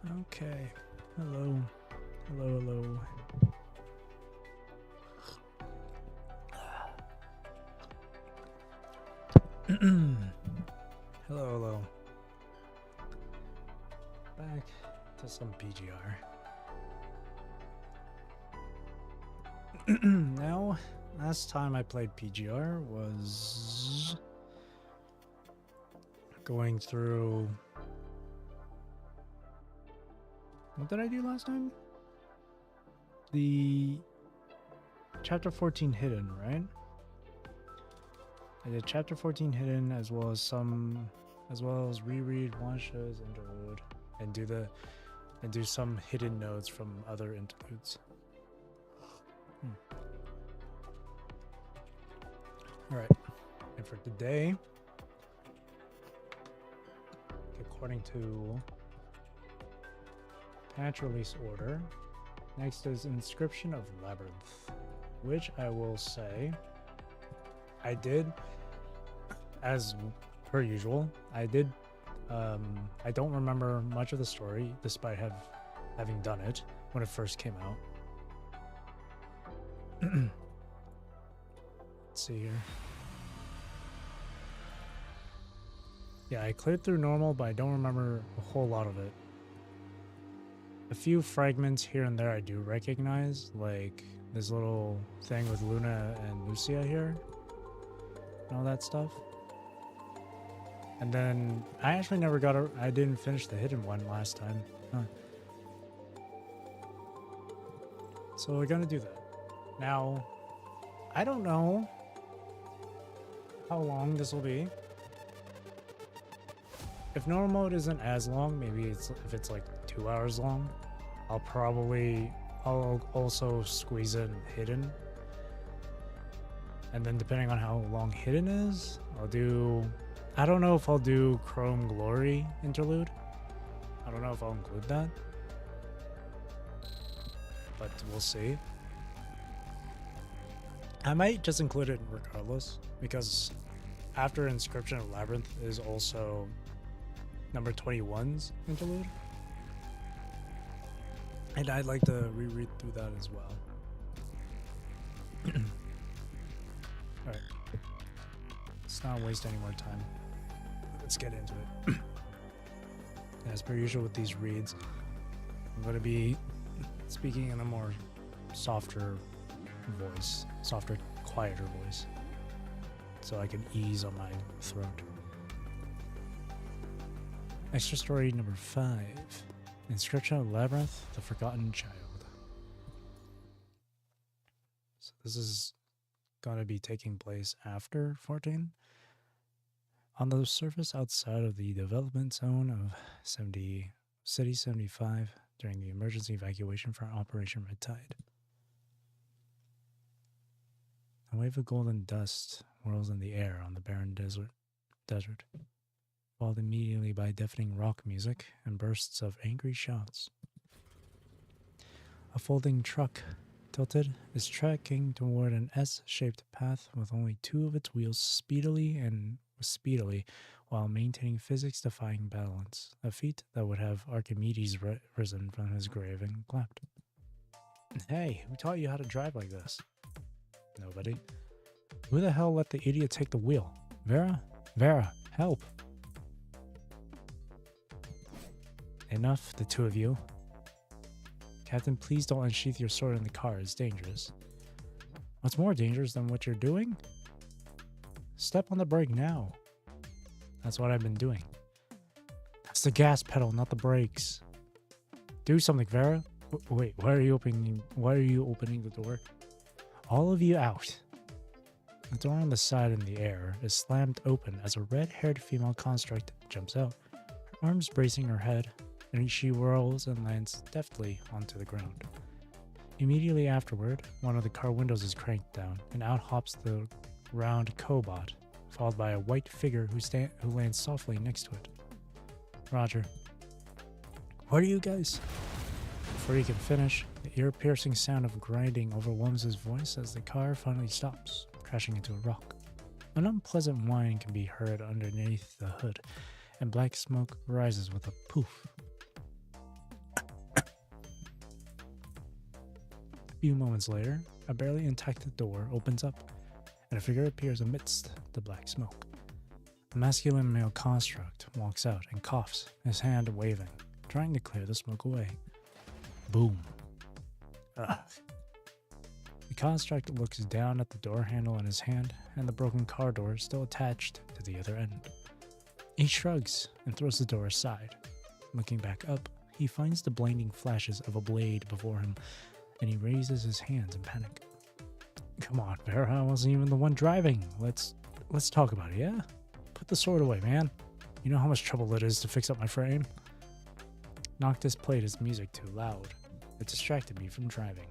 Okay. Hello. Hello, hello. Hello, hello. Back to some PGR. Now, last time I played PGR was going through... What did I do last time? The Chapter 14 Hidden, right? I did Chapter 14 Hidden as well as reread Wansh's Interlude and do some hidden notes from other interludes. Alright, and for today, according to patch release order, next is Inscription of Labyrinth, which I will say I did, as per usual, I don't remember much of the story despite having done it when it first came out. Let's see here. Yeah, I cleared through normal, but I don't remember a whole lot of it. A few fragments here and there I do recognize, like this little thing with Luna and Lucia here, and all that stuff. And then I actually I didn't finish the hidden one last time. Huh. So we're gonna do that. Now, I don't know how long this will be. If normal mode isn't as long, maybe if it's like 2 hours long, I'll also squeeze in hidden. And then depending on how long hidden is, I don't know if I'll do Chrome Glory interlude. I don't know if I'll include that, but we'll see. I might just include it regardless, because after Inscription of Labyrinth is also number 21's interlude, and I'd like to reread through that as well. Alright, let's not waste any more time. Let's get into it. As per usual with these reads, I'm going to be speaking in a more softer voice, quieter voice, so I can ease on my throat. Extra story number 5, Inscription of Labyrinth, the Forgotten Child. So this is going to be taking place after 14. On the surface outside of the development zone of City 75 during the emergency evacuation for Operation Red Tide. A wave of golden dust whirls in the air on the barren desert, followed immediately by deafening rock music and bursts of angry shouts. A folding truck, tilted, is trekking toward an S-shaped path with only 2 of its wheels speedily while maintaining physics-defying balance, a feat that would have Archimedes risen from his grave and clapped. Hey, who taught you how to drive like this? Nobody. Who the hell let the idiot take the wheel? Vera? Vera, help! Enough, the 2 of you. Captain, please don't unsheath your sword in the car. It's dangerous. What's more dangerous than what you're doing? Step on the brake now. That's what I've been doing. That's the gas pedal, not the brakes. Do something, Vera. Wait, why are you opening the door? All of you out. The door on the side in the air is slammed open as a red-haired female construct jumps out, her arms bracing her head, and she whirls and lands deftly onto the ground. Immediately afterward, one of the car windows is cranked down, and out hops the round cobot, followed by a white figure who lands softly next to it. Roger. What are you guys? Before he can finish, the ear-piercing sound of grinding overwhelms his voice as the car finally stops, crashing into a rock. An unpleasant whine can be heard underneath the hood, and black smoke rises with a poof. few moments later, a barely intact door opens up, and a figure appears amidst the black smoke. A masculine male construct walks out and coughs, his hand waving, trying to clear the smoke away. Boom. Ugh. The construct looks down at the door handle in his hand and the broken car door still attached to the other end. He shrugs and throws the door aside. Looking back up, he finds the blinding flashes of a blade before him, and he raises his hands in panic. Come on, Vera, I wasn't even the one driving. Let's talk about it, yeah? Put the sword away, man. You know how much trouble it is to fix up my frame? Noctis played his music too loud. It distracted me from driving.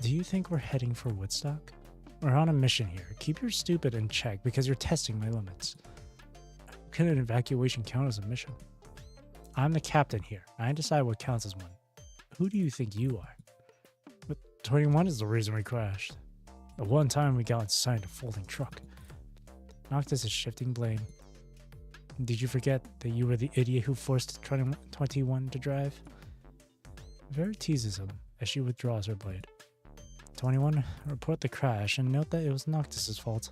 Do you think we're heading for Woodstock? We're on a mission here. Keep your stupid in check because you're testing my limits. Can an evacuation count as a mission? I'm the captain here. I decide what counts as one. Who do you think you are? But 21 is the reason we crashed. The one time we got inside a folding truck. Noctis is shifting blame. Did you forget that you were the idiot who forced 21 to drive? Vera teases him as she withdraws her blade. 21, report the crash and note that it was Noctis' fault.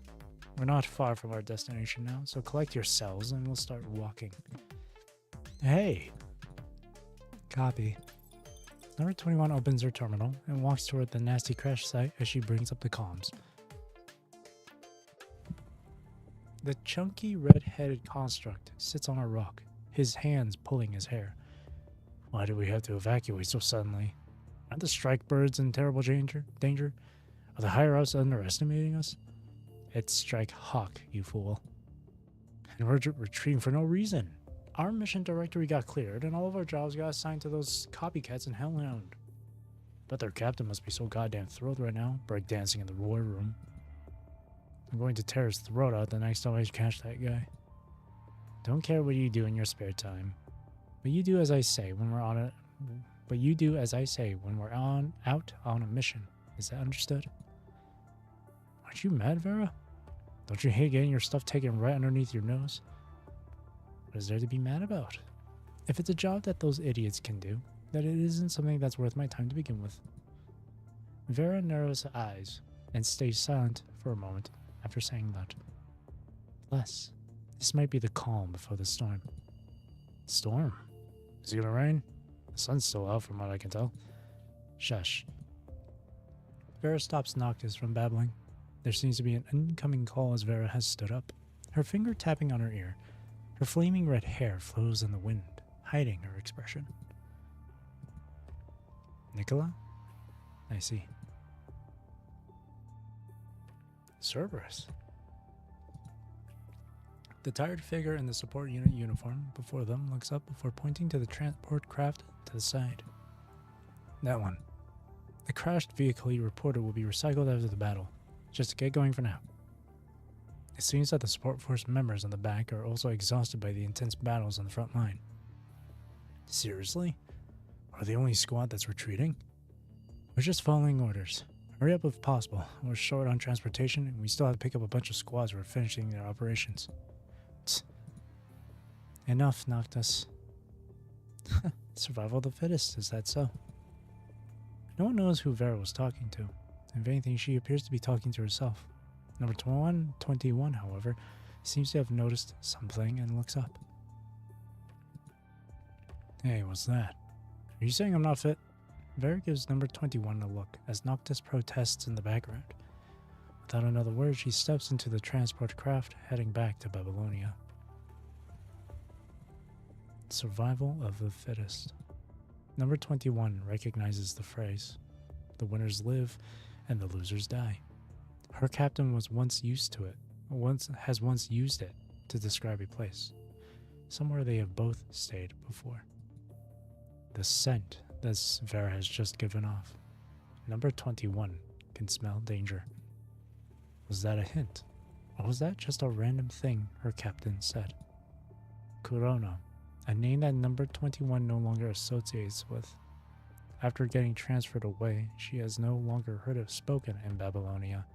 We're not far from our destination now, so collect yourselves and we'll start walking. Hey! Copy. Number 21 opens her terminal and walks toward the nasty crash site as she brings up the comms. The chunky red-headed construct sits on a rock, his hands pulling his hair. Why did we have to evacuate so suddenly? Aren't the strike birds in terrible danger? Are the higher-ups underestimating us? It's Strike Hawk, you fool. And we're retreating for no reason. Our mission directory got cleared, and all of our jobs got assigned to those copycats in Hellhound. But their captain must be so goddamn thrilled right now, breakdancing in the war room. I'm going to tear his throat out the next time I catch that guy. Don't care what you do in your spare time, but you do as I say when we're on out on a mission. Is that understood? Aren't you mad, Vera? Don't you hate getting your stuff taken right underneath your nose? What is there to be mad about? If it's a job that those idiots can do, then it isn't something that's worth my time to begin with. Vera narrows her eyes and stays silent for a moment after saying that. Bless, this might be the calm before the storm. Storm? Is it gonna rain? The sun's still out from what I can tell. Shush. Vera stops Noctis from babbling. There seems to be an incoming call as Vera has stood up, her finger tapping on her ear. Her flaming red hair flows in the wind, hiding her expression. Nicola? I see. Cerberus. The tired figure in the support unit uniform before them looks up before pointing to the transport craft to the side. That one. The crashed vehicle you reported will be recycled after the battle, just to get going for now. It seems that the support force members on the back are also exhausted by the intense battles on the front line. Seriously? Are they the only squad that's retreating? We're just following orders. Hurry up if possible. We're short on transportation and we still have to pick up a bunch of squads who are finishing their operations. Tsk. Enough, Noctis. Survival of the fittest, is that so? No one knows who Vera was talking to. If anything, she appears to be talking to herself. Number 21, however, seems to have noticed something and looks up. Hey, what's that? Are you saying I'm not fit? Vera gives number 21 a look as Noctis protests in the background. Without another word, she steps into the transport craft, heading back to Babylonia. Survival of the fittest. Number 21 recognizes the phrase. The winners live and the losers die. Her captain was once used to it, has once used it to describe a place, somewhere they have both stayed before. The scent that Vera has just given off. Number 21 can smell danger. Was that a hint? Or was that just a random thing her captain said? Kurono, a name that number 21 no longer associates with. After getting transferred away, she has no longer heard it spoken in Babylonia.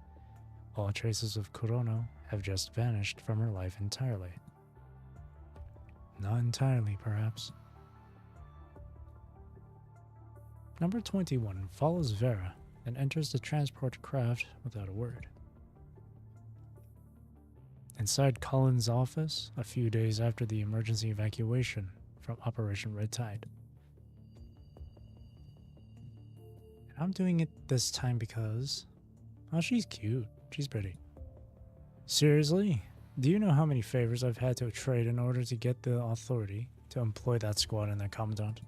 All traces of Kurono have just vanished from her life entirely. Not entirely, perhaps. Number 21 follows Vera and enters the transport craft without a word. Inside Colin's office, a few days after the emergency evacuation from Operation Red Tide. And I'm doing it this time because, oh, she's cute. She's pretty. Seriously? Do you know how many favors I've had to trade in order to get the authority to employ that squad and their commandant?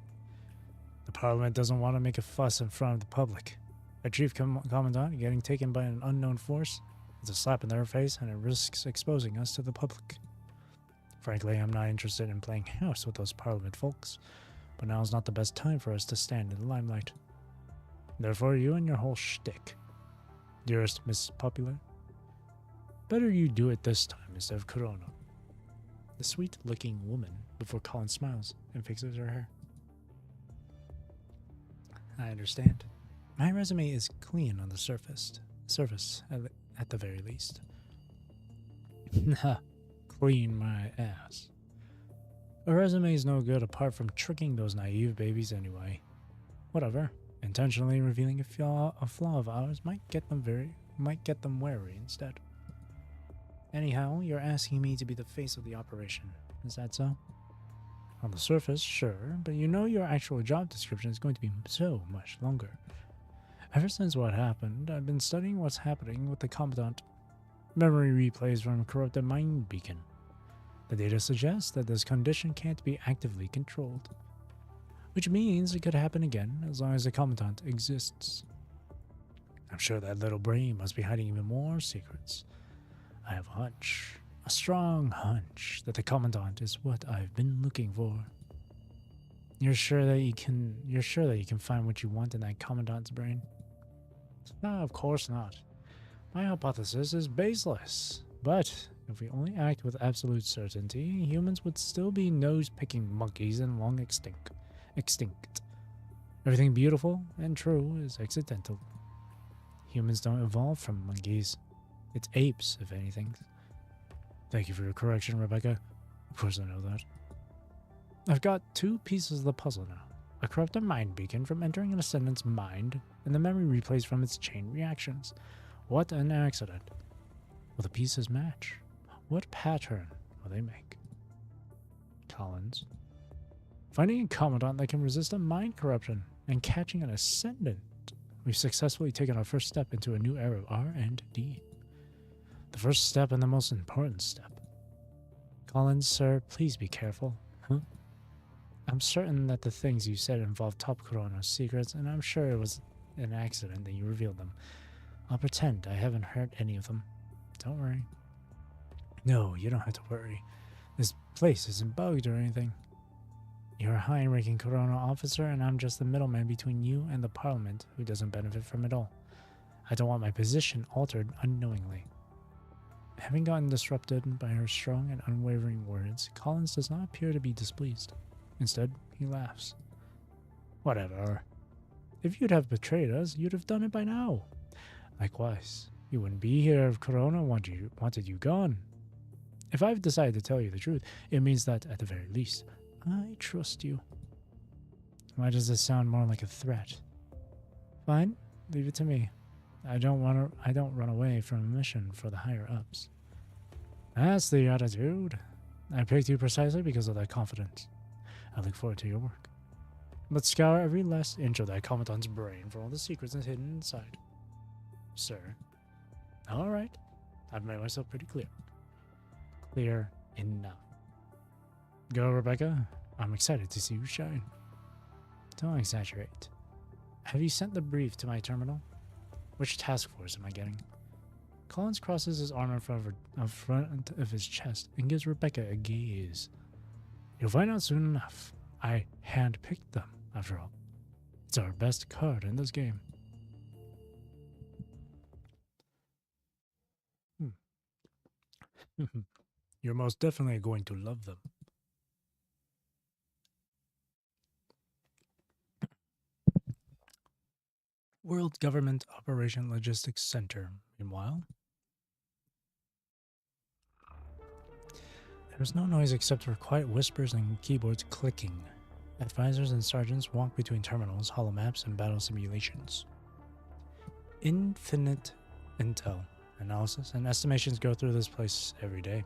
The Parliament doesn't want to make a fuss in front of the public. A chief commandant getting taken by an unknown force is a slap in their face, and it risks exposing us to the public. Frankly, I'm not interested in playing house with those Parliament folks, but now's not the best time for us to stand in the limelight. Therefore, you and your whole shtick, dearest Miss Popular, better you do it this time instead of Corona. The sweet-looking woman before Colin smiles and fixes her hair. I understand. My resume is clean on the surface at the very least. Clean my ass. A resume is no good apart from tricking those naive babies anyway. Whatever. Intentionally revealing a flaw of ours might get them wary instead. Anyhow, you're asking me to be the face of the operation. Is that so? On the surface, sure, but you know your actual job description is going to be so much longer. Ever since what happened, I've been studying what's happening with the Commandant. Memory replays from a corrupted mind beacon. The data suggests that this condition can't be actively controlled, which means it could happen again as long as the Commandant exists. I'm sure that little brain must be hiding even more secrets. I have a hunch, a strong hunch, that the Commandant is what I've been looking for. You're sure that you can find what you want in that Commandant's brain? No, of course not. My hypothesis is baseless, but if we only act with absolute certainty, humans would still be nose-picking monkeys and long extinct. Everything beautiful and true is accidental. Humans don't evolve from monkeys. It's apes, if anything. Thank you for your correction, Rebecca. Of course I know that. I've got two pieces of the puzzle now. A corrupted mind beacon from entering an ascendant's mind, and the memory replays from its chain reactions. What an accident. Will the pieces match? What pattern will they make? Collins. Finding a commandant that can resist a mind corruption and catching an ascendant. We've successfully taken our first step into a new era of R&D. The first step and the most important step. Collins, sir, please be careful. Huh? I'm certain that the things you said involved Top Corona's secrets, and I'm sure it was an accident that you revealed them. I'll pretend I haven't heard any of them. Don't worry. No, you don't have to worry. This place isn't bugged or anything. You're a high-ranking Corona officer, and I'm just the middleman between you and the Parliament, who doesn't benefit from it all. I don't want my position altered unknowingly. Having gotten disrupted by her strong and unwavering words, Collins does not appear to be displeased. Instead, he laughs. Whatever. If you'd have betrayed us, you'd have done it by now. Likewise, you wouldn't be here if Corona wanted you gone. If I've decided to tell you the truth, it means that, at the very least, I trust you. Why does this sound more like a threat? Fine, leave it to me. I don't run away from a mission for the higher-ups. That's the attitude. I picked you precisely because of that confidence. I look forward to your work. Let's scour every last inch of that Commandant's brain for all the secrets hidden inside. Sir. All right. I've made myself pretty clear. Clear enough. Go, Rebecca. I'm excited to see you shine. Don't exaggerate. Have you sent the brief to my terminal? Which task force am I getting? Collins crosses his arm in front of his chest and gives Rebecca a gaze. You'll find out soon enough. I hand-picked them, after all. It's our best card in this game. You're most definitely going to love them. World Government Operation Logistics Center, meanwhile. There was no noise except for quiet whispers and keyboards clicking. Advisors and sergeants walk between terminals, holomaps, and battle simulations. Infinite intel, analysis, and estimations go through this place every day,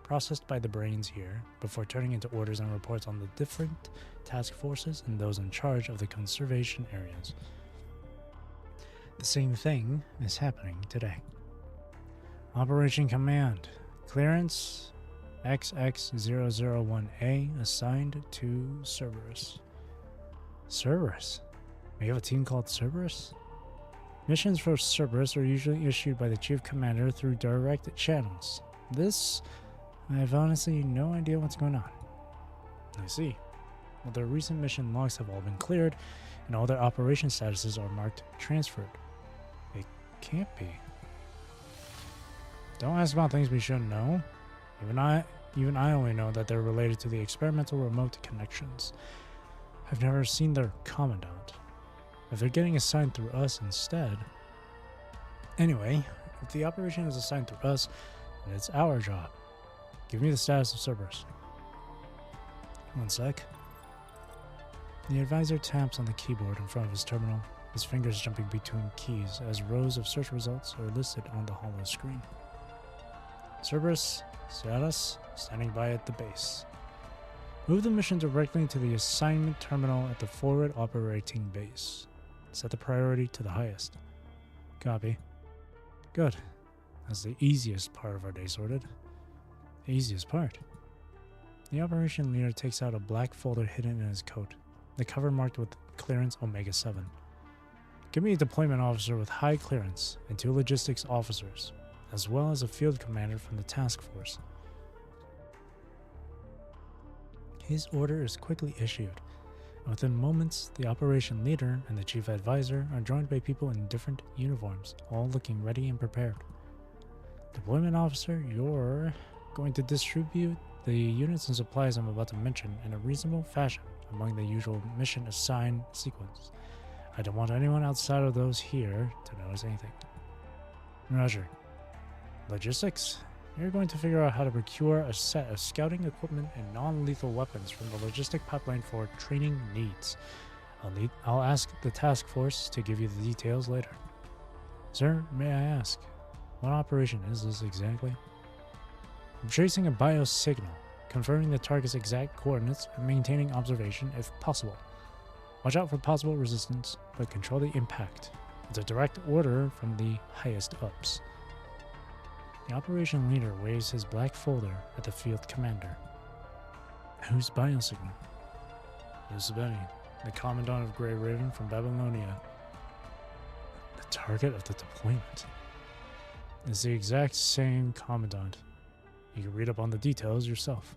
processed by the brains here before turning into orders and reports on the different task forces and those in charge of the conservation areas. The same thing is happening today. Operation Command. Clearance XX001A assigned to Cerberus. Cerberus? We have a team called Cerberus? Missions for Cerberus are usually issued by the Chief Commander through direct channels. This, I have honestly no idea what's going on. I see. Well, their recent mission logs have all been cleared, and all their operation statuses are marked transferred. It can't be. Don't ask about things we shouldn't know. Even I only know that they're related to the experimental remote connections. I've never seen their commandant. If they're getting assigned through us instead... Anyway, if the operation is assigned through us, then it's our job. Give me the status of Cerberus. One sec. The advisor taps on the keyboard in front of his terminal, his fingers jumping between keys as rows of search results are listed on the hollow screen. Cerberus, status, standing by at the base. Move the mission directly to the assignment terminal at the forward operating base. Set the priority to the highest. Copy. Good. That's the easiest part of our day sorted. The easiest part. The operation leader takes out a black folder hidden in his coat, the cover marked with clearance Omega-7. Give me a deployment officer with high clearance and 2 logistics officers, as well as a field commander from the task force. His order is quickly issued, and within moments, the operation leader and the chief advisor are joined by people in different uniforms, all looking ready and prepared. Deployment officer, you're going to distribute the units and supplies I'm about to mention in a reasonable fashion among the usual mission assign sequence. I don't want anyone outside of those here to notice anything. Roger. Logistics? You're going to figure out how to procure a set of scouting equipment and non-lethal weapons from the logistic pipeline for training needs. I'll ask the task force to give you the details later. Sir, may I ask, what operation is this exactly? I'm tracing a biosignal, confirming the target's exact coordinates and maintaining observation if possible. Watch out for possible resistance, but control the impact. It's a direct order from the highest ups. The operation leader waves his black folder at the field commander. Whose biosignal? Yusubeni, the commandant of Grey Raven from Babylonia. The target of the deployment is the exact same commandant. You can read up on the details yourself.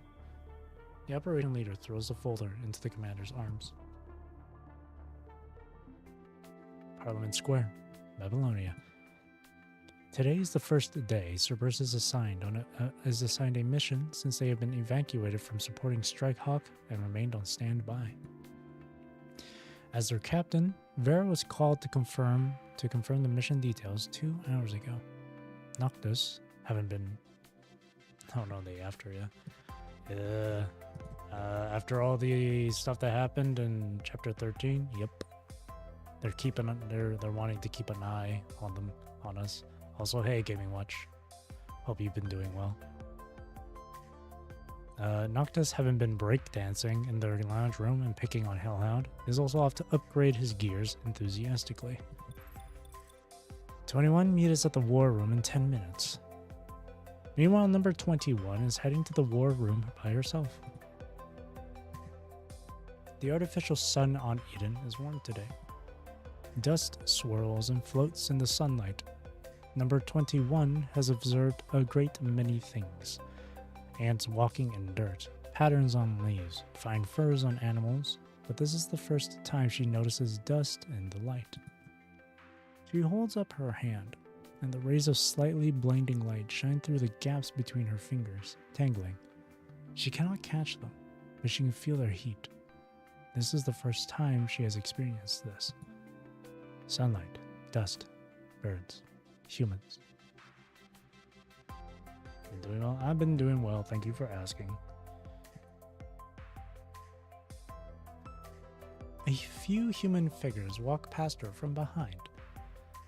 The operation leader throws the folder into the commander's arms. Parliament Square, Babylonia. Today is the first day Cerberus is assigned a mission since they have been evacuated from supporting Strikehawk and remained on standby. As their captain, Vera was called to confirm the mission details 2 hours ago. Noctis haven't been... Oh no, they after ya. After all the stuff that happened in chapter 13, yep. They're wanting to keep an eye on us. Also, hey, Gaming Watch. Hope you've been doing well. Noctis, having been breakdancing in their lounge room and picking on Hellhound, is also off to upgrade his gears enthusiastically. 21, meet us at the war room in 10 minutes. Meanwhile, number 21 is heading to the war room by herself. The artificial sun on Eden is warm today. Dust swirls and floats in the sunlight. Number 21 has observed a great many things. Ants walking in dirt, patterns on leaves, fine furs on animals, but this is the first time she notices dust in the light. She holds up her hand, and the rays of slightly blinding light shine through the gaps between her fingers, tangling. She cannot catch them, but she can feel their heat. This is the first time she has experienced this. Sunlight, dust, birds, humans. Been doing well? I've been doing well, thank you for asking. A few human figures walk past her from behind.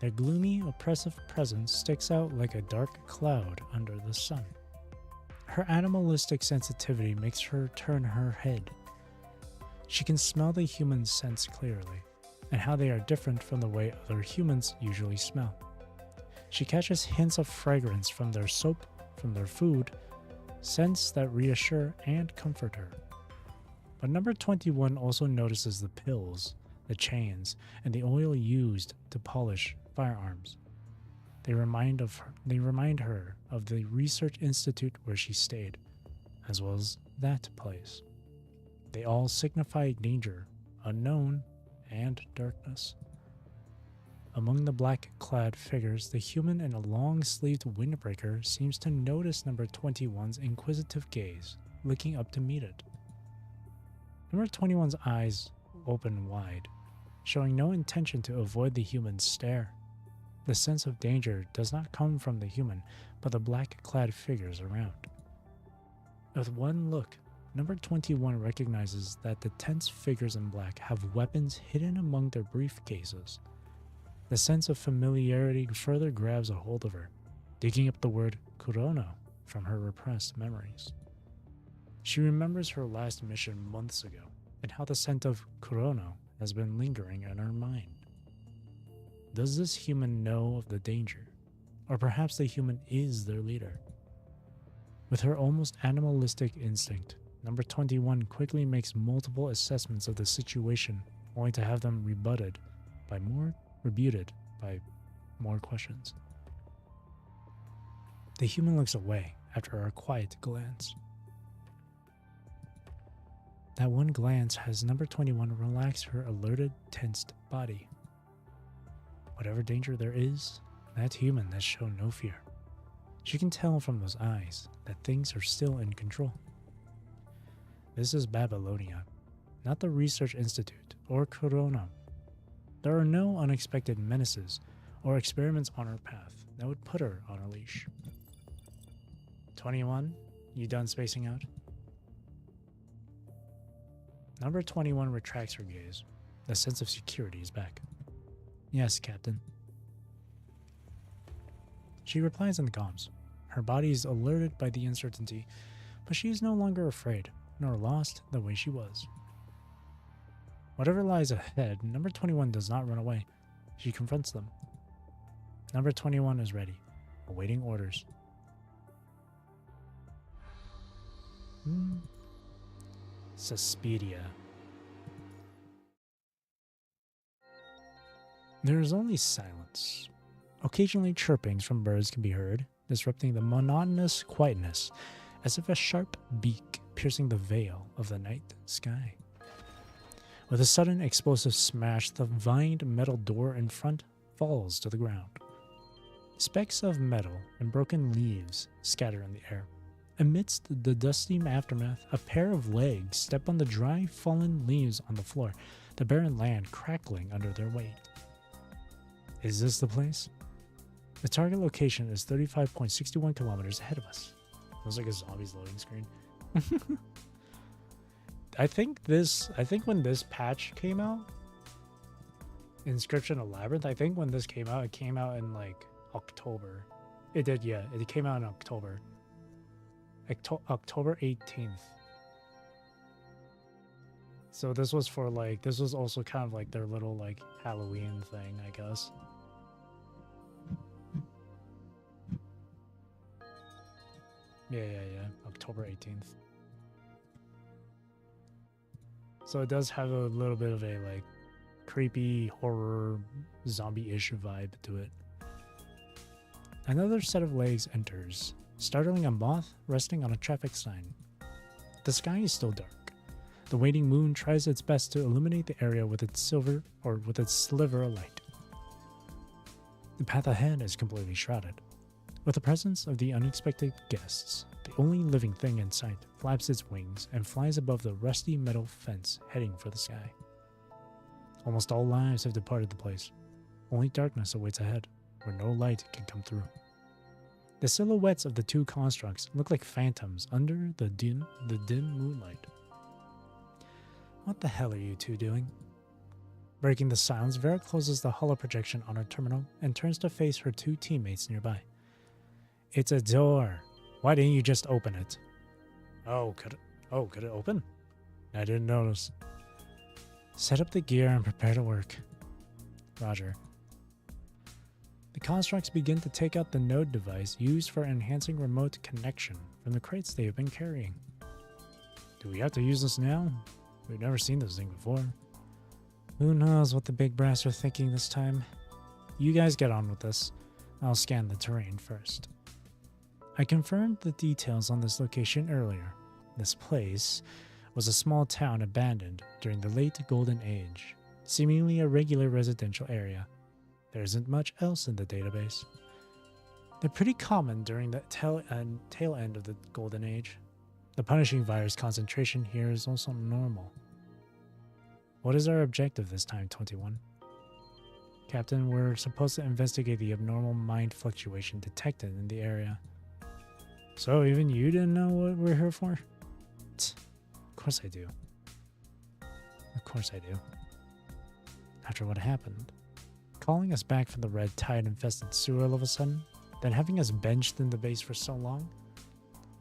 Their gloomy, oppressive presence sticks out like a dark cloud under the sun. Her animalistic sensitivity makes her turn her head. She can smell the human scents clearly, and how they are different from the way other humans usually smell. She catches hints of fragrance from their soap, from their food, scents that reassure and comfort her. But number 21 also notices the pills, the chains, and the oil used to polish firearms. They remind her of the research institute where she stayed, as well as that place. They all signify danger, unknown, and darkness. Among the black-clad figures, the human in a long-sleeved windbreaker seems to notice number 21's inquisitive gaze, looking up to meet it. Number 21's eyes open wide, showing no intention to avoid the human's stare. The sense of danger does not come from the human, but the black-clad figures around. With one look, number 21 recognizes that the tense figures in black have weapons hidden among their briefcases. The sense of familiarity further grabs a hold of her, digging up the word Kurono from her repressed memories. She remembers her last mission months ago, and how the scent of Kurono has been lingering in her mind. Does this human know of the danger? Or perhaps the human is their leader? With her almost animalistic instinct, number 21 quickly makes multiple assessments of the situation, only to have them rebuted by more questions. The human looks away after a quiet glance. That one glance has number 21 relax her alerted, tensed body. Whatever danger there is, that human has shown no fear. She can tell from those eyes that things are still in control. This is Babylonia, not the Research Institute or Corona. There are no unexpected menaces or experiments on her path that would put her on a leash. 21, you done spacing out? Number 21 retracts her gaze. The sense of security is back. Yes, Captain. She replies in the comms. Her body is alerted by the uncertainty, but she is no longer afraid, nor lost the way she was. Whatever lies ahead, number 21 does not run away. She confronts them. Number 21 is ready, awaiting orders. Suspiria. There is only silence. Occasionally chirpings from birds can be heard, disrupting the monotonous quietness, as if a sharp beak piercing the veil of the night sky. With a sudden explosive smash, the vined metal door in front falls to the ground. Specks of metal and broken leaves scatter in the air. Amidst the dusty aftermath, a pair of legs step on the dry, fallen leaves on the floor, the barren land crackling under their weight. Is this the place? The target location is 35.61 kilometers ahead of us. Feels like a zombie's loading screen. I think when this patch came out, Inscription of Labyrinth, I think when this came out, it came out in like October. It did, yeah. It came out in October. October 18th. So this was for like, this was also kind of like their little like Halloween thing, I guess. Yeah. October 18th. So it does have a little bit of a like creepy horror zombie-ish vibe to it. Another set of legs enters, startling a moth resting on a traffic sign. The sky is still dark. The waning moon tries its best to illuminate the area with its sliver of light. The path ahead is completely shrouded. With the presence of the unexpected guests, the only living thing in sight flaps its wings and flies above the rusty metal fence heading for the sky. Almost all lives have departed the place. Only darkness awaits ahead, where no light can come through. The silhouettes of the two constructs look like phantoms under the dim moonlight. What the hell are you two doing? Breaking the silence, Vera closes the holo projection on her terminal and turns to face her two teammates nearby. It's a door. Why didn't you just open it? Could it open? I didn't notice. Set up the gear and prepare to work. Roger. The constructs begin to take out the node device used for enhancing remote connection from the crates they have been carrying. Do we have to use this now? We've never seen this thing before. Who knows what the big brass are thinking this time? You guys get on with this. I'll scan the terrain first. I confirmed the details on this location earlier. This place was a small town abandoned during the late Golden Age, seemingly a regular residential area. There isn't much else in the database. They're pretty common during the tail end of the Golden Age. The punishing virus concentration here is also normal. What is our objective this time, 21? Captain, we're supposed to investigate the abnormal mind fluctuation detected in the area. So even you didn't know what we're here for? Of course I do. Of course I do. After what happened, calling us back from the red tide-infested sewer all of a sudden, then having us benched in the base for so long,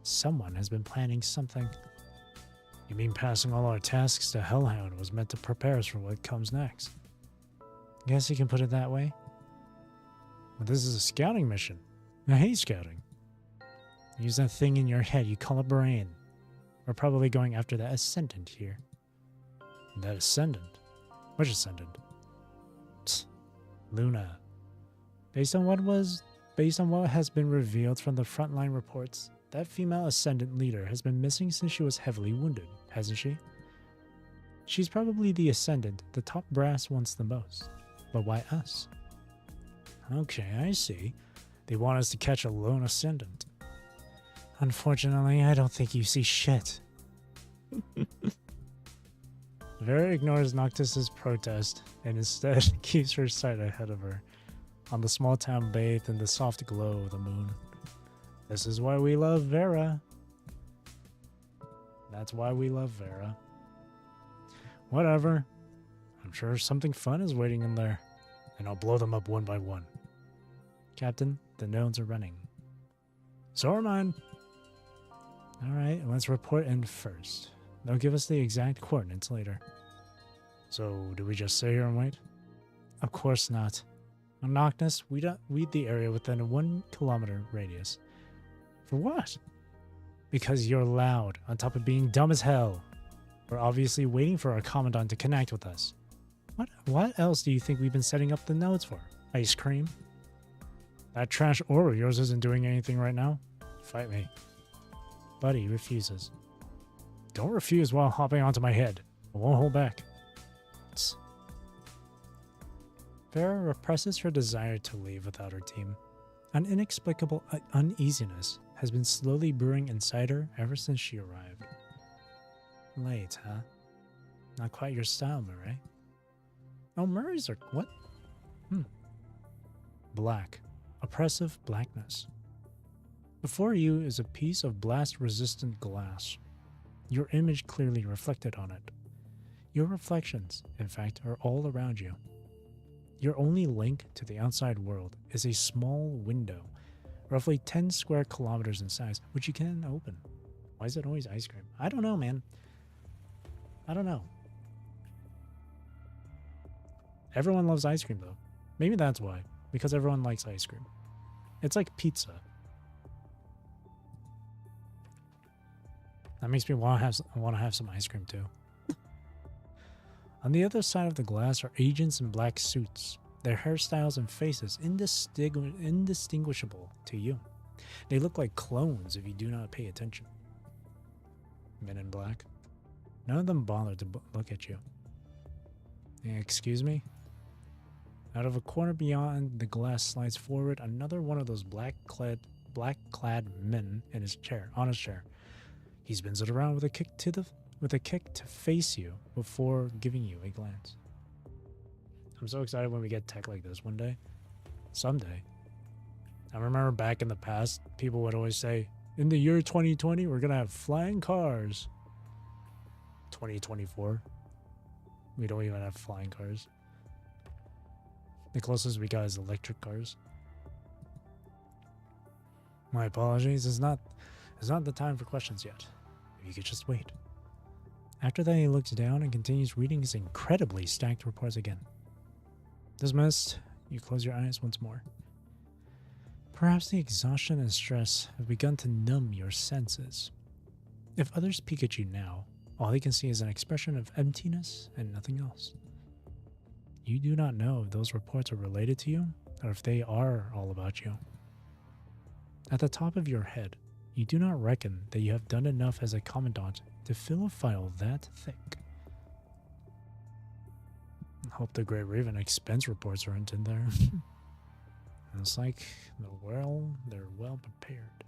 someone has been planning something. You mean passing all our tasks to Hellhound was meant to prepare us for what comes next? Guess you can put it that way. But this is a scouting mission. I hate scouting. Use that thing in your head you call a brain. We're probably going after that Ascendant here. That Ascendant? Which Ascendant? Luna. Based on what has been revealed from the frontline reports, that female Ascendant leader has been missing since she was heavily wounded, hasn't she? She's probably the Ascendant the top brass wants the most. But why us? Okay, I see. They want us to catch a lone Ascendant. Unfortunately, I don't think you see shit. Vera ignores Noctis's protest and instead keeps her sight ahead of her, on the small town bathed in the soft glow of the moon. This is why we love Vera. That's why we love Vera. Whatever. I'm sure something fun is waiting in there, and I'll blow them up one by one. Captain, the nodes are running. So are mine. Alright, let's report in first. They'll give us the exact coordinates later. So, do we just sit here and wait? Of course not. On Noctis, we don't weed the area within a 1 kilometer radius. For what? Because you're loud, on top of being dumb as hell. We're obviously waiting for our commandant to connect with us. What else do you think we've been setting up the nodes for? Ice cream? That trash ore of yours isn't doing anything right now. Fight me. Buddy refuses. Don't refuse while hopping onto my head. I won't hold back. Vera represses her desire to leave without her team. An inexplicable uneasiness has been slowly brewing inside her ever since she arrived. Late, huh? Not quite your style, Murray. Oh, Murrays are... what? Black. Oppressive blackness. Before you is a piece of blast-resistant glass. Your image clearly reflected on it. Your reflections, in fact, are all around you. Your only link to the outside world is a small window, roughly 10 square kilometers in size, which you can open. Why is it always ice cream? I don't know, man. I don't know. Everyone loves ice cream, though. Maybe that's why. Because everyone likes ice cream. It's like pizza. That makes me want to have some ice cream, too. On the other side of the glass are agents in black suits, their hairstyles and faces indistinguishable to you. They look like clones if you do not pay attention. Men in black. None of them bother to look at you. Excuse me? Out of a corner beyond the glass slides forward another one of those black-clad men in his chair, on his chair. He spins it around with a kick to face you before giving you a glance. I'm so excited when we get tech like this one day. Someday. I remember back in the past, people would always say, in the year 2020, we're going to have flying cars. 2024. We don't even have flying cars. The closest we got is electric cars. My apologies, it's not the time for questions yet. If you could just wait. After that, he looks down and continues reading his incredibly stacked reports again. Dismissed, you close your eyes once more. Perhaps the exhaustion and stress have begun to numb your senses. If others peek at you now, all they can see is an expression of emptiness and nothing else. You do not know if those reports are related to you or if they are all about you. At the top of your head, you do not reckon that you have done enough as a commandant to fill a file that thick. I hope the Great Raven expense reports aren't in there. It's like they're well prepared.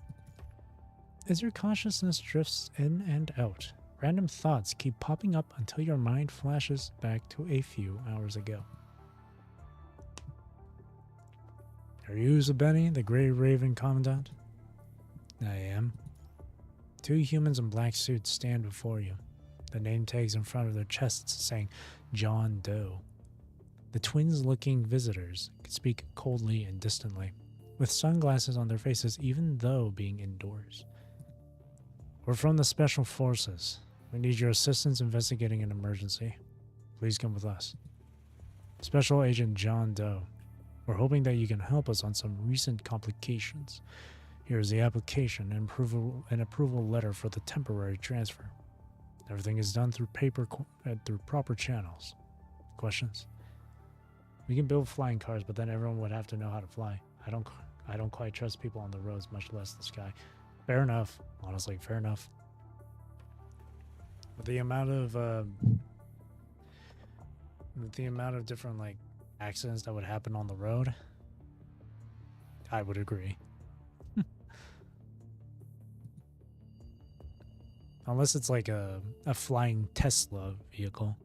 As your consciousness drifts in and out, random thoughts keep popping up until your mind flashes back to a few hours ago. Are you Zabeni, the Grey Raven Commandant? I am. 2 humans in black suits stand before you, the name tags in front of their chests saying John Doe. The twins-looking visitors speak coldly and distantly, with sunglasses on their faces even though being indoors. We're from the Special Forces. We need your assistance investigating an emergency. Please come with us. Special Agent John Doe. We're hoping that you can help us on some recent complications. Here's the application and approval letter for the temporary transfer. Everything is done through through proper channels. Questions? We can build flying cars, but then everyone would have to know how to fly. I don't quite trust people on the roads, much less the sky. Fair enough. Honestly, fair enough. With the amount of different like accidents that would happen on the road, I would agree. Unless it's like a flying Tesla vehicle,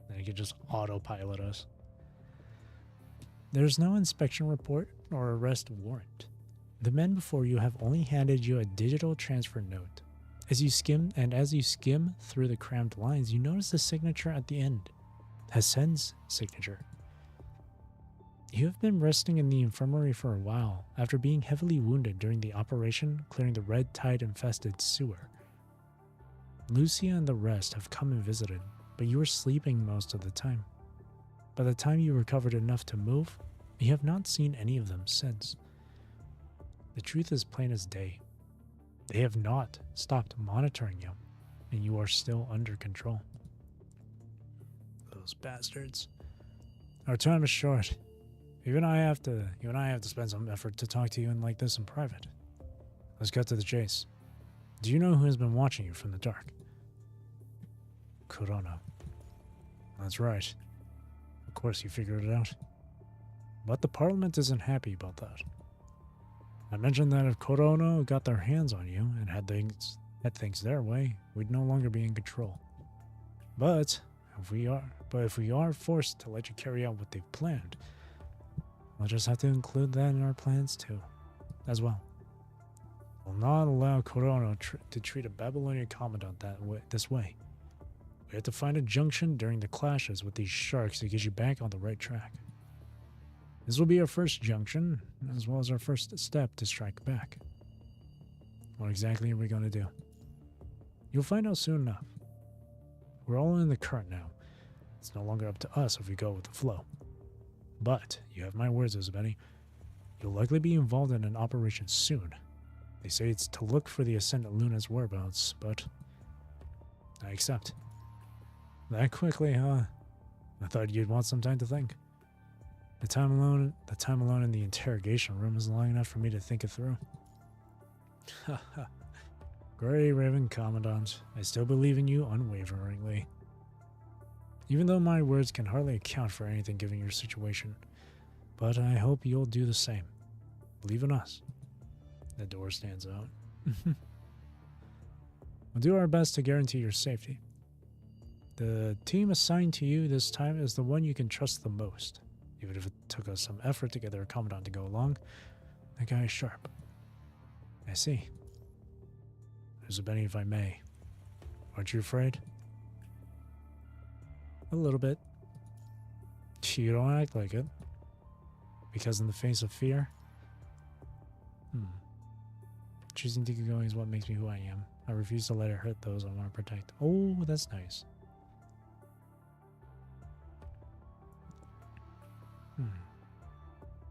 then it could just autopilot us. There's no inspection report or arrest warrant. The men before you have only handed you a digital transfer note. As you skim through the cramped lines, you notice the signature at the end. Hassan's signature. You have been resting in the infirmary for a while after being heavily wounded during the operation clearing the red tide-infested sewer. Lucia and the rest have come and visited, but you were sleeping most of the time. By the time you recovered enough to move, you have not seen any of them since. The truth is plain as day. They have not stopped monitoring you, and you are still under control. Those bastards. Our time is short. You and I have to spend some effort to talk to you in like this in private. Let's cut to the chase. Do you know who has been watching you from the dark? Corona. That's right. Of course you figured it out. But the Parliament isn't happy about that. I mentioned that if Corona got their hands on you and had things their way, we'd no longer be in control. But if we are forced to let you carry out what they've planned, we'll just have to include that in our plans too, as well. We'll not allow Corona to treat a Babylonian commandant this way. We have to find a junction during the clashes with these sharks to get you back on the right track. This will be our first junction, as well as our first step to strike back. What exactly are we going to do? You'll find out soon enough. We're all in the current now. It's no longer up to us if we go with the flow. But, you have my words, Isabeni. You'll likely be involved in an operation soon. They say it's to look for the Ascendant Luna's whereabouts, but I accept. That quickly, huh? I thought you'd want some time to think. The time alone in the interrogation room is long enough for me to think it through. Haha. Grey Raven Commandant, I still believe in you unwaveringly. Even though my words can hardly account for anything given your situation. But I hope you'll do the same. Believe in us. The door stands out. We'll do our best to guarantee your safety. The team assigned to you this time is the one you can trust the most. Even if it took us some effort to get their commandant to go along, that guy is sharp. I see. Isabeni, if I may. Aren't you afraid? A little bit. You don't act like it. Because in the face of fear, choosing to keep going is what makes me who I am. I refuse to let it hurt those I want to protect. Oh, that's nice.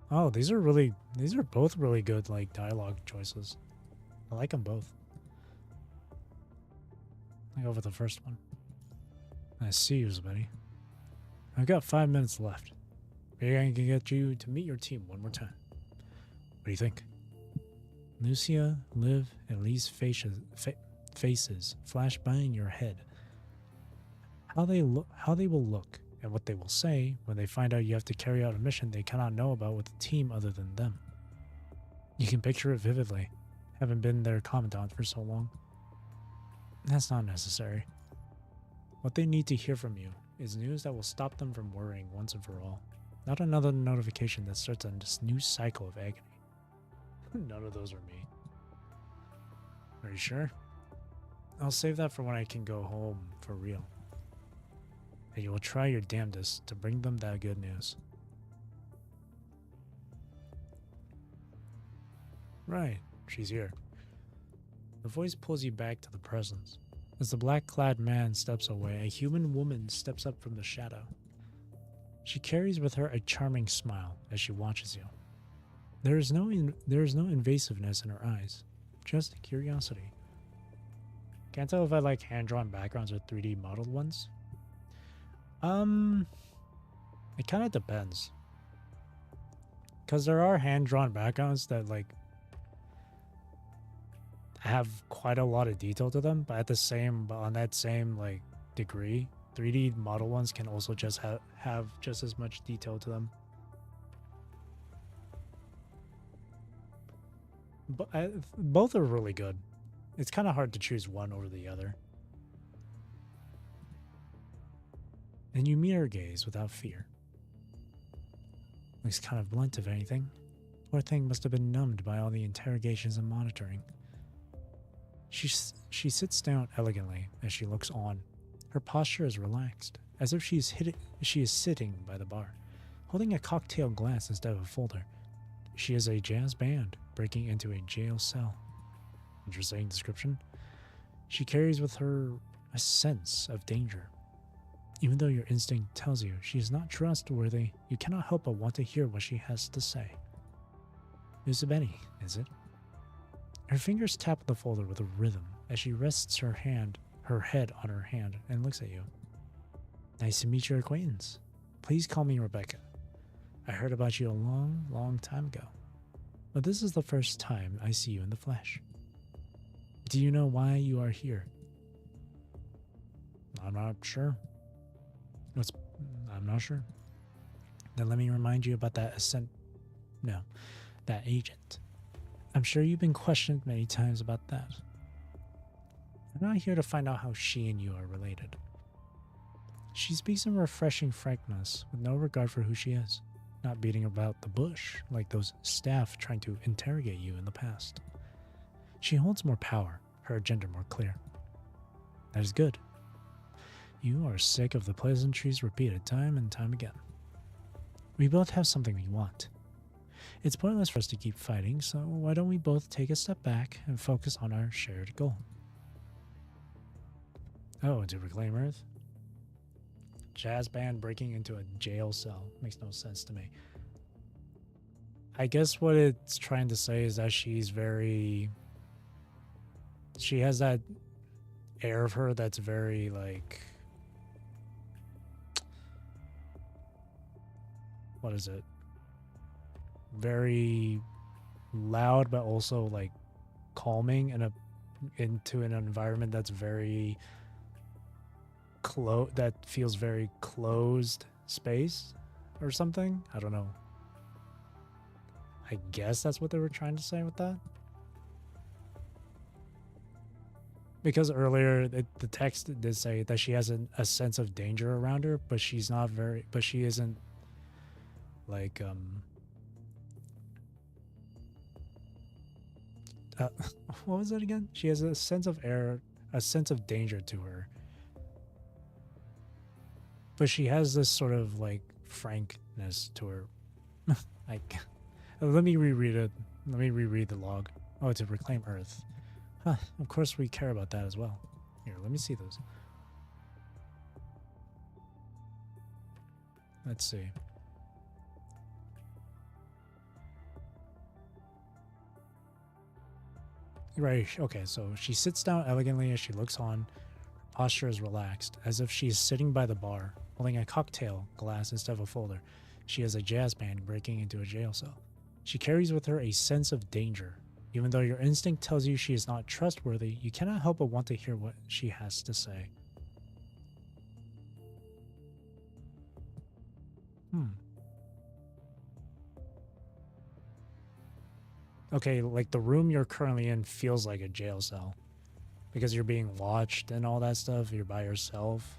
Oh, these are both really good, like, dialogue choices. I like them both. I'll go for the first one. I see you, buddy. I've got 5 minutes left. Maybe I can get you to meet your team one more time. What do you think? Lucia, Liv, and Lee's faces flash by in your head. How they will look, and what they will say when they find out you have to carry out a mission they cannot know about with a team other than them. You can picture it vividly, having been their commandant for so long. That's not necessary. What they need to hear from you is news that will stop them from worrying once and for all. Not another notification that starts on this new cycle of agony. None of those are me. Are you sure? I'll save that for when I can go home for real. And you will try your damnedest to bring them that good news. Right, she's here. The voice pulls you back to the presence. As the black-clad man steps away, a human woman steps up from the shadow. She carries with her a charming smile as she watches you. There is no invasiveness in her eyes, just curiosity. Can't tell if I like hand-drawn backgrounds or 3D modeled ones. It kind of depends. Because there are hand-drawn backgrounds that, like, have quite a lot of detail to them, but on that same, like, degree, 3D model ones can also just have just as much detail to them. But both are really good. It's kind of hard to choose one over the other. And you meet her gaze without fear. Looks kind of blunt, if anything. Poor thing must have been numbed by all the interrogations and monitoring. She sits down elegantly as she looks on. Her posture is relaxed, as if she is sitting by the bar, holding a cocktail glass instead of a folder. She is a jazz band breaking into a jail cell. Interesting description. She carries with her a sense of danger. Even though your instinct tells you she is not trustworthy, you cannot help but want to hear what she has to say. Usabeni, is it? Her fingers tap the folder with a rhythm as she rests her head on her hand and looks at you. Nice to meet your acquaintance. Please call me Rebecca. I heard about you a long, long time ago, but this is the first time I see you in the flesh. Do you know why you are here? I'm not sure. I'm not sure. Then let me remind you about that that agent. I'm sure you've been questioned many times about that. I'm not here to find out how she and you are related. She speaks in refreshing frankness with no regard for who she is, not beating about the bush like those staff trying to interrogate you in the past. She holds more power, her agenda more clear. That is good. You are sick of the pleasantries repeated time and time again. We both have something we want. It's pointless for us to keep fighting, so why don't we both take a step back and focus on our shared goal? Oh, to reclaim Earth? Jazz band breaking into a jail cell. Makes no sense to me. I guess what it's trying to say is that she has that air of her that's very, like, what is it? Very loud, but also, like, calming into an environment that's very that feels very closed space or something. I don't know. I guess that's what they were trying to say with that. Because earlier the text did say that she has a sense of danger around her, but she isn't like what was it again? She has a sense of danger to her. But she has this sort of, like, frankness to her. Like, let me reread it. Let me reread the log. Oh, to reclaim Earth. Huh, of course we care about that as well. Here, let me see those. Let's see. Right, okay, so she sits down elegantly as she looks on. Her posture is relaxed, as if she is sitting by the bar, holding a cocktail glass instead of a folder. She has a jazz band breaking into a jail cell. She carries with her a sense of danger. Even though your instinct tells you she is not trustworthy, you cannot help but want to hear what she has to say. Okay, like the room you're currently in feels like a jail cell because you're being watched and all that stuff. You're by yourself,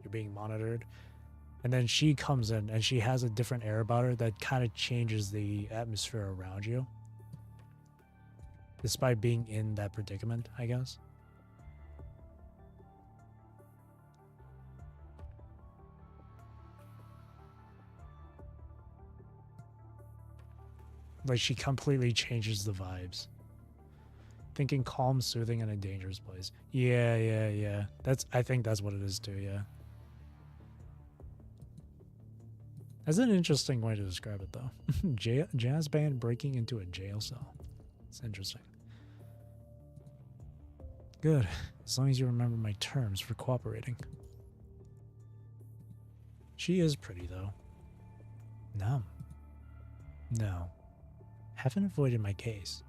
you're being monitored. And then she comes in and she has a different air about her that kind of changes the atmosphere around you, despite being in that predicament, I guess. Like she completely changes the vibes. Thinking calm, soothing, in a dangerous place. Yeah. I think that's what it is too, yeah. That's an interesting way to describe it, though. Jazz band breaking into a jail cell. It's interesting. Good, as long as you remember my terms for cooperating. She is pretty, though. Numb. No. Haven't avoided my gaze.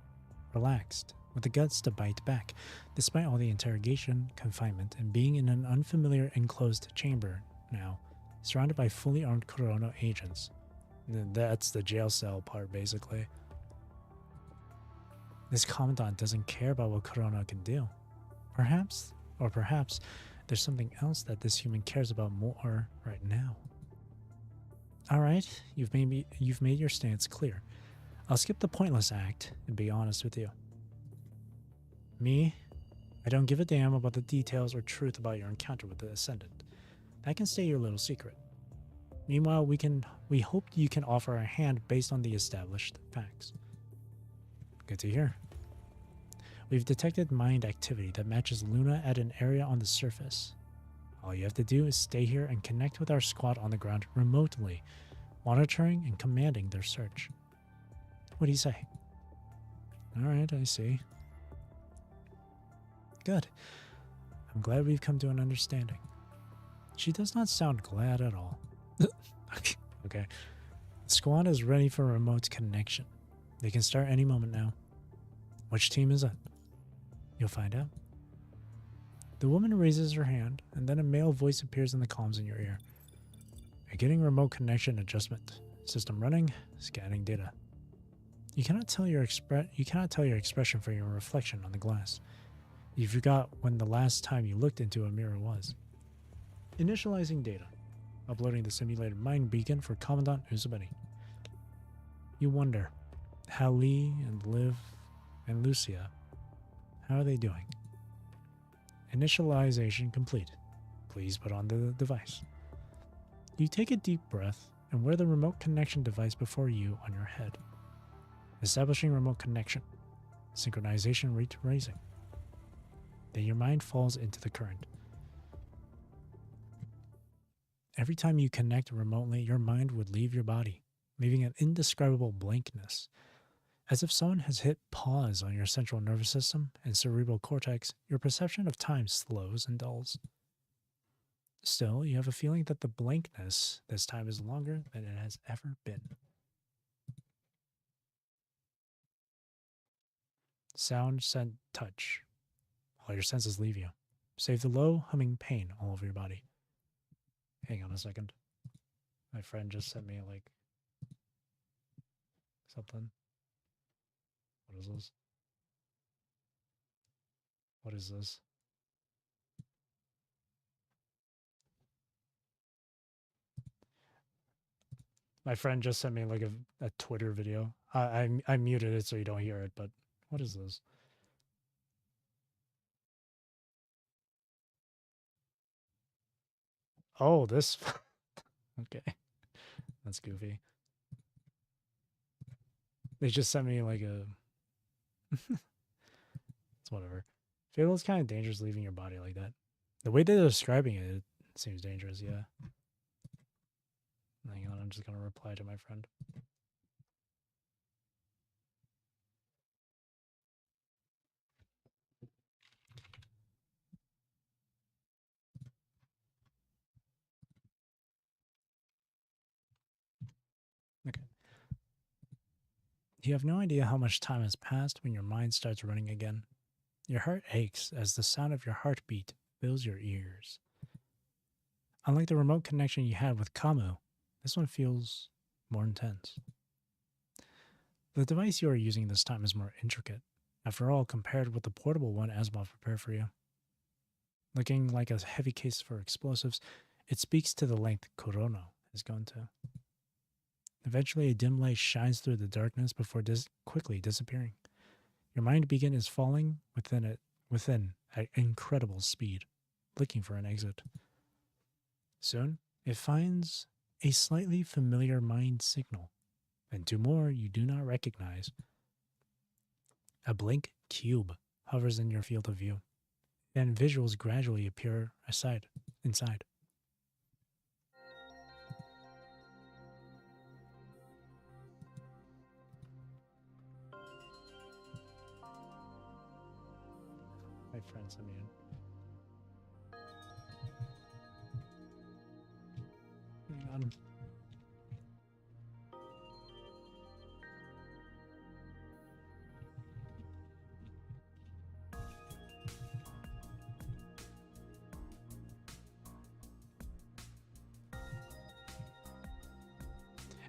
Relaxed, with the guts to bite back, despite all the interrogation, confinement, and being in an unfamiliar enclosed chamber now, surrounded by fully armed Corona agents. That's the jail cell part, basically. This commandant doesn't care about what Corona can do. Perhaps, or perhaps, there's something else that this human cares about more right now. All right, you've made your stance clear. I'll skip the pointless act and be honest with you. Me, I don't give a damn about the details or truth about your encounter with the Ascendant. That can stay your little secret. Meanwhile, we hope you can offer a hand based on the established facts. Good to hear. We've detected mind activity that matches Luna at an area on the surface. All you have to do is stay here and connect with our squad on the ground remotely, monitoring and commanding their search. What do you say? All right, I see. Good. I'm glad we've come to an understanding. She does not sound glad at all. Okay. The squad is ready for remote connection. They can start any moment now. Which team is it? You'll find out. The woman raises her hand, and then a male voice appears in the comms in your ear. Beginning remote connection adjustment. System running, scanning data. You cannot tell your expression from your reflection on the glass. You forgot when the last time you looked into a mirror was. Initializing data. Uploading the simulated mind beacon for Commandant Uzabeni. You wonder, how Lee and Liv and Lucia, how are they doing? Initialization complete. Please put on the device. You take a deep breath and wear the remote connection device before you on your head. Establishing remote connection. Synchronization rate raising. Then your mind falls into the current. Every time you connect remotely, your mind would leave your body, leaving an indescribable blankness. As if someone has hit pause on your central nervous system and cerebral cortex, your perception of time slows and dulls. Still, you have a feeling that the blankness this time is longer than it has ever been. Sound, scent, touch. All your senses leave you, save the low, humming pain all over your body. Hang on a second. My friend just sent me, like, something. What is this? What is this? My friend just sent me, like, a Twitter video. I muted it so you don't hear it, but what is this? Oh, this. Okay. That's goofy. They just sent me like a... It's whatever. Feel it's kind of dangerous leaving your body like that. The way they're describing it, it seems dangerous, yeah. Hang on, I'm just going to reply to my friend. Okay. You have no idea how much time has passed when your mind starts running again. Your heart aches as the sound of your heartbeat fills your ears. Unlike the remote connection you had with Kamu, this one feels more intense. The device you are using this time is more intricate, after all, compared with the portable one Asimov prepared for you. Looking like a heavy case for explosives, it speaks to the length Kurono has gone to. Eventually, a dim light shines through the darkness before quickly disappearing. Your mind beacon is falling within at incredible speed, looking for an exit. Soon, it finds a slightly familiar mind signal, and two more you do not recognize. A blank cube hovers in your field of view, and visuals gradually appear inside. My friends, I mean. Hang on.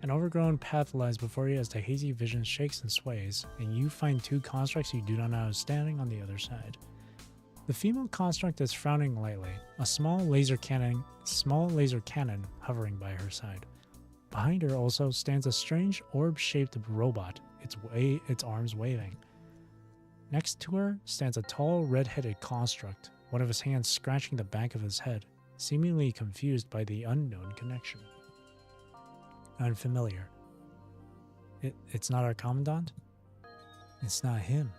An overgrown path lies before you as the hazy vision shakes and sways, and you find two constructs you do not know standing on the other side. The female construct is frowning lightly, a small laser cannon hovering by her side. Behind her also stands a strange orb-shaped robot, its arms waving. Next to her stands a tall, red-headed construct, one of his hands scratching the back of his head, seemingly confused by the unknown connection. Unfamiliar. It's not our commandant? It's not him.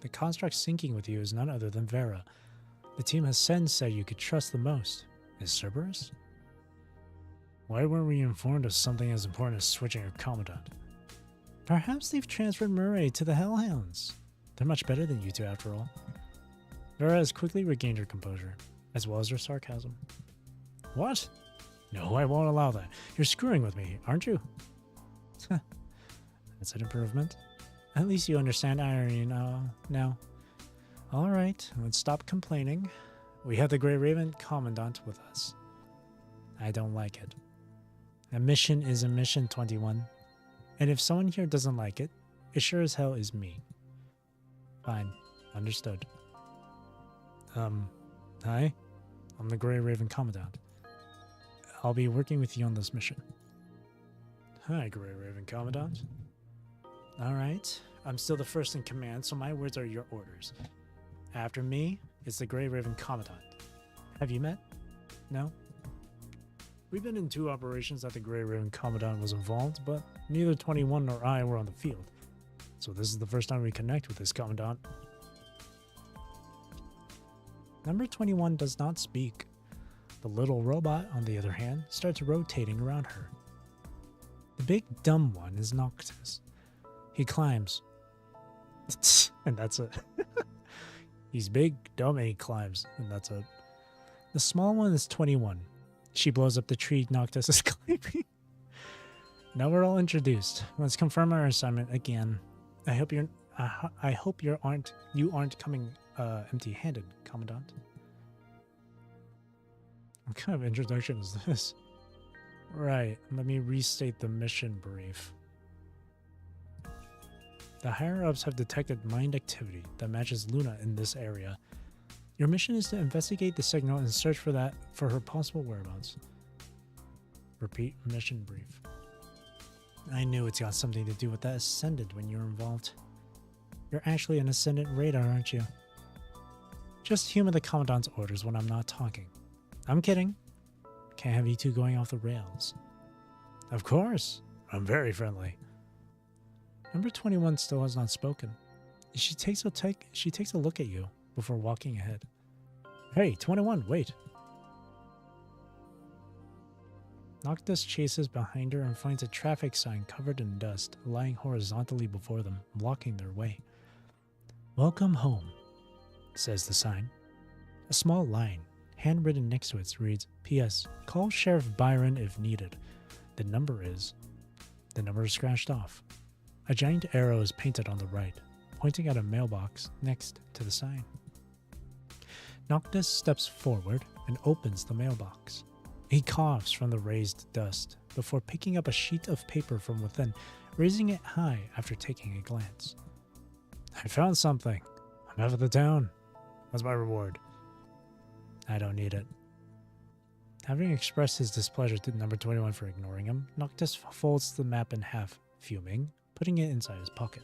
The construct syncing with you is none other than Vera. The team has said you could trust the most. Is Cerberus? Why weren't we informed of something as important as switching our commandant? Perhaps they've transferred Murray to the Hellhounds. They're much better than you two, after all. Vera has quickly regained her composure, as well as her sarcasm. What? No, I won't allow that. You're screwing with me, aren't you? That's an improvement. At least you understand irony now. All right, let's stop complaining. We have the Grey Raven Commandant with us. I don't like it. A mission is a mission, 21. And if someone here doesn't like it, it sure as hell is me. Fine. Understood. Hi? I'm the Grey Raven Commandant. I'll be working with you on this mission. Hi, Grey Raven Commandant. Alright. I'm still the first in command, so my words are your orders. After me, it's the Grey Raven Commandant. Have you met? No? We've been in 2 operations that the Grey Raven Commandant was involved, but neither 21 nor I were on the field. So this is the first time we connect with this Commandant. Number 21 does not speak. The little robot, on the other hand, starts rotating around her. The big dumb one is Noctis. He climbs. And that's it. He's big, dumb, and he climbs. And that's it. The small one is 21. She blows up the tree Noctis is climbing. Now we're all introduced. Let's confirm our assignment again. I hope you aren't coming empty-handed, Commandant. What kind of introduction is this? Right, let me restate the mission brief. The higher-ups have detected mind activity that matches Luna in this area. Your mission is to investigate the signal and search for her possible whereabouts. Repeat mission brief. I knew it's got something to do with that Ascendant when you're involved. You're actually an Ascendant radar, aren't you? Just humor the Commandant's orders when I'm not talking. I'm kidding. Can't have you two going off the rails. Of course. I'm very friendly. Number 21 still has not spoken. She takes a look at you before walking ahead. Hey, 21, wait. Noctis chases behind her and finds a traffic sign covered in dust, lying horizontally before them, blocking their way. Welcome home, says the sign. A small line, handwritten next to it, reads, P.S. Call Sheriff Byron if needed. The number is scratched off. A giant arrow is painted on the right, pointing at a mailbox next to the sign. Noctis steps forward and opens the mailbox. He coughs from the raised dust before picking up a sheet of paper from within, raising it high after taking a glance. I found something. I'm out of the town. What's my reward? I don't need it. Having expressed his displeasure to number 21 for ignoring him, Noctis folds the map in half, fuming, putting it inside his pocket.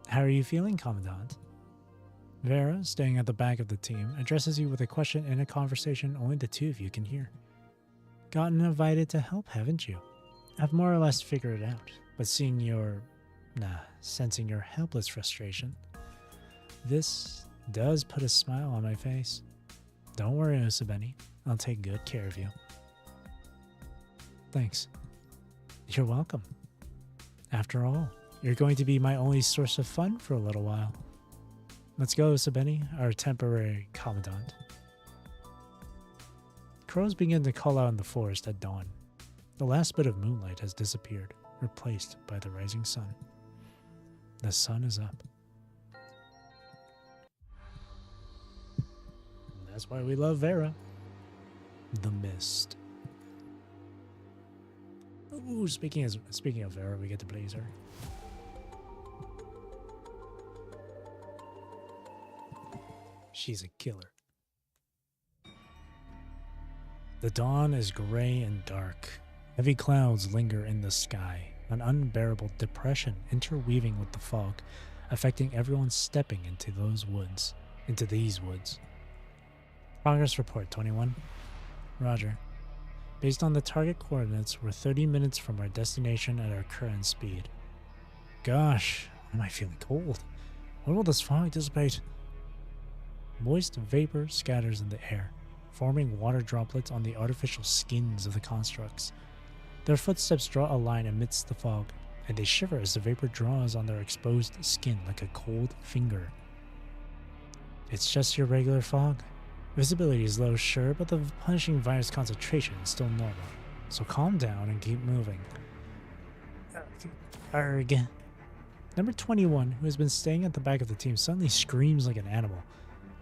How are you feeling, Commandant? Vera, staying at the back of the team, addresses you with a question in a conversation only the two of you can hear. Gotten invited to help, haven't you? I've more or less figured it out, but sensing your helpless frustration, this does put a smile on my face. Don't worry, Usabeni. I'll take good care of you. Thanks. You're welcome. After all, you're going to be my only source of fun for a little while. Let's go, Usabeni, our temporary commandant. Crows begin to call out in the forest at dawn. The last bit of moonlight has disappeared, replaced by the rising sun. The sun is up. And that's why we love Vera. The Mist. Ooh, speaking of Vera, we get to please her. She's a killer. The dawn is gray and dark. Heavy clouds linger in the sky, an unbearable depression interweaving with the fog, affecting everyone stepping into these woods. Progress report, 21. Roger. Based on the target coordinates, we're 30 minutes from our destination at our current speed. Gosh, am I feeling cold? When will this fog dissipate? Moist vapor scatters in the air, forming water droplets on the artificial skins of the constructs. Their footsteps draw a line amidst the fog, and they shiver as the vapor draws on their exposed skin like a cold finger. It's just your regular fog. Visibility is low, sure, but the punishing virus concentration is still normal, so calm down and keep moving. Arg. Number 21, who has been staying at the back of the team, suddenly screams like an animal.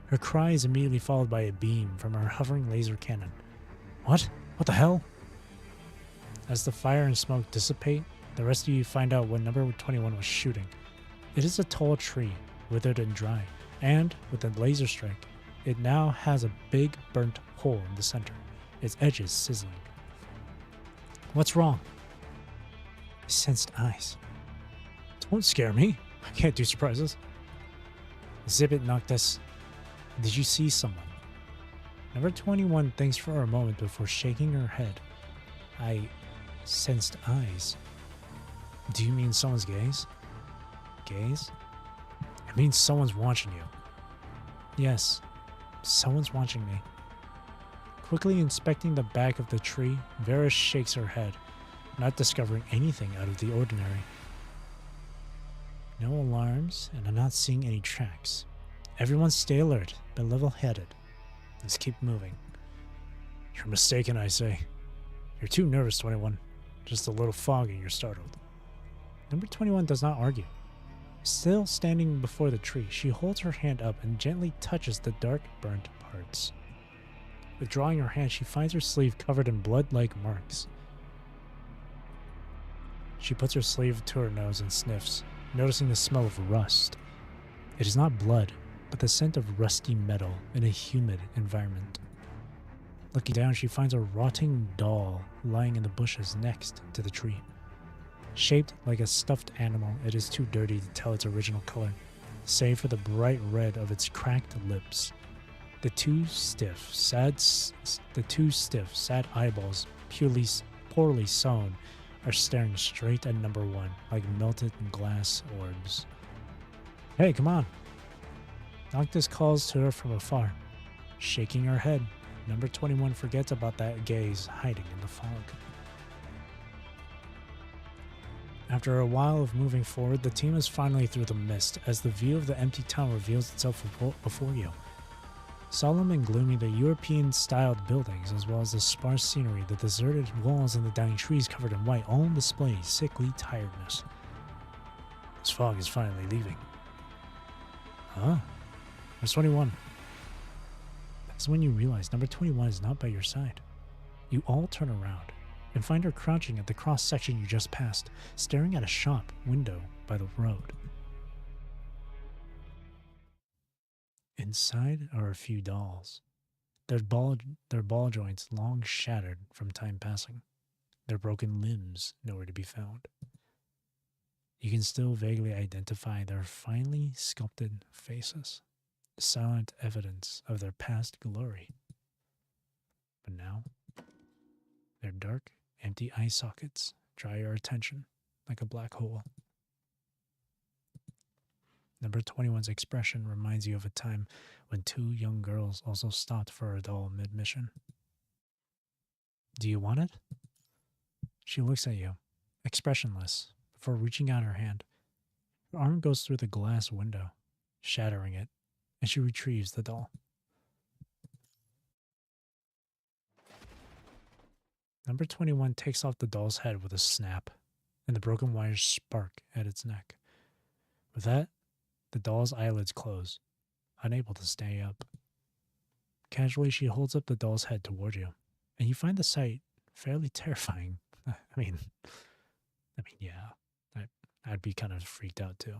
Her cry is immediately followed by a beam from her hovering laser cannon. What? What the hell? As the fire and smoke dissipate, the rest of you find out what number 21 was shooting. It is a tall tree, withered and dry, and, with a laser strike, it now has a big burnt hole in the center, its edges sizzling. What's wrong? I sensed eyes. Don't scare me. I can't do surprises. Zip it, Noctis. Did you see someone? Number 21 thinks for a moment before shaking her head. I sensed eyes. Do you mean someone's gaze? Gaze? It means someone's watching you. Yes, someone's watching me. Quickly inspecting the back of the tree, Vera shakes her head, not discovering anything out of the ordinary. No alarms, and I'm not seeing any tracks. Everyone stay alert, but level-headed. Let's keep moving. You're mistaken, I say. You're too nervous, 21. Just a little foggy and you're startled. Number 21 does not argue. Still standing before the tree, she holds her hand up and gently touches the dark, burnt parts. Withdrawing her hand, she finds her sleeve covered in blood-like marks. She puts her sleeve to her nose and sniffs, noticing the smell of rust. It is not blood, but the scent of rusty metal in a humid environment. Looking down, she finds a rotting doll lying in the bushes next to the tree. Shaped like a stuffed animal, it is too dirty to tell its original color, save for the bright red of its cracked lips. The two stiff, sad eyeballs, poorly sewn, are staring straight at number 1 like melted glass orbs. Hey, come on! Noctis calls to her from afar. Shaking her head, number 21 forgets about that gaze hiding in the fog. After a while of moving forward, the team is finally through the mist as the view of the empty town reveals itself before you. Solemn and gloomy, the European-styled buildings, as well as the sparse scenery, the deserted walls, and the dying trees covered in white all display sickly tiredness. This fog is finally leaving. Huh? There's 21. That's when you realize number 21 is not by your side. You all turn around and find her crouching at the cross-section you just passed, staring at a shop window by the road. Inside are a few dolls, their ball joints long shattered from time passing, their broken limbs nowhere to be found. You can still vaguely identify their finely sculpted faces, silent evidence of their past glory. But now, their dark, empty eye sockets draw your attention like a black hole. Number 21's expression reminds you of a time when 2 young girls also stopped for a doll mid-mission. Do you want it? She looks at you, expressionless, before reaching out her hand. Her arm goes through the glass window, shattering it, and she retrieves the doll. Number 21 takes off the doll's head with a snap, and the broken wires spark at its neck. With that, the doll's eyelids close, unable to stay up. Casually, she holds up the doll's head toward you, and you find the sight fairly terrifying. I mean, yeah, I'd be kind of freaked out too.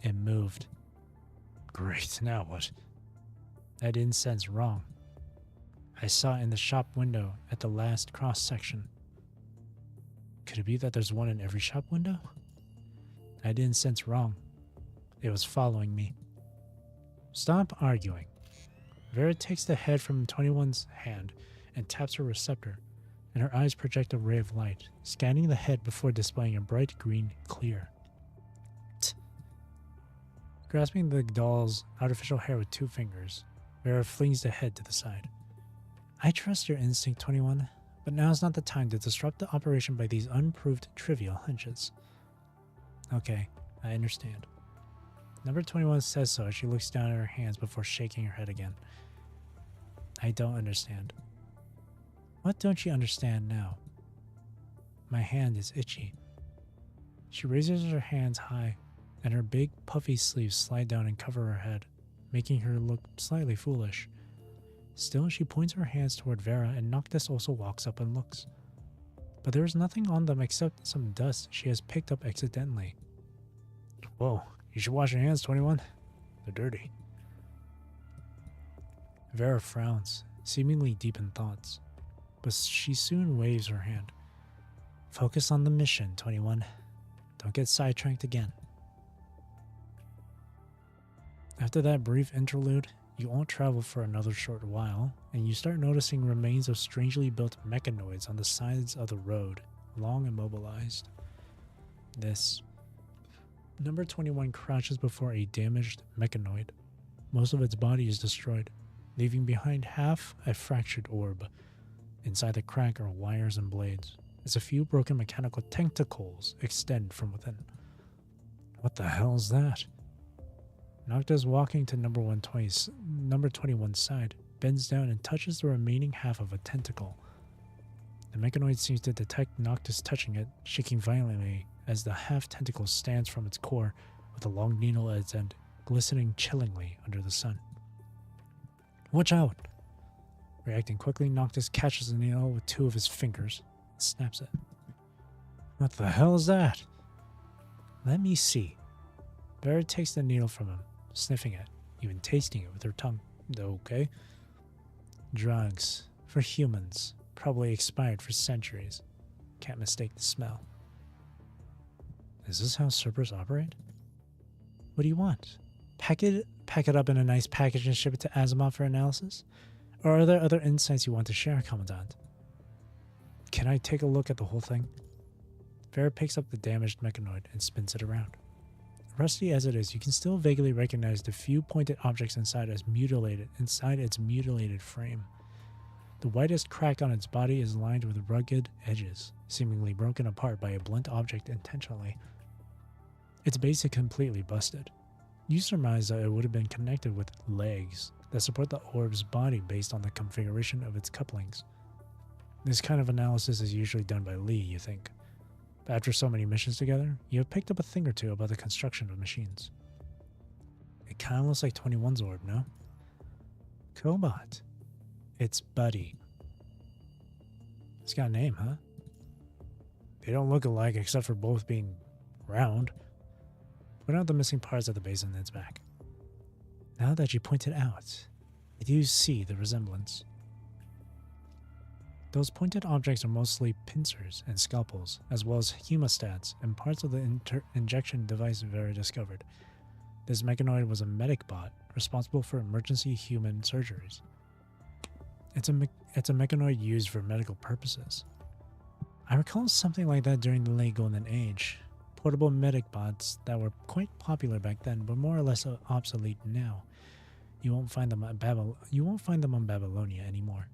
It moved. Great, now what? That didn't sense wrong. I saw it in the shop window at the last cross section. Could it be that there's one in every shop window? I didn't sense wrong. It was following me. Stop arguing. Vera takes the head from 21's hand and taps her receptor, and her eyes project a ray of light, scanning the head before displaying a bright green clear. Grasping the doll's artificial hair with 2 fingers, Vera flings the head to the side. I trust your instinct, 21, but now's not the time to disrupt the operation by these unproved trivial hunches. Okay, I understand. Number 21 says so as she looks down at her hands before shaking her head again. I don't understand. What don't you understand now? My hand is itchy. She raises her hands high, and her big, puffy sleeves slide down and cover her head, making her look slightly foolish. Still, she points her hands toward Vera, and Noctis also walks up and looks. But there is nothing on them except some dust she has picked up accidentally. Whoa, you should wash your hands, 21. They're dirty. Vera frowns, seemingly deep in thoughts, but she soon waves her hand. Focus on the mission, 21. Don't get sidetracked again. After that brief interlude, you all travel for another short while, and you start noticing remains of strangely built mechanoids on the sides of the road, long immobilized. Number 21 crouches before a damaged mechanoid. Most of its body is destroyed, leaving behind half a fractured orb. Inside the crack are wires and blades, as a few broken mechanical tentacles extend from within. What the hell is that? Noctis, walking to number 21's side, bends down and touches the remaining half of a tentacle. The mechanoid seems to detect Noctis touching it, shaking violently as the half tentacle stands from its core with a long needle at its end, glistening chillingly under the sun. Watch out! Reacting quickly, Noctis catches the needle with 2 of his fingers and snaps it. What the hell is that? Let me see. Vera takes the needle from him, sniffing it, even tasting it with her tongue. Okay. Drugs. For humans. Probably expired for centuries. Can't mistake the smell. Is this how Cerberus operate? What do you want? Pack it up in a nice package and ship it to Asimov for analysis? Or are there other insights you want to share, Commandant? Can I take a look at the whole thing? Vera picks up the damaged mechanoid and spins it around. Rusty as it is, you can still vaguely recognize the few pointed objects inside its mutilated frame. The whitest crack on its body is lined with rugged edges, seemingly broken apart by a blunt object intentionally. Its base is completely busted. You surmise that it would have been connected with legs that support the orb's body based on the configuration of its couplings. This kind of analysis is usually done by Lee, you think. But after so many missions together, you have picked up a thing or two about the construction of machines. It kind of looks like 21's orb, no? Cobot. It's Buddy. It's got a name, huh? They don't look alike except for both being round. Point out the missing parts at the base and its back. Now that you point it out, I do see the resemblance. Those pointed objects are mostly pincers and scalpels, as well as hemostats and parts of the injection device Vera discovered. This mechanoid was a medic bot responsible for emergency human surgeries. It's a mechanoid used for medical purposes. I recall something like that during the late Golden Age. Portable medic bots that were quite popular back then, but more or less obsolete now. You won't find them on Babylonia anymore.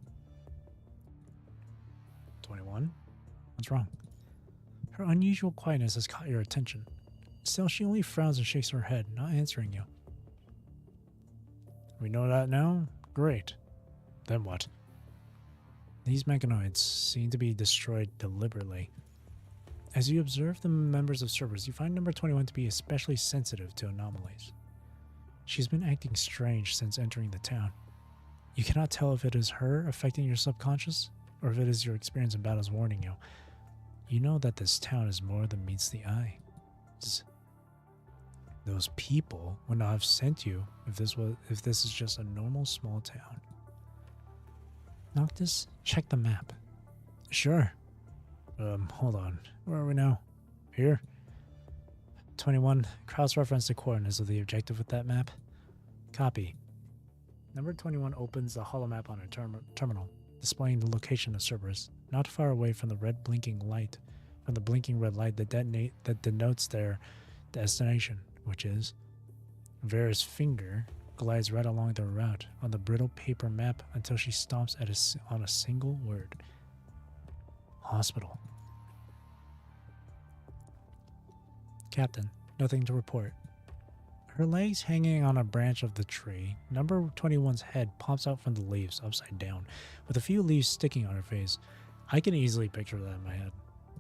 21? What's wrong? Her unusual quietness has caught your attention. Still, she only frowns and shakes her head, not answering you. We know that now? Great. Then what? These mechanoids seem to be destroyed deliberately. As you observe the members of Cerberus, you find number 21 to be especially sensitive to anomalies. She's been acting strange since entering the town. You cannot tell if it is her affecting your subconscious, or if it is your experience in battles warning you. You know that this town is more than meets the eye. Those people would not have sent you if this is just a normal small town. Noctis, check the map. Sure. Hold on. Where are we now? Here? 21. Cross-reference the coordinates of the objective with that map. Copy. Number 21 opens the holomap on her terminal, displaying the location of Cerberus, not far away from the blinking red light that denotes their destination, which is Vera's finger glides right along their route on the brittle paper map until she stops on a single word. Hospital. Captain, nothing to report. Her legs hanging on a branch of the tree, number 21's head pops out from the leaves upside down, with a few leaves sticking on her face. I can easily picture that in my head.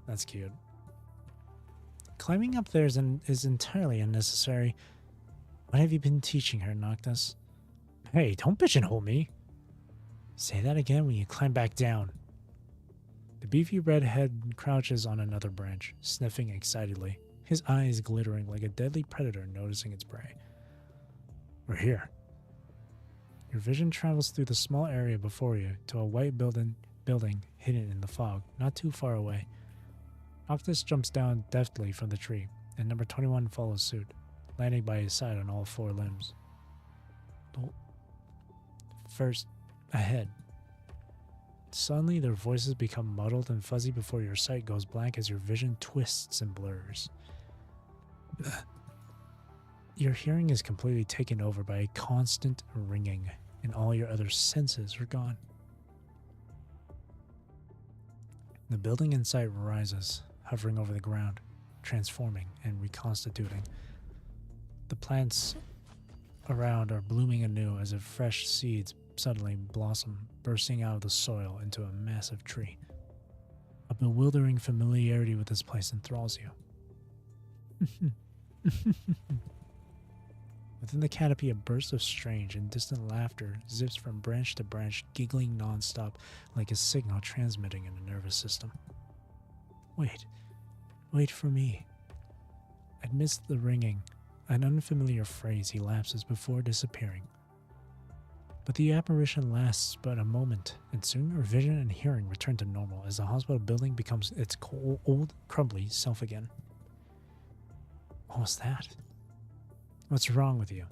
That's cute. Climbing up there is entirely unnecessary. What have you been teaching her, Noctis? Hey, don't pigeonhole me. Say that again when you climb back down. The beefy red head crouches on another branch, sniffing excitedly, his eyes glittering like a deadly predator noticing its prey. We're here. Your vision travels through the small area before you to a white building hidden in the fog, not too far away. Noctis jumps down deftly from the tree, and number 21 follows suit, landing by his side on all four limbs. First, ahead. Suddenly, their voices become muddled and fuzzy before your sight goes blank as your vision twists and blurs. Your hearing is completely taken over by a constant ringing, and all your other senses are gone. The building in sight rises, hovering over the ground, transforming and reconstituting. The plants around are blooming anew as if fresh seeds suddenly blossom, bursting out of the soil into a massive tree. A bewildering familiarity with this place enthralls you. Within the canopy, a burst of strange and distant laughter zips from branch to branch, giggling nonstop like a signal transmitting in a nervous system. Wait for me. Amidst the ringing, an unfamiliar phrase elapses before disappearing. But the apparition lasts but a moment, and soon your vision and hearing return to normal as the hospital building becomes its old, crumbly self again. What was that? What's wrong with you?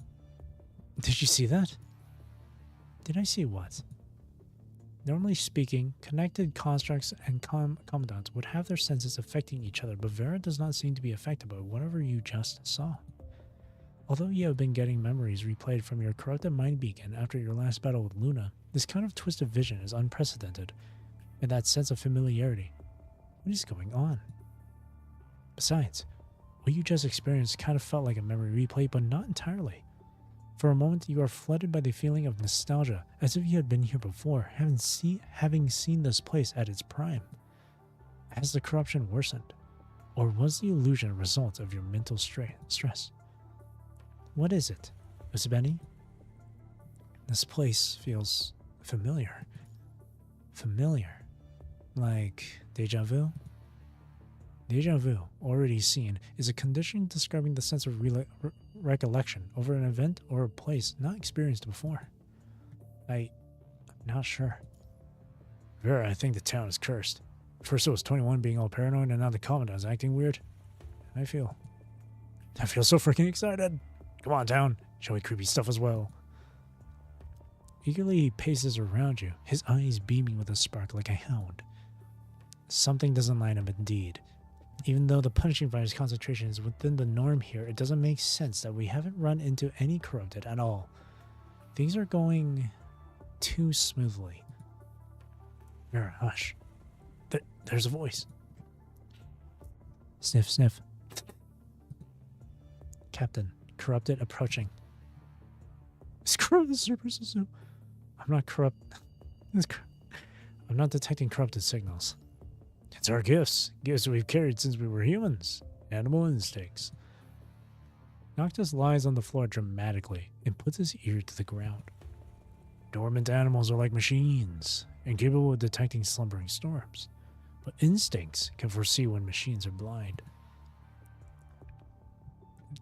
Did you see that? Did I see what? Normally speaking, connected constructs and commandants would have their senses affecting each other, but Vera does not seem to be affected by whatever you just saw. Although you have been getting memories replayed from your corrupted mind beacon after your last battle with Luna, this kind of twisted vision is unprecedented, and that sense of familiarity. What is going on? Besides, what you just experienced kind of felt like a memory replay, but not entirely. For a moment, you are flooded by the feeling of nostalgia, as if you had been here before, having seen this place at its prime. Has the corruption worsened? Or was the illusion a result of your mental stress? What is it, Usbeni? This place feels familiar. Familiar. Like deja vu? Deja vu, already seen, is a condition describing the sense of recollection over an event or a place not experienced before. I'm not sure. Vera, I think the town is cursed. First it was 21 being all paranoid, and now the commandant's acting weird. I feel so freaking excited. Come on, town. Show me creepy stuff as well. Eagerly he paces around you, his eyes beaming with a spark like a hound. Something doesn't line up indeed. Even though the punishing virus concentration is within the norm here, it doesn't make sense that we haven't run into any corrupted at all. Things are going too smoothly. Vera, hush. There's a voice. Sniff, sniff. Captain, corrupted approaching. Screw the super system. I'm not corrupt. I'm not detecting corrupted signals. It's our gifts we've carried since we were humans. Animal instincts. Noctis lies on the floor dramatically and puts his ear to the ground. Dormant animals are like machines, incapable of detecting slumbering storms, but instincts can foresee when machines are blind.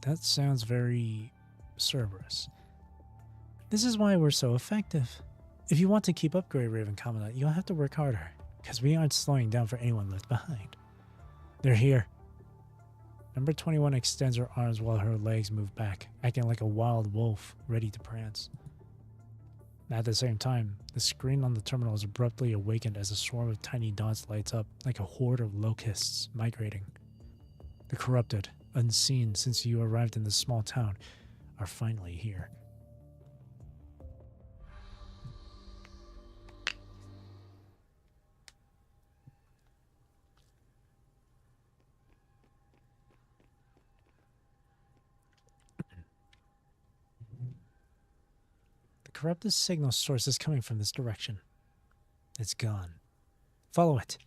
That sounds very Cerberus. This is why we're so effective. If you want to keep up Grey Raven Commandant, you'll have to work harder, because we aren't slowing down for anyone left behind. They're here. Number 21 extends her arms while her legs move back, acting like a wild wolf ready to prance. At the same time, the screen on the terminal is abruptly awakened as a swarm of tiny dots lights up like a horde of locusts migrating. The corrupted, unseen since you arrived in this small town, are finally here. The corrupted signal source is coming from this direction. It's gone. Follow it.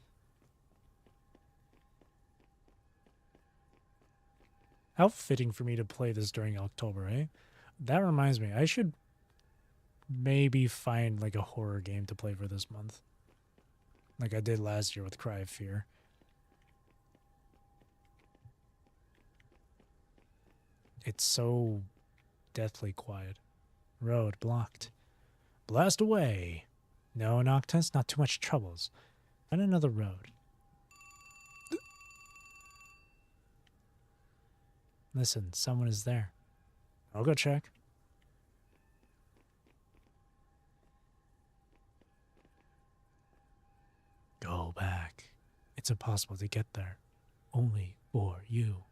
How fitting for me to play this during October, eh? That reminds me, I should maybe find like a horror game to play for this month. Like I did last year with Cry of Fear. It's so deathly quiet. Road blocked. Blast away. No, Noctis, not too much troubles. Find another road. Listen, someone is there. I'll go check. Go back. It's impossible to get there. Only for you.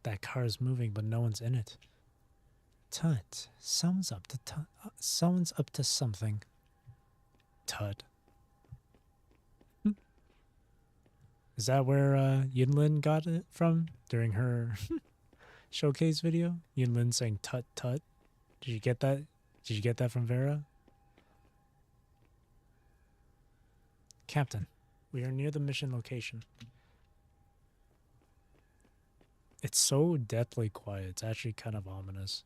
That car is moving, but no one's in it. Tut. Someone's up to something. Tut. Is that where Yinlin got it from during her showcase video? Yinlin saying tut tut. Did you get that? Did you get that from Vera? Captain, we are near the mission location. It's so deathly quiet. It's actually kind of ominous.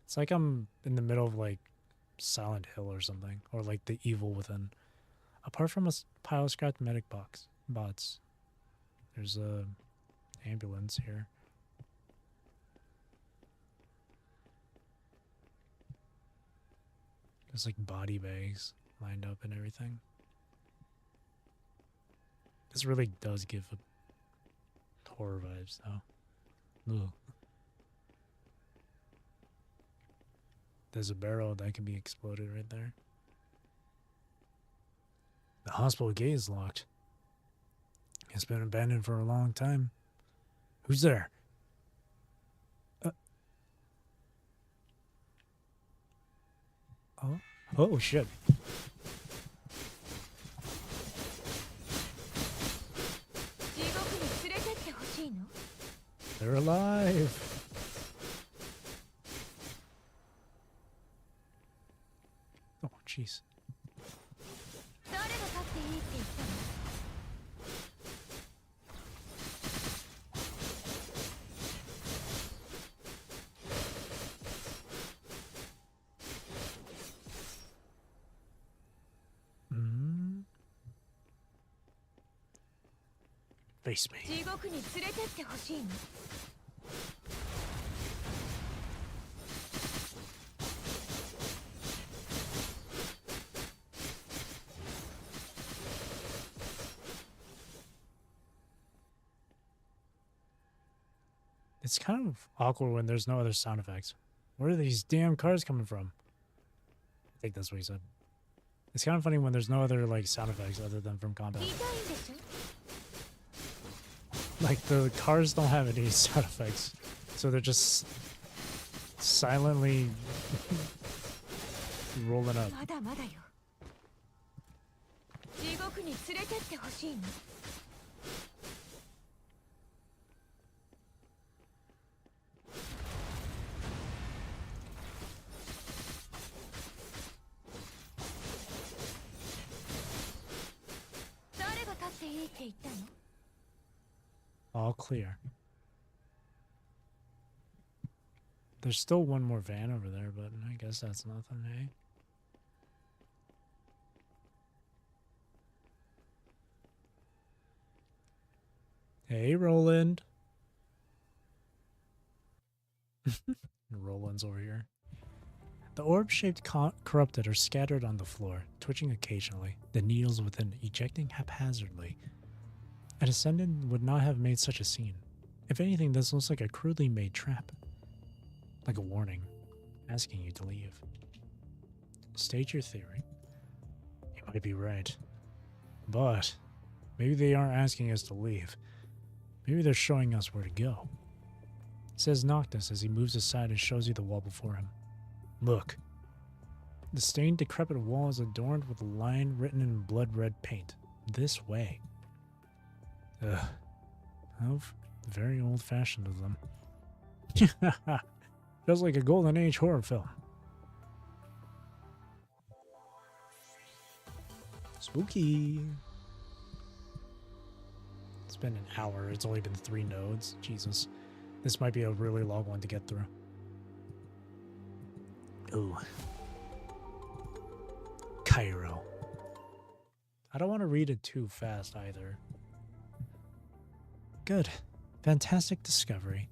It's like I'm in the middle of like Silent Hill or something, or like The Evil Within. Apart from a pile of scrapped medic bots, there's a ambulance here. There's like body bags. lined up and everything. This really does give horror vibes, though. Ugh. There's a barrel that can be exploded right there. The hospital gate is locked. It's been abandoned for a long time. Who's there? Oh shit. They're alive. Oh, jeez. Face me. It's kind of awkward when there's no other sound effects. Where are these damn cars coming from? I think that's what he said. It's kind of funny when there's no other like sound effects other than from combat. Like the cars don't have any sound effects, so they're just silently rolling up. All clear. There's still one more van over there, but I guess that's nothing, eh? Hey, Roland. Roland's over here. The orb-shaped corrupted are scattered on the floor, twitching occasionally, the needles within ejecting haphazardly. A descendant would not have made such a scene. If anything, this looks like a crudely made trap. Like a warning, asking you to leave. State your theory. You might be right. But maybe they aren't asking us to leave. Maybe they're showing us where to go. Says Noctis as he moves aside and shows you the wall before him. Look. The stained, decrepit wall is adorned with a line written in blood-red paint. This way. Ugh. How very old-fashioned of them. Feels like a golden age horror film. Spooky. It's been an hour. It's only been 3 nodes. Jesus. This might be a really long one to get through. Ooh. Cairo. I don't want to read it too fast either. Good. Fantastic discovery.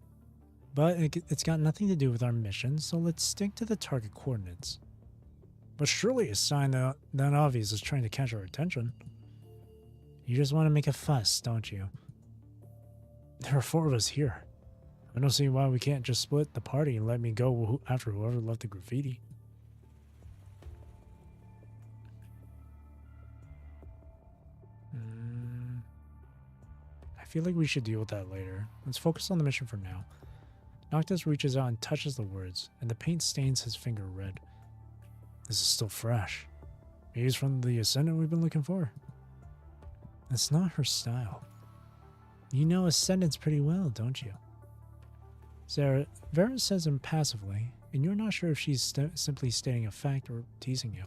But it's got nothing to do with our mission, so let's stick to the target coordinates. But surely a sign that obvious is trying to catch our attention. You just want to make a fuss, don't you? There are 4 of us here. I don't see why we can't just split the party and let me go after whoever left the graffiti. I feel like we should deal with that later. Let's focus on the mission for now. Noctis reaches out and touches the words, and the paint stains his finger red. This is still fresh. Maybe it's from the Ascendant we've been looking for. That's not her style. You know Ascendants pretty well, don't you? Vera says impassively, and you're not sure if she's simply stating a fact or teasing you.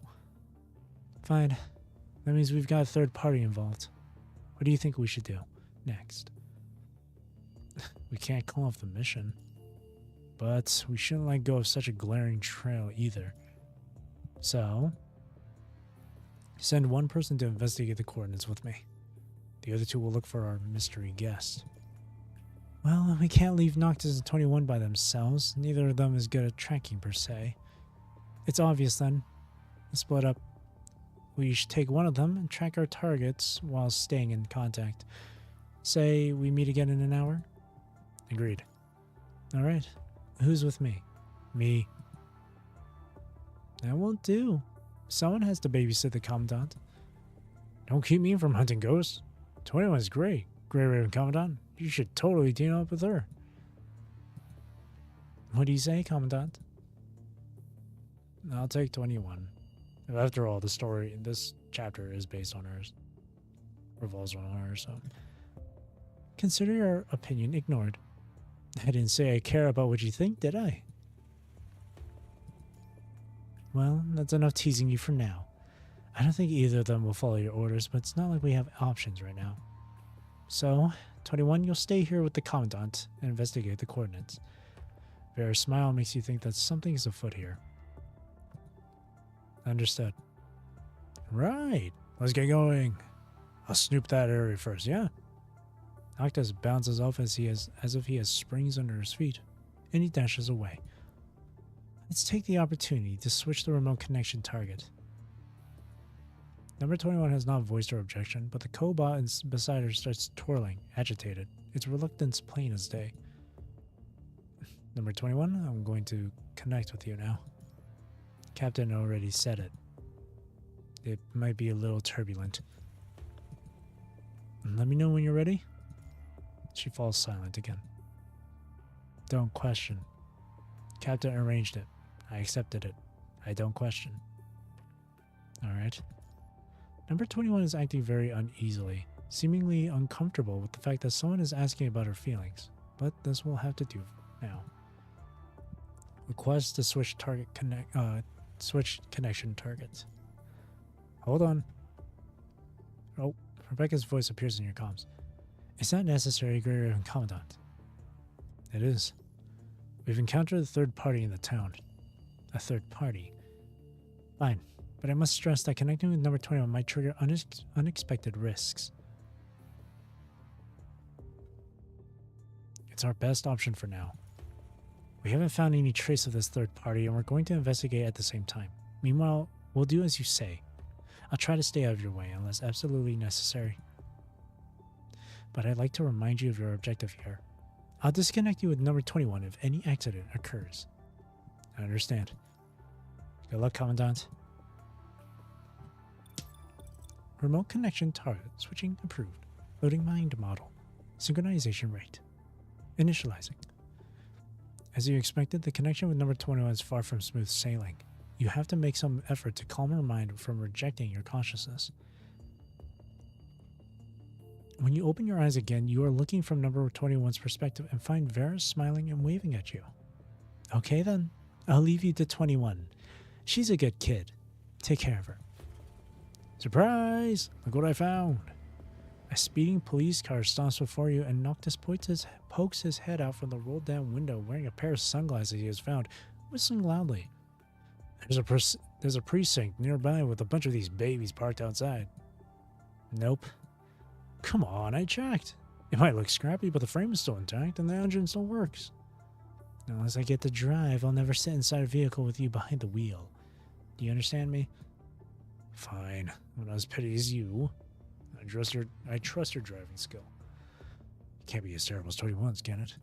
Fine. That means we've got a third party involved. What do you think we should do next? We can't call off the mission. But we shouldn't let go of such a glaring trail either. So, send one person to investigate the coordinates with me. The other 2 will look for our mystery guest. Well, we can't leave Noctis and 21 by themselves. Neither of them is good at tracking per se. It's obvious then. Let's split up. We should take one of them and track our targets while staying in contact. Say we meet again in an hour? Agreed. Alright. Who's with me? Me. That won't do. Someone has to babysit the Commandant. Don't keep me from hunting ghosts. 21 is great. Grey Raven Commandant. You should totally team up with her. What do you say, Commandant? I'll take 21. After all, this chapter is based on hers. Revolves around her, so. Consider your opinion ignored. I didn't say I care about what you think, did I? Well, that's enough teasing you for now. I don't think either of them will follow your orders, but it's not like we have options right now. So, 21, you'll stay here with the Commandant and investigate the coordinates. Vera's smile makes you think that something is afoot here. Understood. Right, let's get going. I'll snoop that area first, yeah? Noctis bounces off as if he has springs under his feet, and he dashes away. Let's take the opportunity to switch the remote connection target. Number 21 has not voiced her objection, but the cobot beside her starts twirling, agitated, its reluctance plain as day. Number 21, I'm going to connect with you now. Captain already said it. It might be a little turbulent. Let me know when you're ready. She falls silent again. Don't question. Captain arranged it. I accepted it. I don't question. Alright. Number 21 is acting very uneasily, seemingly uncomfortable with the fact that someone is asking about her feelings, but this will have to do now. Request to switch connection targets. Hold on. Oh, Rebecca's voice appears in your comms. It's not necessary, Grey Raven Commandant. It is. We've encountered a third party in the town. A third party. Fine, but I must stress that connecting with number 21 might trigger unexpected risks. It's our best option for now. We haven't found any trace of this third party, and we're going to investigate at the same time. Meanwhile, we'll do as you say. I'll try to stay out of your way unless absolutely necessary. But I'd like to remind you of your objective here. I'll disconnect you with number 21 if any accident occurs. I understand. Good luck, Commandant. Remote connection target switching approved. Loading mind model. Synchronization rate. Initializing. As you expected, the connection with number 21 is far from smooth sailing. You have to make some effort to calm her mind from rejecting your consciousness. When you open your eyes again, you are looking from number 21's perspective and find Vera smiling and waving at you. Okay then, I'll leave you to 21. She's a good kid. Take care of her. Surprise! Look what I found. A speeding police car stops before you and Noctis pokes his head out from the rolled down window wearing a pair of sunglasses he has found, whistling loudly. There's a precinct nearby with a bunch of these babies parked outside. Nope. Come on, I checked. It might look scrappy, but the frame is still intact and the engine still works. Unless I get to drive, I'll never sit inside a vehicle with you behind the wheel. Do you understand me? Fine. I'm not as petty as you. I trust your driving skill. It can't be as terrible as 21's, can it?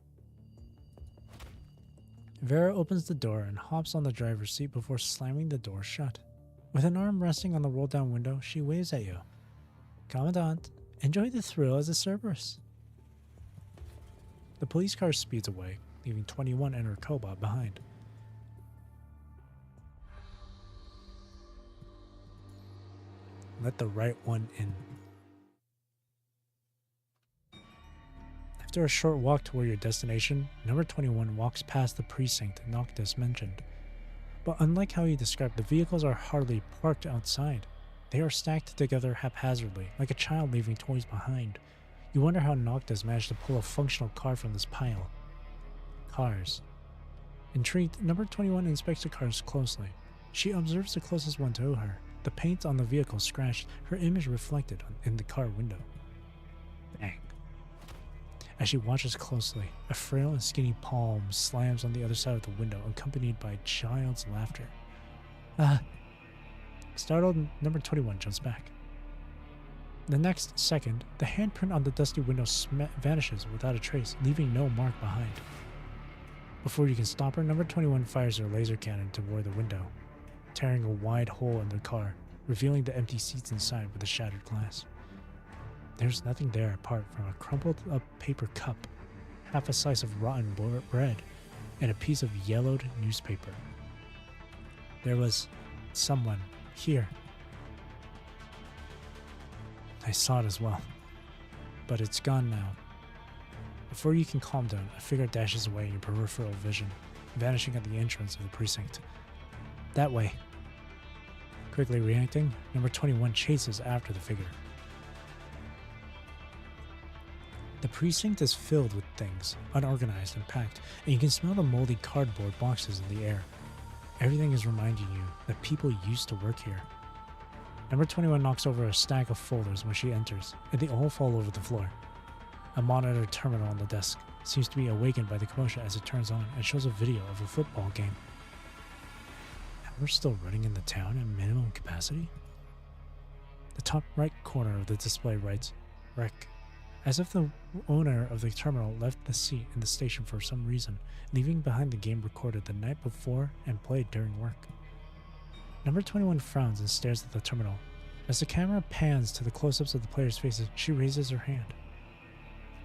Vera opens the door and hops on the driver's seat before slamming the door shut. With an arm resting on the rolled-down window, she waves at you. Commandant, enjoy the thrill as a Cerberus. The police car speeds away, leaving 21 and her cobot behind. Let the right one in. After a short walk toward your destination, number 21 walks past the precinct Noctis mentioned. But unlike how he described, the vehicles are hardly parked outside. They are stacked together haphazardly, like a child leaving toys behind. You wonder how Noctis managed to pull a functional car from this pile. Cars. Intrigued, number 21 inspects the cars closely. She observes the closest one to her. The paint on the vehicle scratched, her image reflected in the car window. Bang. As she watches closely, a frail and skinny palm slams on the other side of the window, accompanied by a child's laughter. Startled, number 21 jumps back. The next second, the handprint on the dusty window vanishes without a trace, leaving no mark behind. Before you can stop her, number 21 fires her laser cannon toward the window, tearing a wide hole in the car, revealing the empty seats inside with the shattered glass. There's nothing there apart from a crumpled up paper cup, half a slice of rotten bread, and a piece of yellowed newspaper. There was someone here. I saw it as well, but it's gone now. Before you can calm down, a figure dashes away in your peripheral vision, vanishing at the entrance of the precinct. That way. Quickly reacting, number 21 chases after the figure. The precinct is filled with things, unorganized and packed, and you can smell the moldy cardboard boxes in the air. Everything is reminding you that people used to work here. Number 21 knocks over a stack of folders when she enters, and they all fall over the floor. A monitor terminal on the desk seems to be awakened by the commotion as it turns on and shows a video of a football game. We're still running in the town at minimum capacity? The top right corner of the display writes, "Wreck," as if the owner of the terminal left the seat in the station for some reason, leaving behind the game recorded the night before and played during work. Number 21 frowns and stares at the terminal. As the camera pans to the close-ups of the players' faces, she raises her hand.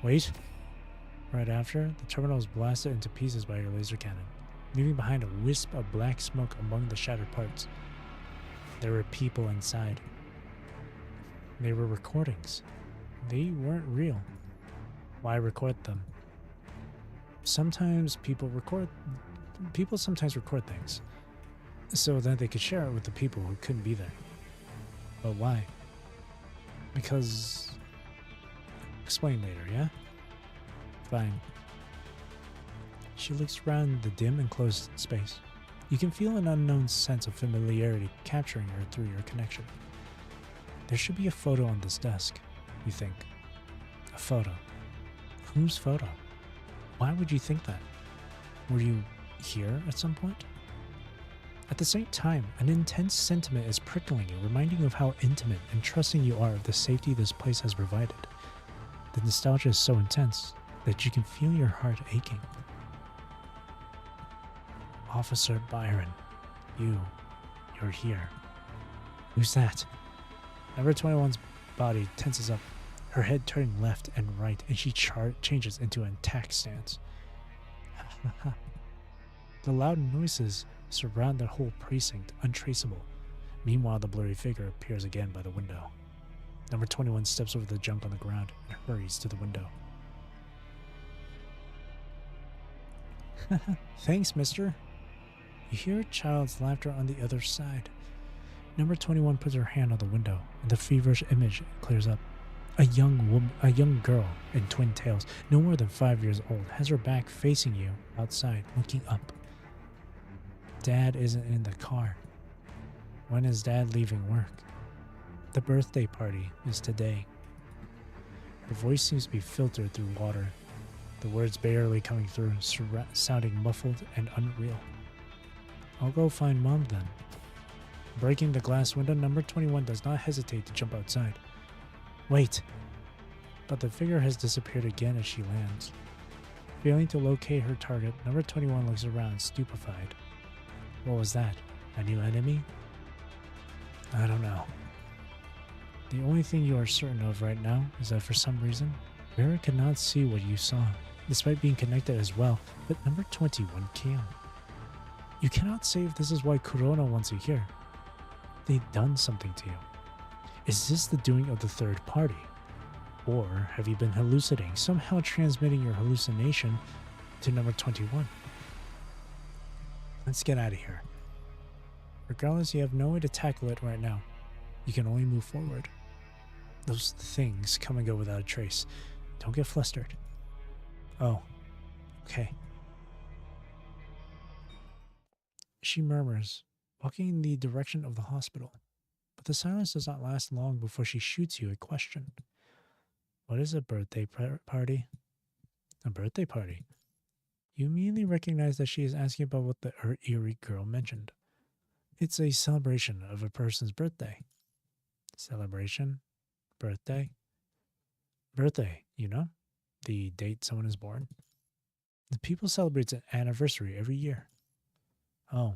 Wait. Right after, the terminal is blasted into pieces by her laser cannon, leaving behind a wisp of black smoke among the shattered parts. There were people inside. They were recordings. They weren't real. Why record them? People sometimes record things, so that they could share it with the people who couldn't be there. But why? Because... Explain later, yeah? Fine. She looks around the dim and closed space. You can feel an unknown sense of familiarity capturing her through your connection. There should be a photo on this desk, you think. A photo. Whose photo? Why would you think that? Were you here at some point? At the same time, an intense sentiment is prickling you, reminding you of how intimate and trusting you are of the safety this place has provided. The nostalgia is so intense that you can feel your heart aching. Officer Byron, you're here. Who's that? Number 21's body tenses up, her head turning left and right, and she changes into an attack stance. The loud noises surround the whole precinct, untraceable. Meanwhile, the blurry figure appears again by the window. Number 21 steps over the junk on the ground and hurries to the window. Thanks, mister. You hear a child's laughter on the other side. Number 21 puts her hand on the window, and the feverish image clears up. A young girl in twin tails, no more than 5 years old, has her back facing you outside, looking up. Dad isn't in the car. When is Dad leaving work? The birthday party is today. Her voice seems to be filtered through water, the words barely coming through, sounding muffled and unreal. I'll go find Mom then. Breaking the glass window, number 21 does not hesitate to jump outside. Wait! But the figure has disappeared again as she lands. Failing to locate her target, number 21 looks around, stupefied. What was that? A new enemy? I don't know. The only thing you are certain of right now is that for some reason, Vera could not see what you saw, despite being connected as well, but number 21 can. You cannot say if this is why Corona wants you here. They've done something to you. Is this the doing of the third party? Or have you been hallucinating, somehow transmitting your hallucination to number 21? Let's get out of here. Regardless, you have no way to tackle it right now. You can only move forward. Those things come and go without a trace. Don't get flustered. Oh, okay. She murmurs, walking in the direction of the hospital. But the silence does not last long before she shoots you a question. What is a birthday party? A birthday party? You immediately recognize that she is asking about what the eerie girl mentioned. It's a celebration of a person's birthday. Celebration, birthday, birthday, you know? The date someone is born. The people celebrate an anniversary every year. Oh,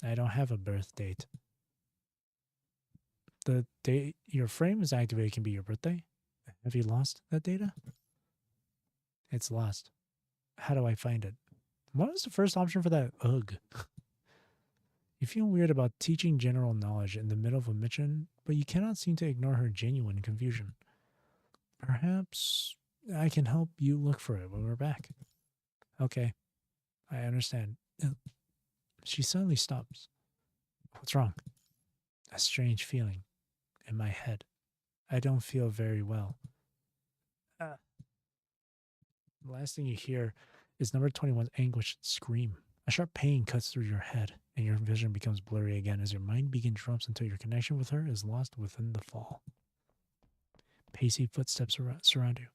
I don't have a birth date. The date your frame is activated can be your birthday. Have you lost that data? It's lost. How do I find it? What was the first option for that? Ugh. You feel weird about teaching general knowledge in the middle of a mission, but you cannot seem to ignore her genuine confusion. Perhaps I can help you look for it when we're back. Okay, I understand. She suddenly stops. What's wrong? A strange feeling in my head. I don't feel very well. The last thing you hear is number 21's anguished scream. A sharp pain cuts through your head, and your vision becomes blurry again as your mind begins drums until your connection with her is lost within the fall. Pacey footsteps surround you.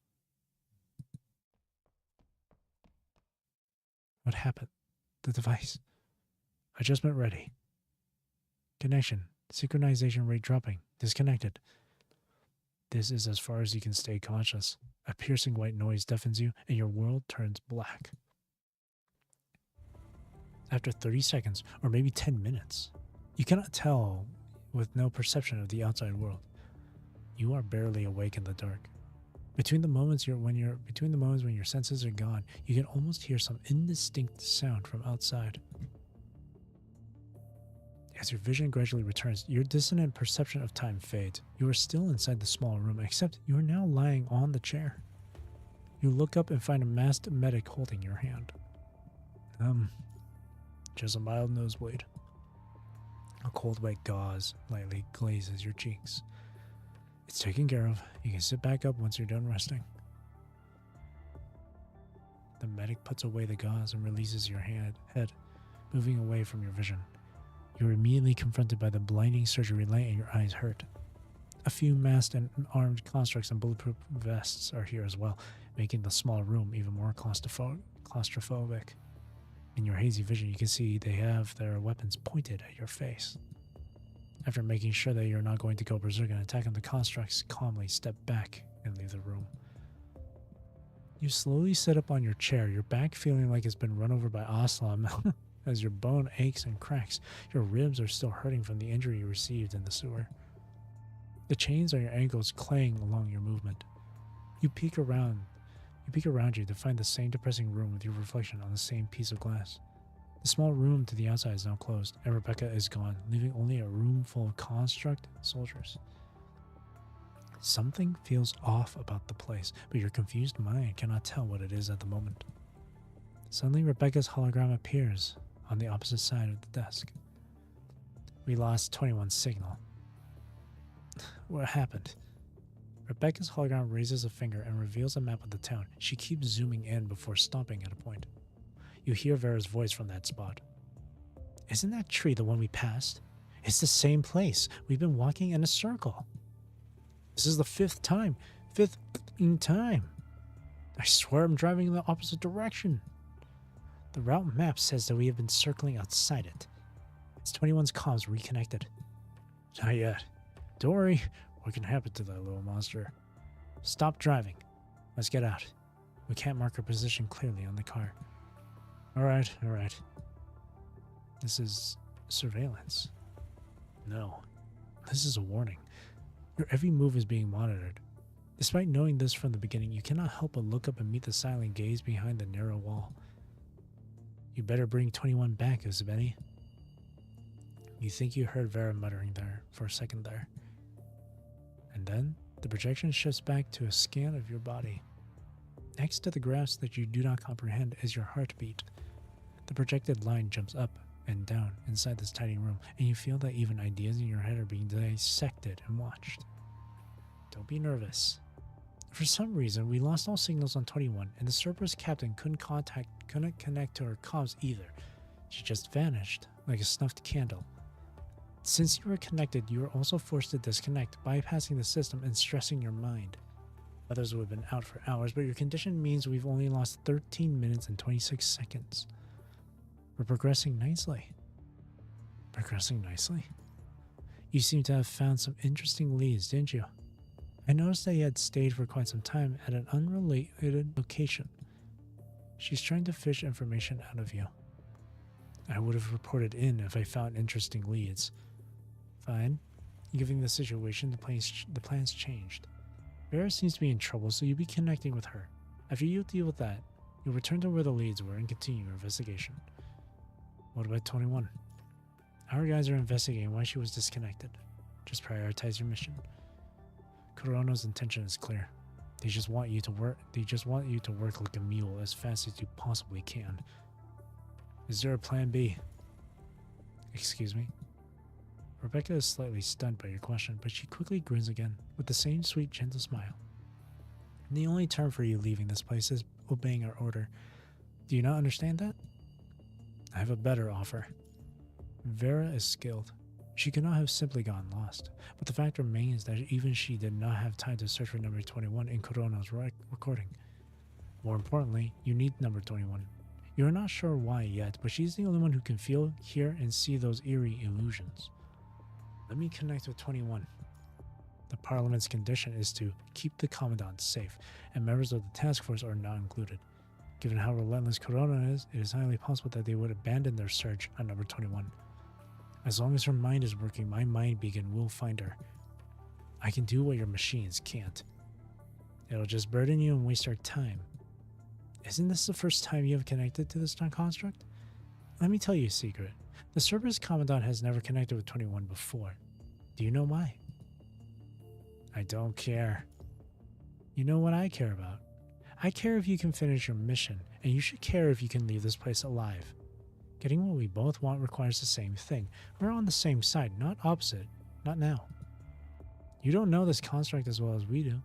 What happened? The device. Adjustment ready. Connection. Synchronization rate dropping. Disconnected. This is as far as you can stay conscious. A piercing white noise deafens you, and your world turns black. After 30 seconds, or maybe 10 minutes, you cannot tell with no perception of the outside world. You are barely awake in the dark. Between the moments when your senses are gone, you can almost hear some indistinct sound from outside. As your vision gradually returns, your dissonant perception of time fades. You are still inside the small room, except you are now lying on the chair. You look up and find a masked medic holding your hand. Just a mild nosebleed. A cold white gauze lightly glazes your cheeks. It's taken care of. You can sit back up once you're done resting. The medic puts away the gauze and releases your head, moving away from your vision. You're immediately confronted by the blinding surgery light and your eyes hurt. A few masked and armed constructs and bulletproof vests are here as well, making the small room even more claustrophobic. In your hazy vision, you can see they have their weapons pointed at your face. After making sure that you're not going to go berserk and attack them, the constructs calmly step back and leave the room. You slowly sit up on your chair, your back feeling like it's been run over by Aslam. As your bone aches and cracks, your ribs are still hurting from the injury you received in the sewer. The chains on your ankles clang along your movement. You peek around you to find the same depressing room with your reflection on the same piece of glass. The small room to the outside is now closed, and Rebecca is gone, leaving only a room full of construct soldiers. Something feels off about the place, but your confused mind cannot tell what it is at the moment. Suddenly, Rebecca's hologram appears on the opposite side of the desk. We lost 21's signal. What happened? Rebecca's hologram raises a finger and reveals a map of the town. She keeps zooming in before stopping at a point. You hear Vera's voice from that spot. Isn't that tree the one we passed? It's the same place. We've been walking in a circle. This is the fifth time. Fifth time. I swear I'm driving in the opposite direction. The route map says that we have been circling outside it. It's 21's comms reconnected. Not yet. Don't worry. What can happen to that little monster? Stop driving. Let's get out. We can't mark our position clearly on the car. Alright. This is surveillance. No. This is a warning. Your every move is being monitored. Despite knowing this from the beginning, you cannot help but look up and meet the silent gaze behind the narrow wall. You better bring 21 back, Isabelle. You think you heard Vera muttering there for a second there. And then, the projection shifts back to a scan of your body. Next to the graphs that you do not comprehend is your heartbeat. The projected line jumps up and down inside this tiny room, and you feel that even ideas in your head are being dissected and watched. Don't be nervous. For some reason, we lost all signals on 21, and the Cerberus captain couldn't connect to her comms either. She just vanished, like a snuffed candle. Since you were connected, you were also forced to disconnect, bypassing the system and stressing your mind. Others would have been out for hours, but your condition means we've only lost 13 minutes and 26 seconds. We're progressing nicely. Progressing nicely. You seem to have found some interesting leads, didn't you? I noticed that you had stayed for quite some time at an unrelated location. She's trying to fish information out of you. I would have reported in if I found interesting leads. Fine. Given the situation, the plans changed. Vera seems to be in trouble, so you'll be connecting with her. After you deal with that, you'll return to where the leads were and continue your investigation. What about 21? Our guys are investigating why she was disconnected. Just prioritize your mission. Kurono's intention is clear. They just want you to work like a mule as fast as you possibly can. Is there a plan B? Excuse me? Rebecca is slightly stunned by your question, but she quickly grins again, with the same sweet, gentle smile. The only term for you leaving this place is obeying our order. Do you not understand that? I have a better offer. Vera is skilled. She could not have simply gotten lost, but the fact remains that even she did not have time to search for number 21 in Kurono's recording. More importantly, you need number 21. You are not sure why yet, but she's the only one who can feel, hear, and see those eerie illusions. Let me connect with 21. The Parliament's condition is to keep the Commandant safe, and members of the task force are not included. Given how relentless Kurono is, it is highly possible that they would abandon their search on number 21. As long as her mind is working, my mind beacon will find her. I can do what your machines can't. It'll just burden you and waste our time. Isn't this the first time you have connected to this construct? Let me tell you a secret. The Cerberus Commandant has never connected with 21 before. Do you know why? I don't care. You know what I care about? I care if you can finish your mission, and you should care if you can leave this place alive. Getting what we both want requires the same thing. We're on the same side, not opposite. Not now. You don't know this construct as well as we do.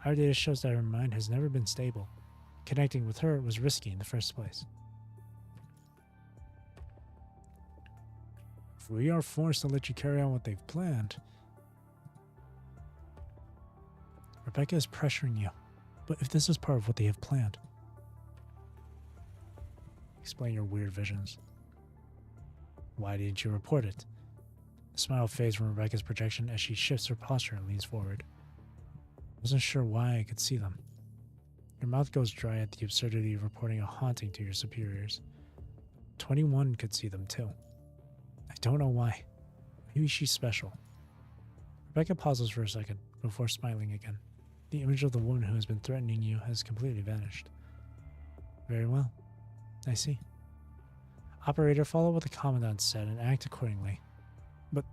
Our data shows that her mind has never been stable. Connecting with her was risky in the first place. If we are forced to let you carry on what they've planned... Rebecca is pressuring you. But if this is part of what they have planned... Explain your weird visions. Why didn't you report it? The smile fades from Rebecca's projection as she shifts her posture and leans forward. I wasn't sure why I could see them. Your mouth goes dry at the absurdity of reporting a haunting to your superiors. 21 could see them too. I don't know why. Maybe she's special. Rebecca pauses for a second before smiling again. The image of the woman who has been threatening you has completely vanished. Very well. I see. Operator, follow what the Commandant said and act accordingly. But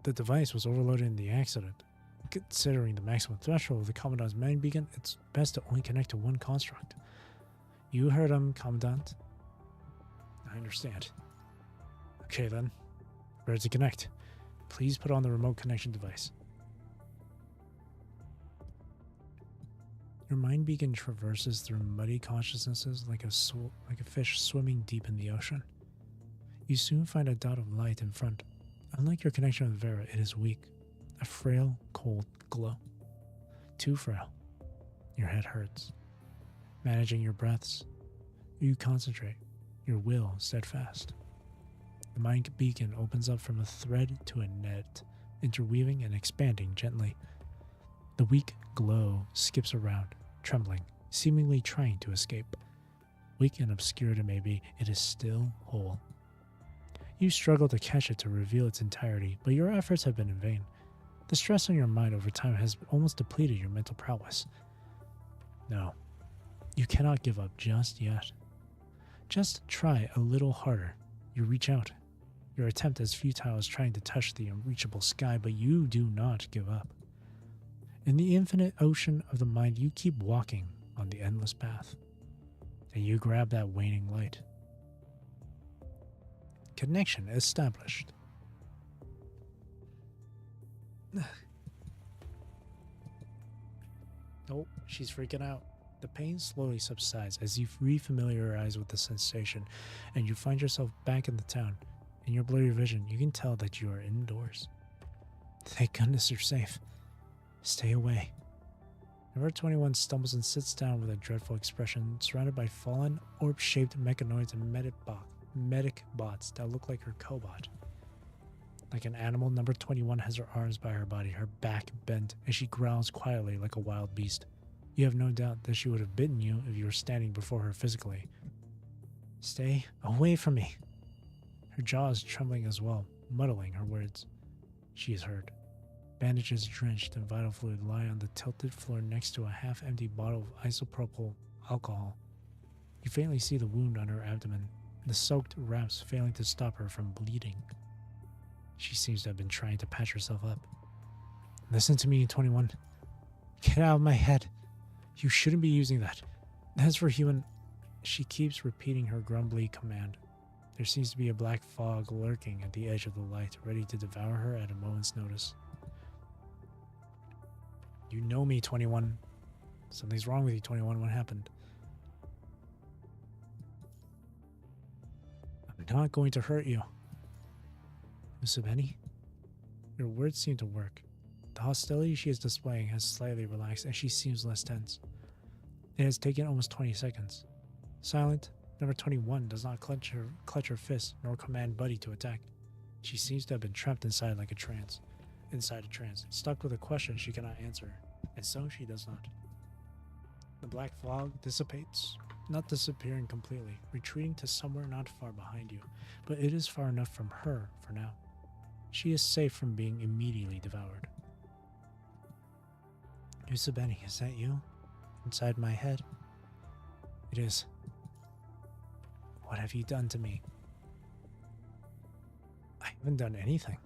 the device was overloaded in the accident. Considering the maximum threshold of the Commandant's mind beacon, it's best to only connect to one construct. You heard him, Commandant. I understand. Okay then. Ready to connect. Please put on the remote connection device. Your mind beacon traverses through muddy consciousnesses like a fish swimming deep in the ocean. You soon find a dot of light in front. Unlike your connection with Vera, it is weak. A frail, cold glow. Too frail. Your head hurts. Managing your breaths, you concentrate, your will steadfast. The mind beacon opens up from a thread to a net, interweaving and expanding gently. The weak glow skips around, trembling, seemingly trying to escape. Weak and obscured it may be, it is still whole. You struggle to catch it to reveal its entirety, but your efforts have been in vain. The stress on your mind over time has almost depleted your mental prowess. No, you cannot give up just yet. Just try a little harder. You reach out. Your attempt is futile as trying to touch the unreachable sky, but you do not give up. In the infinite ocean of the mind, you keep walking on the endless path, and you grab that waning light. Connection established. Oh, she's freaking out. The pain slowly subsides as you refamiliarize with the sensation, and you find yourself back in the town. In your blurry vision, you can tell that you are indoors. Thank goodness you're safe. Stay away. Number 21 stumbles and sits down with a dreadful expression, surrounded by fallen, orb-shaped mechanoids and medic bots that look like her cobot. Like an animal, number 21 has her arms by her body, her back bent, and she growls quietly like a wild beast. You have no doubt that she would have bitten you if you were standing before her physically. Stay away from me. Her jaw is trembling as well, muddling her words. She is hurt. Bandages drenched in vital fluid lie on the tilted floor next to a half-empty bottle of isopropyl alcohol. You faintly see the wound on her abdomen, the soaked wraps failing to stop her from bleeding. She seems to have been trying to patch herself up. Listen to me, 21. Get out of my head. You shouldn't be using that. That's for human... She keeps repeating her grumbly command. There seems to be a black fog lurking at the edge of the light, ready to devour her at a moment's notice. You know me, 21. Something's wrong with you, 21. What happened? I'm not going to hurt you. Musubeni? Your words seem to work. The hostility she is displaying has slightly relaxed, and she seems less tense. It has taken almost 20 seconds. Silent, number 21 does not clutch her fist nor command Buddy to attack. She seems to have been trapped inside a trance, stuck with a question she cannot answer, and so she does not. The black fog dissipates, not disappearing completely, retreating to somewhere not far behind you, but it is far enough from her for now. She is safe from being immediately devoured. Musubeni, is that you? Inside my head? It is. What have you done to me? I haven't done anything.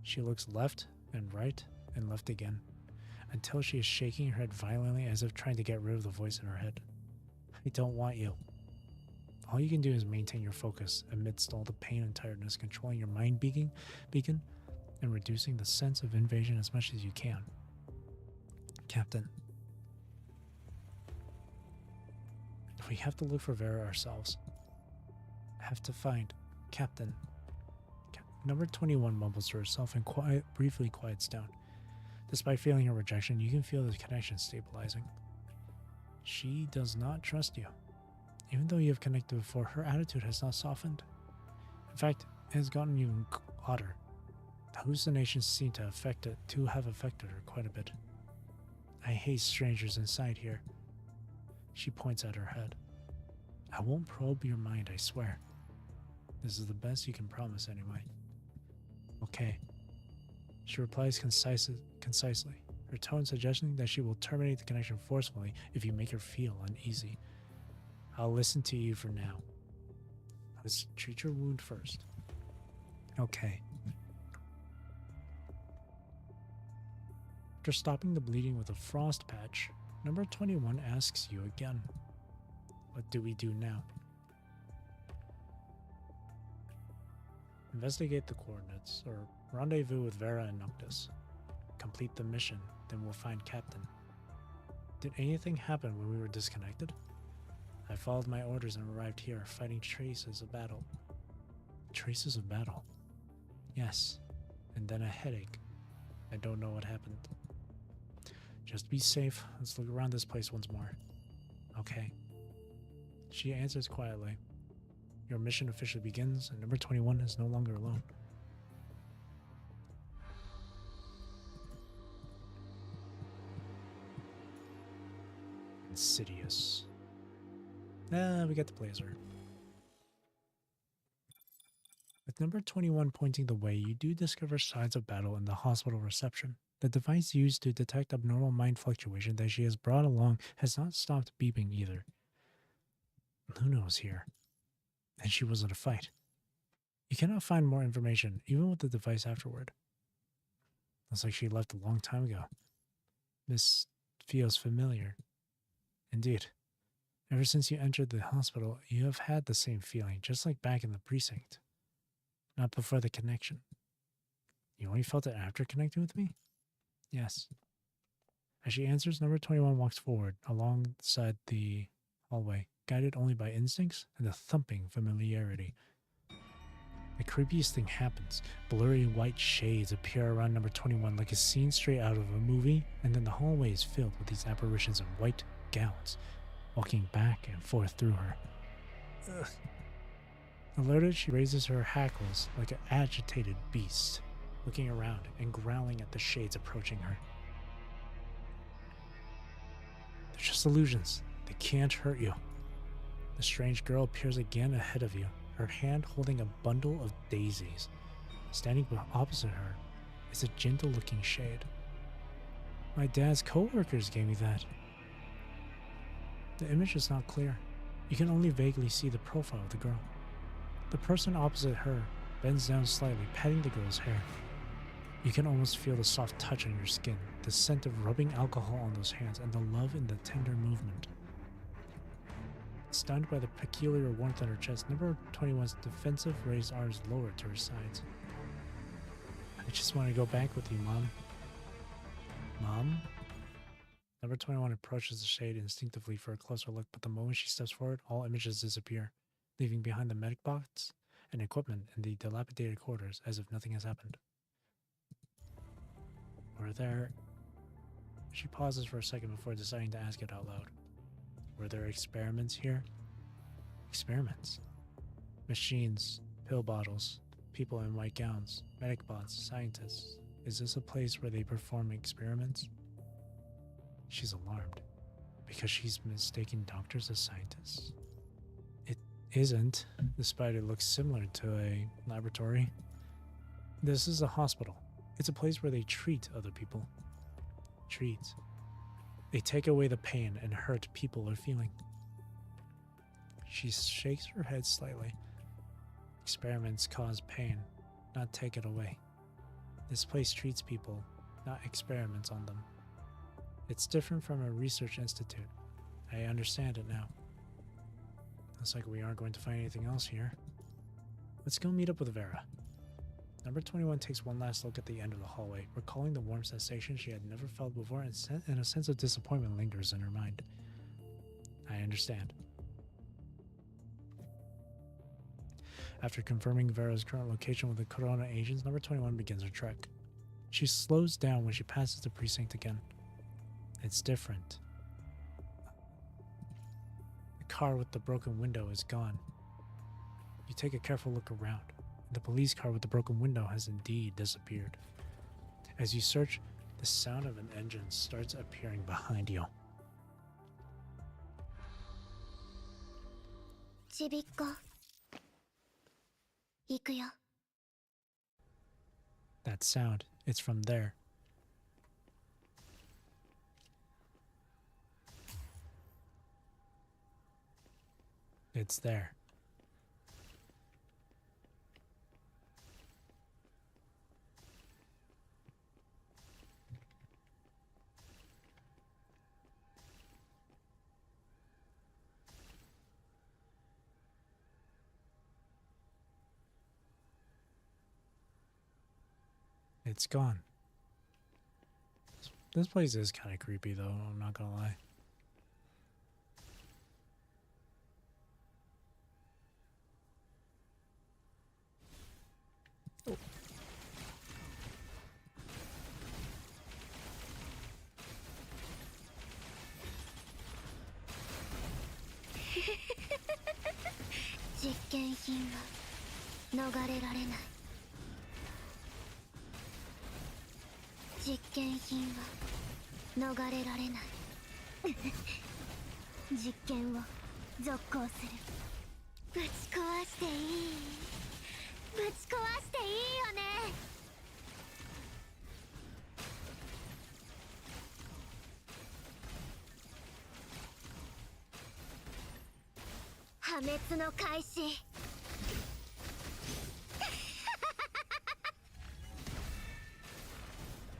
She looks left and right and left again, until she is shaking her head violently as if trying to get rid of the voice in her head. I don't want you. All you can do is maintain your focus amidst all the pain and tiredness, controlling your mind beacon and reducing the sense of invasion as much as you can. Captain. We have to look for Vera ourselves. Have to find Captain. Number 21 mumbles to herself and briefly quiets down. Despite feeling her rejection, you can feel the connection stabilizing. She does not trust you. Even though you have connected before, her attitude has not softened. In fact, it has gotten even odder. The hallucinations seem to have affected her quite a bit. I hate strangers inside here. She points at her head. I won't probe your mind, I swear. This is the best you can promise anyway. Okay. She replies concisely, her tone suggesting that she will terminate the connection forcefully if you make her feel uneasy. I'll listen to you for now. Let's treat your wound first. Okay. After stopping the bleeding with a frost patch, number 21 asks you again. What do we do now? Investigate the coordinates, or rendezvous with Vera and Noctis. Complete the mission, then we'll find Captain. Did anything happen when we were disconnected? I followed my orders and arrived here, fighting traces of battle. Traces of battle? Yes, and then a headache. I don't know what happened. Just be safe. Let's look around this place once more. Okay. She answers quietly. Your mission officially begins, and number 21 is no longer alone. Insidious. We got the blazer. With number 21 pointing the way, you do discover signs of battle in the hospital reception. The device used to detect abnormal mind fluctuation that she has brought along has not stopped beeping either. Luna was here, and she was in a fight. You cannot find more information, even with the device afterward. Looks like she left a long time ago. This feels familiar. Indeed. Ever since you entered the hospital, you have had the same feeling, just like back in the precinct. Not before the connection. You only felt it after connecting with me? Yes. As she answers, number 21 walks forward alongside the hallway, guided only by instincts and a thumping familiarity. The creepiest thing happens. Blurry white shades appear around number 21 like a scene straight out of a movie, and then the hallway is filled with these apparitions in white gowns, walking back and forth through her. Ugh. Alerted, she raises her hackles like an agitated beast, looking around and growling at the shades approaching her. They're just illusions. They can't hurt you. The strange girl appears again ahead of you, her hand holding a bundle of daisies. Standing opposite her is a gentle-looking shade. My dad's co-workers gave me that. The image is not clear. You can only vaguely see the profile of the girl. The person opposite her bends down slightly, patting the girl's hair. You can almost feel the soft touch on your skin, the scent of rubbing alcohol on those hands, and the love in the tender movement. Stunned by the peculiar warmth on her chest, number 21's defensive raised arms lowered to her sides. I just want to go back with you, Mom. Mom? Number 21 approaches the shade instinctively for a closer look, but the moment she steps forward, all images disappear, leaving behind the medic box and equipment in the dilapidated quarters as if nothing has happened. Were there... She pauses for a second before deciding to ask it out loud. Were there experiments here? Experiments? Machines, pill bottles, people in white gowns, medic bots, scientists. Is this a place where they perform experiments? She's alarmed because she's mistaken doctors as scientists. It isn't, despite it looks similar to a laboratory. This is a hospital. It's a place where they treat other people. Treat. They take away the pain and hurt people are feeling. She shakes her head slightly. Experiments cause pain, not take it away. This place treats people, not experiments on them. It's different from a research institute. I understand it now. Looks like we aren't going to find anything else here. Let's go meet up with Vera. Number 21 takes one last look at the end of the hallway, recalling the warm sensation she had never felt before, and a sense of disappointment lingers in her mind. I understand. After confirming Vera's current location with the Corona agents, number 21 begins her trek. She slows down when she passes the precinct again. It's different. The car with the broken window is gone. You take a careful look around. The police car with the broken window has indeed disappeared. As you search, the sound of an engine starts appearing behind you. That sound, it's from there. It's there. It's gone. This place is kind of creepy though, I'm not gonna lie. Oh.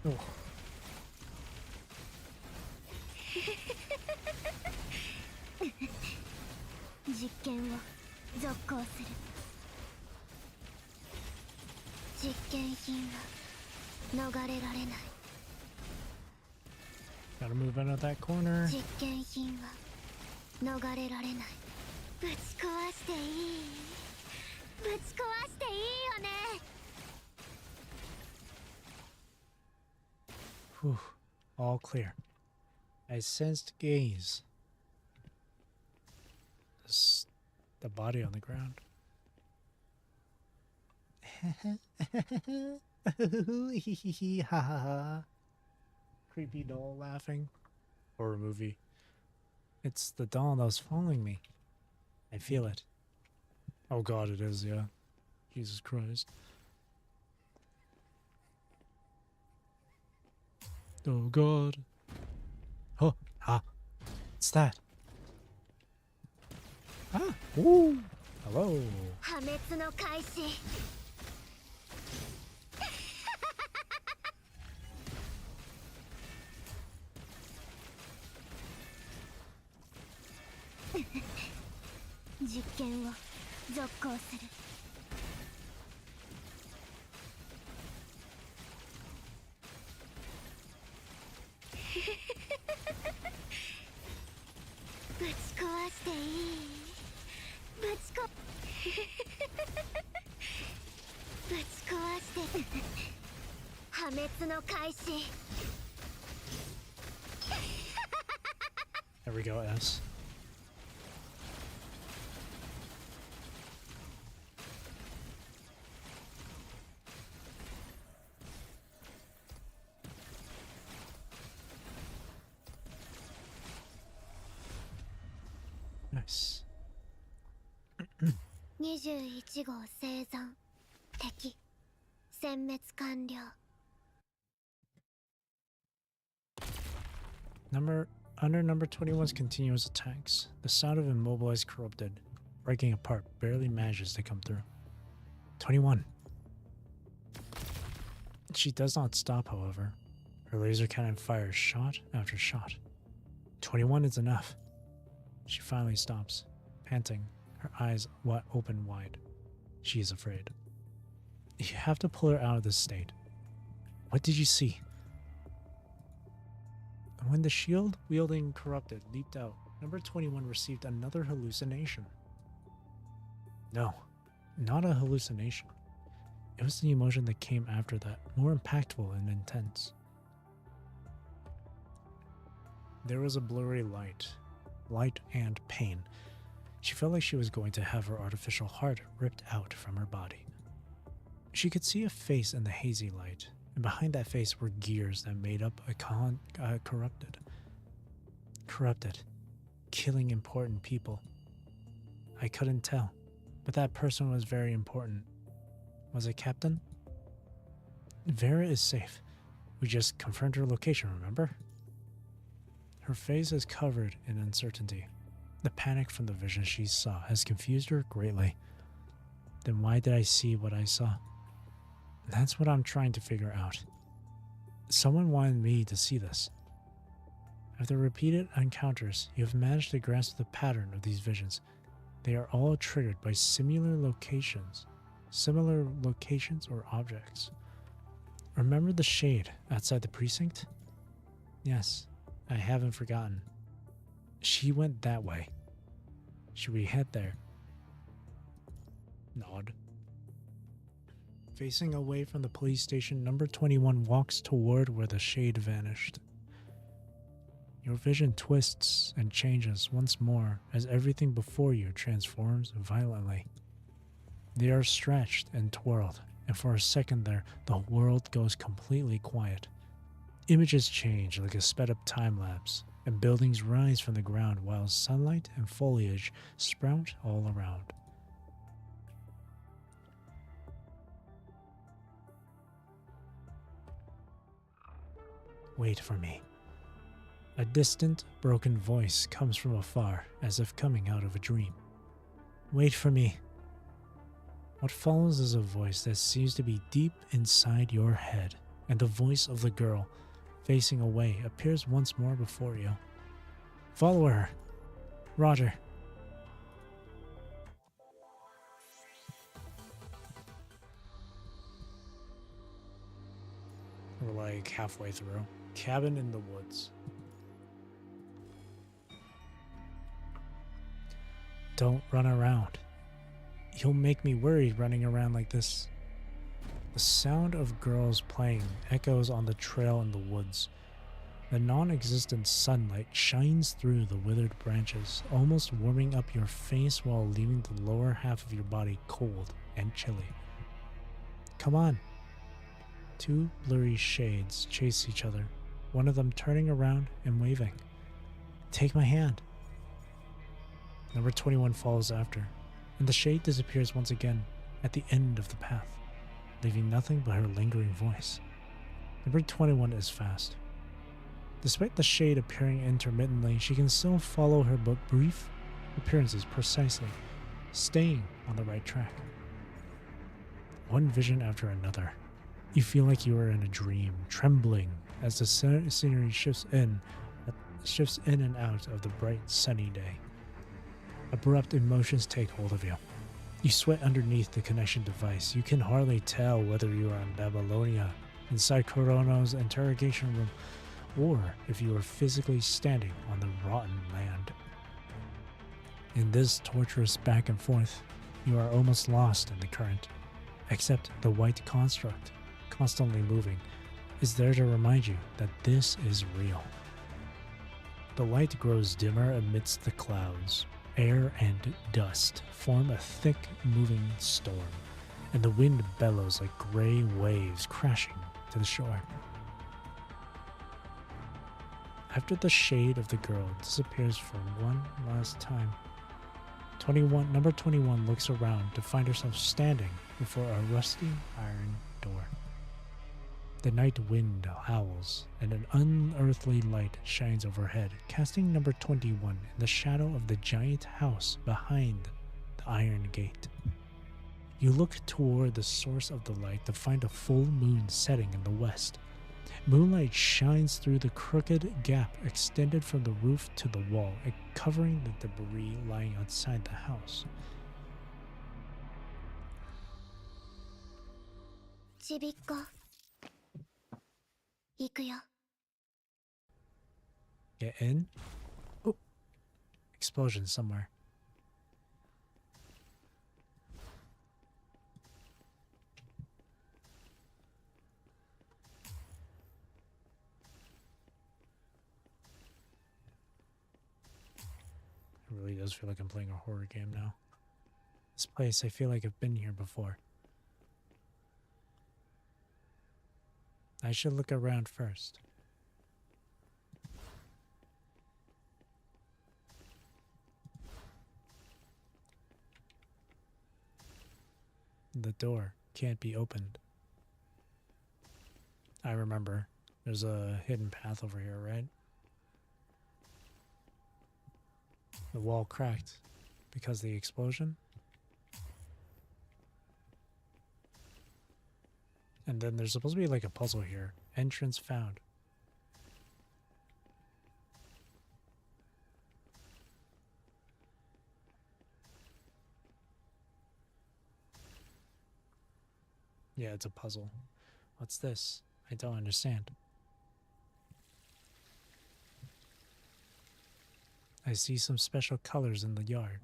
Oh. Gotta move out of that corner. Whew. All clear. I sensed gaze. The body on the ground. Creepy doll laughing. Horror movie. It's the doll that was following me. I feel it. Oh god, it is, yeah. Jesus Christ. Oh god. Oh, what's that? Ah, ooh. Hello. There we go, S. Nice. 21号生存敵殲滅完了 Under number 21's continuous attacks, the sound of immobilized corrupted, breaking apart, barely manages to come through. 21. She does not stop, however. Her laser cannon fires shot after shot. 21 is enough. She finally stops, panting, her eyes open wide. She is afraid. You have to pull her out of this state. What did you see? When the shield-wielding corrupted leaped out, number 21 received another hallucination. No, not a hallucination. It was the emotion that came after that, more impactful and intense. There was a blurry light and pain. She felt like she was going to have her artificial heart ripped out from her body. She could see a face in the hazy light, and behind that face were gears that made up a corrupted. Corrupted, killing important people. I couldn't tell, but that person was very important. Was it Captain? Vera is safe. We just confirmed her location, remember? Her face is covered in uncertainty. The panic from the vision she saw has confused her greatly. Then why did I see what I saw? That's what I'm trying to figure out. Someone wanted me to see this. After repeated encounters, you have managed to grasp the pattern of these visions. They are all triggered by similar locations or objects. Remember the shade outside the precinct? Yes, I haven't forgotten. She went that way. Should we head there? Nod. Facing away from the police station, number 21 walks toward where the shade vanished. Your vision twists and changes once more as everything before you transforms violently. They are stretched and twirled, and for a second there, the world goes completely quiet. Images change like a sped-up time-lapse, and buildings rise from the ground while sunlight and foliage sprout all around. Wait for me. A distant, broken voice comes from afar, as if coming out of a dream. Wait for me. What follows is a voice that seems to be deep inside your head, and the voice of the girl, facing away, appears once more before you. Follow her. Roger. We're like halfway through. Cabin in the woods. Don't run around. You'll make me worried running around like this. The sound of girls playing echoes on the trail in the woods. The non-existent sunlight shines through the withered branches, almost warming up your face while leaving the lower half of your body cold and chilly. Come on. Two blurry shades chase each other, one of them turning around and waving. Take my hand. Number 21 follows after, and the shade disappears once again at the end of the path, leaving nothing but her lingering voice. Number 21 is fast. Despite the shade appearing intermittently, she can still follow her brief appearances precisely, staying on the right track. One vision after another. You feel like you are in a dream, trembling as the scenery shifts in and out of the bright, sunny day. Abrupt emotions take hold of you. You sweat underneath the connection device. You can hardly tell whether you are in Babylonia, inside Corono's interrogation room, or if you are physically standing on the rotten land. In this torturous back and forth, you are almost lost in the current, except the white construct, constantly moving, is there to remind you that this is real. The light grows dimmer amidst the clouds. Air and dust form a thick, moving storm, and the wind bellows like gray waves crashing to the shore. After the shade of the girl disappears for one last time, number 21 looks around to find herself standing before a rusty iron door. The night wind howls, and an unearthly light shines overhead, casting number 21 in the shadow of the giant house behind the iron gate. You look toward the source of the light to find a full moon setting in the west. Moonlight shines through the crooked gap extended from the roof to the wall, and covering the debris lying outside the house. Get in? Oh, explosion somewhere. It really does feel like I'm playing a horror game now. This place, I feel like I've been here before. I should look around first. The door can't be opened. I remember. There's a hidden path over here, right? The wall cracked because of the explosion. And then there's supposed to be like a puzzle here. Entrance found. Yeah, it's a puzzle. What's this? I don't understand. I see some special colors in the yard.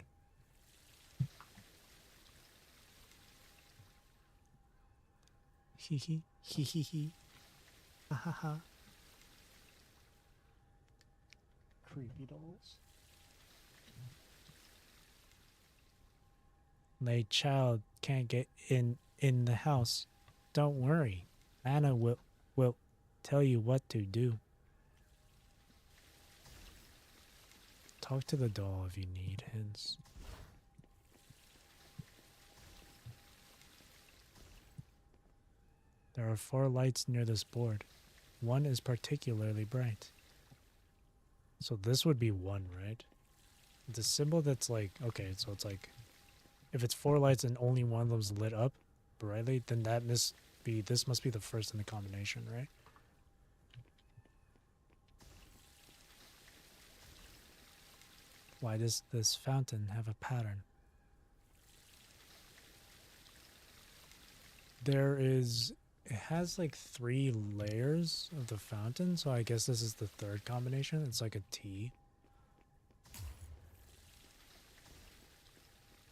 Hee hee, hee hee hee. Ha ha ha. Creepy dolls. My child can't get in the house. Don't worry. Anna will tell you what to do. Talk to the doll if you need hints. There are 4 lights near this board. One is particularly bright. So this would be 1, right? It's a symbol that's like, okay, so it's like, if it's 4 lights and only one of them's lit up brightly, then this must be the first in the combination, right? Why does this fountain have a pattern? It has like 3 layers of the fountain, so I guess this is the 3rd combination. It's like a T.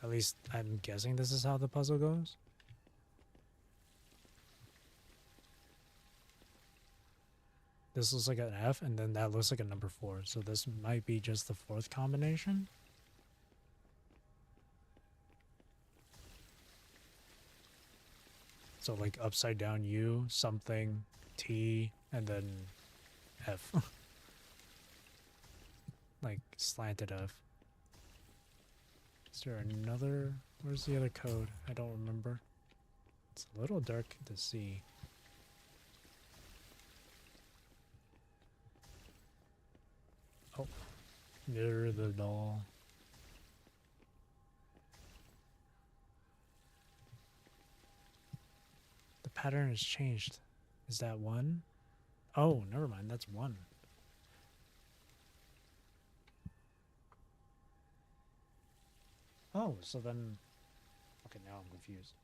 At least I'm guessing this is how the puzzle goes. This looks like an F, and then that looks like a number 4. So this might be just the 4th combination. So like upside down U, something, T, and then F. Like slanted F. Is there another? Where's the other code? I don't remember. It's a little dark to see. Oh, mirror the doll. The pattern has changed. Is that one? Oh, never mind. That's one. Oh, so then... Okay, now I'm confused.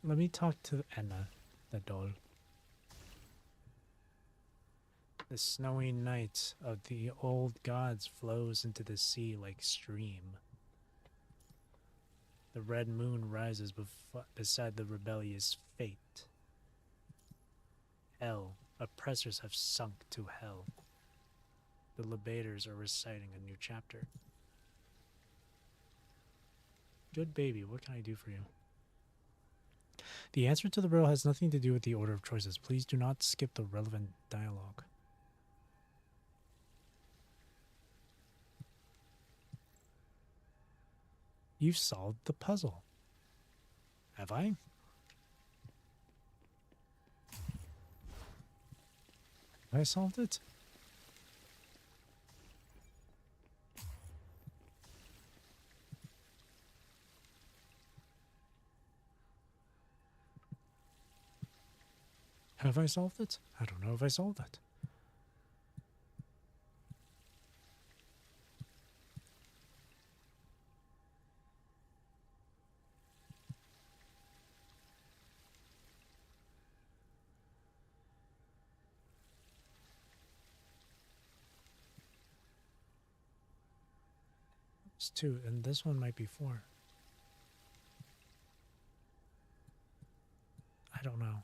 Let me talk to Anna, the doll. The snowy night of the old gods flows into the sea like stream. The red moon rises beside the rebellious fate. Hell, oppressors have sunk to hell. The Labaters are reciting a new chapter. Good baby, what can I do for you? The answer to the riddle has nothing to do with the order of choices. Please do not skip the relevant dialogue. You've solved the puzzle. Have I? Have I solved it? Have I solved it? I don't know if I solved it. It's 2, and this one might be 4. I don't know.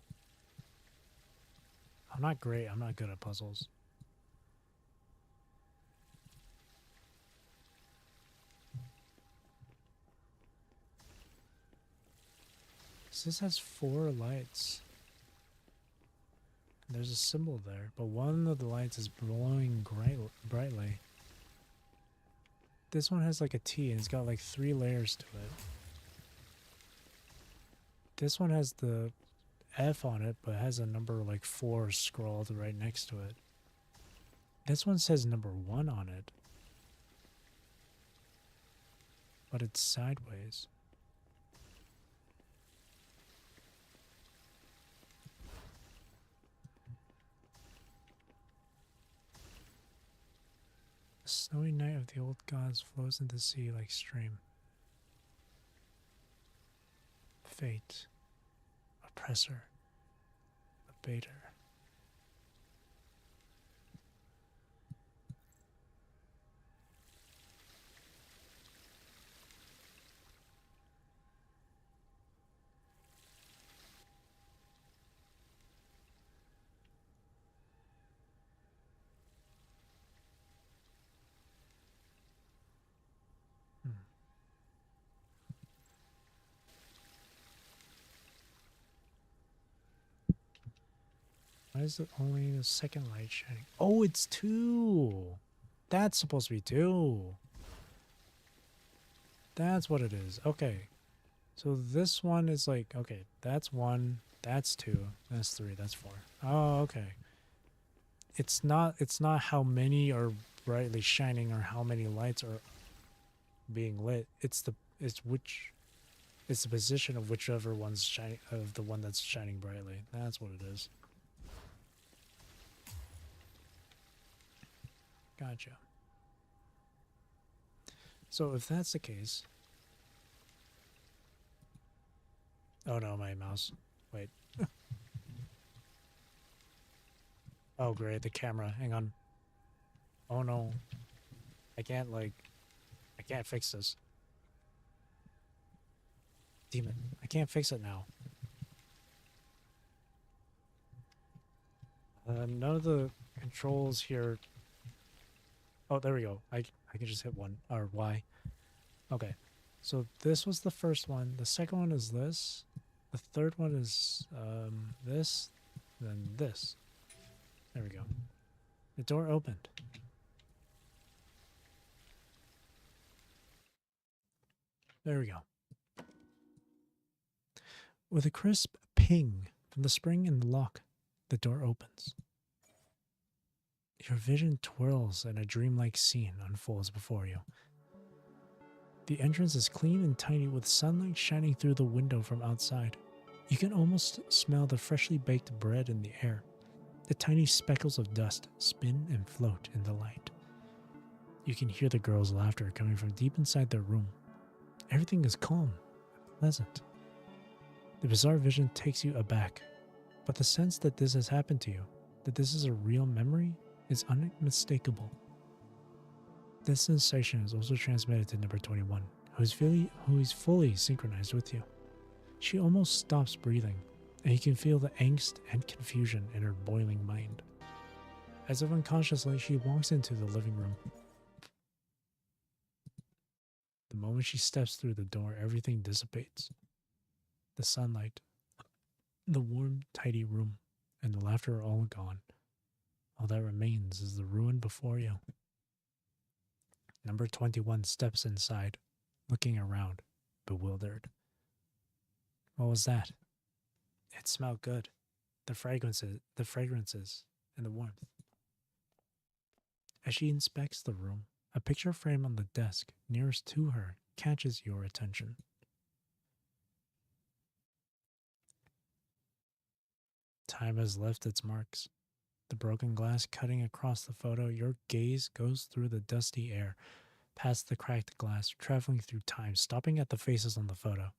I'm not great. I'm not good at puzzles. So this has 4 lights. There's a symbol there, but one of the lights is glowing brightly. This one has like a T and it's got like 3 layers to it. This one has the F on it, but has a number like 4 scrawled right next to it. This one says number 1 on it, but it's sideways. The snowy night of the old gods flows into the sea like stream. Fate, oppressor, abater. Why is it only the second light shining? Oh, it's 2. That's supposed to be 2. That's what it is. Okay. So this one is like, okay, that's 1, that's 2, that's 3, that's 4. Oh, okay. It's not how many are brightly shining or how many lights are being lit. It's the position of whichever one's shining, of the one that's shining brightly. That's what it is. Gotcha. So if that's the case... Oh no, my mouse. Wait. Oh great, the camera. Hang on. Oh no. I can't fix this. Damn it. I can't fix it now. None of the controls here... Oh, there we go. I can just hit 1 or Y. Okay. So this was the first one. The second one is this. The third one is this. Then this. There we go. The door opened. There we go. With a crisp ping from the spring in the lock, the door opens. Your vision twirls and a dreamlike scene unfolds before you. The entrance is clean and tiny with sunlight shining through the window from outside. You can almost smell the freshly baked bread in the air. The tiny speckles of dust spin and float in the light. You can hear the girls' laughter coming from deep inside their room. Everything is calm and pleasant. The bizarre vision takes you aback, but the sense that this has happened to you, that this is a real memory, is unmistakable. This sensation is also transmitted to number 21, who is fully synchronized with you. She almost stops breathing, and you can feel the angst and confusion in her boiling mind. As if unconsciously, she walks into the living room. The moment she steps through the door, everything dissipates. The sunlight, the warm, tidy room, and the laughter are all gone. All that remains is the ruin before you. Number 21 steps inside, looking around, bewildered. What was that? It smelled good. The fragrances, and the warmth. As she inspects the room, a picture frame on the desk nearest to her catches your attention. Time has left its marks. The broken glass cutting across the photo, your gaze goes through the dusty air, past the cracked glass, traveling through time, stopping at the faces on the photo.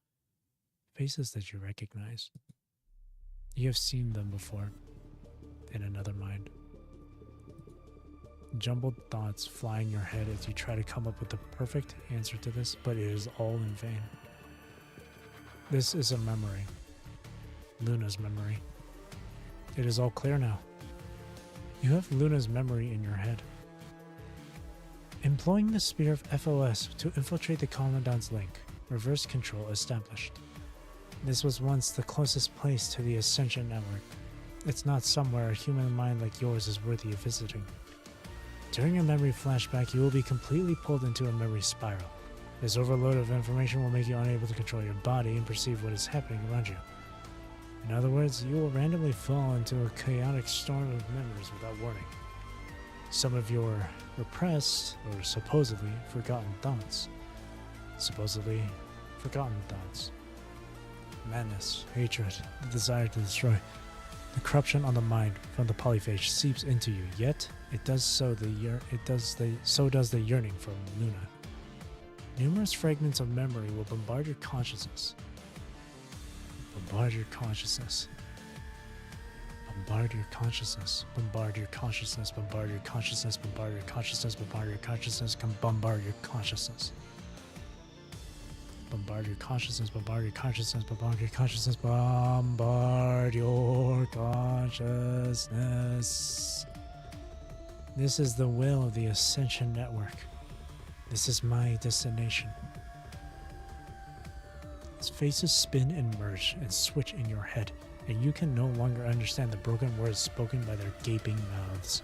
Faces that you recognize. You have seen them before, in another mind. Jumbled thoughts fly in your head as you try to come up with the perfect answer to this, but it is all in vain. This is a memory. Luna's memory. It is all clear now. You have Luna's memory in your head. Employing the Spear of FOS to infiltrate the Commandant's link, reverse control established. This was once the closest place to the Ascension Network. It's not somewhere a human mind like yours is worthy of visiting. During a memory flashback, you will be completely pulled into a memory spiral. This overload of information will make you unable to control your body and perceive what is happening around you. In other words, you will randomly fall into a chaotic storm of memories without warning. Some of your repressed or supposedly forgotten thoughts. Madness, hatred, the desire to destroy. The corruption on the mind from the polyphage seeps into you, yet so does the yearning for Luna. Numerous fragments of memory will bombard your consciousness. Bombard your consciousness. Bombard your consciousness. Bombard your consciousness. Bombard your consciousness. Bombard your consciousness. Bombard your consciousness. Bombard your consciousness. Bombard your consciousness. Bombard your consciousness. Bombard your consciousness. Bombard your consciousness. This is the will of the Ascension Network. This is my destination. Its faces spin and merge and switch in your head, and you can no longer understand the broken words spoken by their gaping mouths.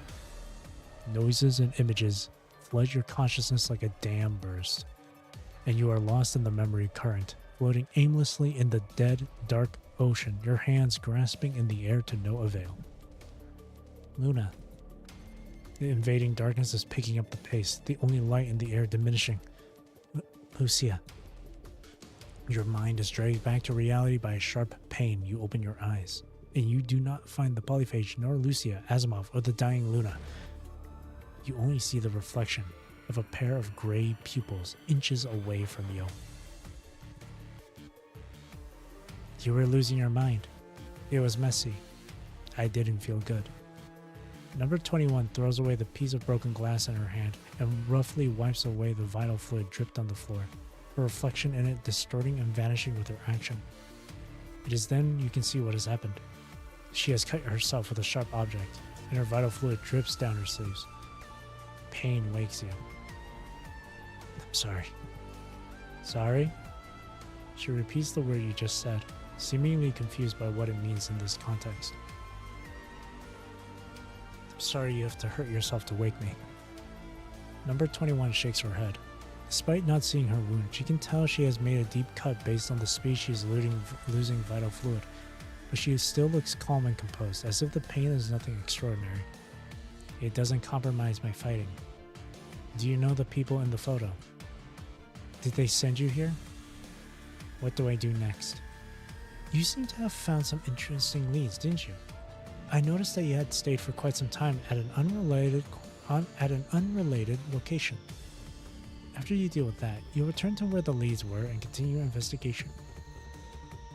Noises and images flood your consciousness like a dam burst, and you are lost in the memory current, floating aimlessly in the dead, dark ocean, your hands grasping in the air to no avail. Luna. The invading darkness is picking up the pace, the only light in the air diminishing. Lucia. Your mind is dragged back to reality by a sharp pain. You open your eyes, and you do not find the polyphage, nor Lucia, Asimov, or the dying Luna. You only see the reflection of a pair of gray pupils inches away from you. You were losing your mind. It was messy. I didn't feel good. Number 21 throws away the piece of broken glass in her hand and roughly wipes away the vital fluid dripped on the floor, her reflection in it distorting and vanishing with her action. It is then you can see what has happened. She has cut herself with a sharp object, and her vital fluid drips down her sleeves. Pain wakes you. I'm sorry. Sorry? She repeats the word you just said, seemingly confused by what it means in this context. I'm sorry you have to hurt yourself to wake me. Number 21 shakes her head. Despite not seeing her wound, she can tell she has made a deep cut based on the speed she is losing vital fluid, but she still looks calm and composed, as if the pain is nothing extraordinary. It doesn't compromise my fighting. Do you know the people in the photo? Did they send you here? What do I do next? You seem to have found some interesting leads, didn't you? I noticed that you had stayed for quite some time at an unrelated location. After you deal with that, you'll return to where the leads were and continue your investigation.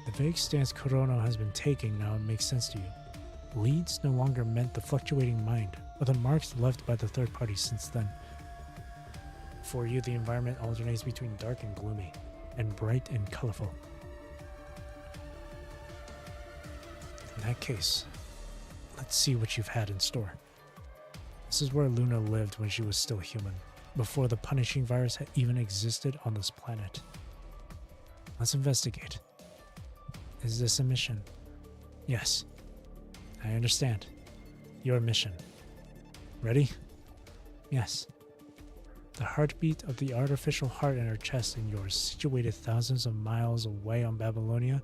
The vague stance Kurono has been taking now makes sense to you. Leads no longer meant the fluctuating mind, or the marks left by the third party since then. For you, the environment alternates between dark and gloomy, and bright and colorful. In that case, let's see what you've had in store. This is where Luna lived when she was still human, before the punishing virus had even existed on this planet. Let's investigate. Is this a mission? Yes. I understand. Your mission. Ready? Yes. The heartbeat of the artificial heart in her chest and yours, situated thousands of miles away on Babylonia,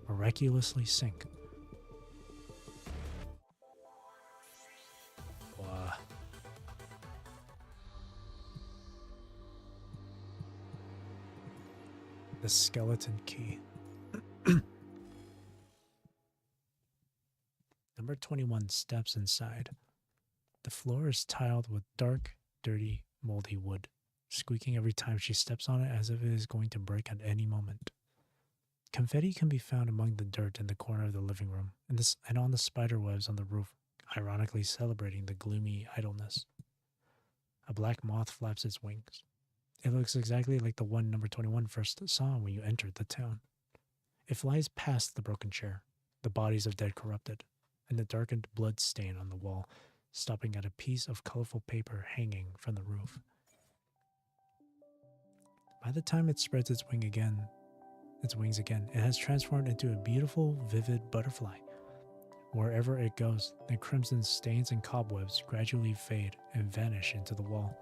miraculously sync. Wow. The skeleton key. Number 21 steps inside. The floor is tiled with dark, dirty, moldy wood, squeaking every time she steps on it as if it is going to break at any moment. Confetti can be found among the dirt in the corner of the living room and on the spider webs on the roof, ironically celebrating the gloomy idleness. A black moth flaps its wings. It looks exactly like the one number 21 first saw when you entered the town. It flies past the broken chair, the bodies of dead corrupted, and the darkened blood stain on the wall, stopping at a piece of colorful paper hanging from the roof. By the time it spreads its wings again, it has transformed into a beautiful, vivid butterfly. Wherever it goes, the crimson stains and cobwebs gradually fade and vanish into the wall.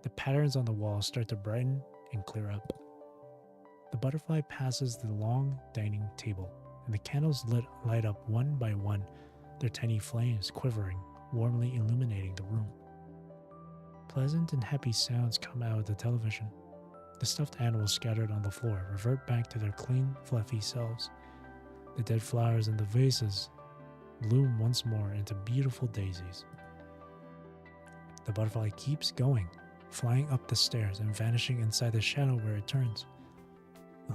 The patterns on the wall start to brighten and clear up. The butterfly passes the long dining table, and the candles light up one by one, their tiny flames quivering, warmly illuminating the room. Pleasant and happy sounds come out of the television. The stuffed animals scattered on the floor revert back to their clean, fluffy selves. The dead flowers in the vases bloom once more into beautiful daisies. The butterfly keeps going, flying up the stairs and vanishing inside the shadow where it turns.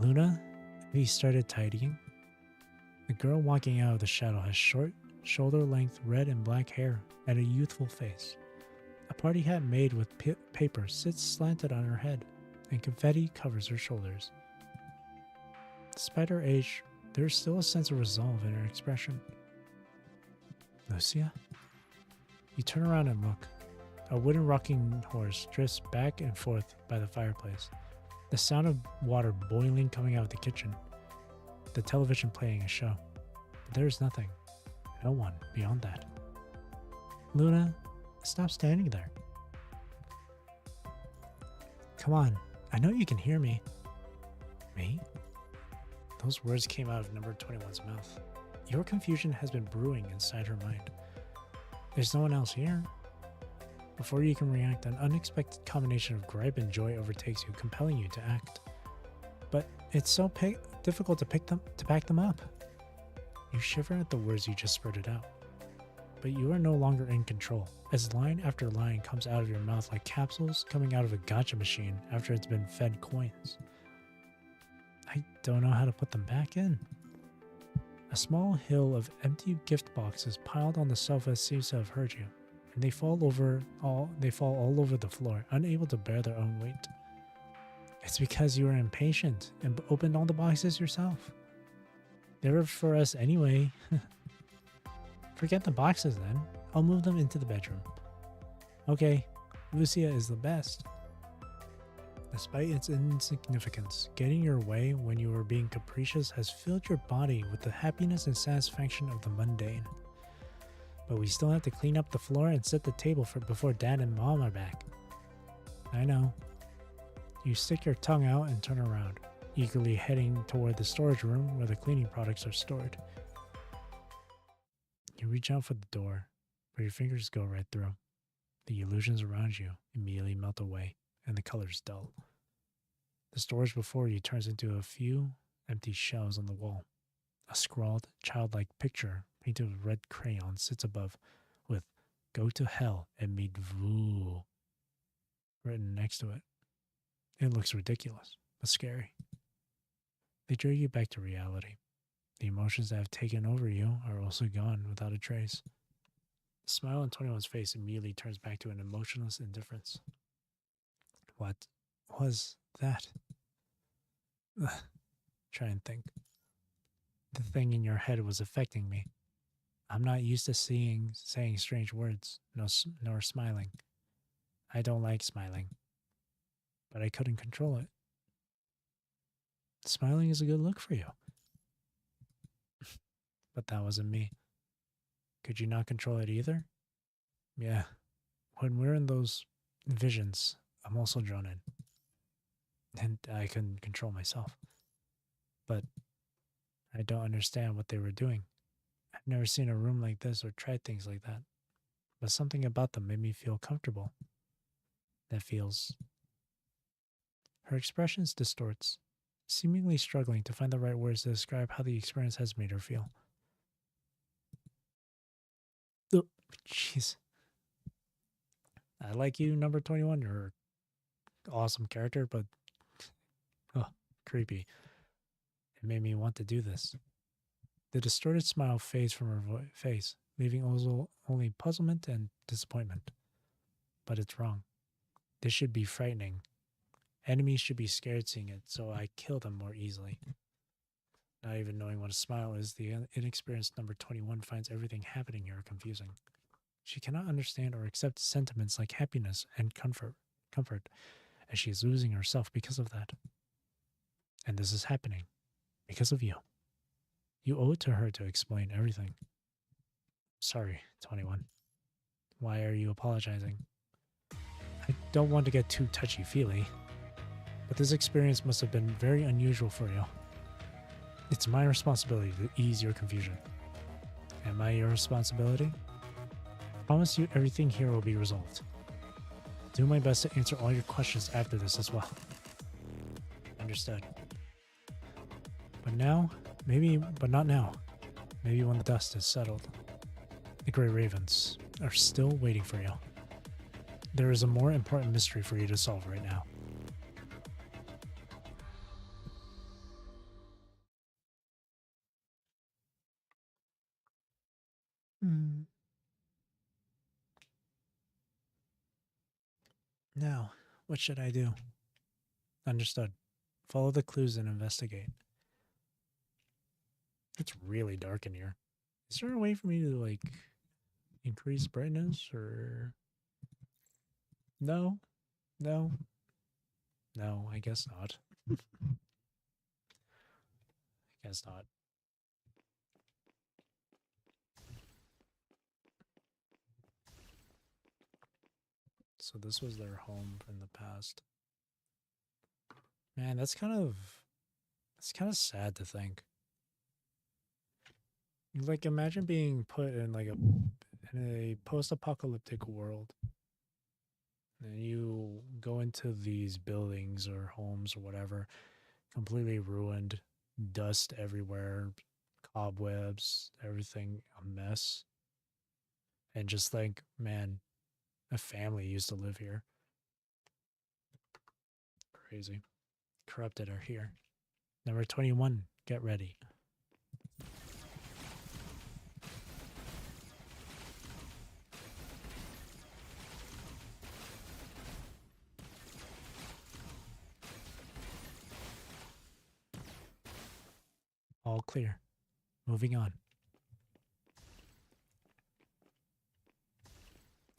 Luna, have you started tidying? The girl walking out of the shadow has short, shoulder-length red and black hair and a youthful face. A party hat made with paper sits slanted on her head, and confetti covers her shoulders. Despite her age, there is still a sense of resolve in her expression. Lucia? You turn around and look. A wooden rocking horse drifts back and forth by the fireplace, the sound of water boiling coming out of the kitchen, the television playing a show. But there is nothing, no one beyond that. Luna, stop standing there. Come on, I know you can hear me. Me? Those words came out of number 21's mouth. Your confusion has been brewing inside her mind. There's no one else here. Before you can react, an unexpected combination of gripe and joy overtakes you, compelling you to act. But it's so difficult to back them up. You shiver at the words you just spurted out. But you are no longer in control, as line after line comes out of your mouth like capsules coming out of a gacha machine after it's been fed coins. I don't know how to put them back in. A small hill of empty gift boxes piled on the sofa seems to have hurt you, and they fall all over the floor, unable to bear their own weight. It's because you were impatient and opened all the boxes yourself. They were for us anyway. Forget the boxes then. I'll move them into the bedroom. Okay, Lucia is the best. Despite its insignificance, getting your way when you are being capricious has filled your body with the happiness and satisfaction of the mundane. But we still have to clean up the floor and set the table for before Dad and Mom are back. I know. You stick your tongue out and turn around, eagerly heading toward the storage room where the cleaning products are stored. You reach out for the door, but your fingers go right through. The illusions around you immediately melt away, and the colors dull. The storage before you turns into a few empty shelves on the wall. A scrawled, childlike picture painted with red crayon sits above, with "Go to hell and meet Vu" written next to it. It looks ridiculous, but scary. They drag you back to reality. The emotions that have taken over you are also gone without a trace. The smile on 21's face immediately turns back to an emotionless indifference. What was that? Try and think. The thing in your head was affecting me. I'm not used to saying strange words, nor smiling. I don't like smiling, but I couldn't control it. Smiling is a good look for you. But that wasn't me. Could you not control it either? Yeah. When we're in those visions, I'm also drawn in. And I couldn't control myself. But I don't understand what they were doing. I've never seen a room like this or tried things like that. But something about them made me feel comfortable. That feels... Her expression distorts, seemingly struggling to find the right words to describe how the experience has made her feel. Oh, jeez. I like you, number 21. You're an awesome character, but creepy. It made me want to do this. The distorted smile fades from her face, leaving only puzzlement and disappointment. But it's wrong. This should be frightening. Enemies should be scared seeing it, so I kill them more easily. Not even knowing what a smile is, the inexperienced number 21 finds everything happening here confusing. She cannot understand or accept sentiments like happiness and comfort, as she is losing herself because of that. And this is happening because of you. You owe it to her to explain everything. Sorry, 21. Why are you apologizing? I don't want to get too touchy-feely, but this experience must have been very unusual for you. It's my responsibility to ease your confusion. Am I your responsibility? I promise you everything here will be resolved. Do my best to answer all your questions after this as well. Understood. But not now. Maybe when the dust is settled. The Grey Ravens are still waiting for you. There is a more important mystery for you to solve right now. Now, what should I do? Understood. Follow the clues and investigate. It's really dark in here. Is there a way for me to, increase brightness or... No? No? No, I guess not. I guess not. So this was their home from the past. Man, that's kind of sad to think. Like, imagine being put in a post-apocalyptic world. And you go into these buildings or homes or whatever, completely ruined, dust everywhere, cobwebs, everything a mess. And just think, man, a family used to live here. Crazy. Corrupted are here. Number 21, get ready. All clear. Moving on.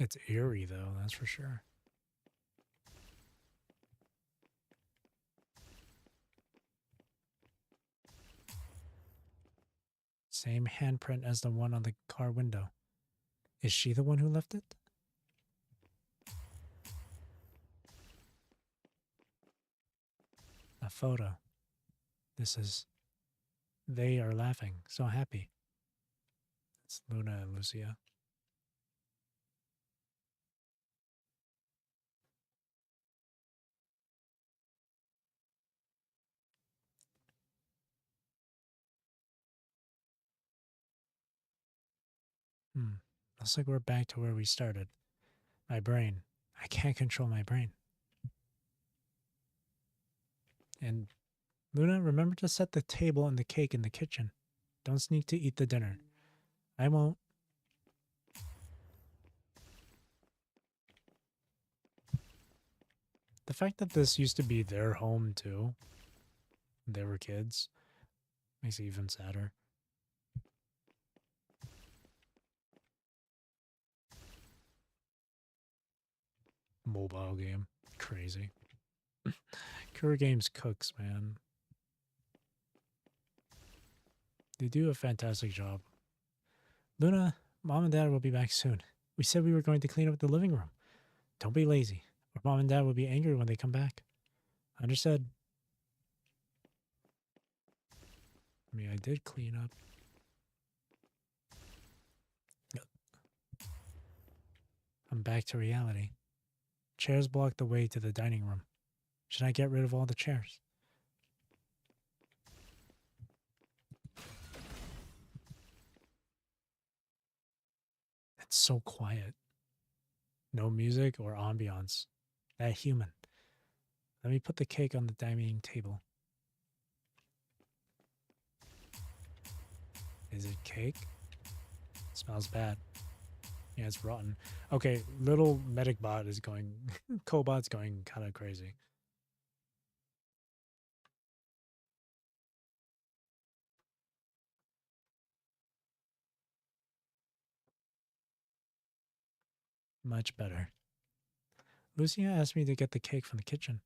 It's eerie, though, that's for sure. Same handprint as the one on the car window. Is she the one who left it? A photo. This is... They are laughing, so happy. It's Luna and Lucia. Looks like we're back to where we started. My brain. I can't control my brain. And Luna, remember to set the table and the cake in the kitchen. Don't sneak to eat the dinner. I won't. The fact that this used to be their home too, they were kids, makes it even sadder. Mobile game. Crazy. Cure Games cooks, man. They do a fantastic job. Luna, Mom and Dad will be back soon. We said we were going to clean up the living room. Don't be lazy, or Mom and Dad will be angry when they come back. Understood. I mean, I did clean up. I'm back to reality. Chairs block the way to the dining room. Should I get rid of all the chairs? It's so quiet. No music or ambiance. That human. Let me put the cake on the dining table. Is it cake? It smells bad. Yeah, it's rotten. Okay, little medic bot is going... Cobot's going kind of crazy. Much better. Lucia asked me to get the cake from the kitchen.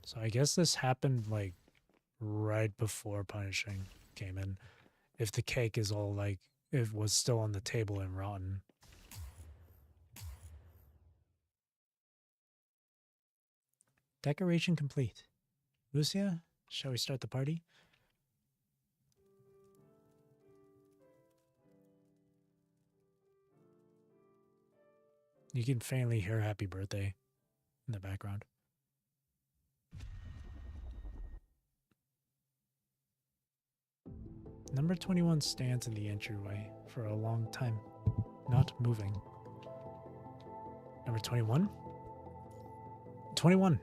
So I guess this happened like right before punishing came in. If the cake is all like, it was still on the table and rotten. Decoration complete. Lucia, shall we start the party? You can faintly hear happy birthday in the background. Number 21 stands in the entryway for a long time, not moving. Number 21? 21!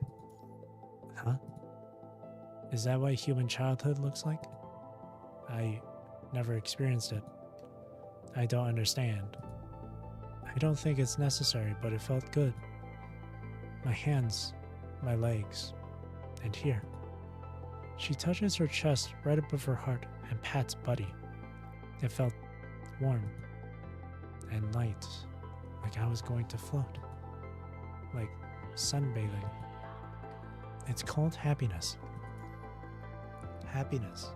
Huh? Is that what human childhood looks like? I never experienced it. I don't understand. I don't think it's necessary, but it felt good. My hands, my legs, and here. She touches her chest right above her heart and pats Buddy. It felt warm and light, like I was going to float, like sunbathing. It's called happiness. Happiness.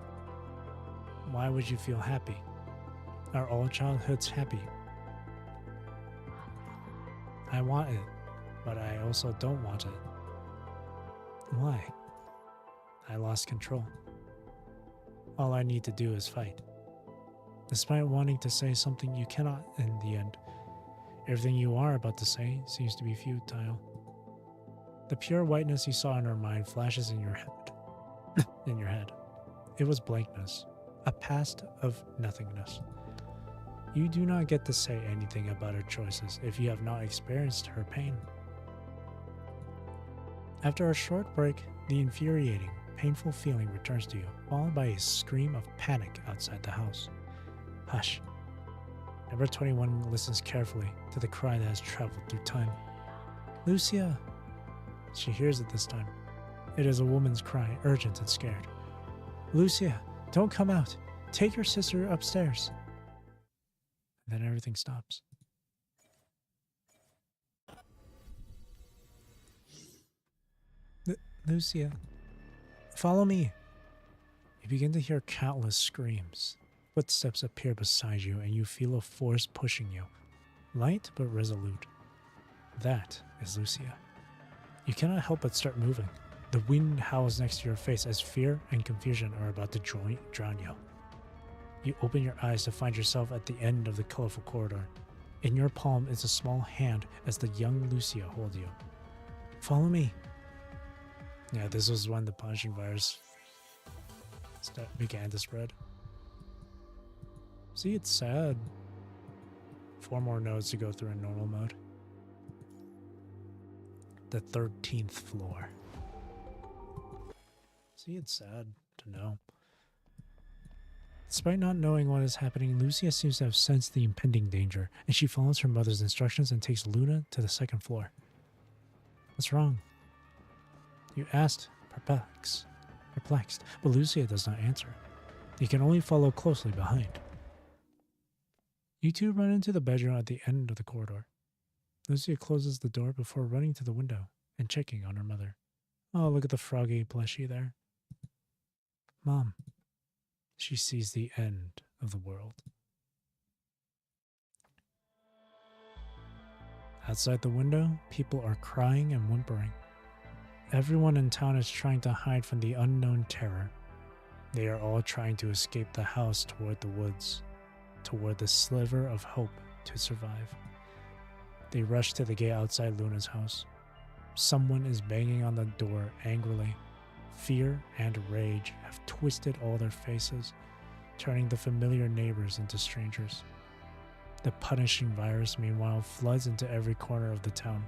Why would you feel happy? Are all childhoods happy? I want it, but I also don't want it. Why? I lost control. All I need to do is fight. Despite wanting to say something you cannot in the end, everything you are about to say seems to be futile. The pure whiteness you saw in her mind flashes in your head. In your head. It was blankness, a past of nothingness. You do not get to say anything about her choices if you have not experienced her pain. After a short break, the infuriating, painful feeling returns to you, followed by a scream of panic outside the house. Hush. Number 21 listens carefully to the cry that has traveled through time. Lucia! She hears it this time. It is a woman's cry, urgent and scared. Lucia, don't come out. Take your sister upstairs. And then everything stops. Lucia, follow me. You begin to hear countless screams. Footsteps appear beside you, and you feel a force pushing you. Light but resolute. That is Lucia. You cannot help but start moving. The wind howls next to your face as fear and confusion are about to drown you. You open your eyes to find yourself at the end of the colorful corridor. In your palm is a small hand as the young Lucia holds you. Follow me. Yeah, this was when the punishing virus began to spread. See, it's sad. 4 more nodes to go through in normal mode. The 13th floor. See, it's sad to know. Despite not knowing what is happening, Lucia seems to have sensed the impending danger, and she follows her mother's instructions and takes Luna to the 2nd floor. What's wrong? You asked, perplexed, but Lucia does not answer. You can only follow closely behind. You two run into the bedroom at the end of the corridor. Lucia closes the door before running to the window and checking on her mother. Oh, look at the froggy plushie there. Mom. She sees the end of the world. Outside the window, people are crying and whimpering. Everyone in town is trying to hide from the unknown terror. They are all trying to escape the house toward the woods, toward the sliver of hope to survive. They rush to the gate outside Luna's house. Someone is banging on the door angrily. Fear and rage have twisted all their faces, turning the familiar neighbors into strangers. The punishing virus, meanwhile, floods into every corner of the town.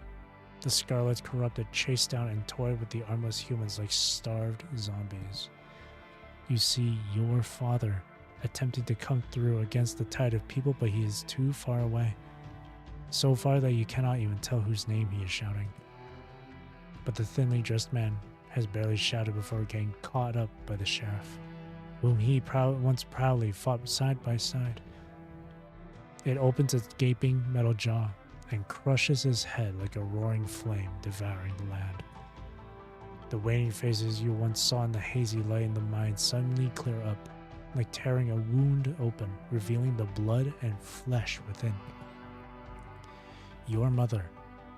The Scarlet Corrupted chase down and toy with the armless humans like starved zombies. You see your father attempting to come through against the tide of people, but he is too far away. So far that you cannot even tell whose name he is shouting. But the thinly dressed man has barely shouted before getting caught up by the sheriff, whom he once proudly fought side by side. It opens its gaping metal jaw and crushes his head like a roaring flame devouring the land. The waning faces you once saw in the hazy light in the mind suddenly clear up, like tearing a wound open, revealing the blood and flesh within. Your mother,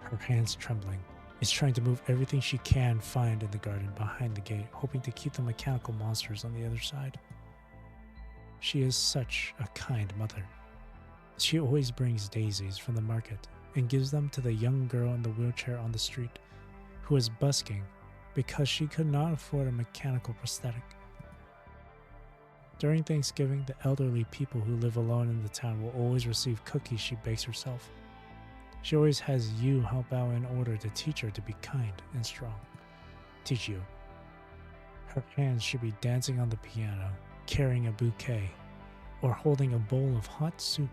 her hands trembling, is trying to move everything she can find in the garden behind the gate, hoping to keep the mechanical monsters on the other side. She is such a kind mother. She always brings daisies from the market and gives them to the young girl in the wheelchair on the street, who is busking because she could not afford a mechanical prosthetic. During Thanksgiving, the elderly people who live alone in the town will always receive cookies she bakes herself. She always has you help out in order to teach her to be kind and strong. Teach you. Her hands should be dancing on the piano, carrying a bouquet, or holding a bowl of hot soup.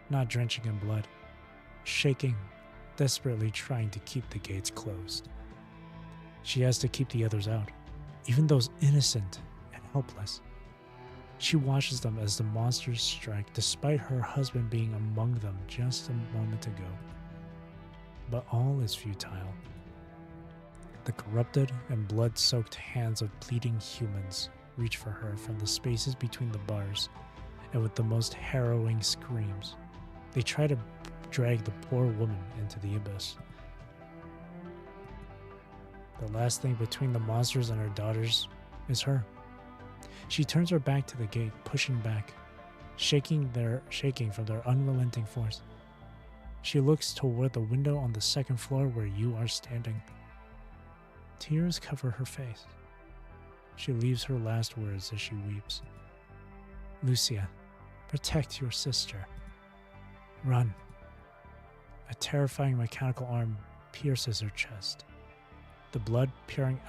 Not drenching in blood, shaking, desperately trying to keep the gates closed. She has to keep the others out, even those innocent and helpless. She watches them as the monsters strike, despite her husband being among them just a moment ago. But all is futile. The corrupted and blood-soaked hands of bleeding humans reach for her from the spaces between the bars, and with the most harrowing screams, they try to drag the poor woman into the abyss. The last thing between the monsters and her daughters is her. She turns her back to the gate, pushing back, shaking from their unrelenting force. She looks toward the window on the 2nd floor where you are standing. Tears cover her face. She leaves her last words as she weeps. Lucia, protect your sister. Run. A terrifying mechanical arm pierces her chest. The blood pouring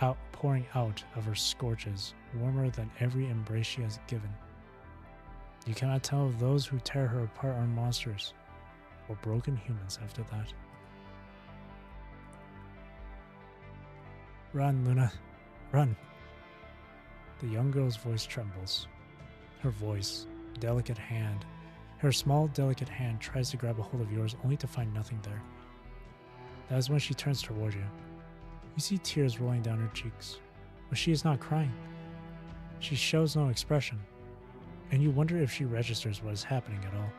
out of her scorches, warmer than every embrace she has given. You cannot tell if those who tear her apart are monsters or broken humans after that. Run, Luna, run. The young girl's voice trembles. Her voice, delicate hand, her small, delicate hand tries to grab a hold of yours only to find nothing there. That is when she turns toward you. You see tears rolling down her cheeks, but she is not crying. She shows no expression, and you wonder if she registers what is happening at all.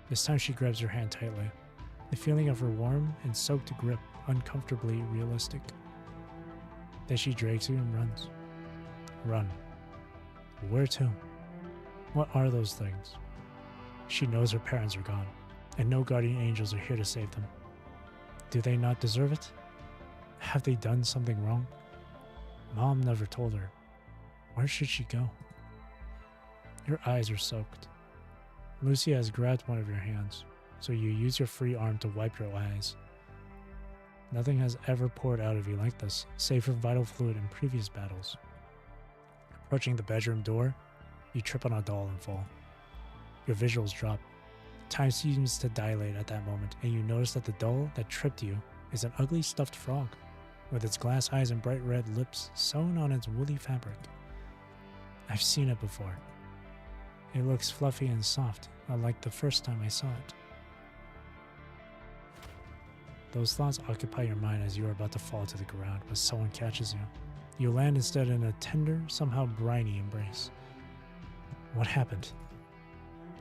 This time she grabs your hand tightly, the feeling of her warm and soaked grip uncomfortably realistic. Then she drags you and runs. Run. Where to? What are those things? She knows her parents are gone, and no guardian angels are here to save them. Do they not deserve it? Have they done something wrong? Mom never told her. Where should she go? Your eyes are soaked. Lucy has grabbed one of your hands, so you use your free arm to wipe your eyes. Nothing has ever poured out of you like this, save for vital fluid in previous battles. Approaching the bedroom door, you trip on a doll and fall. Your visuals drop. Time seems to dilate at that moment, and you notice that the doll that tripped you is an ugly stuffed frog, with its glass eyes and bright red lips sewn on its woolly fabric. I've seen it before. It looks fluffy and soft, unlike the first time I saw it. Those thoughts occupy your mind as you are about to fall to the ground, but someone catches you. You land instead in a tender, somehow briny embrace. What happened?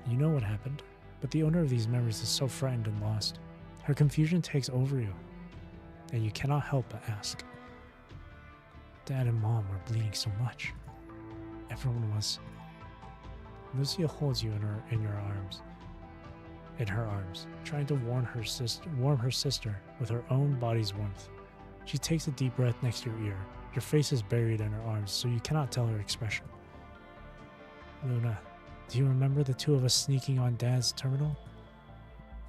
You know what happened, but the owner of these memories is so frightened and lost. Her confusion takes over you, and you cannot help but ask. Dad and Mom were bleeding so much. Everyone was. Lucia holds you in her arms, trying to warm her sister with her own body's warmth. She takes a deep breath next to your ear. Your face is buried in her arms, so you cannot tell her expression. Luna, do you remember the two of us sneaking on Dad's terminal?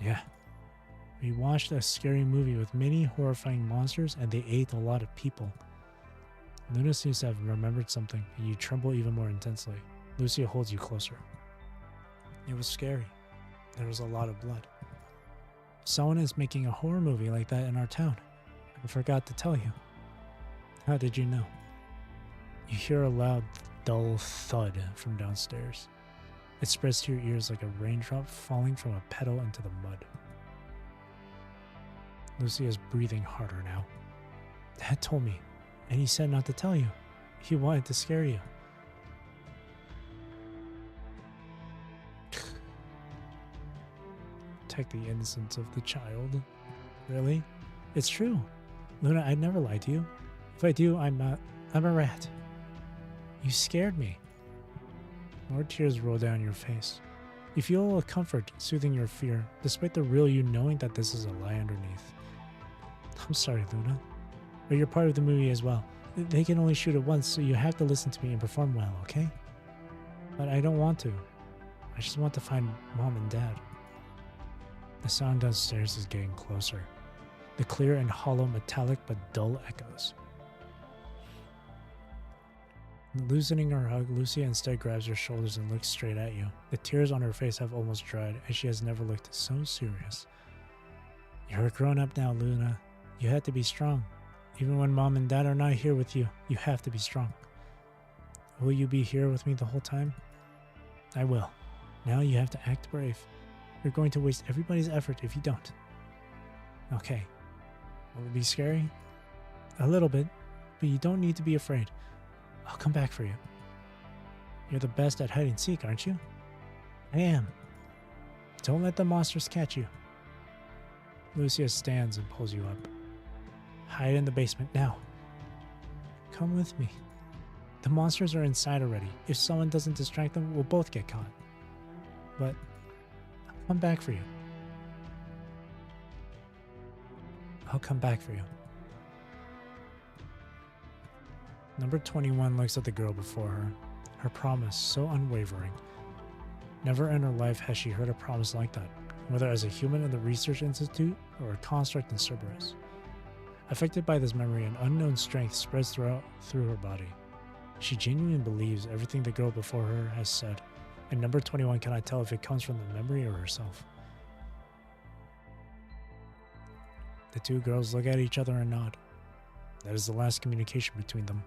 Yeah. We watched a scary movie with many horrifying monsters, and they ate a lot of people. Luna seems to have remembered something, and you tremble even more intensely. Lucia holds you closer. It was scary. There was a lot of blood. Someone is making a horror movie like that in our town. I forgot to tell you. How did you know? You hear a loud, dull thud from downstairs. It spreads to your ears like a raindrop falling from a petal into the mud. Lucia is breathing harder now. Dad told me, and he said not to tell you. He wanted to scare you. Protect the innocence of the child. Really? It's true. Luna, I'd never lie to you. If I do, I'm a rat. You scared me. More tears roll down your face. You feel a comfort soothing your fear, despite the real you knowing that this is a lie underneath. I'm sorry, Luna, but you're part of the movie as well. They can only shoot it once, so you have to listen to me and perform well, okay? But I don't want to. I just want to find Mom and Dad. The sound downstairs is getting closer. The clear and hollow metallic but dull echoes. Loosening her hug, Lucia instead grabs your shoulders and looks straight at you. The tears on her face have almost dried, and she has never looked so serious. You're a grown-up now, Luna. You have to be strong. Even when Mom and Dad are not here with you, you have to be strong. Will you be here with me the whole time? I will. Now you have to act brave. You're going to waste everybody's effort if you don't. Okay. Will it be scary? A little bit, but you don't need to be afraid. I'll come back for you. You're the best at hide and seek, aren't you? I am. Don't let the monsters catch you. Lucia stands and pulls you up. Hide in the basement now. Come with me. The monsters are inside already. If someone doesn't distract them, we'll both get caught. But I'll come back for you. I'll come back for you. Number 21 looks at the girl before her. Her promise so unwavering. Never in her life has she heard a promise like that, whether as a human in the research institute or a construct in Cerberus. Affected by this memory, an unknown strength spreads through her body. She genuinely believes everything the girl before her has said, and number 21 cannot tell if it comes from the memory or herself. The two girls look at each other and nod. That is the last communication between them.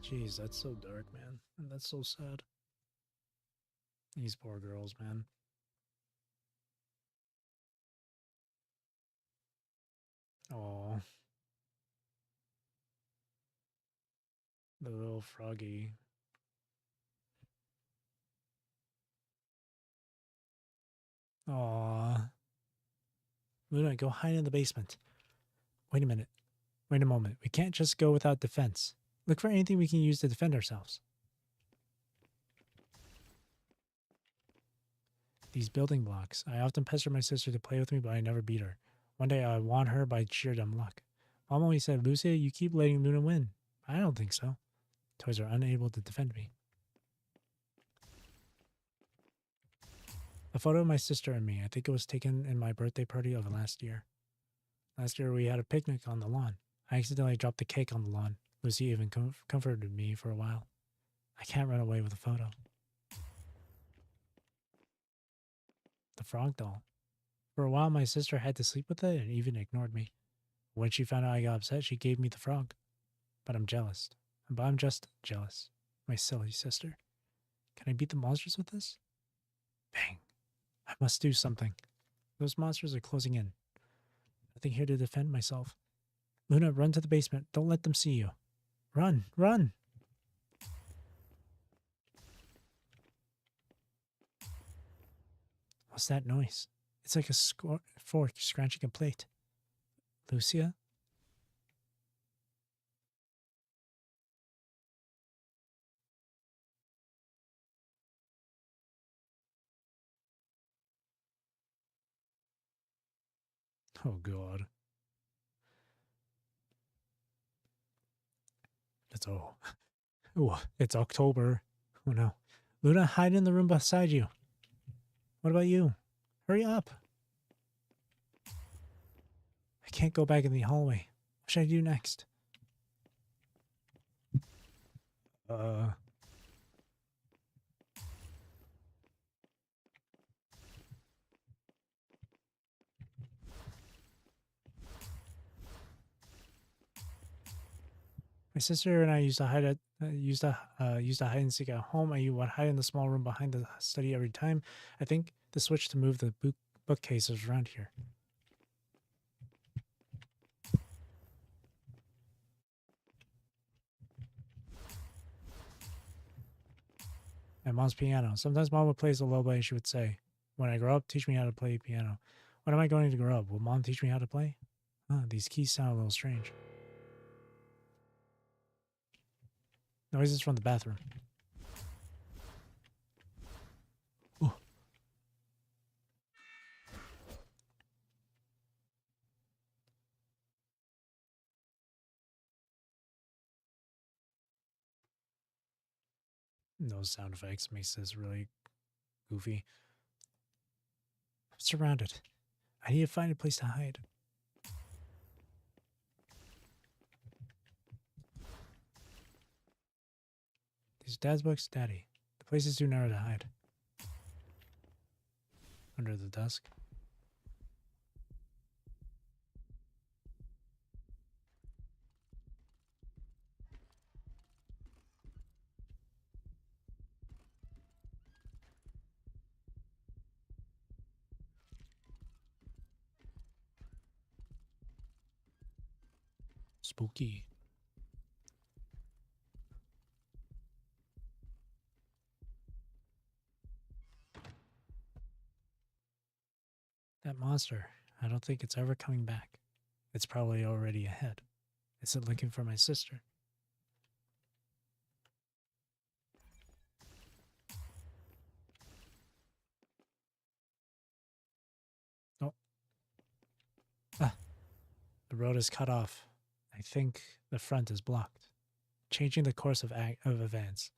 Jeez, that's so dark, man. And that's so sad. These poor girls, man. Oh, the little froggy. Aw. Luna, go hide in the basement. Wait a minute. Wait a moment. We can't just go without defense. Look for anything we can use to defend ourselves. These building blocks. I often pester my sister to play with me, but I never beat her. One day I won her by sheer dumb luck. Mom always said, Lucia, you keep letting Luna win. I don't think so. Toys are unable to defend me. A photo of my sister and me. I think it was taken in my birthday party of last year. Last year we had a picnic on the lawn. I accidentally dropped the cake on the lawn. Lucy even comforted me for a while. I can't run away with a photo. The frog doll. For a while my sister had to sleep with it and even ignored me. When she found out I got upset, she gave me the frog. But I'm jealous. But I'm just jealous. My silly sister. Can I beat the monsters with this? Bang. I must do something. Those monsters are closing in. Nothing here to defend myself. Luna, run to the basement. Don't let them see you. Run, run! What's that noise? It's like a fork scratching a plate. Lucia? Oh, God. It's October. Oh, no. Luna, hide in the room beside you. What about you? Hurry up. I can't go back in the hallway. What should I do next? My sister and I used to hide hide and seek at home. I would hide in the small room behind the study every time. I think the switch to move the bookcase is around here. My mom's piano. Sometimes mom would play a lullaby and she would say, when I grow up, teach me how to play piano. When am I going to grow up? Will mom teach me how to play? These keys sound a little strange. Noises from the bathroom. Ooh. Those sound effects makes this really goofy. I'm surrounded. I need to find a place to hide. These dad's books, daddy. The place is too narrow to hide. Under the desk. Spooky. That monster. I don't think it's ever coming back. It's probably already ahead. Is it looking for my sister? Oh. The road is cut off. I think the front is blocked. Changing the course of events.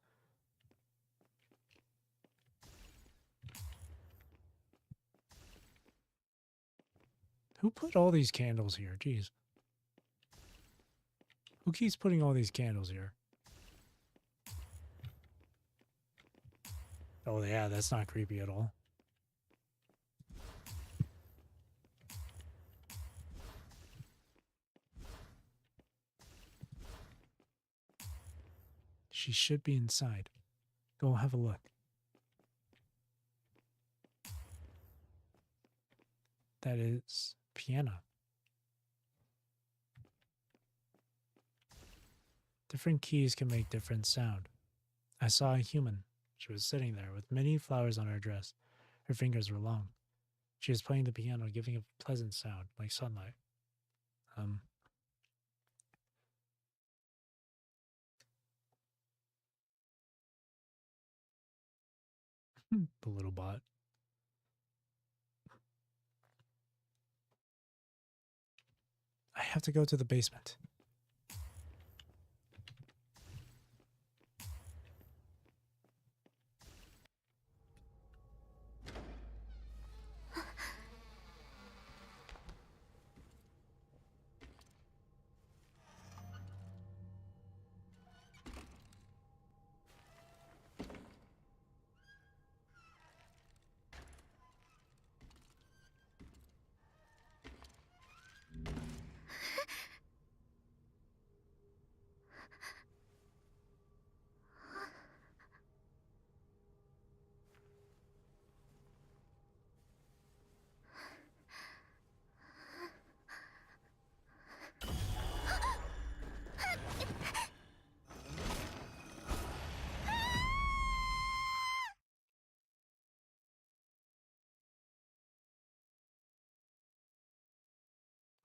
Who put all these candles here? Jeez. Who keeps putting all these candles here? Oh yeah, that's not creepy at all. She should be inside. Go have a look. That is piano. Different keys can make different sound. I saw a human. She was sitting there with many flowers on her dress. Her fingers were long. She was playing the piano, giving a pleasant sound, like sunlight. The little bot. I have to go to the basement.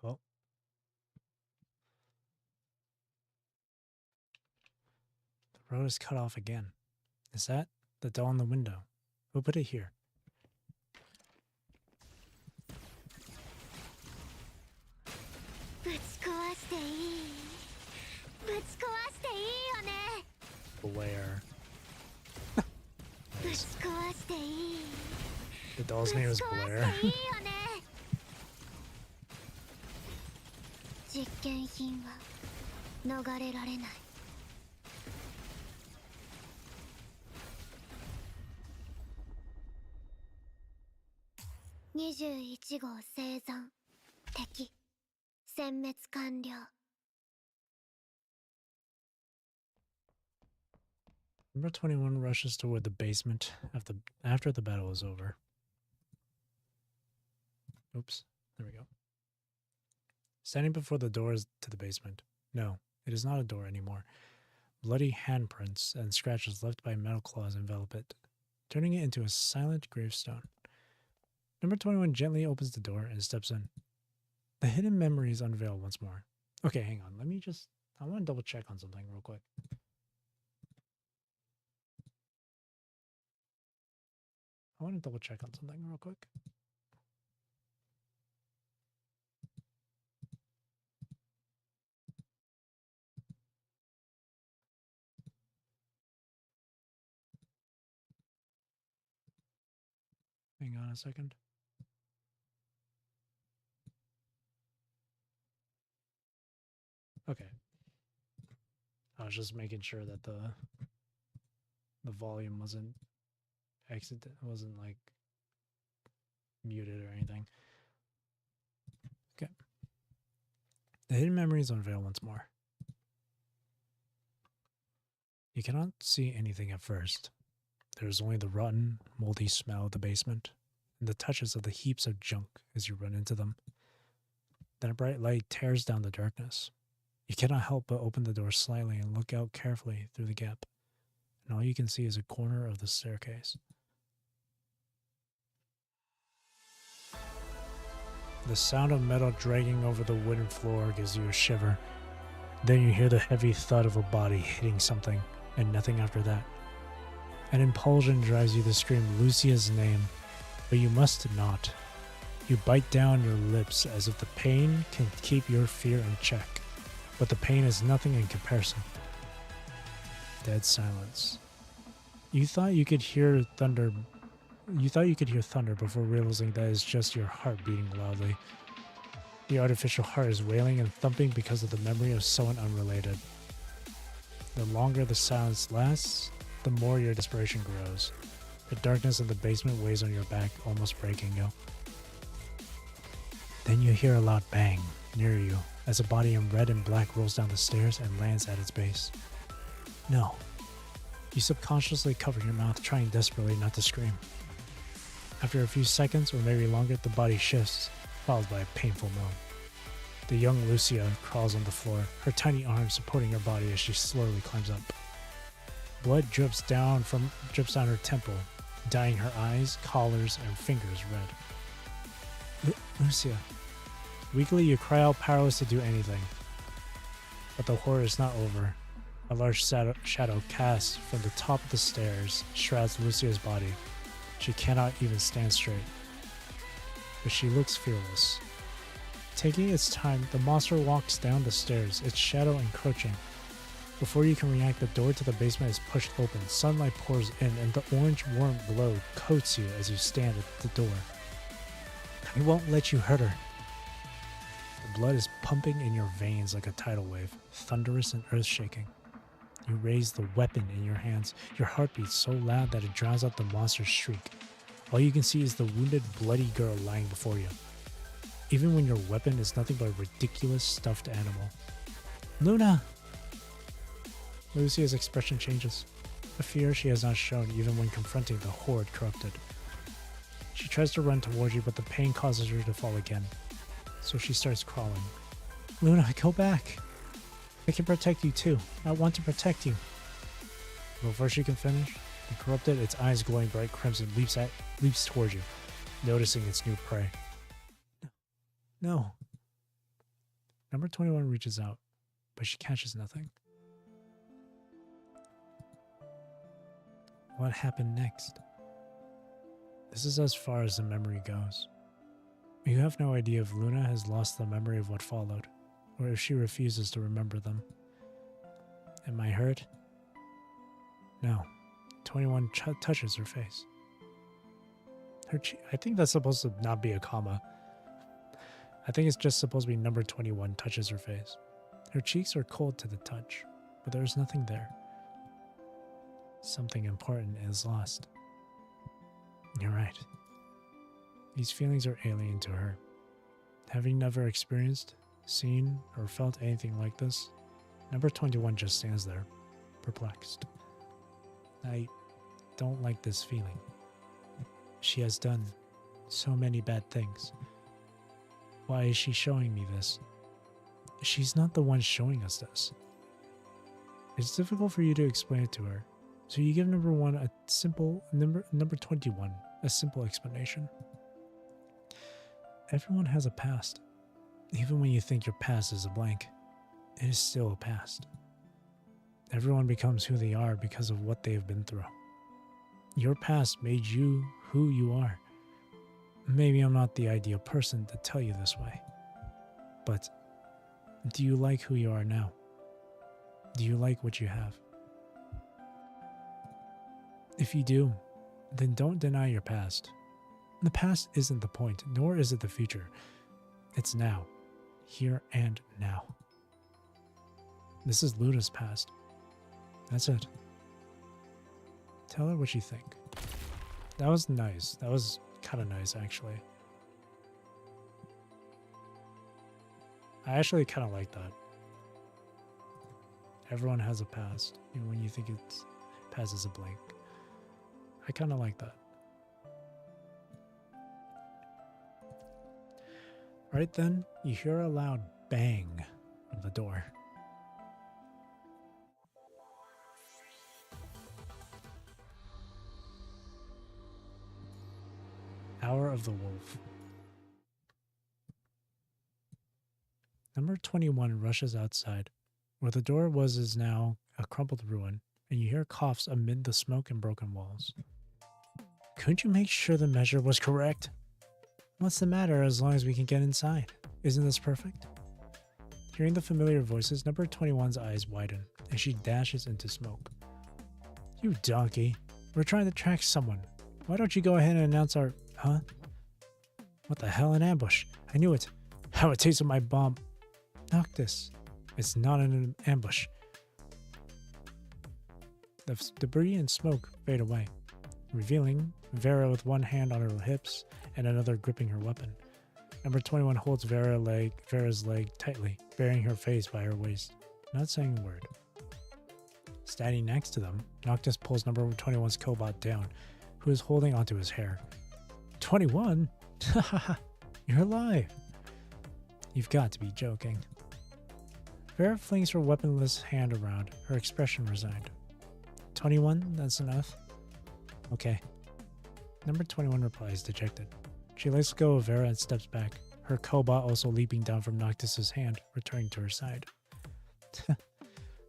Well, the road is cut off again. Is that the doll in the window? Who put it here? Blair. Nice. The doll's name is Blair. 実験品は逃れられない。21号生存敵殲滅完了。 Number 21 rushes toward the basement after the battle is over. Oops, there we go. Standing before the doors to the basement. No, it is not a door anymore. Bloody handprints and scratches left by metal claws envelop it, turning it into a silent gravestone. Number 21 gently opens the door and steps in. The hidden memories unveil once more. Okay, hang on. I want to double check on something real quick. Hang on a second. Okay. I was just making sure that the volume wasn't like muted or anything. Okay. The hidden memories unveil once more. You cannot see anything at first. There is only the rotten, moldy smell of the basement and the touches of the heaps of junk as you run into them. Then a bright light tears down the darkness. You cannot help but open the door slightly and look out carefully through the gap, and all you can see is a corner of the staircase. The sound of metal dragging over the wooden floor gives you a shiver. Then you hear the heavy thud of a body hitting something, and nothing after that. An impulsion drives you to scream Lucia's name, but you must not. You bite down your lips as if the pain can keep your fear in check, but the pain is nothing in comparison. Dead silence. You thought you could hear thunder before realizing that it's just your heart beating loudly. The artificial heart is wailing and thumping because of the memory of someone unrelated. The longer the silence lasts, the more your desperation grows. The darkness in the basement weighs on your back, almost breaking you. Then you hear a loud bang near you as a body in red and black rolls down the stairs and lands at its base. No. You subconsciously cover your mouth, trying desperately not to scream. After a few seconds, or maybe longer, the body shifts, followed by a painful moan. The young Lucia crawls on the floor, her tiny arms supporting her body as she slowly climbs up. Blood drips down her temple, dyeing her eyes, collars, and fingers red. Lucia. Weakly, you cry out, powerless to do anything. But the horror is not over. A large shadow cast from the top of the stairs shrouds Lucia's body. She cannot even stand straight. But she looks fearless. Taking its time, the monster walks down the stairs, its shadow encroaching. Before you can react, the door to the basement is pushed open. Sunlight pours in, and the orange warm glow coats you as you stand at the door. I won't let you hurt her. The blood is pumping in your veins like a tidal wave, thunderous and earth-shaking. You raise the weapon in your hands, your heart beats so loud that it drowns out the monster's shriek. All you can see is the wounded, bloody girl lying before you. Even when your weapon is nothing but a ridiculous stuffed animal. Luna! Lucia's expression changes, a fear she has not shown even when confronting the horde corrupted. She tries to run towards you, but the pain causes her to fall again. So she starts crawling. Luna, go back! I can protect you too. I want to protect you. Before she can finish, the corrupted, its eyes glowing bright crimson, leaps towards you, noticing its new prey. No. Number 21 reaches out, but she catches nothing. What happened next? This is as far as the memory goes. You have no idea if Luna has lost the memory of what followed, or if she refuses to remember them. Am I hurt? No. 21 touches her face. I think that's supposed to not be a comma. I think it's just supposed to be number 21 touches her face. Her cheeks are cold to the touch, but there is nothing there. Something important is lost. You're right. These feelings are alien to her. Having never experienced, seen, or felt anything like this, number 21 just stands there, perplexed. I don't like this feeling. She has done so many bad things. Why is she showing me this? She's not the one showing us this. It's difficult for you to explain it to her, so you give number 21 a simple explanation. Everyone has a past. Even when you think your past is a blank, it is still a past. Everyone becomes who they are because of what they have been through. Your past made you who you are. Maybe I'm not the ideal person to tell you this way, but do you like who you are now? Do you like what you have? If you do, then don't deny your past. The past isn't the point, nor is it the future. It's now, here and now. This is Luna's past. That's it. Tell her what you think. That was nice. That was kind of nice, actually. I actually kind of like that. Everyone has a past, even when you think it's past is a blank. I kind of like that. Right then, you hear a loud bang of the door. Hour of the Wolf. Number 21 rushes outside. Where the door was is now a crumpled ruin, and you hear coughs amid the smoke and broken walls. Couldn't you make sure the measure was correct? What's the matter as long as we can get inside? Isn't this perfect? Hearing the familiar voices, number 21's eyes widen, and she dashes into smoke. You donkey. We're trying to track someone. Why don't you go ahead and announce our... Huh? What the hell, an ambush? I knew it. How it tasted my bomb. Noctis. It's not an ambush. The debris and smoke fade away, revealing Vera with one hand on her hips and another gripping her weapon. Number 21 holds Vera's leg tightly, burying her face by her waist, not saying a word. Standing next to them, Noctis pulls number 21's cobot down, who is holding onto his hair. 21? Haha, you're alive. You've got to be joking. Vera flings her weaponless hand around, her expression resigned. 21, that's enough? Okay. Number 21 replies, dejected. She lets go of Vera and steps back, her cobot also leaping down from Noctis's hand, returning to her side.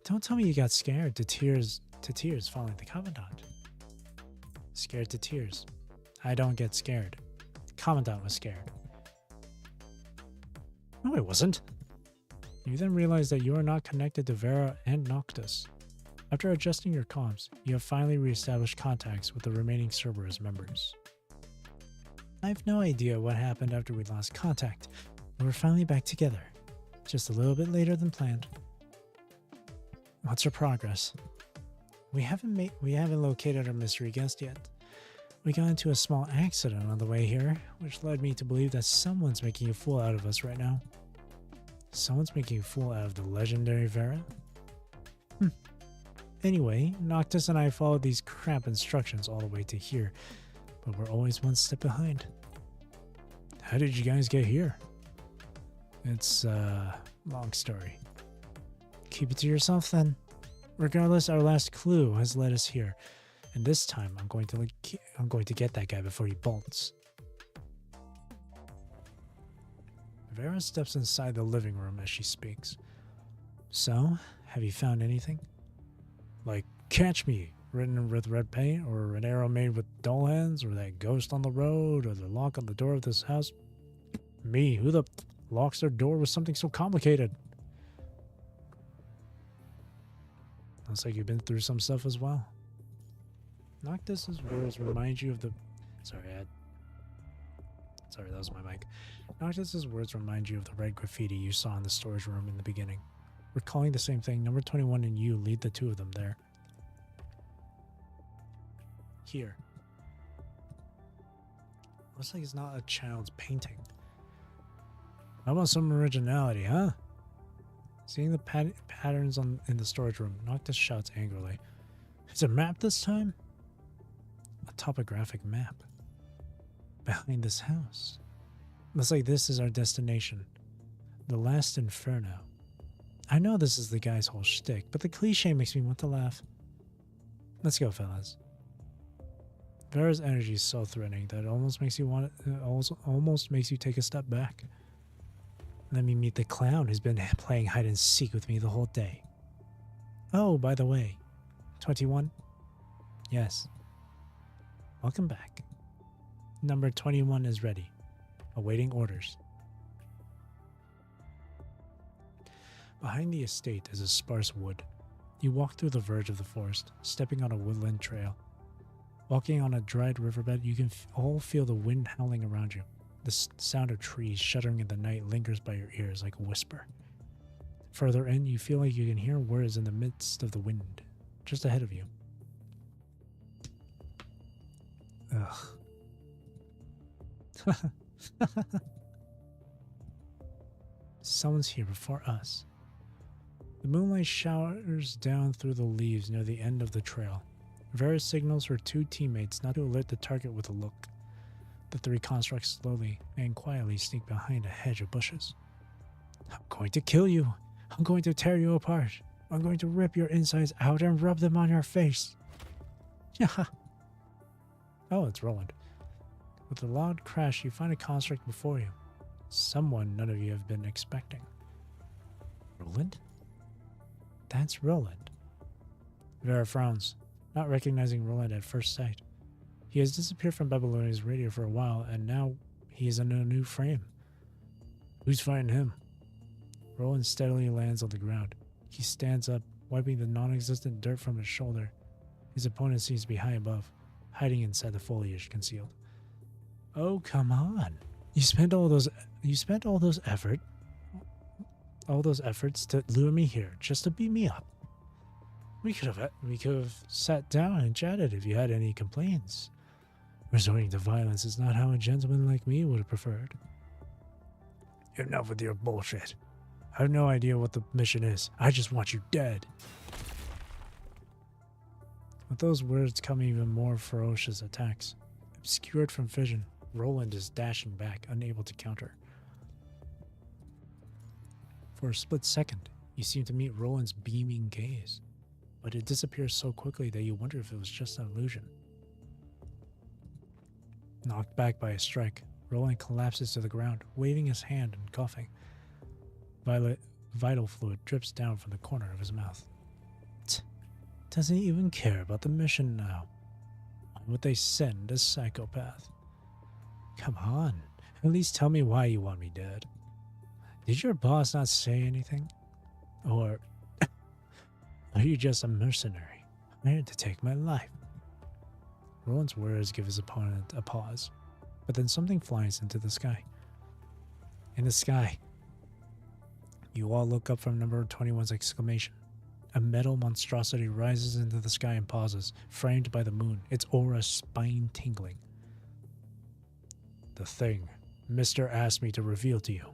Don't tell me you got scared to tears following the Commandant. Scared to tears. I don't get scared. Commandant was scared. No, I wasn't. You then realize that you are not connected to Vera and Noctis. After adjusting your comms, you have finally reestablished contacts with the remaining Cerberus members. I have no idea what happened after we lost contact, but we're finally back together. Just a little bit later than planned. What's our progress? We haven't located our mystery guest yet. We got into a small accident on the way here, which led me to believe that someone's making a fool out of us right now. Someone's making a fool out of the legendary Vera? Anyway, Noctis and I followed these crap instructions all the way to here, but we're always one step behind. How did you guys get here? It's a long story. Keep it to yourself then. Regardless, our last clue has led us here, and this time I'm going to get that guy before he bolts. Vera steps inside the living room as she speaks. So, have you found anything? Like, catch me, written with red paint, or an arrow made with doll hands, or that ghost on the road, or the lock on the door of this house? Me, who the locks their door with something so complicated? Looks like you've been through some stuff as well. Noctis's words remind you of the... Sorry, that was my mic. Noctis's words remind you of the red graffiti you saw in the storage room in the beginning. Recalling the same thing, number 21 and you lead the two of them there. Here. Looks like it's not a child's painting. How about some originality, huh? Seeing the patterns in the storage room, Noctis shouts angrily. It's a map this time? A topographic map. Behind this house. Looks like this is our destination. The last inferno. I know this is the guy's whole shtick, but the cliche makes me want to laugh. Let's go, fellas. Vera's energy is so threatening that it almost makes you take a step back. Let me meet the clown who's been playing hide and seek with me the whole day. Oh, by the way, 21? Yes. Welcome back. Number 21 is ready, awaiting orders. Behind the estate is a sparse wood. You walk through the verge of the forest, stepping on a woodland trail. Walking on a dried riverbed, you can all feel the wind howling around you. The sound of trees shuddering in the night lingers by your ears like a whisper. Further in, you feel like you can hear words in the midst of the wind, just ahead of you. Ugh. Someone's here before us. The moonlight showers down through the leaves near the end of the trail. Vera signals her two teammates not to alert the target with a look. The three constructs slowly and quietly sneak behind a hedge of bushes. I'm going to kill you. I'm going to tear you apart. I'm going to rip your insides out and rub them on your face. Oh, it's Roland. With a loud crash, you find a construct before you. Someone none of you have been expecting. Roland? That's Roland. Vera frowns, not recognizing Roland at first sight. He has disappeared from Babylonia's radio for a while, and now he is in a new frame. Who's fighting him? Roland steadily lands on the ground. He stands up, wiping the non-existent dirt from his shoulder. His opponent seems to be high above, hiding inside the foliage concealed. Oh, come on. You spent all those efforts to lure me here just to beat me up. We could have sat down and chatted if you had any complaints. Resorting to violence is not how a gentleman like me would have preferred. Enough with your bullshit. I have no idea what the mission is. I just want you dead. With those words come even more ferocious attacks. Obscured from vision, Roland is dashing back, unable to counter. For a split second, you seem to meet Roland's beaming gaze, but it disappears so quickly that you wonder if it was just an illusion. Knocked back by a strike, Roland collapses to the ground, waving his hand and coughing. Vital fluid drips down from the corner of his mouth. Doesn't even care about the mission now. Why would they send a psychopath? Come on, at least tell me why you want me dead. Did your boss not say anything? Or are you just a mercenary hired to take my life? Roland's words give his opponent a pause, but then something flies into the sky. In the sky, you all look up from number 21's exclamation. A metal monstrosity rises into the sky and pauses, framed by the moon, its aura spine-tingling. The thing Mr. asked me to reveal to you.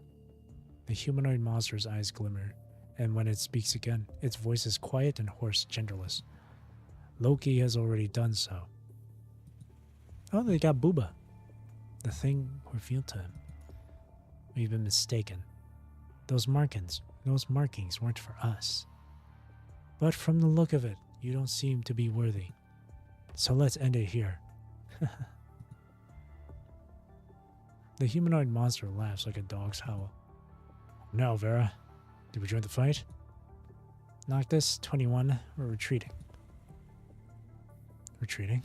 The humanoid monster's eyes glimmer, and when it speaks again, its voice is quiet and hoarse, genderless. Loki has already done so. Oh, they got Booba. The thing revealed to him. We've been mistaken. Those markings weren't for us. But from the look of it, you don't seem to be worthy. So let's end it here. The humanoid monster laughs like a dog's howl. Now, Vera, did we join the fight? Noctis, 21, we're retreating. Retreating?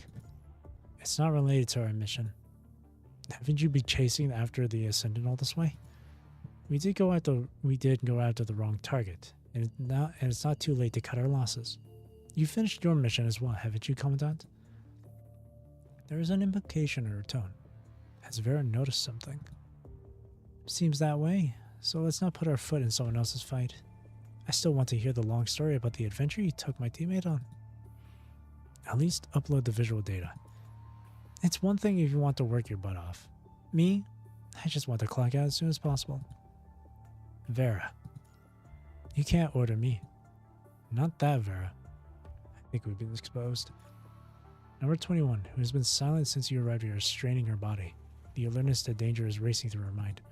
It's not related to our mission. Haven't you been chasing after the Ascendant all this way? We did go after the wrong target, and it's not too late to cut our losses. You finished your mission as well, haven't you, Commandant? There is an implication in her tone. Has Vera noticed something? Seems that way, so let's not put our foot in someone else's fight. I still want to hear the long story about the adventure you took my teammate on. At least upload the visual data. It's one thing if you want to work your butt off. Me, I just want to clock out as soon as possible. Vera. You can't order me. Not that, Vera. I think we've been exposed. Number 21, who has been silent since you arrived here, is straining her body. The alertness to danger is racing through her mind.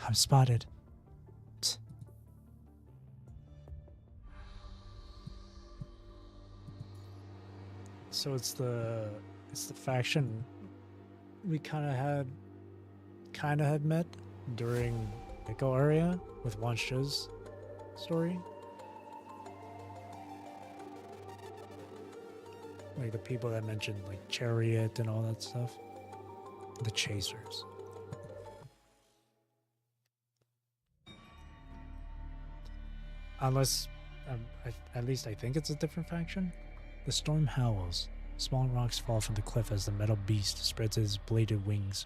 I'm spotted. Tch. So it's the faction we kind of had met during Nico area with Wansha's story. Like the people that mentioned like Chariot and all that stuff. The Chasers. Unless, at least I think it's a different faction. The storm howls. Small rocks fall from the cliff as the metal beast spreads its bladed wings,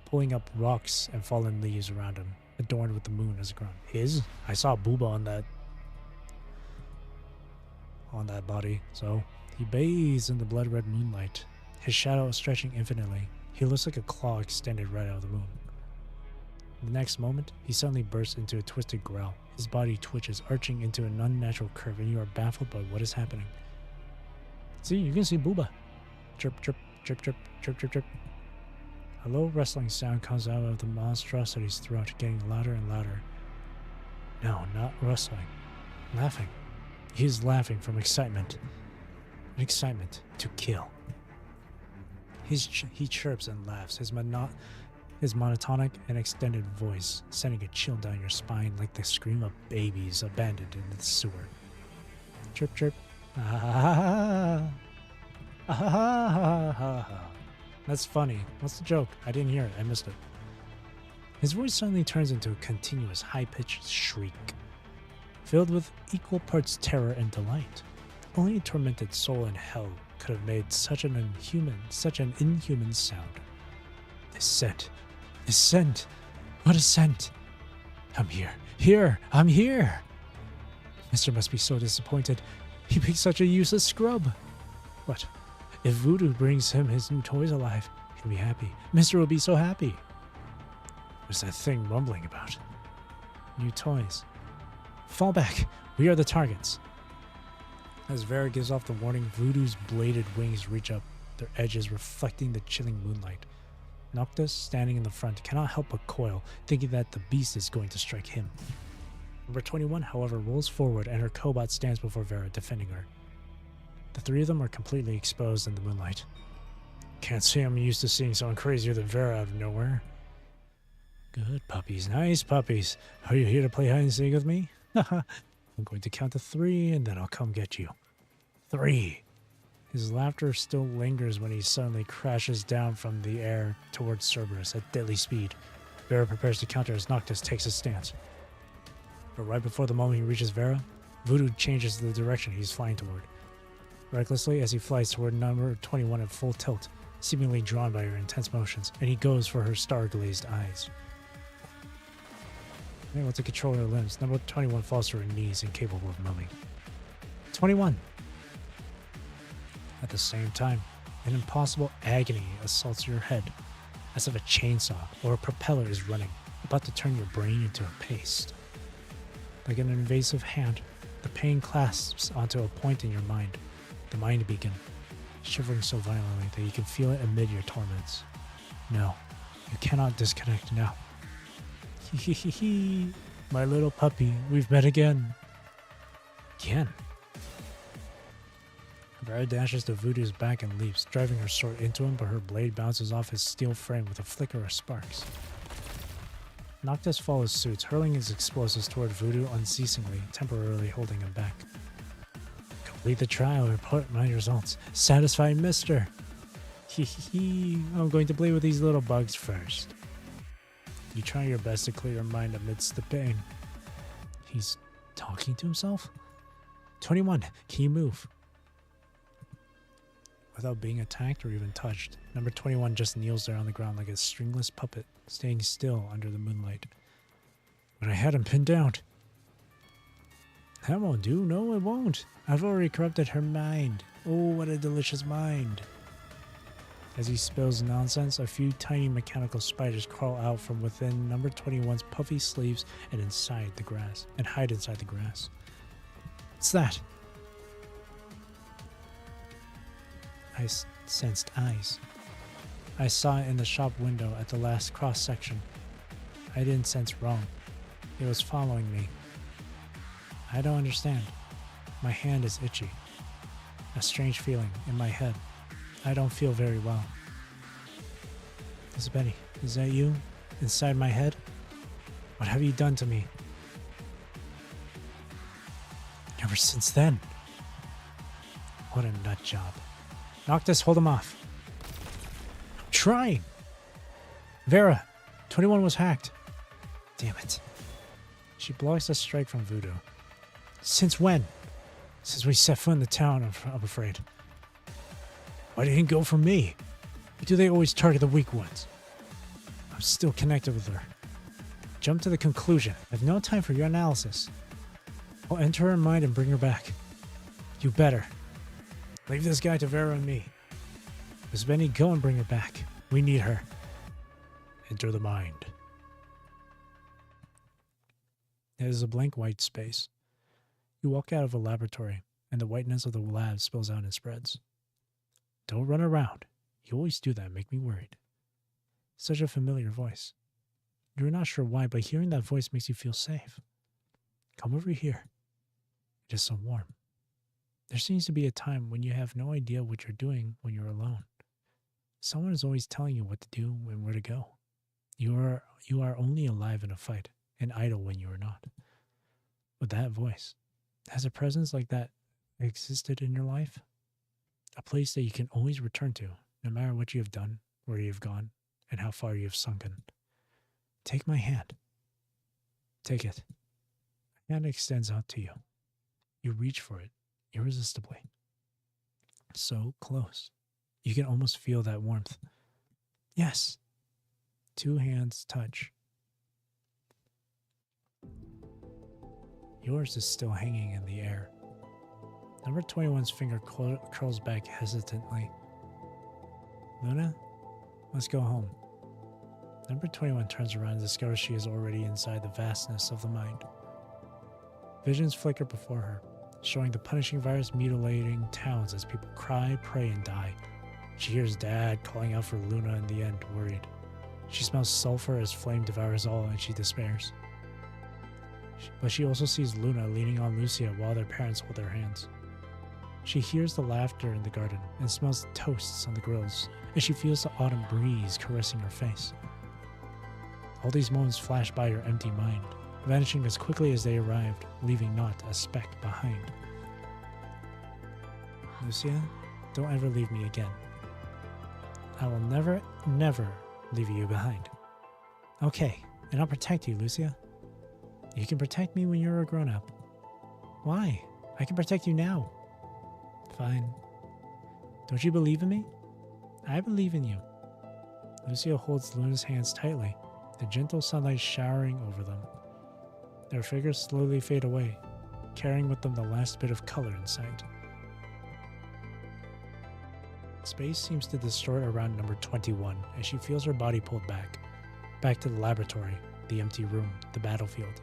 pulling up rocks and fallen leaves around him, adorned with the moon as a crown. I saw Booba on that body, so he bathes in the blood-red moonlight, his shadow stretching infinitely. He looks like a claw extended right out of the moon. The next moment, he suddenly bursts into a twisted growl. His body twitches, arching into an unnatural curve, and you are baffled by what is happening. See, you can see Booba. Chirp, chirp, chirp, chirp, chirp, chirp, chirp. A low rustling sound comes out of the monstrosity's throat, getting louder and louder. No, not rustling. Laughing. He is laughing from excitement. An excitement to kill. He chirps and laughs, his monotonic and extended voice sending a chill down your spine like the scream of babies abandoned in the sewer. Chirp, chirp. Ah, ah, ah, ah, ah. That's funny. What's the joke? I didn't hear it. I missed it. His voice suddenly turns into a continuous high-pitched shriek, filled with equal parts terror and delight. Only a tormented soul in hell could have made such an inhuman sound. This scent. What a scent! I'm here, I'm here! Mister must be so disappointed. He picked such a useless scrub. What? If Voodoo brings him his new toys alive, he'll be happy. Mister will be so happy. What's that thing rumbling about? New toys. Fall back. We are the targets. As Vera gives off the warning, Voodoo's bladed wings reach up, their edges reflecting the chilling moonlight. Noctis, standing in the front, cannot help but coil, thinking that the beast is going to strike him. Number 21, however, rolls forward and her cobot stands before Vera, defending her. The three of them are completely exposed in the moonlight. Can't say I'm used to seeing someone crazier than Vera out of nowhere. Good puppies, nice puppies. Are you here to play hide and seek with me? Haha. I'm going to count to 3 and then I'll come get you. 3. His laughter still lingers when he suddenly crashes down from the air towards Cerberus at deadly speed. Vera prepares to counter as Noctis takes his stance. But right before the moment he reaches Vera, Voodoo changes the direction he's flying toward. Recklessly as he flies toward number 21 at full tilt, seemingly drawn by her intense motions, and he goes for her star-glazed eyes. Unable to control her limbs, number 21 falls to her knees, incapable of moving. 21! At the same time, an impossible agony assaults your head, as if a chainsaw or a propeller is running, about to turn your brain into a paste. Like an invasive hand, the pain clasps onto a point in your mind, the mind beacon, shivering so violently that you can feel it amid your torments. No, you cannot disconnect now. Hee, my little puppy, we've met again. Again? Vera dashes to Voodoo's back and leaps, driving her sword into him, but her blade bounces off his steel frame with a flicker of sparks. Noctis follows suit, hurling his explosives toward Voodoo unceasingly, temporarily holding him back. Complete the trial, report my results. Satisfy Mister. I'm going to play with these little bugs first. You try your best to clear your mind amidst the pain. He's talking to himself? 21, can you move? Without being attacked or even touched, number 21 just kneels there on the ground like a stringless puppet, staying still under the moonlight. But I had him pinned down. That won't do. No, it won't. I've already corrupted her mind. Oh, what a delicious mind. As he spills nonsense, a few tiny mechanical spiders crawl out from within number 21's puffy sleeves and hide inside the grass. What's that? I sensed eyes. I saw it in the shop window at the last cross section. I didn't sense wrong. It was following me. I don't understand. My hand is itchy. A strange feeling in my head. I don't feel very well. Miss Betty, is that you? Inside my head? What have you done to me? Ever since then. What a nut job. Noctis, hold him off. I'm trying. Vera, 21 was hacked. Damn it. She blocks a strike from Voodoo. Since when? Since we set foot in the town, I'm afraid. Why didn't it go for me? Why do they always target the weak ones? I'm still connected with her. Jump to the conclusion. I have no time for your analysis. I'll enter her mind and bring her back. You better. Leave this guy to Vera and me. Miss Benny, go and bring her back. We need her. Enter the mind. It is a blank white space. You walk out of a laboratory, and the whiteness of the lab spills out and spreads. Don't run around. You always do that, make me worried. Such a familiar voice. You're not sure why, but hearing that voice makes you feel safe. Come over here. It is so warm. There seems to be a time when you have no idea what you're doing when you're alone. Someone is always telling you what to do and where to go. You are only alive in a fight and idle when you are not. But that voice, has a presence like that existed in your life? A place that you can always return to, no matter what you have done, where you have gone, and how far you have sunken. Take my hand. Take it. My hand extends out to you. You reach for it, irresistibly. So close. You can almost feel that warmth. Yes. 2 hands touch. Yours is still hanging in the air. Number 21's finger curls back hesitantly. Luna, let's go home. Number 21 turns around and discovers she is already inside the vastness of the mind. Visions flicker before her, showing the punishing virus mutilating towns as people cry, pray, and die. She hears Dad calling out for Luna in the end, worried. She smells sulfur as flame devours all, and she despairs. but she also sees Luna leaning on Lucia while their parents hold their hands. She hears the laughter in the garden and smells toasts on the grills, and she feels the autumn breeze caressing her face. All these moments flash by her empty mind, vanishing as quickly as they arrived, leaving not a speck behind. Lucia, don't ever leave me again. I will never, never leave you behind. Okay, and I'll protect you, Lucia. You can protect me when you're a grown-up. Why? I can protect you now. Fine. Don't you believe in me? I believe in you. Lucia holds Luna's hands tightly, the gentle sunlight showering over them. Their figures slowly fade away, carrying with them the last bit of color in sight. Space seems to distort around number 21 as she feels her body pulled back to the laboratory, the empty room, the battlefield,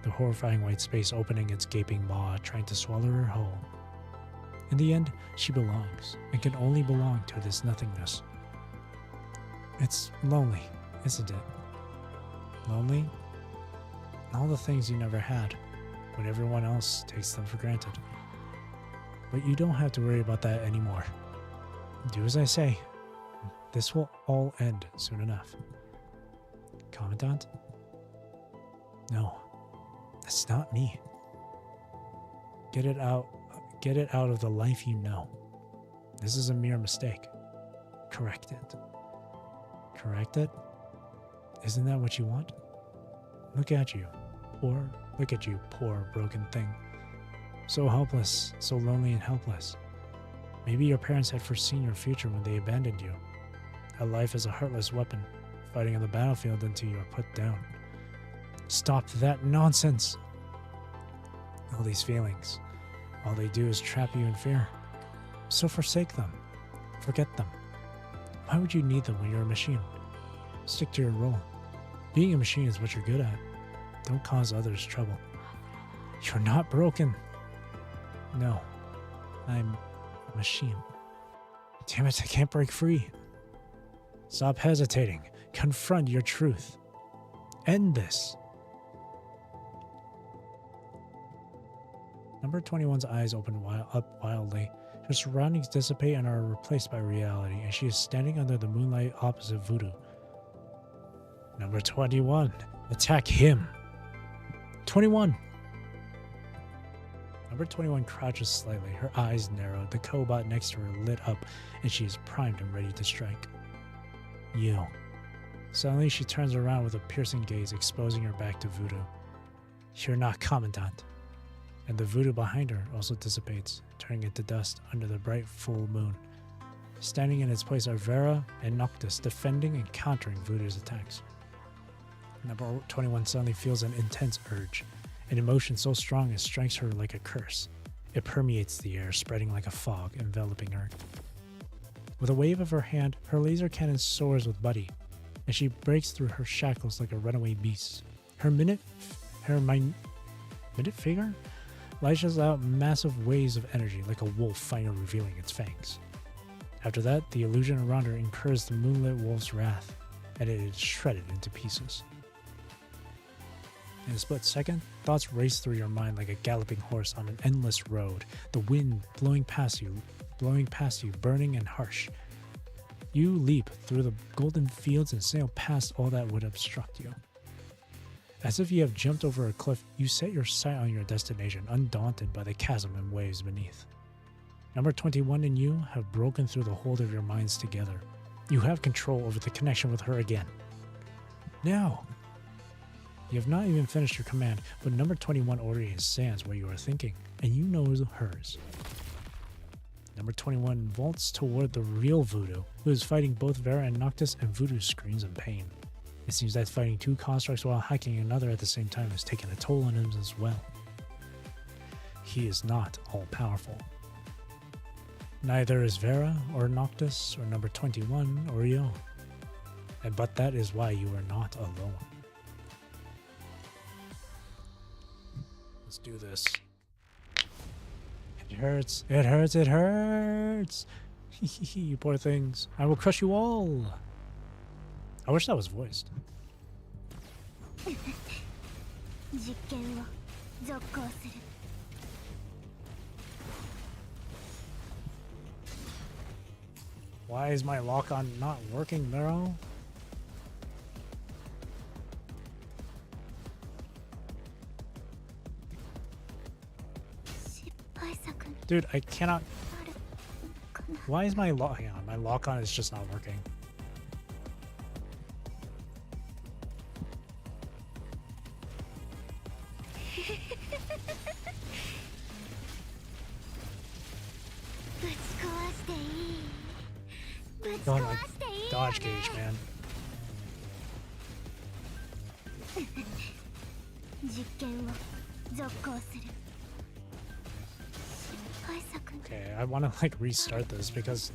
the horrifying white space opening its gaping maw, trying to swallow her whole. In the end, she belongs, and can only belong to this nothingness. It's lonely, isn't it? Lonely? All the things you never had, when everyone else takes them for granted. But you don't have to worry about that anymore. Do as I say. This will all end soon enough. Commandant? No, that's not me. Get it out of the life you know. This is a mere mistake. Correct it. Correct it? Isn't that what you want? Look at you. Or look at you, poor broken thing. So helpless, so lonely and helpless. Maybe your parents had foreseen your future when they abandoned you. A life as a heartless weapon, fighting on the battlefield until you are put down. Stop that nonsense! All these feelings, all they do is trap you in fear. So forsake them. Forget them. Why would you need them when you're a machine? Stick to your role. Being a machine is what you're good at. Don't cause others trouble. You're not broken. No, I'm a machine. Damn it, I can't break free. Stop hesitating. Confront your truth. End this. Number 21's eyes open up wildly. Her surroundings dissipate and are replaced by reality, and she is standing under the moonlight opposite Voodoo. Number 21. Attack him. 21. Number 21 crouches slightly, her eyes narrowed, the cobot next to her lit up, and she is primed and ready to strike. You. Suddenly she turns around with a piercing gaze, exposing her back to Voodoo. You're not Commandant. And the Voodoo behind her also dissipates, turning it to dust under the bright full moon. Standing in its place are Vera and Noctis, defending and countering Voodoo's attacks. Number 21 suddenly feels an intense urge, an emotion so strong it strikes her like a curse. It permeates the air, spreading like a fog, enveloping her. With a wave of her hand, her laser cannon soars with Buddy, and she breaks through her shackles like a runaway beast. Her minute figure lashes out massive waves of energy like a wolf finally revealing its fangs. After that, the illusion around her incurs the moonlit wolf's wrath, and it is shredded into pieces. In a split second, thoughts race through your mind like a galloping horse on an endless road, the wind blowing past you, burning and harsh. You leap through the golden fields and sail past all that would obstruct you. As if you have jumped over a cliff, you set your sight on your destination, undaunted by the chasm and waves beneath. Number 21 and you have broken through the hold of your minds together. You have control over the connection with her again. Now! You have not even finished your command, but number 21 already understands what you are thinking, and you know hers. Number 21 vaults toward the real Voodoo, who is fighting both Vera and Noctis, and Voodoo screams in pain. It seems that fighting two constructs while hacking another at the same time has taken a toll on him as well. He is not all-powerful. Neither is Vera or Noctis or number 21 or Yo. But that is why you are not alone. Let's do this. It hurts. It hurts. It hurts. You poor things. I will crush you all. I wish that was voiced. 続行する Why is my lock-on not working, bro? Dude, I cannot. Why is my lock? Hang on, my lock-on is just not working. Going like dodge gauge, man. Okay, I want to like restart this because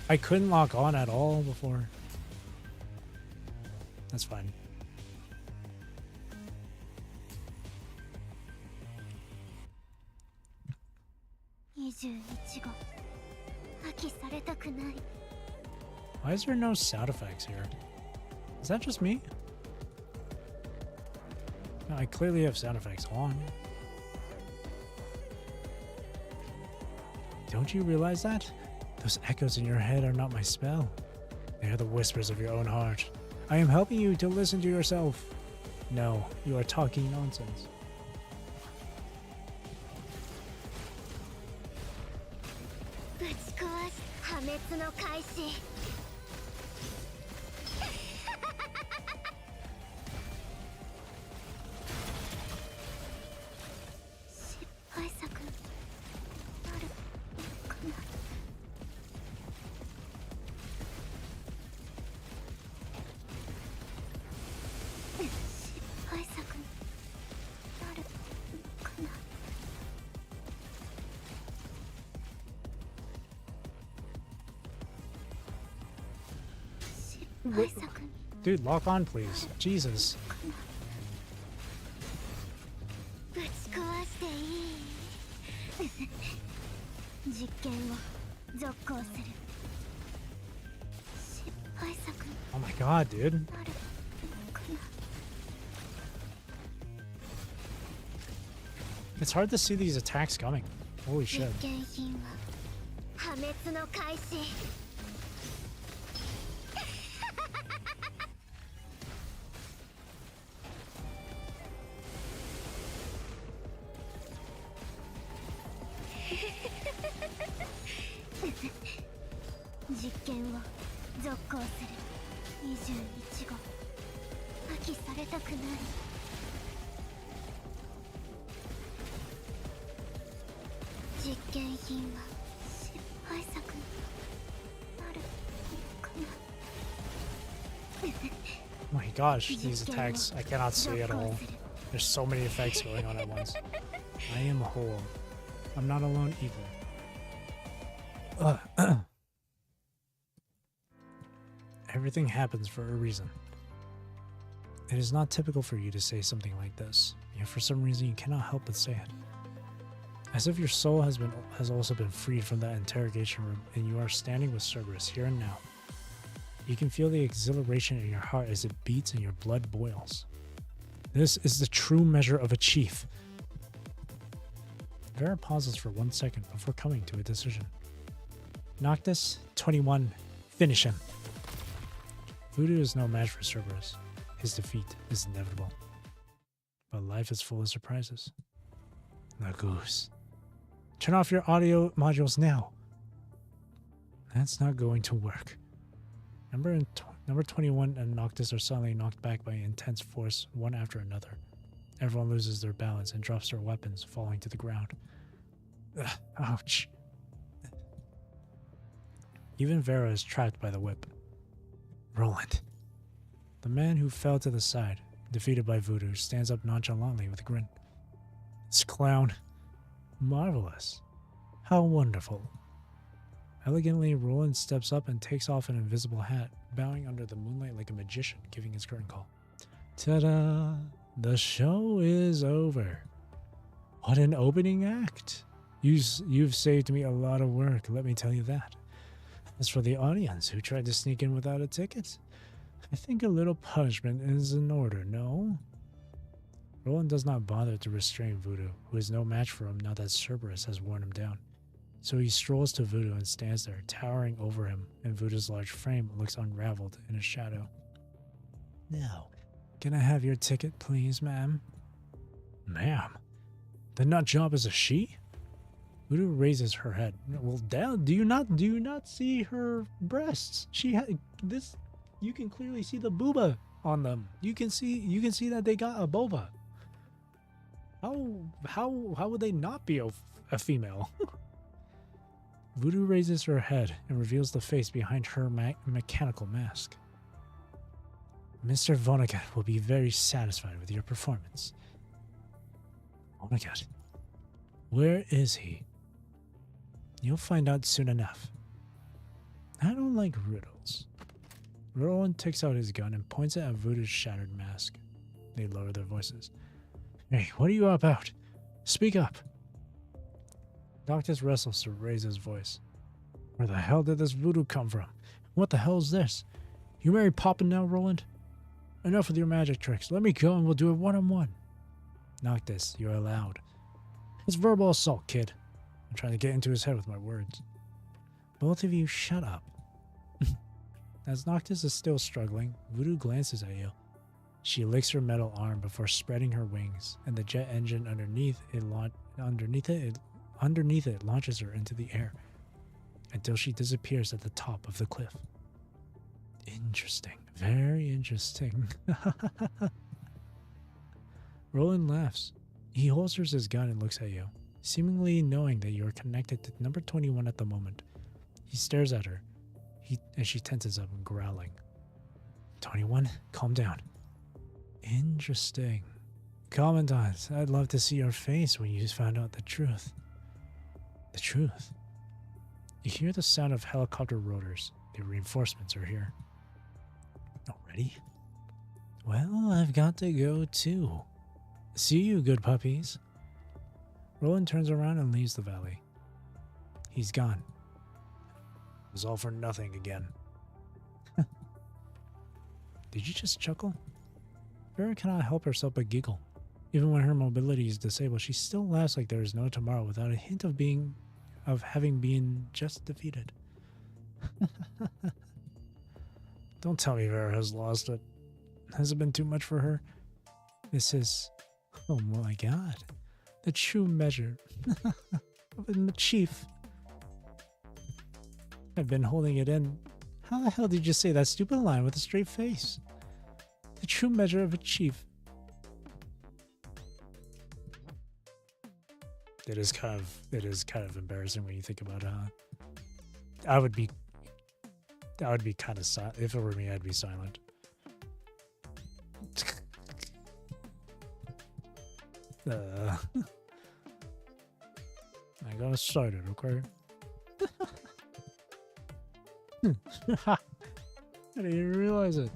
I couldn't lock on at all before. That's fine. Why is there no sound effects here? Is that just me? No, I clearly have sound effects on. Don't you realize that? Those echoes in your head are not my spell. They are the whispers of your own heart. I am helping you to listen to yourself. No, you are talking nonsense. Dude, lock on, please. Jesus. Oh my god, dude. It's hard to see these attacks coming. Holy shit. Oh my gosh, these attacks I cannot see at all. There's so many effects going on at once. I am whole. I'm not alone either. Everything happens for a reason. It is not typical for you to say something like this, yet for some reason you cannot help but say it. As if your soul has also been freed from that interrogation room and you are standing with Cerberus here and now. You can feel the exhilaration in your heart as it beats and your blood boils. This is the true measure of a chief. Vera pauses for 1 second before coming to a decision. Noctis, 21, finish him. Voodoo is no match for Cerberus. His defeat is inevitable. But life is full of surprises. The goose. Turn off your audio modules now. That's not going to work. Number 21 and Noctis are suddenly knocked back by intense force, one after another. Everyone loses their balance and drops their weapons, falling to the ground. Ugh, ouch. Even Vera is trapped by the whip. Roland. The man who fell to the side, defeated by Voodoo, stands up nonchalantly with a grin. This clown. Marvelous. How wonderful. Elegantly, Roland steps up and takes off an invisible hat, bowing under the moonlight like a magician, giving his curtain call. Ta-da! The show is over. What an opening act. You've saved me a lot of work, let me tell you that. As for the audience who tried to sneak in without a ticket, I think a little punishment is in order, no? Roland does not bother to restrain Voodoo, who is no match for him now that Cerberus has worn him down. So he strolls to Voodoo and stands there, towering over him, and Voodoo's large frame looks unraveled in his shadow. Now, can I have your ticket, please, ma'am? Ma'am? The nut job is a she? Voodoo raises her head. Well, down. Do you not see her breasts? This. You can clearly see the booba on them. You can see that they got a boba. How would they not be a female? Voodoo raises her head and reveals the face behind her mechanical mask. Mr. Vonnegut will be very satisfied with your performance. Vonnegut? Where is he? You'll find out soon enough. I don't like riddles. Roland takes out his gun and points it at Voodoo's shattered mask. They lower their voices. Hey, what are you about? Speak up. Noctis wrestles to raise his voice. Where the hell did this voodoo come from? What the hell is this? You Mary Poppin now, Roland? Enough with your magic tricks. Let me go and we'll do it one-on-one. Noctis, you're allowed. It's verbal assault, kid. I'm trying to get into his head with my words. Both of you shut up. As Noctis is still struggling, Voodoo glances at you. She licks her metal arm before spreading her wings, and the jet engine underneath it launches her into the air until she disappears at the top of the cliff. Interesting. Very interesting. Roland laughs. He holsters his gun and looks at you, seemingly knowing that you are connected to number 21 at the moment. He stares at her, and she tenses up, growling. 21, calm down. Interesting. Commandant, I'd love to see your face when you found out the truth. The truth? You hear the sound of helicopter rotors. The reinforcements are here. Already? Well, I've got to go too. See you, good puppies. Roland turns around and leaves the valley. He's gone. It was all for nothing again. Did you just chuckle? Vera cannot help herself but giggle. Even when her mobility is disabled, she still laughs like there is no tomorrow without a hint of having been just defeated. Don't tell me Vera has lost it. Has it been too much for her? This is... Oh my god. The true measure of a chief. I've been holding it in. How the hell did you say that stupid line with a straight face? The true measure of a chief. It is kind of embarrassing when you think about it, huh? I would be kind of silent. If it were me, I'd be silent. I got started, okay? I didn't even realize it.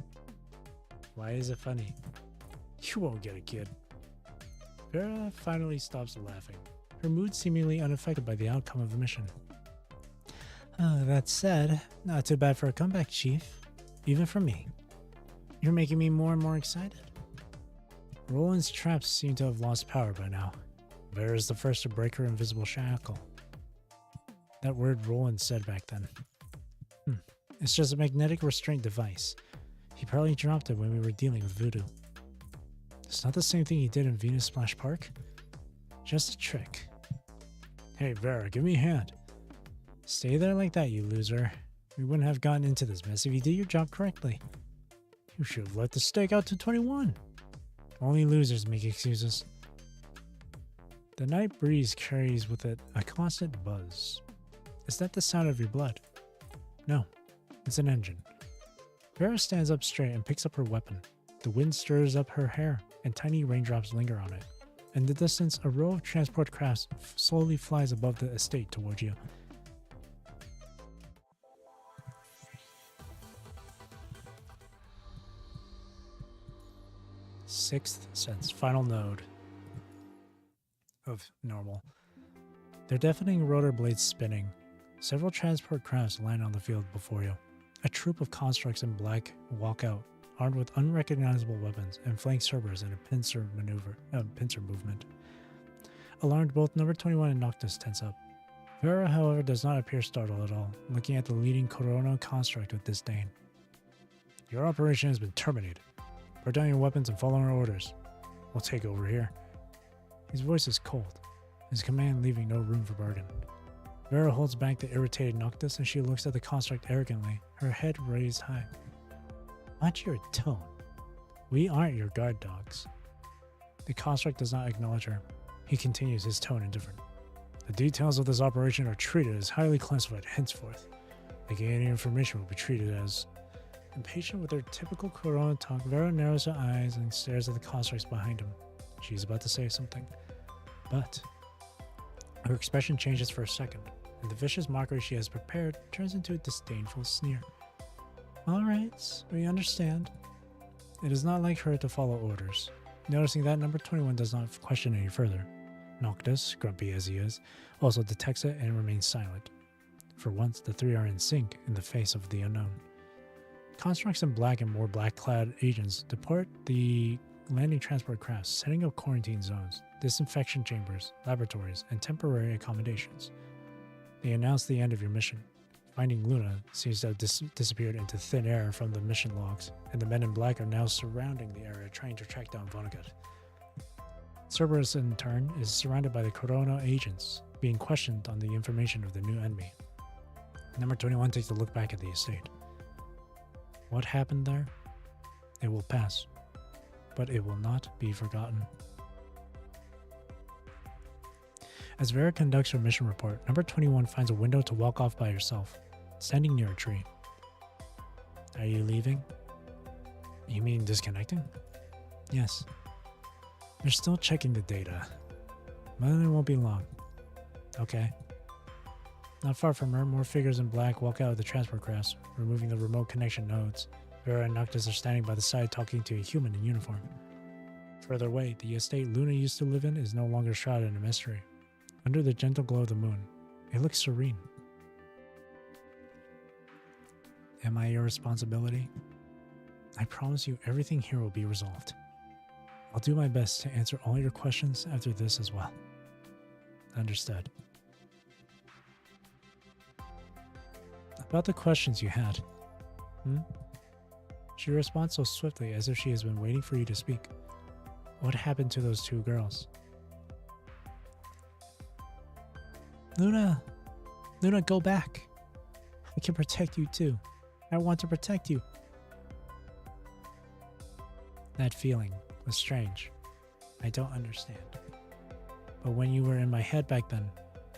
Why is it funny? You won't get it, kid. Vera finally stops laughing, her mood seemingly unaffected by the outcome of the mission. That said, not too bad for a comeback, Chief. Even for me. You're making me more and more excited. Roland's traps seem to have lost power by now. Vera is the first to break her invisible shackle. That word Roland said back then. It's just a magnetic restraint device. He probably dropped it when we were dealing with Voodoo. It's not the same thing he did in Venus Splash Park. Just a trick. Hey Vera, give me a hand. Stay there like that, you loser. We wouldn't have gotten into this mess if you did your job correctly. You should have let the stake out to 21. Only losers make excuses. The night breeze carries with it a constant buzz. Is that the sound of your blood? No, it's an engine. Vera stands up straight and picks up her weapon. The wind stirs up her hair, and tiny raindrops linger on it. In the distance, a row of transport crafts slowly flies above the estate towards you. Sixth sense, final node of normal. Their deafening rotor blades spinning. Several transport crafts land on the field before you. A troop of constructs in black walk out, armed with unrecognizable weapons, and flank Cerberus in a pincer movement. Alarmed, both number 21 and Noctis tense up. Vera, however, does not appear startled at all, looking at the leading Corona construct with disdain. Your operation has been terminated. Put down your weapons and follow our orders. We'll take over here. His voice is cold, his command leaving no room for bargain. Vera holds back the irritated Noctis and she looks at the construct arrogantly, her head raised high. Watch your tone. We aren't your guard dogs. The construct does not acknowledge her. He continues, his tone indifferent. The details of this operation are treated as highly classified henceforth. Any information will be treated as... Impatient with her typical Corona talk, Vera narrows her eyes and stares at the constructs behind him. She's about to say something, but her expression changes for a second, and the vicious mockery she has prepared turns into a disdainful sneer. All right, we understand. It is not like her to follow orders. Noticing that, number 21 does not question any further. Noctis, grumpy as he is, also detects it and remains silent. For once, the three are in sync in the face of the unknown. Constructs in black and more black-clad agents depart the landing transport crafts, setting up quarantine zones, disinfection chambers, laboratories, and temporary accommodations. They announce the end of your mission. Finding Luna seems to have disappeared into thin air from the mission logs, and the men in black are now surrounding the area trying to track down Vonnegut. Cerberus, in turn, is surrounded by the Corona agents, being questioned on the information of the new enemy. Number 21 takes a look back at the estate. What happened there? It will pass, but it will not be forgotten. As Vera conducts her mission report, number 21 finds a window to walk off by herself, standing near a tree. Are you leaving? You mean disconnecting? Yes. They're still checking the data, but it won't be long. Okay. Not far from her, more figures in black walk out of the transport crafts, removing the remote connection nodes. Vera and Noctis are standing by the side talking to a human in uniform. Further away, the estate Luna used to live in is no longer shrouded in a mystery. Under the gentle glow of the moon, it looks serene. Am I your responsibility? I promise you everything here will be resolved. I'll do my best to answer all your questions after this as well. Understood. About the questions you had. She responds so swiftly as if she has been waiting for you to speak. What happened to those two girls? Luna, go back. I can protect you too. I want to protect you. That feeling was strange. I don't understand. But when you were in my head back then,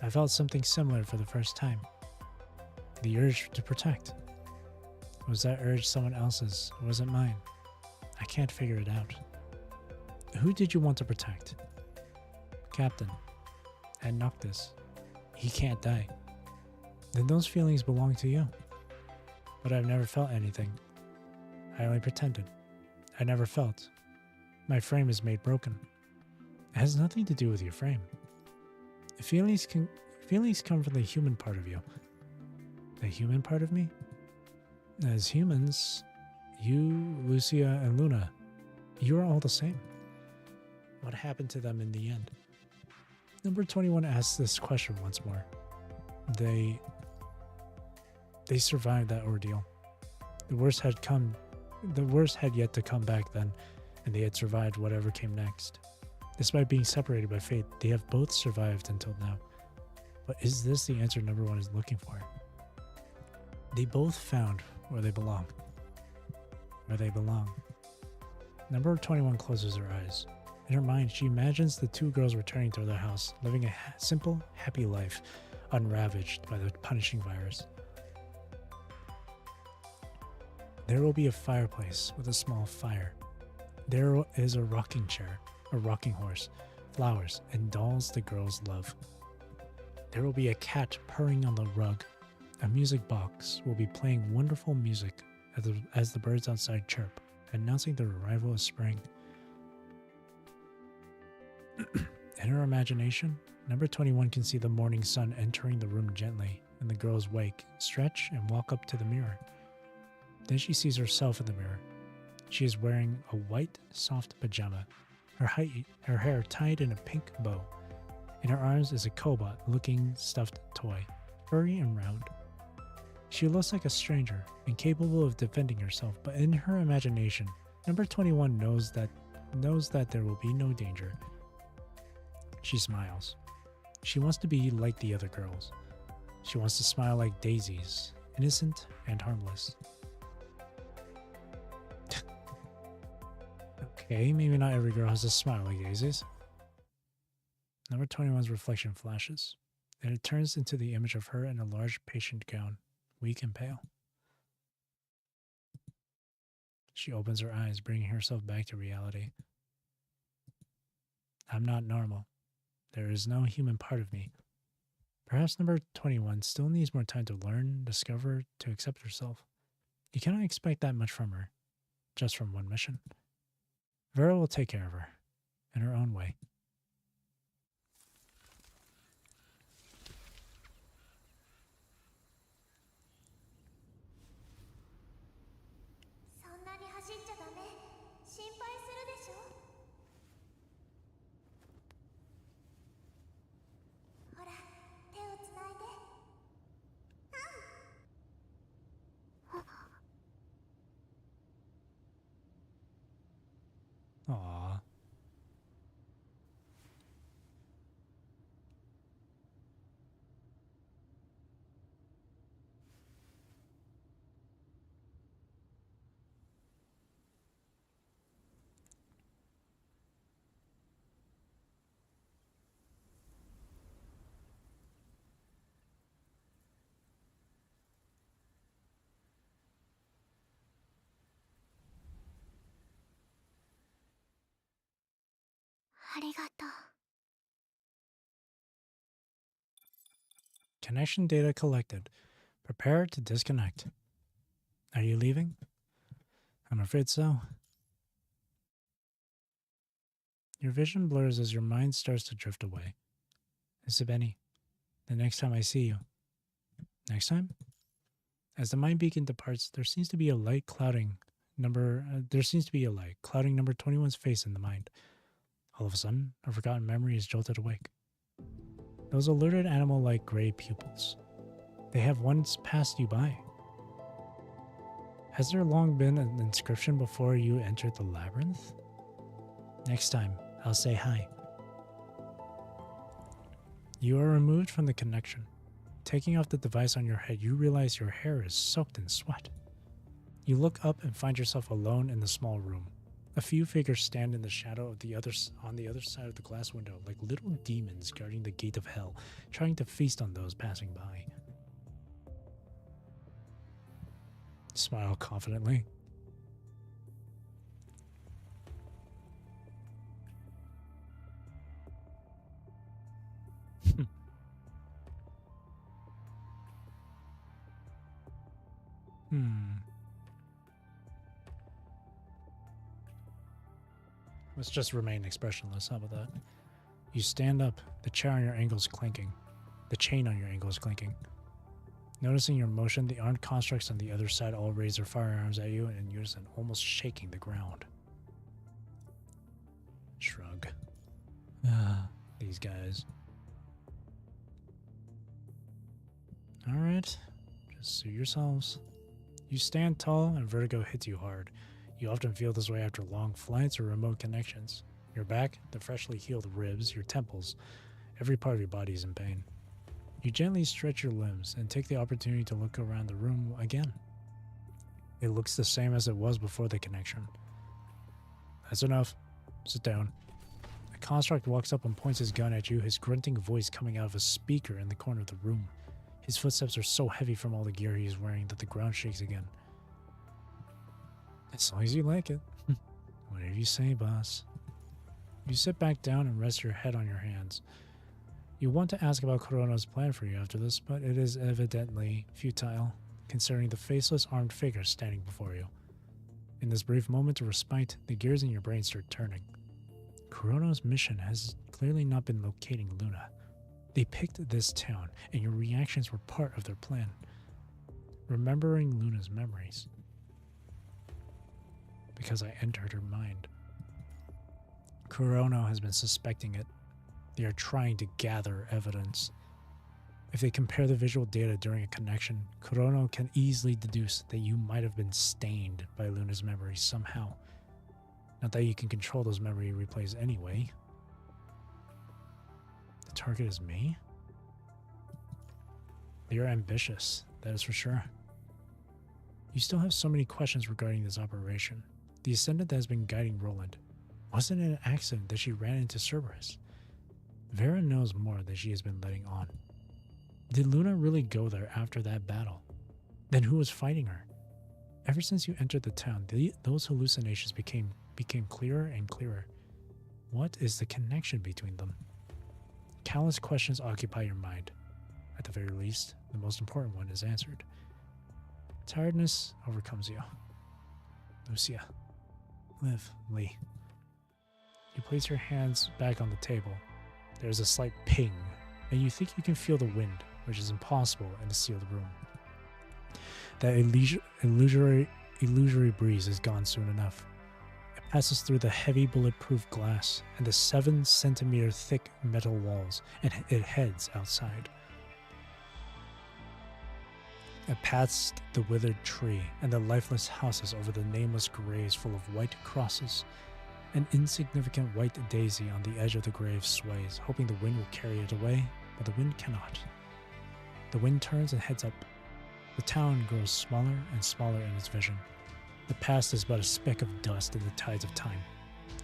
I felt something similar for the first time. The urge to protect. Was that urge someone else's, or was it mine? I can't figure it out. Who did you want to protect? Captain. And Noctis. He can't die. Then those feelings belong to you. But I've never felt anything. I only pretended. I never felt. My frame is made broken. It has nothing to do with your frame. Feelings come from the human part of you. The human part of me? As humans, you, Lucia, and Luna, you are all the same. What happened to them in the end? Number 21 asks this question once more. They survived that ordeal. The worst had yet to come back then, and they had survived whatever came next. Despite being separated by fate, they have both survived until now. But is this the answer number 1 is looking for? They both found where they belong. Where they belong. Number 21 closes her eyes. In her mind, she imagines the two girls returning to their house, living a simple, happy life, unravaged by the punishing virus. There will be a fireplace with a small fire. There is a rocking chair, a rocking horse, flowers, and dolls the girls love. There will be a cat purring on the rug. A music box will be playing wonderful music as the birds outside chirp, announcing the arrival of spring. In her imagination, number 21 can see the morning sun entering the room gently, and the girls wake, stretch, and walk up to the mirror. Then she sees herself in the mirror. She is wearing a white, soft pajama, her hair tied in a pink bow. In her arms is a cobot-looking stuffed toy, furry and round. She looks like a stranger, incapable of defending herself, but in her imagination, number 21 knows that there will be no danger. She smiles. She wants to be like the other girls. She wants to smile like daisies, innocent and harmless. Okay, maybe not every girl has a smile like daisies. Number 21's reflection flashes, and it turns into the image of her in a large patient gown, weak and pale. She opens her eyes, bringing herself back to reality. I'm not normal. There is no human part of me. Perhaps number 21 still needs more time to learn, discover, to accept herself. You cannot expect that much from her, just from one mission. Vera will take care of her, in her own way. Aww. Connection data collected. Prepare to disconnect. Are you leaving? I'm afraid so. Your vision blurs as your mind starts to drift away. Isabeni, the next time I see you. Next time? As the mind beacon departs, there seems to be a light clouding number 21's face in the mind. All of a sudden, a forgotten memory is jolted awake. Those alerted animal-like gray pupils. They have once passed you by. Has there long been an inscription before you entered the labyrinth? Next time, I'll say hi. You are removed from the connection. Taking off the device on your head, you realize your hair is soaked in sweat. You look up and find yourself alone in the small room. A few figures stand in the shadow of on the other side of the glass window, like little demons guarding the gate of hell, trying to feast on those passing by. Smile confidently. Let's just remain expressionless. How about that? You stand up, the chair on your ankle is clinking. The chain on your ankle is clinking. Noticing your motion, the armed constructs on the other side all raise their firearms at you in unison, almost shaking the ground. Shrug. These guys. Alright, just suit yourselves. You stand tall and vertigo hits you hard. You often feel this way after long flights or remote connections. Your back, the freshly healed ribs, your temples, every part of your body is in pain. You gently stretch your limbs and take the opportunity to look around the room again. It looks the same as it was before the connection. That's enough. Sit down. A construct walks up and points his gun at you, his grunting voice coming out of a speaker in the corner of the room. His footsteps are so heavy from all the gear he is wearing that the ground shakes again. As long as you like it. Whatever you say, boss. You sit back down and rest your head on your hands. You want to ask about Corona's plan for you after this, but it is evidently futile, considering the faceless armed figure standing before you. In this brief moment of respite, the gears in your brain start turning. Corona's mission has clearly not been locating Luna. They picked this town, and your reactions were part of their plan. Remembering Luna's memories. because I entered her mind. Kurono has been suspecting it. They are trying to gather evidence. If they compare the visual data during a connection, Kurono can easily deduce that you might have been stained by Luna's memories somehow. Not that you can control those memory replays anyway. The target is me? You're ambitious, that is for sure. You still have so many questions regarding this operation. The ascendant that has been guiding Roland. Wasn't it an accident that she ran into Cerberus? Vera knows more than she has been letting on. Did Luna really go there after that battle? Then who was fighting her? Ever since you entered the town, those hallucinations became clearer and clearer. What is the connection between them? Countless questions occupy your mind. At the very least, the most important one is answered. Tiredness overcomes you. Lucia. Liv. Lee. You place your hands back on the table. There is a slight ping, and you think you can feel the wind, which is impossible in a sealed room. That illusory breeze is gone soon enough. It passes through the heavy bulletproof glass and the 7-centimeter thick metal walls, and it heads outside. It passed the withered tree and the lifeless houses over the nameless graves full of white crosses. An insignificant white daisy on the edge of the grave sways, hoping the wind will carry it away, but the wind cannot. The wind turns and heads up. The town grows smaller and smaller in its vision. The past is but a speck of dust in the tides of time.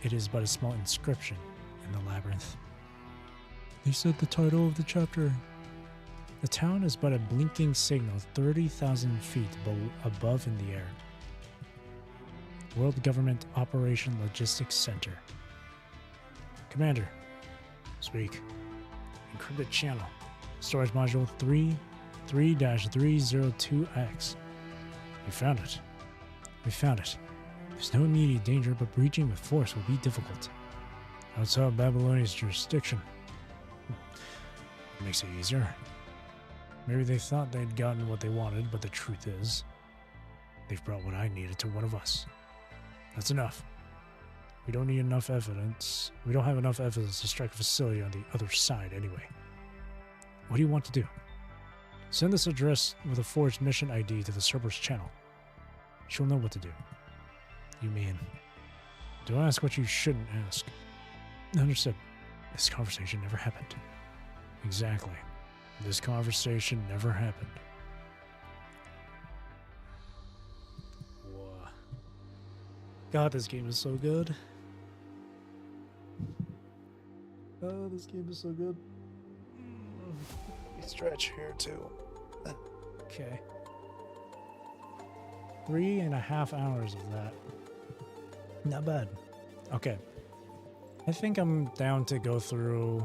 It is but a small inscription in the labyrinth. They said the title of the chapter. The town is but a blinking signal 30,000 feet above in the air. World Government Operation Logistics Center. Commander. Speak. Encrypted channel. Storage module 3-302X. We found it. We found it. There's no immediate danger, but breaching with force will be difficult. Outside Babylonia's jurisdiction. It makes it easier. Maybe they thought they'd gotten what they wanted, but the truth is, they've brought what I needed to one of us. That's enough. We don't need enough evidence. We don't have enough evidence to strike a facility on the other side anyway. What do you want to do? Send this address with a forged mission ID to the Cerberus channel. She'll know what to do. You mean? Don't ask what you shouldn't ask. Understood. This conversation never happened. Exactly. This conversation never happened. Whoa. God, this game is so good. Oh, this game is so good. Stretch here too. Okay. 3.5 hours of that. Not bad. Okay. I think I'm down to go through...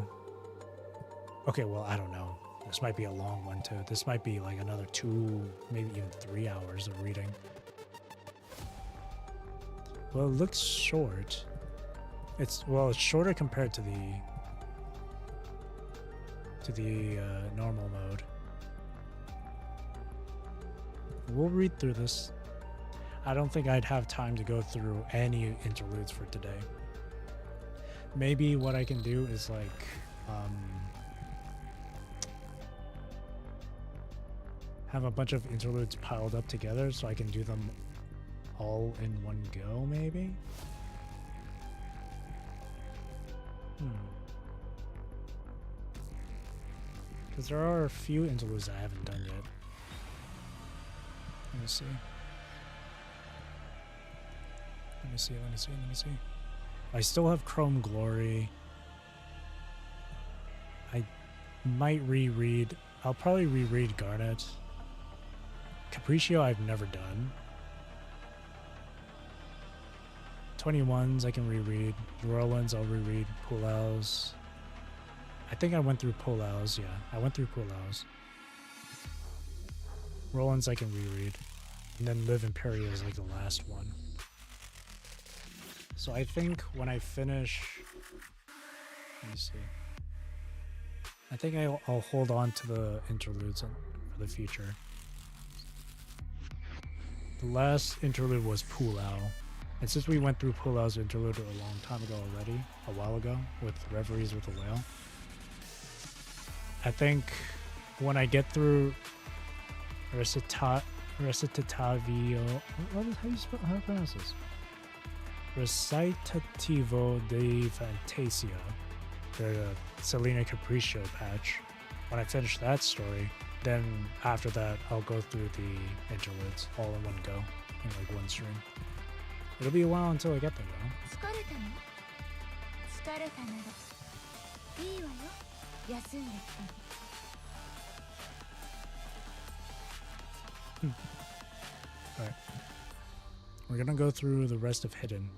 Okay, well, I don't know. This might be a long one too. This might be like another 2, maybe even 3 hours of reading. Well, it looks short. It's shorter compared to the normal mode. We'll read through this. I don't think I'd have time to go through any interludes for today. Maybe what I can do is like have a bunch of interludes piled up together so I can do them all in one go, maybe? Because there are a few interludes I haven't done yet. Let me see. Let me see. I still have Chrome Glory. I might reread. I'll probably reread Garnet. Capriccio I've never done. 21s I can reread. Roland's I'll reread. Pulau's. I think I went through Pulau's, yeah. I went through Pulau's. Roland's I can reread. And then Live Imperia is like the last one. So I think when I finish... Let me see. I think I'll hold on to the interludes for the future. The last interlude was Pulau. And since we went through Pulau's interlude a long time ago already, a while ago, with Reveries with the Whale, I think when I get through Recitativo, how do you pronounce this? Recitativo de Fantasia, the Selena Capriccio patch. When I finish that story, then after that, I'll go through the interludes all in one go, in like one stream. It'll be a while until I get there, though. 疲れたの？疲れたならいいわよ。休んできて。Alright. We're gonna go through the rest of Hidden.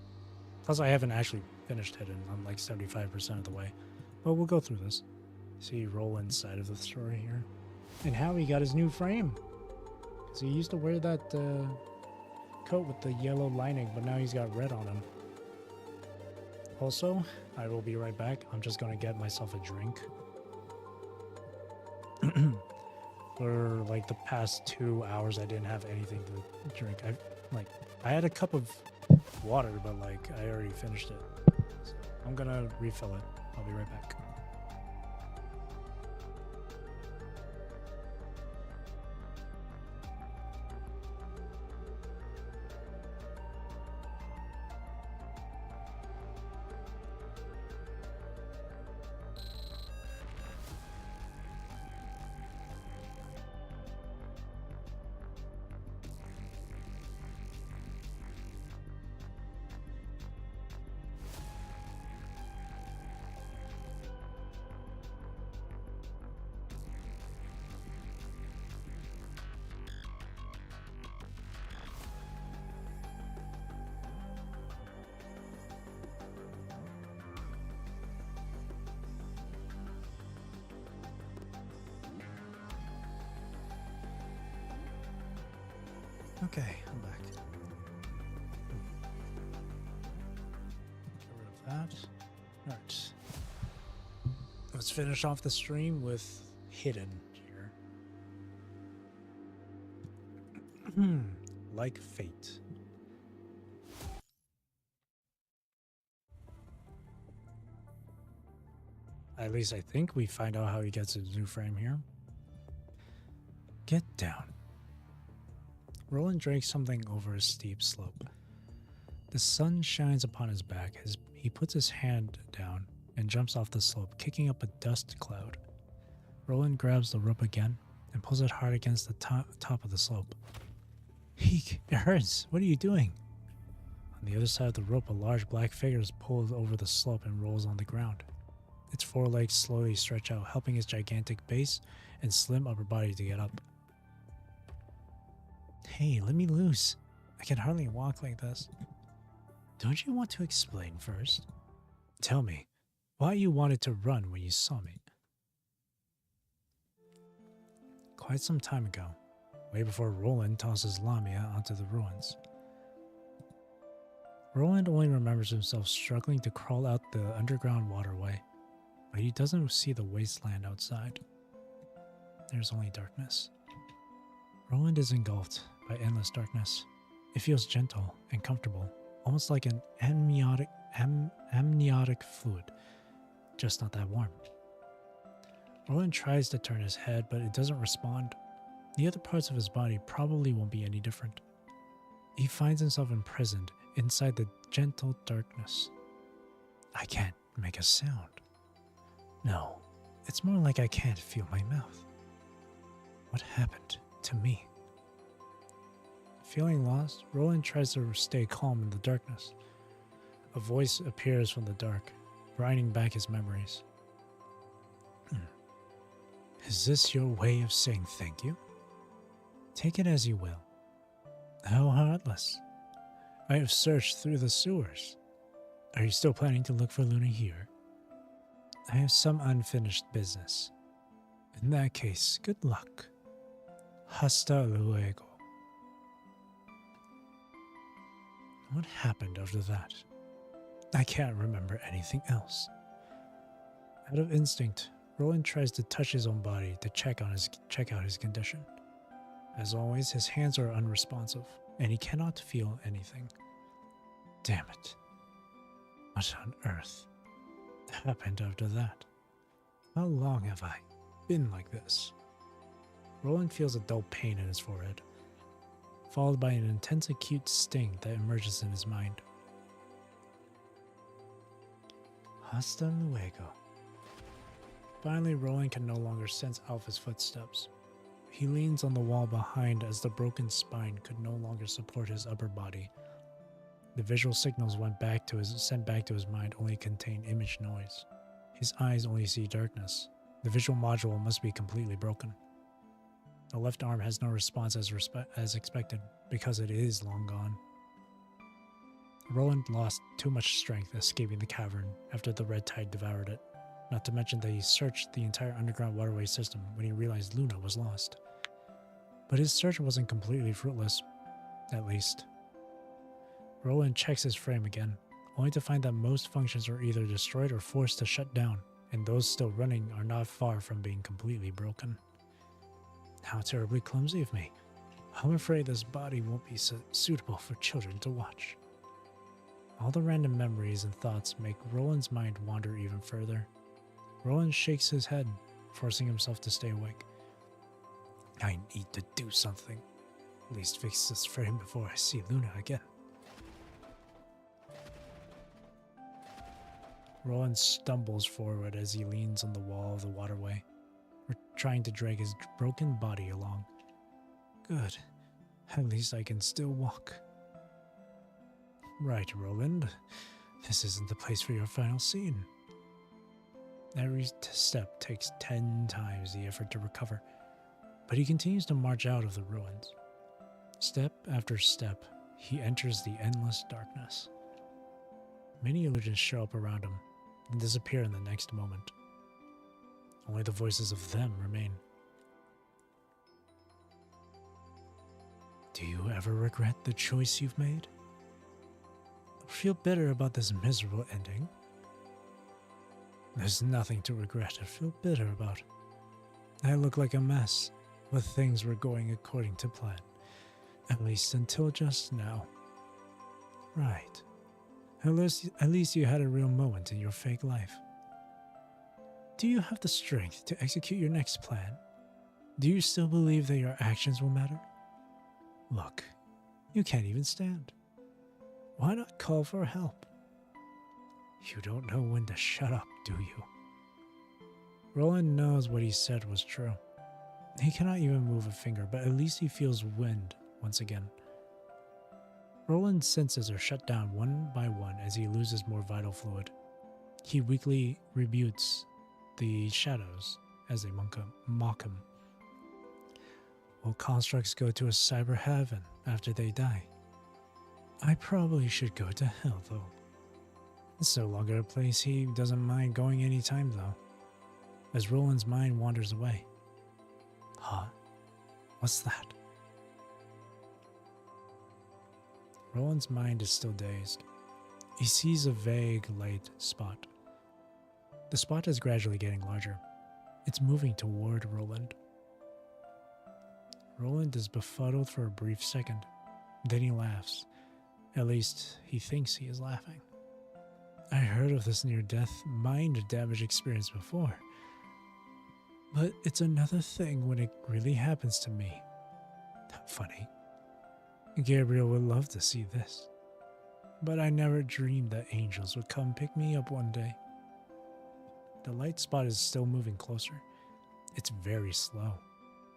Plus, I haven't actually finished Hidden. I'm like 75% of the way. But we'll go through this. See Roland's side of the story here. And how he got his new frame. Because he used to wear that coat with the yellow lining, but now he's got red on him. Also, I will be right back. I'm just gonna get myself a drink. For like the past 2 hours, I didn't have anything to drink. I had a cup of water, but like I already finished it. So I'm gonna refill it. I'll be right back. Okay, I'm back. Get rid of that. Alright. Let's finish off the stream with Hidden here. Like fate. At least I think we find out how he gets his new frame here. Get down. Roland drank something over a steep slope. The sun shines upon his back as he puts his hand down and jumps off the slope, kicking up a dust cloud. Roland grabs the rope again and pulls it hard against the top of the slope. Eek, it hurts. What are you doing? On the other side of the rope, a large black figure is pulled over the slope and rolls on the ground. Its forelegs slowly stretch out, helping its gigantic base and slim upper body to get up. Hey, let me loose. I can hardly walk like this. Don't you want to explain first? Tell me, why you wanted to run when you saw me? Quite some time ago, way before Roland tosses Lamia onto the ruins. Roland only remembers himself struggling to crawl out the underground waterway, but he doesn't see the wasteland outside. There's only darkness. Roland is engulfed by endless darkness. It feels gentle and comfortable, almost like an amniotic fluid, just not that warm. Roland tries to turn his head, but it doesn't respond. The other parts of his body probably won't be any different. He finds himself imprisoned inside the gentle darkness. I can't make a sound. No, it's more like I can't feel my mouth. What happened to me? Feeling lost, Roland tries to stay calm in the darkness. A voice appears from the dark, grinding back his memories. Is this your way of saying thank you? Take it as you will. How heartless. I have searched through the sewers. Are you still planning to look for Luna here? I have some unfinished business. In that case, good luck. Hasta luego. What happened after that? I can't remember anything else. Out of instinct, Roland tries to touch his own body to check out his condition. As always, his hands are unresponsive, and he cannot feel anything. Damn it. What on earth happened after that? How long have I been like this? Roland feels a dull pain in his forehead, followed by an intense acute sting that emerges in his mind. Hasta luego. Finally, Roland can no longer sense Alpha's footsteps. He leans on the wall behind as the broken spine could no longer support his upper body. The visual signals sent back to his mind only contain image noise. His eyes only see darkness. The visual module must be completely broken. The left arm has no response as expected, because it is long gone. Roland lost too much strength escaping the cavern after the red tide devoured it, not to mention that he searched the entire underground waterway system when he realized Luna was lost. But his search wasn't completely fruitless, at least. Roland checks his frame again, only to find that most functions are either destroyed or forced to shut down, and those still running are not far from being completely broken. How terribly clumsy of me. I'm afraid this body won't be suitable for children to watch. All the random memories and thoughts make Roland's mind wander even further. Roland shakes his head, forcing himself to stay awake. I need to do something. At least fix this frame before I see Luna again. Roland stumbles forward as he leans on the wall of the waterway, trying to drag his broken body along. Good. At least I can still walk. Right, Roland. This isn't the place for your final scene. Every step takes 10 times the effort to recover, but he continues to march out of the ruins. Step after step, he enters the endless darkness. Many illusions show up around him, and disappear in the next moment. Only the voices of them remain. Do you ever regret the choice you've made? Or feel bitter about this miserable ending? There's nothing to regret or feel bitter about. I look like a mess, but things were going according to plan. At least until just now. Right. At least you had a real moment in your fake life. Do you have the strength to execute your next plan? Do you still believe that your actions will matter? Look, you can't even stand. Why not call for help? You don't know when to shut up, do you? Roland knows what he said was true. He cannot even move a finger, but at least he feels wind once again. Roland's senses are shut down one by one as he loses more vital fluid. He weakly rebukes the shadows as they mock him. Will constructs go to a cyber heaven after they die? I probably should go to hell, though. It's no longer a place he doesn't mind going any time, though. As Roland's mind wanders away. Huh? What's that? Roland's mind is still dazed. He sees a vague light spot. The spot is gradually getting larger. It's moving toward Roland. Roland is befuddled for a brief second. Then he laughs. At least, he thinks he is laughing. I heard of this near-death mind damage experience before. But it's another thing when it really happens to me. Funny. Gabriel would love to see this. But I never dreamed that angels would come pick me up one day. The light spot is still moving closer. It's very slow,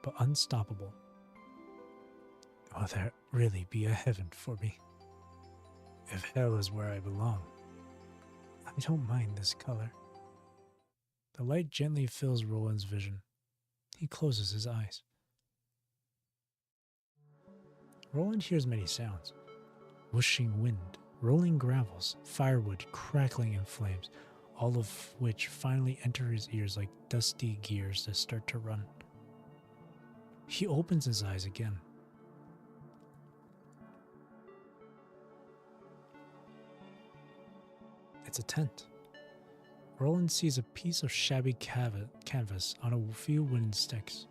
but unstoppable. Will there really be a heaven for me? If hell is where I belong, I don't mind this color. The light gently fills Roland's vision. He closes his eyes. Roland hears many sounds. Whooshing wind, rolling gravels, firewood crackling in flames, all of which finally enter his ears like dusty gears that start to run. He opens his eyes again. It's a tent. Roland sees a piece of shabby canvas on a few wooden sticks.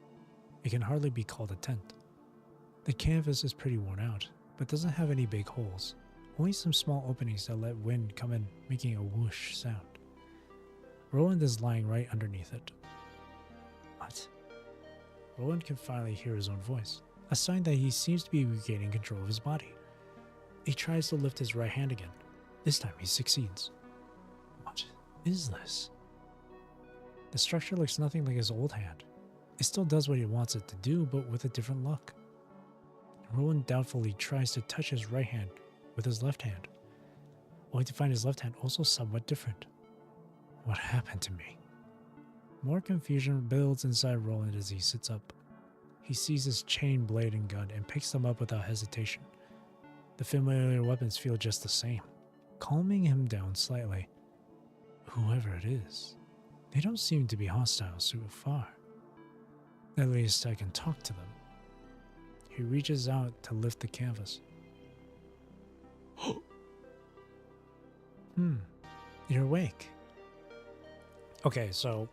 It can hardly be called a tent. The canvas is pretty worn out, but doesn't have any big holes, only some small openings that let wind come in, making a whoosh sound. Roland is lying right underneath it. What? Roland can finally hear his own voice, a sign that he seems to be regaining control of his body. He tries to lift his right hand again. This time he succeeds. What is this? The structure looks nothing like his old hand. It still does what he wants it to do, but with a different look. Roland doubtfully tries to touch his right hand with his left hand, only to find his left hand also somewhat different. What happened to me? More confusion builds inside Roland as he sits up. He sees his chain blade and gun and picks them up without hesitation. The familiar weapons feel just the same, calming him down slightly. Whoever it is, they don't seem to be hostile so far. At least I can talk to them. He reaches out to lift the canvas. You're awake. Okay, so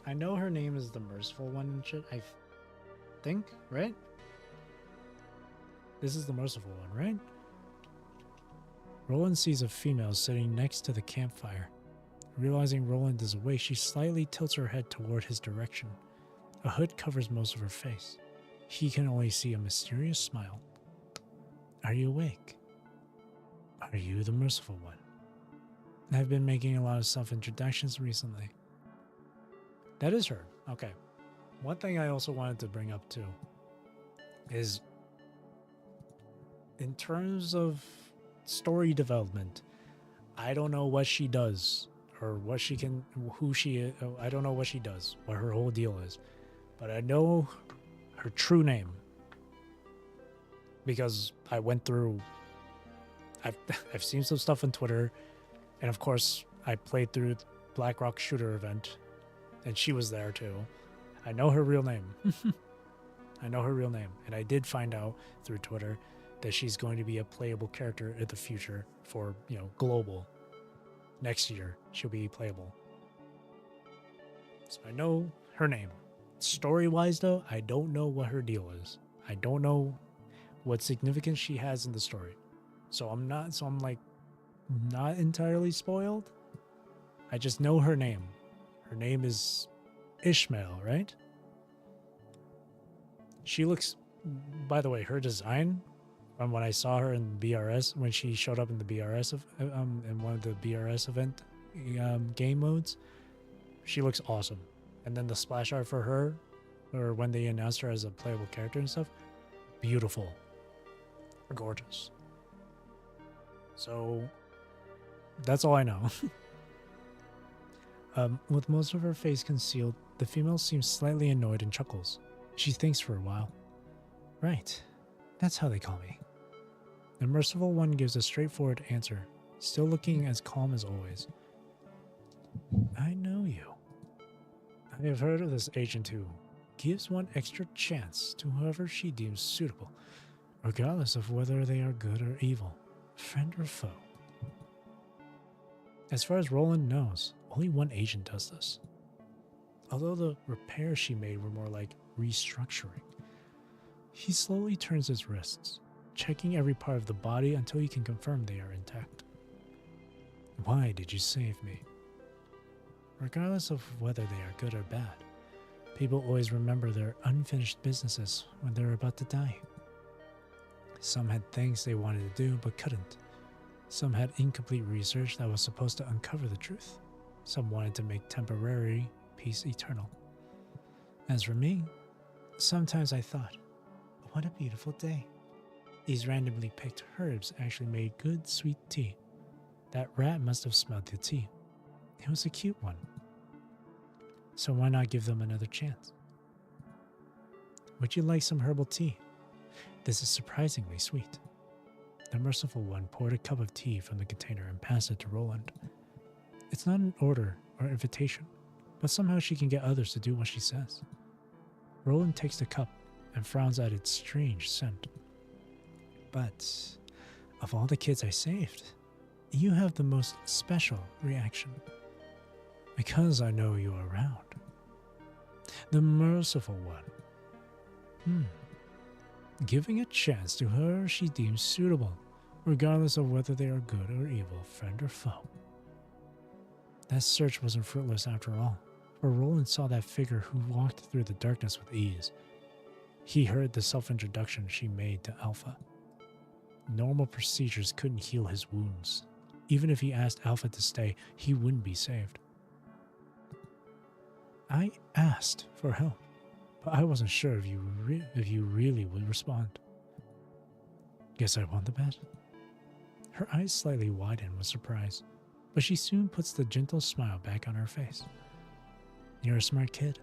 I know her name is the Merciful One and shit, I think, right? This is the Merciful One, right? Roland sees a female sitting next to the campfire. Realizing Roland is awake, she slightly tilts her head toward his direction. A hood covers most of her face. He can only see a mysterious smile. Are you awake? Are you the Merciful One? I've been making a lot of self-introductions recently. That is her. Okay. One thing I also wanted to bring up too is in terms of story development, I don't know what she does or what she can, who she is. I don't know what she does, what her whole deal is, but I know her true name because I went through, I've seen some stuff on Twitter, and of course I played through Black Rock Shooter event and she was there too. I know her real name. I know her real name, and I did find out through Twitter that she's going to be a playable character in the future for, you know, global. Next year, she'll be playable. So I know her name. Story-wise, though, I don't know what her deal is. I don't know what significance she has in the story. So I'm like not entirely spoiled. I just know her name. Her name is Ishmael, right? She looks, by the way, her design from when I saw her in BRS, when she showed up in the BRS in one of the BRS event game modes, she looks awesome. And then the splash art for her, or when they announced her as a playable character and stuff, beautiful, gorgeous. So that's all I know. With most of her face concealed, the female seems slightly annoyed and chuckles. She thinks for a while. Right, that's how they call me. The Merciful One gives a straightforward answer, still looking as calm as always. I know you. I have heard of this agent who gives one extra chance to whoever she deems suitable, regardless of whether they are good or evil, friend or foe. As far as Roland knows, only one agent does this. Although the repairs she made were more like restructuring. He slowly turns his wrists, checking every part of the body until he can confirm they are intact. Why did you save me? Regardless of whether they are good or bad, people always remember their unfinished businesses when they're about to die. Some had things they wanted to do but couldn't. Some had incomplete research that was supposed to uncover the truth. Some wanted to make temporary peace eternal. As for me, sometimes I thought, what a beautiful day. These randomly picked herbs actually made good sweet tea. That rat must have smelled the tea. It was a cute one. So why not give them another chance? Would you like some herbal tea? This is surprisingly sweet. The Merciful One poured a cup of tea from the container and passed it to Roland. It's not an order or invitation, but somehow she can get others to do what she says. Roland takes the cup and frowns at its strange scent. But of all the kids I saved, you have the most special reaction. Because I know you are around. The Merciful One. Giving a chance to her she deems suitable, regardless of whether they are good or evil, friend or foe. That search wasn't fruitless after all, for Roland saw that figure who walked through the darkness with ease. He heard the self-introduction she made to Alpha. Normal procedures couldn't heal his wounds. Even if he asked Alpha to stay, he wouldn't be saved. I asked for help, but I wasn't sure if you really would respond. Guess I won the bet? Her eyes slightly widened with surprise, but she soon puts the gentle smile back on her face. You're a smart kid.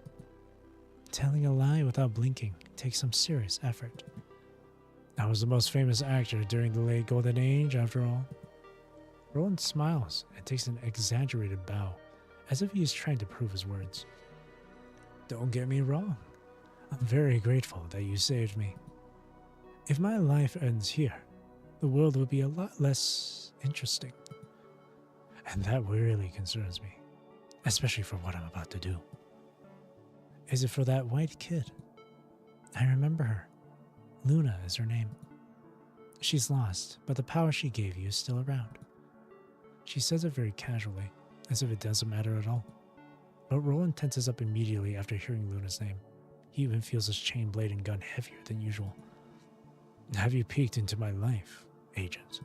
Telling a lie without blinking takes some serious effort. I was the most famous actor during the late Golden Age, after all. Roland smiles and takes an exaggerated bow, as if he is trying to prove his words. Don't get me wrong. I'm very grateful that you saved me. If my life ends here, the world would be a lot less interesting. And that really concerns me, especially for what I'm about to do. Is it for that white kid? I remember her. Luna is her name. She's lost, but the power she gave you is still around. She says it very casually, as if it doesn't matter at all. But Roland tenses up immediately after hearing Luna's name. He even feels his chain blade and gun heavier than usual. Have you peeked into my life, Agent?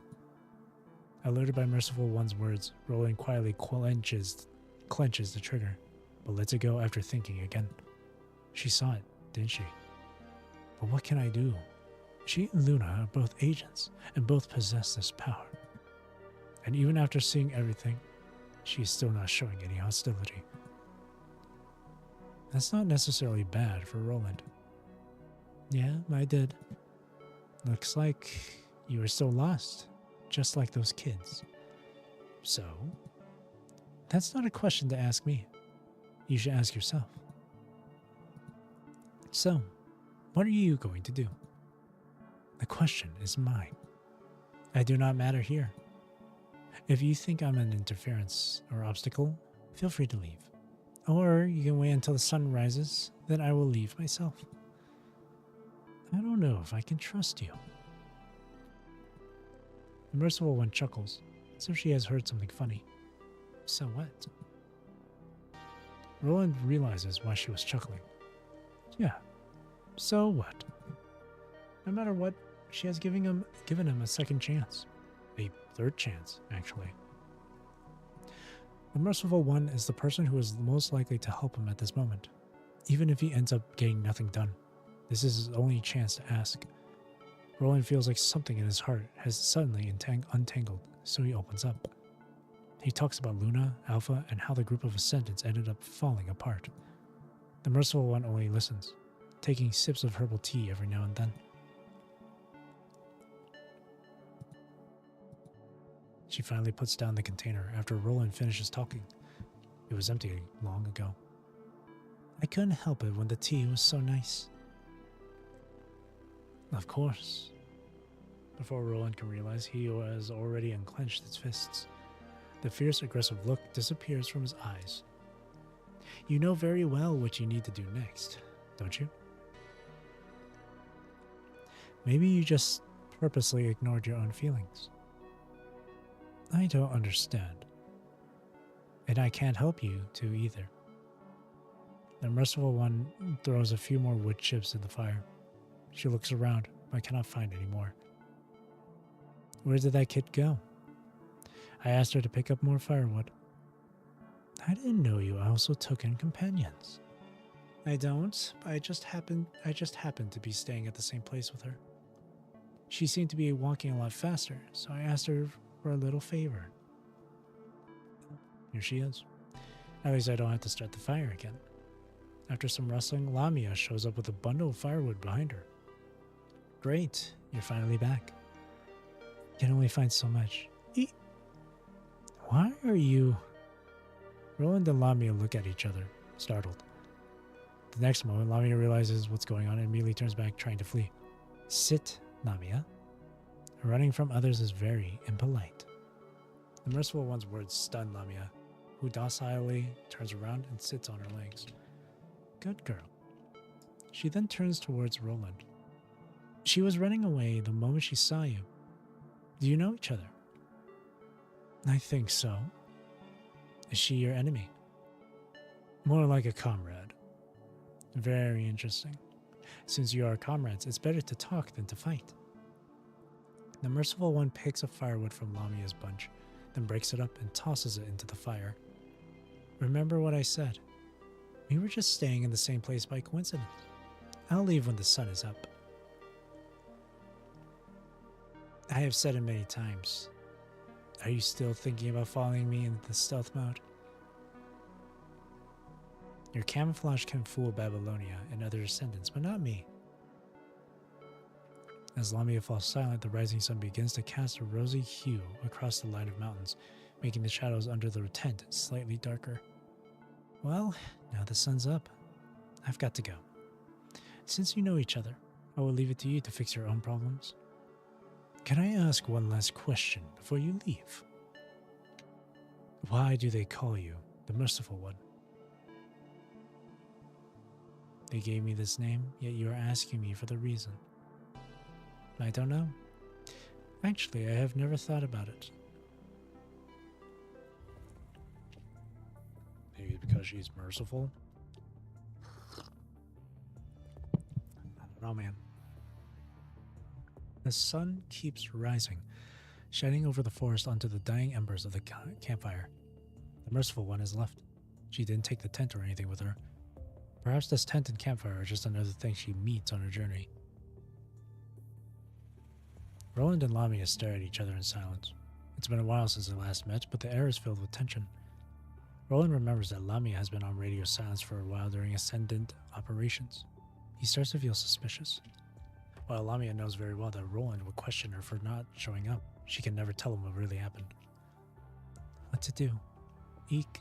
Alerted by Merciful One's words, Roland quietly clenches the trigger, but lets it go after thinking again. She saw it, didn't she? But what can I do? She and Luna are both agents, and both possess this power. And even after seeing everything, she is still not showing any hostility. That's not necessarily bad for Roland. Yeah, I did. Looks like you were still lost, just like those kids. So, that's not a question to ask me. You should ask yourself. So, what are you going to do? The question is mine. I do not matter here. If you think I'm an interference or obstacle, feel free to leave. Or you can wait until the sun rises, then I will leave myself. I don't know if I can trust you. The Merciful One chuckles, as if she has heard something funny. So what? Roland realizes why she was chuckling. Yeah, so what? No matter what, she has given him a second chance. A third chance, actually. The Merciful One is the person who is most likely to help him at this moment. Even if he ends up getting nothing done, this is his only chance to ask. Roland feels like something in his heart has suddenly untangled, so he opens up. He talks about Luna, Alpha, and how the group of ascendants ended up falling apart. The Merciful One only listens, taking sips of herbal tea every now and then. She finally puts down the container after Roland finishes talking. It was empty long ago. I couldn't help it when the tea was so nice. Of course. Before Roland can realize, he has already unclenched his fists. The fierce, aggressive look disappears from his eyes. You know very well what you need to do next, don't you? Maybe you just purposely ignored your own feelings. I don't understand. And I can't help you to either. The Merciful One throws a few more wood chips in the fire. She looks around, but cannot find any more. Where did that kid go? I asked her to pick up more firewood. I didn't know you also took in companions. I don't, but I just happened to be staying at the same place with her. She seemed to be walking a lot faster, so I asked her for a little favor. Here she is. At least I don't have to start the fire again. After some rustling, Lamia shows up with a bundle of firewood behind her. Great, you're finally back. Can only find so much. Why are you... Roland and Lamia look at each other, startled. The next moment, Lamia realizes what's going on and immediately turns back, trying to flee. Sit, Lamia. Running from others is very impolite. The Merciful One's words stun Lamia, who docilely turns around and sits on her legs. Good girl. She then turns towards Roland. She was running away the moment she saw you. Do you know each other? I think so. Is she your enemy? More like a comrade. Very interesting. Since you are comrades, it's better to talk than to fight. The merciful one picks up firewood from Lamia's bunch, then breaks it up and tosses it into the fire. Remember what I said. We were just staying in the same place by coincidence. I'll leave when the sun is up. I have said it many times. Are you still thinking about following me in the stealth mode? Your camouflage can fool Babylonia and other descendants, but not me. As Lamia falls silent, the rising sun begins to cast a rosy hue across the line of mountains, making the shadows under the tent slightly darker. Well, now the sun's up. I've got to go. Since you know each other, I will leave it to you to fix your own problems. Can I ask one last question before you leave? Why do they call you the Merciful One? They gave me this name, yet you are asking me for the reason. I don't know. Actually, I have never thought about it. Maybe because she's merciful? I don't know, man. The sun keeps rising, shining over the forest onto the dying embers of the campfire. The merciful one has left. She didn't take the tent or anything with her. Perhaps this tent and campfire are just another thing she meets on her journey. Roland and Lamia stare at each other in silence. It's been a while since they last met, but the air is filled with tension. Roland remembers that Lamia has been on radio silence for a while during ascendant operations. He starts to feel suspicious. While Lamia knows very well that Roland would question her for not showing up, she can never tell him what really happened. What to do? Eek.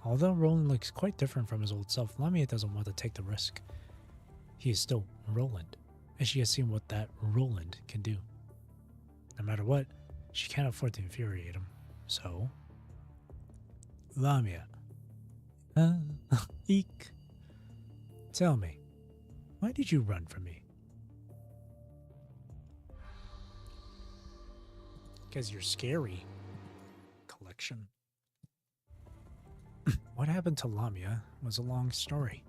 Although Roland looks quite different from his old self, Lamia doesn't want to take the risk. He is still Roland, and she has seen what that Roland can do. No matter what, she can't afford to infuriate him. So, Lamia. Eek. Tell me, why did you run from me? Because you're scary. Collection. What happened to Lamia was a long story,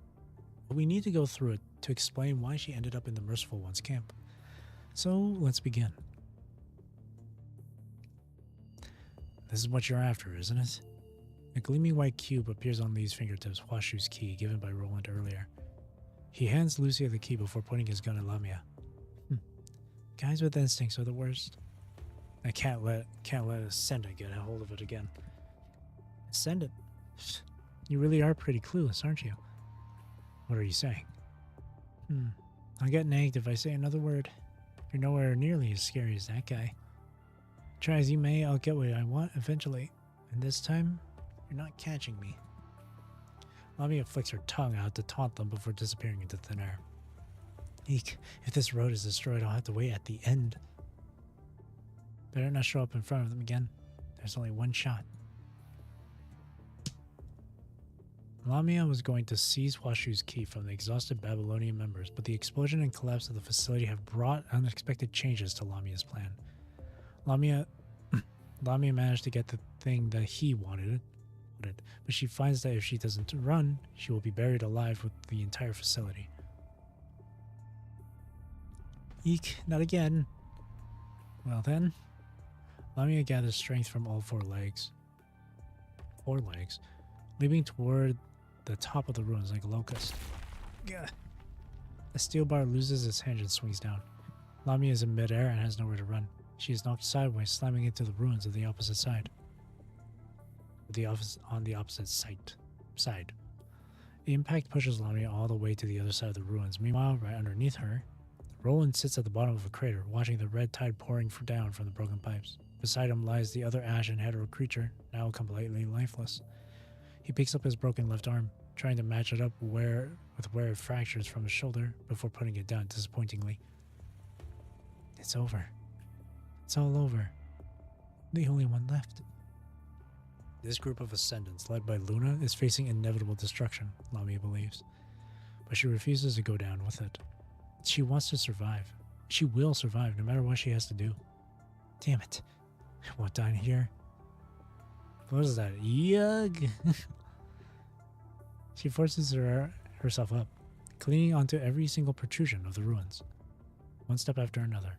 but we need to go through it to explain why she ended up in the Merciful One's camp. So let's begin. This is what you're after, isn't it? A gleaming white cube appears on Lee's fingertips, Huashu's key given by Roland earlier. He hands Lucia the key before pointing his gun at Lamia. Guys with instincts are the worst. I can't let Ascendant get a hold of it again. Ascendant? You really are pretty clueless, aren't you? What are you saying? I'll get nagged if I say another word. You're nowhere nearly as scary as that guy. Try as you may, I'll get what I want eventually. And this time, you're not catching me. Lamia flicks her tongue out to taunt them before disappearing into thin air. Eek, if this road is destroyed, I'll have to wait at the end. Better not show up in front of them again. There's only one shot. Lamia was going to seize Huashu's key from the exhausted Babylonian members, but the explosion and collapse of the facility have brought unexpected changes to Lamia's plan. Lamia managed to get the thing that he wanted, but she finds that if she doesn't run, she will be buried alive with the entire facility. Eek, not again. Well then, Lamia gathers strength from all four legs, leaping toward the top of the ruins like a locust. Gah. A steel bar loses its hinge and swings down. Lamia is in midair and has nowhere to run. She is knocked sideways, slamming into the ruins of the opposite side. On the opposite side. The impact pushes Lamia all the way to the other side of the ruins. Meanwhile, right underneath her, Roland sits at the bottom of a crater, watching the red tide pouring down from the broken pipes. Beside him lies the other ash and hetero creature, now completely lifeless. He picks up his broken left arm, trying to match it up where it fractures from his shoulder before putting it down disappointingly. It's over. It's all over. The only one left. This group of ascendants, led by Luna, is facing inevitable destruction, Lamia believes. But she refuses to go down with it. She wants to survive. She will survive no matter what she has to do. Damn it. I won't die in here. What is that? Yuck. She forces herself up, clinging onto every single protrusion of the ruins. One step after another.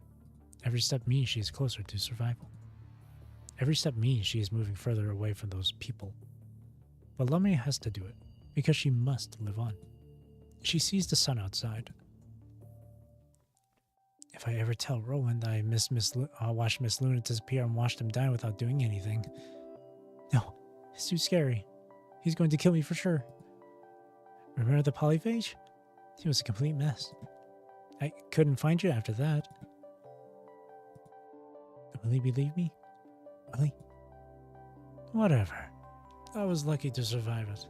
Every step means she is closer to survival. Every step means she is moving further away from those people. But Lamia has to do it, because she must live on. She sees the sun outside. If I ever tell Roland I watched Miss Luna disappear and watched him die without doing anything. No, it's too scary. He's going to kill me for sure. Remember the polyphage? He was a complete mess. I couldn't find you after that. Will he believe me? Will he? Whatever. I was lucky to survive it.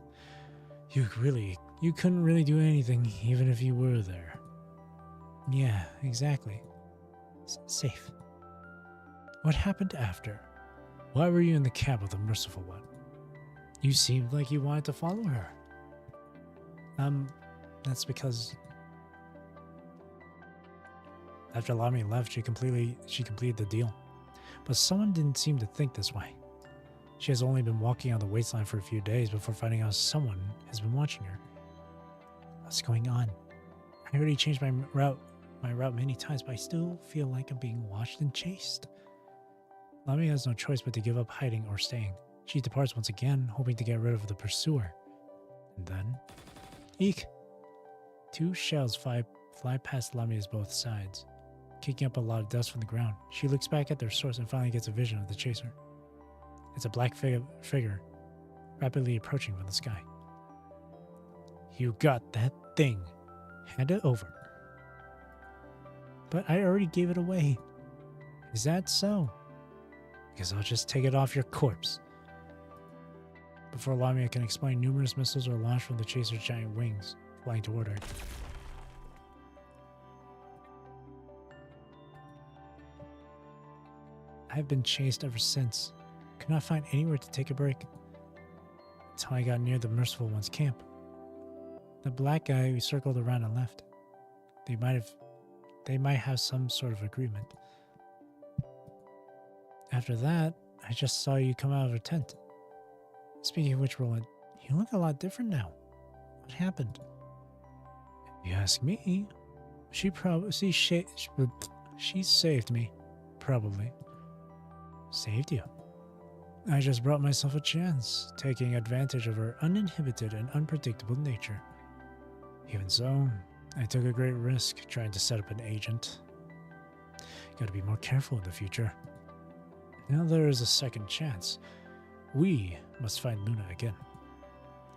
You couldn't really do anything even if you were there. Yeah, exactly. Safe. What happened after? Why were you in the cab of the Merciful One? You seemed like you wanted to follow her. That's because after Lamia left, she completed the deal. But someone didn't seem to think this way. She has only been walking on the wasteland for a few days before finding out someone has been watching her. What's going on? I already changed my route many times, but I still feel like I'm being watched and chased. Lamia has no choice but to give up hiding or staying. She departs once again, hoping to get rid of the pursuer. And then, eek! 2 shells fly past Lamia's both sides, kicking up a lot of dust from the ground. She looks back at their source and finally gets a vision of the chaser. It's a black figure, rapidly approaching from the sky. You got that thing. Hand it over. But I already gave it away. Is that so? Because I'll just take it off your corpse. Before Lamia can explain, numerous missiles are launched from the chaser's giant wings, flying toward her. I've been chased ever since. Could not find anywhere to take a break. Until I got near the Merciful One's camp. The black guy who circled around and left. They might have some sort of agreement. After that, I just saw you come out of her tent. Speaking of which, Roland, you look a lot different now. What happened? If you ask me, she saved me. Probably. Saved you. I just brought myself a chance, taking advantage of her uninhibited and unpredictable nature. Even so, I took a great risk trying to set up an agent. Gotta be more careful in the future. Now there is a second chance. We must find Luna again.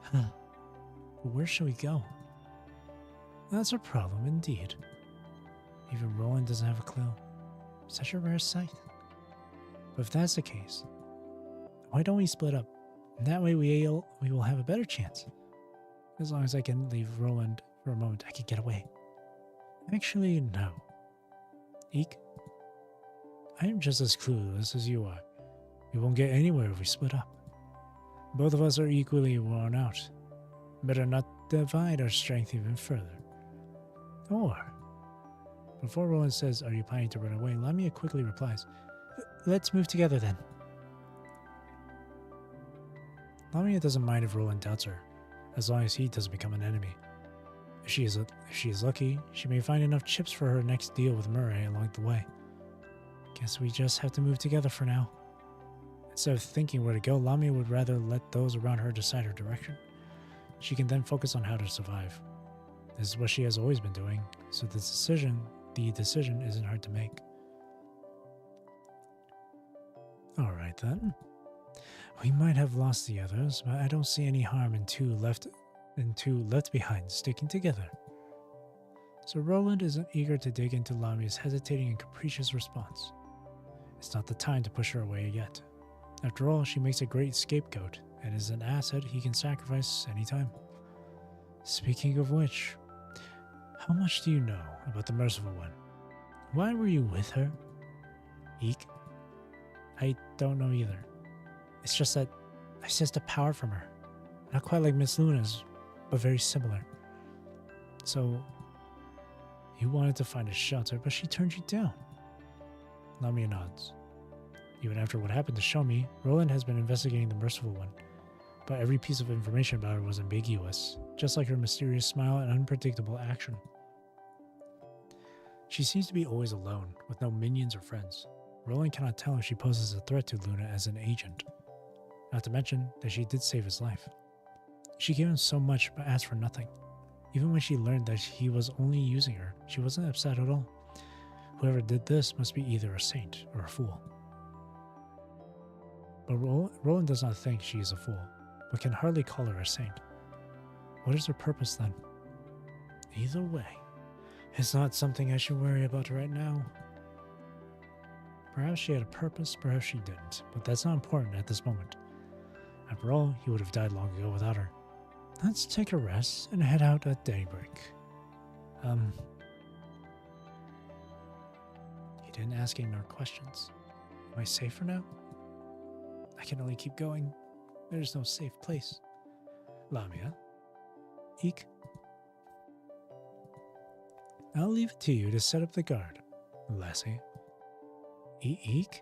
Huh. Where shall we go? That's a problem indeed. Even Roland doesn't have a clue. Such a rare sight. But if that's the case, why don't we split up? That way we will have a better chance. As long as I can leave Roland for a moment, I can get away. Actually, no. Eek? I am just as clueless as you are. We won't get anywhere if we split up. Both of us are equally worn out. Better not divide our strength even further. Or, before Roland says, "Are you planning to run away?" Lamia quickly replies, "Let's move together then." Lamia doesn't mind if Roland doubts her, as long as he doesn't become an enemy. If she is lucky, she may find enough chips for her next deal with Murray along the way. Guess we just have to move together for now. Instead of thinking where to go, Lamia would rather let those around her decide her direction. She can then focus on how to survive. This is what she has always been doing, so the decision isn't hard to make. Alright then. We might have lost the others, but I don't see any harm in two left behind sticking together. So Roland isn't eager to dig into Lamia's hesitating and capricious response. It's not the time to push her away yet. After all, she makes a great scapegoat and is an asset he can sacrifice anytime. Speaking of which, how much do you know about the Merciful One? Why were you with her? Eek? I don't know either. It's just that I sensed a power from her. Not quite like Miss Luna's, but very similar. So, you wanted to find a shelter, but she turned you down. Lamia nods. Even after what happened to Shomi, Roland has been investigating the Merciful One, but every piece of information about her was ambiguous, just like her mysterious smile and unpredictable action. She seems to be always alone, with no minions or friends. Roland cannot tell if she poses a threat to Luna as an agent. Not to mention that she did save his life. She gave him so much but asked for nothing. Even when she learned that he was only using her, she wasn't upset at all. Whoever did this must be either a saint or a fool. But Roland does not think she is a fool, but can hardly call her a saint. What is her purpose then? Either way, it's not something I should worry about right now. Perhaps she had a purpose, perhaps she didn't, but that's not important at this moment. After all, he would have died long ago without her. Let's take a rest and head out at daybreak. He didn't ask any more questions. Am I safe for now? I can only keep going. There's no safe place. Lamia? Eek? I'll leave it to you to set up the guard, Lassie. Eek?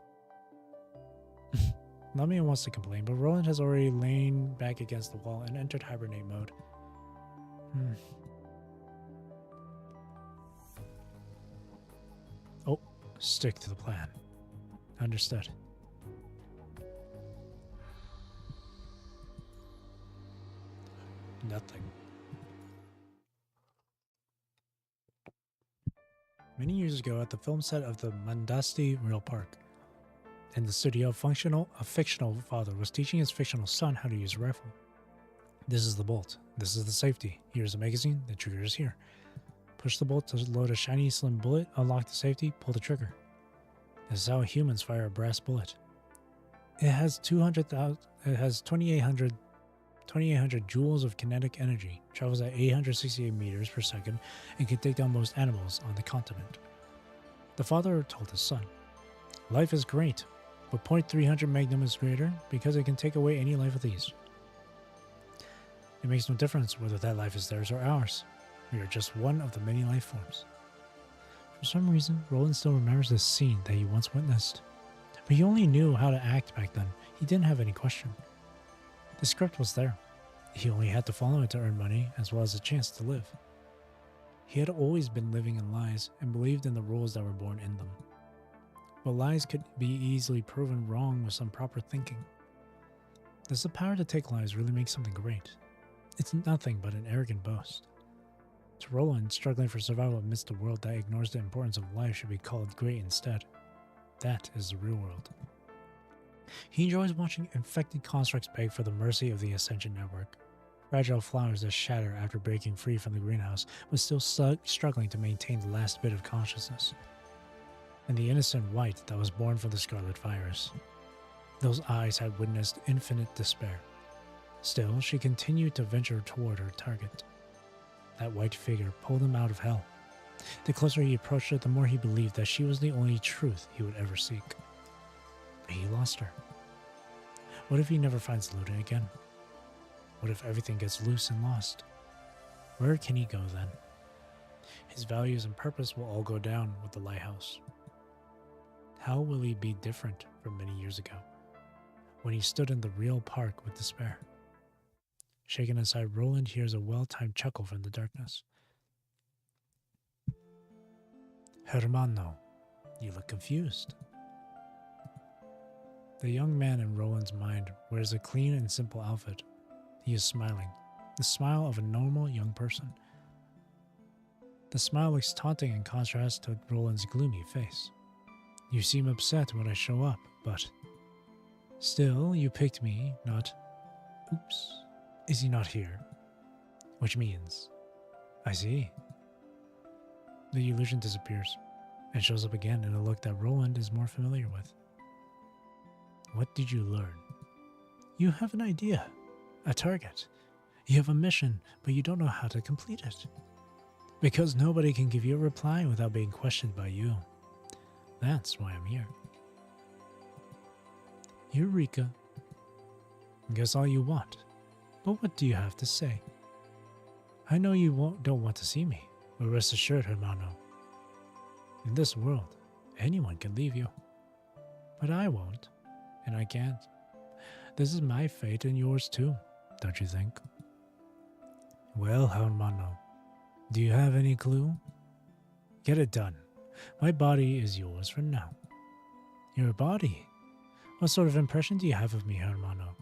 Lamia wants to complain, but Roland has already lain back against the wall and entered hibernate mode. Oh, stick to the plan. Understood. Nothing. Many years ago, at the film set of the Mandasti Real Park, in the studio, a fictional father was teaching his fictional son how to use a rifle. This is the bolt. This is the safety. Here's the magazine. The trigger is here. Push the bolt to load a shiny, slim bullet. Unlock the safety. Pull the trigger. This is how humans fire a brass bullet. It has 2,800 joules of kinetic energy, travels at 868 meters per second, and can take down most animals on the continent. The father told his son, "Life is great, but .300 Magnum is greater because it can take away any life with ease. It makes no difference whether that life is theirs or ours. We are just one of the many life forms." For some reason, Roland still remembers this scene that he once witnessed. But he only knew how to act back then. He didn't have any question. The script was there. He only had to follow it to earn money as well as a chance to live. He had always been living in lies and believed in the rules that were born in them. But lies could be easily proven wrong with some proper thinking. Does the power to take lies really make something great? It's nothing but an arrogant boast. To Roland, struggling for survival amidst a world that ignores the importance of life should be called great instead. That is the real world. He enjoys watching infected constructs beg for the mercy of the Ascension Network. Fragile flowers that shatter after breaking free from the greenhouse, but still struggling to maintain the last bit of consciousness. And the innocent white that was born from the scarlet virus. Those eyes had witnessed infinite despair. Still, she continued to venture toward her target. That white figure pulled him out of hell. The closer he approached her, the more he believed that she was the only truth he would ever seek. But he lost her. What if he never finds Luna again? What if everything gets loose and lost? Where can he go then? His values and purpose will all go down with the lighthouse. How will he be different from many years ago, when he stood in the real park with despair? Shaken aside, Roland hears a well-timed chuckle from the darkness. Hermano, you look confused. The young man in Roland's mind wears a clean and simple outfit. He is smiling, the smile of a normal young person. The smile looks taunting in contrast to Roland's gloomy face. You seem upset when I show up, but... Still, you picked me, not... Oops. Is he not here? Which means... I see. The illusion disappears, and shows up again in a look that Roland is more familiar with. What did you learn? You have an idea, a target. You have a mission, but you don't know how to complete it. Because nobody can give you a reply without being questioned by you. That's why I'm here. Eureka. Guess all you want. But what do you have to say? I know you don't want to see me, but rest assured, hermano. In this world, anyone can leave you. But I won't. and I can't. This is my fate and yours too, don't you think? Well, hermano, do you have any clue? Get it done. My body is yours for now. Your body? What sort of impression do you have of me, hermano?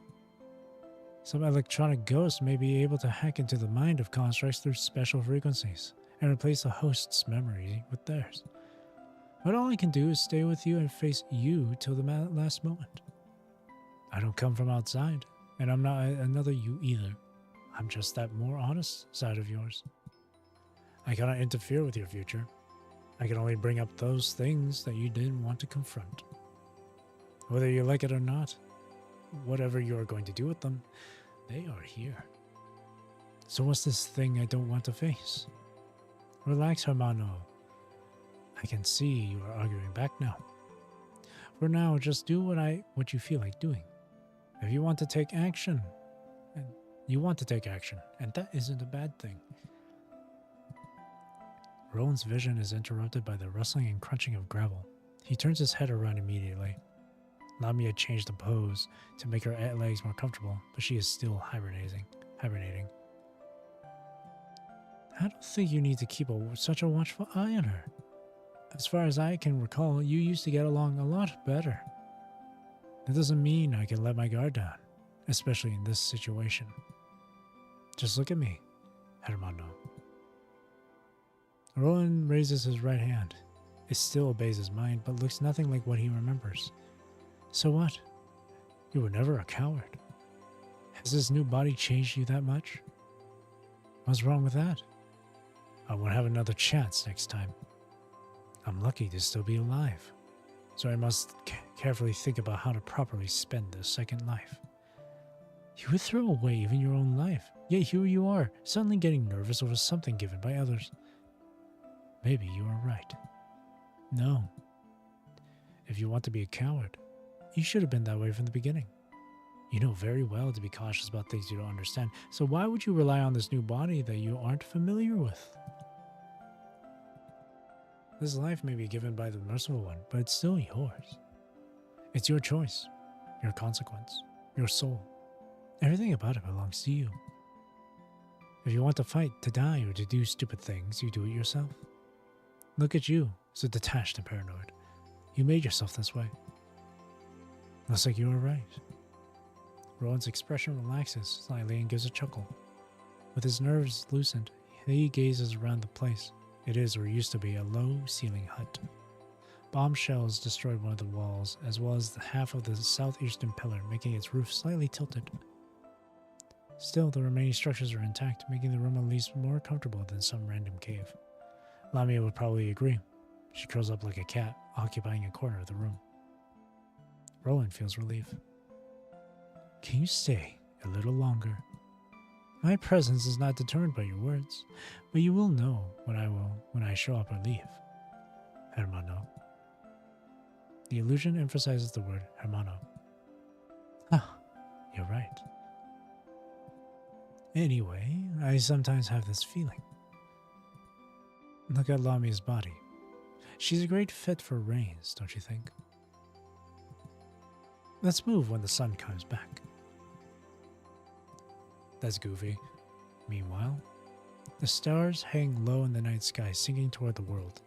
Some electronic ghost may be able to hack into the mind of constructs through special frequencies and replace the host's memory with theirs. But all I can do is stay with you and face you till the last moment. I don't come from outside, and I'm not another you either. I'm just that more honest side of yours. I cannot interfere with your future. I can only bring up those things that you didn't want to confront. Whether you like it or not, whatever you are going to do with them, they are here. So what's this thing I don't want to face? Relax, hermano. I can see you are arguing back now. For now, just do what you feel like doing. If you want to take action, and you want to take action, and that isn't a bad thing. Roland's vision is interrupted by the rustling and crunching of gravel. He turns his head around immediately. Lamia changed the pose to make her legs more comfortable, but she is still hibernating. I don't think you need to keep such a watchful eye on her. As far as I can recall, you used to get along a lot better. That doesn't mean I can let my guard down, especially in this situation. Just look at me, hermano. Roland raises his right hand. It still obeys his mind, but looks nothing like what he remembers. So what? You were never a coward. Has this new body changed you that much? What's wrong with that? I won't have another chance next time. I'm lucky to still be alive, so I must carefully think about how to properly spend this second life. You would throw away even your own life, yet here you are, suddenly getting nervous over something given by others. Maybe you are right. No. If you want to be a coward, you should have been that way from the beginning. You know very well to be cautious about things you don't understand, so why would you rely on this new body that you aren't familiar with? This life may be given by the merciful one, but it's still yours. It's your choice, your consequence, your soul. Everything about it belongs to you. If you want to fight, to die, or to do stupid things, you do it yourself. Look at you, so detached and paranoid. You made yourself this way. Looks like you were right. Rowan's expression relaxes slightly and gives a chuckle. With his nerves loosened, he gazes around the place. It is, or used to be, a low-ceiling hut. Bomb shells destroyed one of the walls, as well as half of the southeastern pillar, making its roof slightly tilted. Still, the remaining structures are intact, making the room at least more comfortable than some random cave. Lamia would probably agree. She curls up like a cat, occupying a corner of the room. Roland feels relief. Can you stay a little longer? My presence is not determined by your words, but you will know when I show up or leave. Hermano. The illusion emphasizes the word hermano. Ah, you're right. Anyway, I sometimes have this feeling. Look at Lamia's body. She's a great fit for Reigns, don't you think? Let's move when the sun comes back. That's goofy. Meanwhile, the stars hang low in the night sky, sinking toward the world.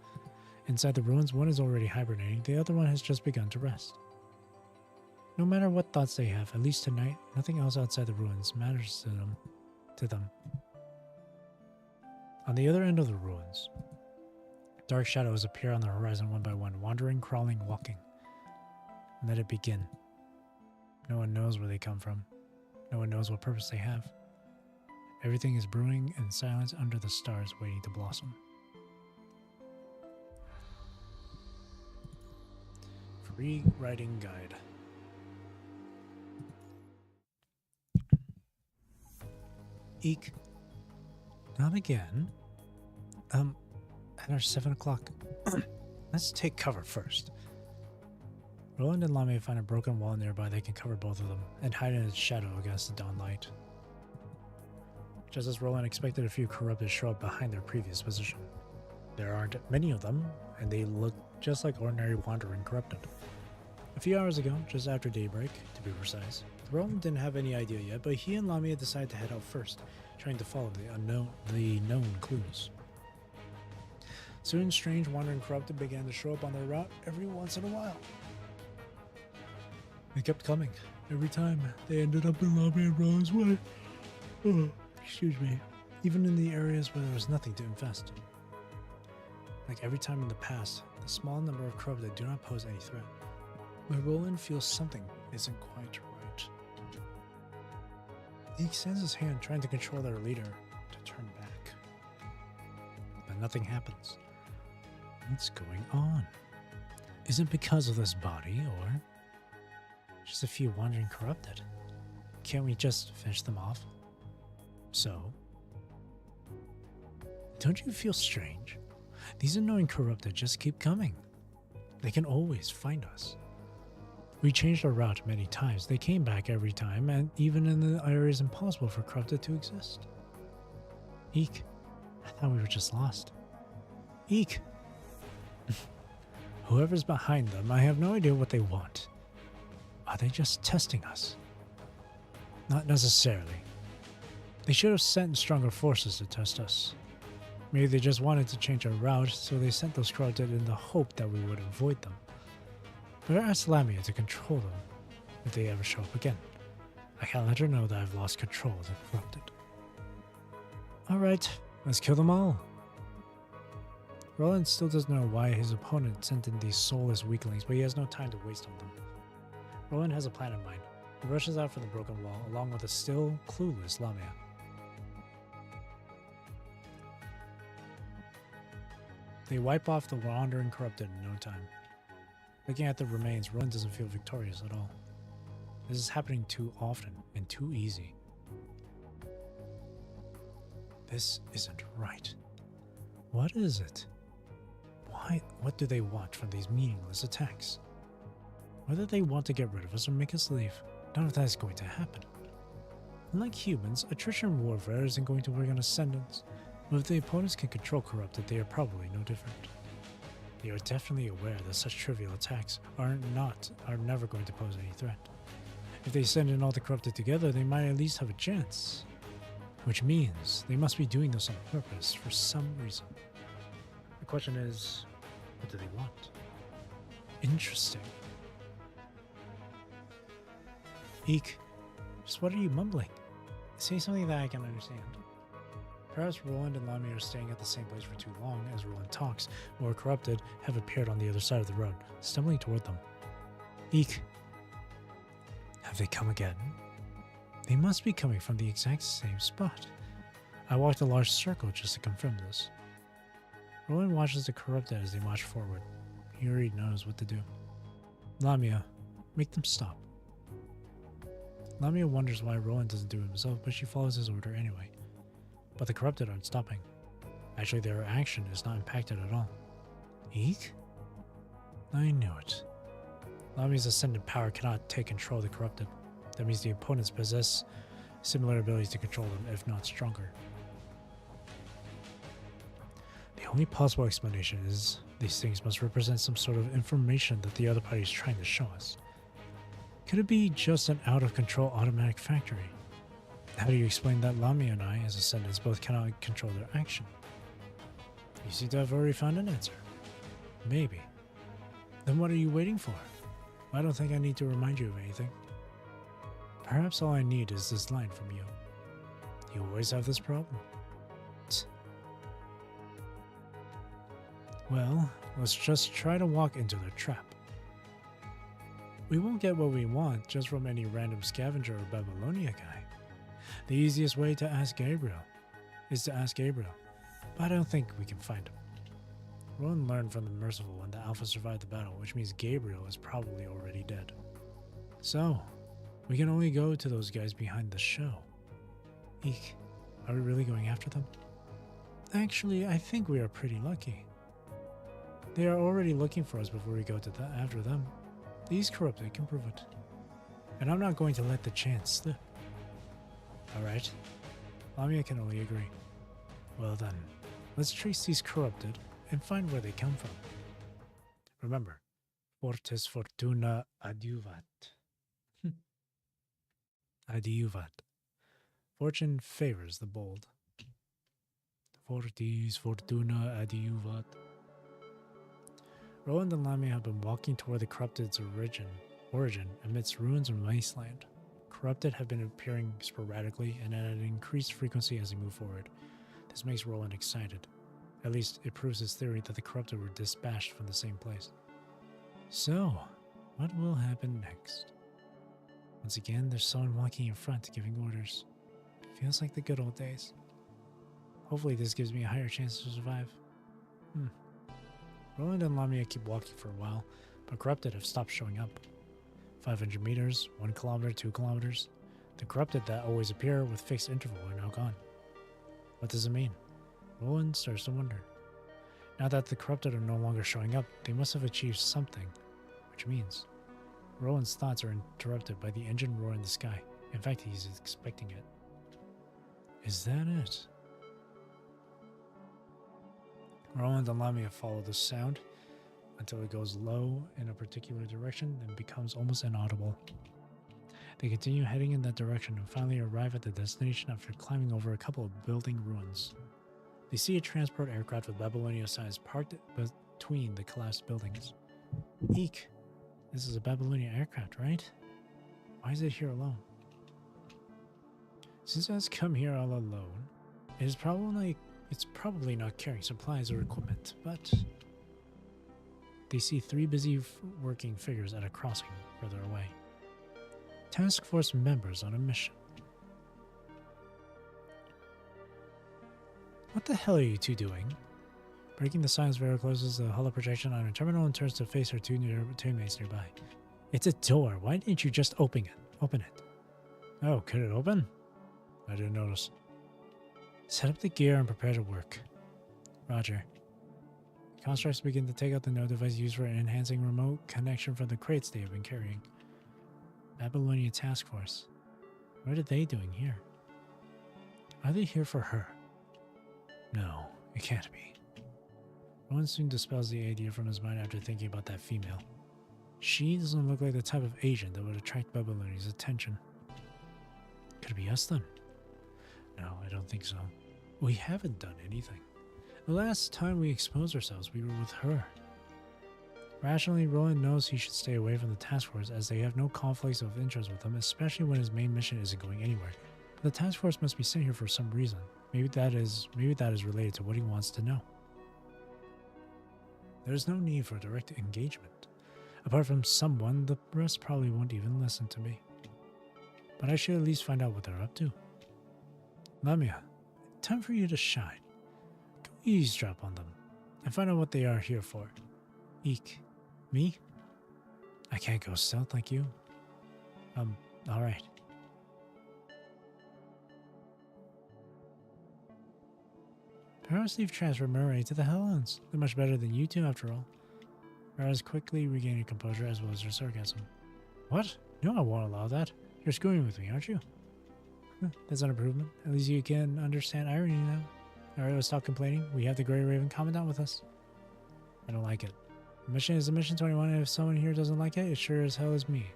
Inside the ruins, one is already hibernating, the other one has just begun to rest. No matter what thoughts they have, at least tonight, nothing else outside the ruins matters to them. On the other end of the ruins, dark shadows appear on the horizon one by one, wandering, crawling, walking. Let it begin. No one knows where they come from. No one knows what purpose they have. Everything is brewing in silence under the stars, waiting to blossom. Free writing guide. Eek. Not again. At our 7 o'clock. Let's take cover first. Roland and Lamia find a broken wall nearby that can cover both of them, and hide in its shadow against the dawn light. Just as Roland expected, a few corrupted show up behind their previous position. There aren't many of them, and they look just like ordinary wandering corrupted. A few hours ago, just after daybreak, to be precise, Roland didn't have any idea yet, but he and Lamia decided to head out first, trying to follow the known clues. Soon, strange wandering corrupted began to show up on their route every once in a while. They kept coming. Every time, they ended up in Lamia and Roland's way. Oh, excuse me. Even in the areas where there was nothing to infest. Like every time in the past, the small number of corrupted do not pose any threat. But Roland feels something isn't quite right. He extends his hand, trying to control their leader to turn back. But nothing happens. What's going on? Is it because of this body, or just a few wandering corrupted? Can't we just finish them off? So, don't you feel strange? These annoying corrupted just keep coming. They can always find us. We changed our route many times. They came back every time, and even in the areas impossible for corrupted to exist. Eek, I thought we were just lost. Eek! Whoever's behind them, I have no idea what they want. Are they just testing us? Not necessarily. They should have sent stronger forces to test us. Maybe they just wanted to change our route, so they sent those corrupted in the hope that we would avoid them. But I asked Lamia to control them if they ever show up again. I can't let her know that I've lost control of the corrupted. Alright, let's kill them all. Roland still doesn't know why his opponent sent in these soulless weaklings, but he has no time to waste on them. Roland has a plan in mind. He rushes out from the broken wall, along with a still clueless Lamia. They wipe off the wandering corrupted in no time. Looking at the remains, Roland doesn't feel victorious at all. This is happening too often and too easy. This isn't right. What is it? Why? What do they want from these meaningless attacks? Whether they want to get rid of us or make us leave, none of that is going to happen. Unlike humans, attrition warfare isn't going to work on ascendants, but if the opponents can control corrupted, they are probably no different. They are definitely aware that such trivial attacks are never going to pose any threat. If they send in all the corrupted together, they might at least have a chance. Which means they must be doing this on purpose for some reason. The question is, what do they want? Interesting. Eek, just what are you mumbling? Say something that I can understand. Perhaps Roland and Lamia are staying at the same place for too long. As Roland talks, more corrupted have appeared on the other side of the road, stumbling toward them. Eek. Have they come again? They must be coming from the exact same spot. I walked a large circle just to confirm this. Roland watches the corrupted as they march forward. He already knows what to do. Lamia, make them stop. Lamia wonders why Roland doesn't do it himself, but she follows his order anyway. But the corrupted aren't stopping. Actually, their action is not impacted at all. Eek? I knew it. Lamia's ascendant power cannot take control of the corrupted. That means the opponents possess similar abilities to control them, if not stronger. The only possible explanation is these things must represent some sort of information that the other party is trying to show us. Could it be just an out-of-control automatic factory? How do you explain that Lamia and I, as ascendants, both cannot control their action? You seem to have already found an answer. Maybe. Then what are you waiting for? I don't think I need to remind you of anything. Perhaps all I need is this line from you. You always have this problem. Well, let's just try to walk into their trap. We won't get what we want just from any random scavenger or Babylonia guy. The easiest way to ask Gabriel is to ask Gabriel, but I don't think we can find him. Roland learned from the Merciful when the Alpha survived the battle, which means Gabriel is probably already dead. So, we can only go to those guys behind the show. Eek, are we really going after them? Actually, I think we are pretty lucky. They are already looking for us before we go to after them. These corrupted can prove it. And I'm not going to let the chance slip. Alright, Lamia can only agree. Well then, let's trace these corrupted and find where they come from. Remember, Fortis fortuna adiuvat. Adiuvat. Fortune favors the bold. Fortis fortuna adiuvat. Roland and Lamia have been walking toward the Corrupted's origin amidst ruins and wasteland. Corrupted have been appearing sporadically and at an increased frequency as they move forward. This makes Roland excited. At least it proves his theory that the Corrupted were dispatched from the same place. So, what will happen next? Once again, there's someone walking in front giving orders. Feels like the good old days. Hopefully this gives me a higher chance to survive. Roland and Lamia keep walking for a while, but Corrupted have stopped showing up. 500 meters, 1 kilometer, 2 kilometers. The Corrupted that always appear with fixed interval are now gone. What does it mean? Roland starts to wonder. Now that the Corrupted are no longer showing up, they must have achieved something. Which means, Roland's thoughts are interrupted by the engine roar in the sky. In fact, he's expecting it. Is that it? Roland and Lamia follow the sound until it goes low in a particular direction and becomes almost inaudible. They continue heading in that direction and finally arrive at the destination after climbing over a couple of building ruins. They see a transport aircraft with Babylonia signs parked between the collapsed buildings. Eek! This is a Babylonia aircraft, right? Why is it here alone? Since it has come here all alone, it's probably not carrying supplies or equipment, but they see 3 busy working figures at a crossing further away. Task Force members on a mission. What the hell are you two doing? Breaking the silence, Vera closes the hollow projection on her terminal and turns to face her two teammates nearby. It's a door. Why didn't you just open it? Oh, could it open? I didn't notice. Set up the gear and prepare to work. Roger. Constructs begin to take out the node device used for enhancing remote connection from the crates they have been carrying. Babylonia Task Force. What are they doing here? Are they here for her? No, it can't be. Rowan soon dispels the idea from his mind after thinking about that female. She doesn't look like the type of agent that would attract Babylonia's attention. Could it be us then? No, I don't think so. We haven't done anything. The last time we exposed ourselves, we were with her. Rationally, Roland knows he should stay away from the task force as they have no conflicts of interest with him, especially when his main mission isn't going anywhere. But the task force must be sent here for some reason. Maybe that is related to what he wants to know. There's no need for direct engagement. Apart from someone, the rest probably won't even listen to me. But I should at least find out what they're up to. Lamia, time for you to shine. Go eavesdrop on them and find out what they are here for. Eek. Me? I can't go stealth like you. Alright. Perhaps they've transferred Murray to the Helens. They're much better than you two, after all. Rara's quickly regaining composure as well as her sarcasm. What? No, I won't allow that. You're screwing with me, aren't you? That's an improvement. At least you can understand irony now. Alright, let's stop complaining. We have the Grey Raven Commandant with us. I don't like it. The mission is a mission 21, and if someone here doesn't like it, it sure as hell is me.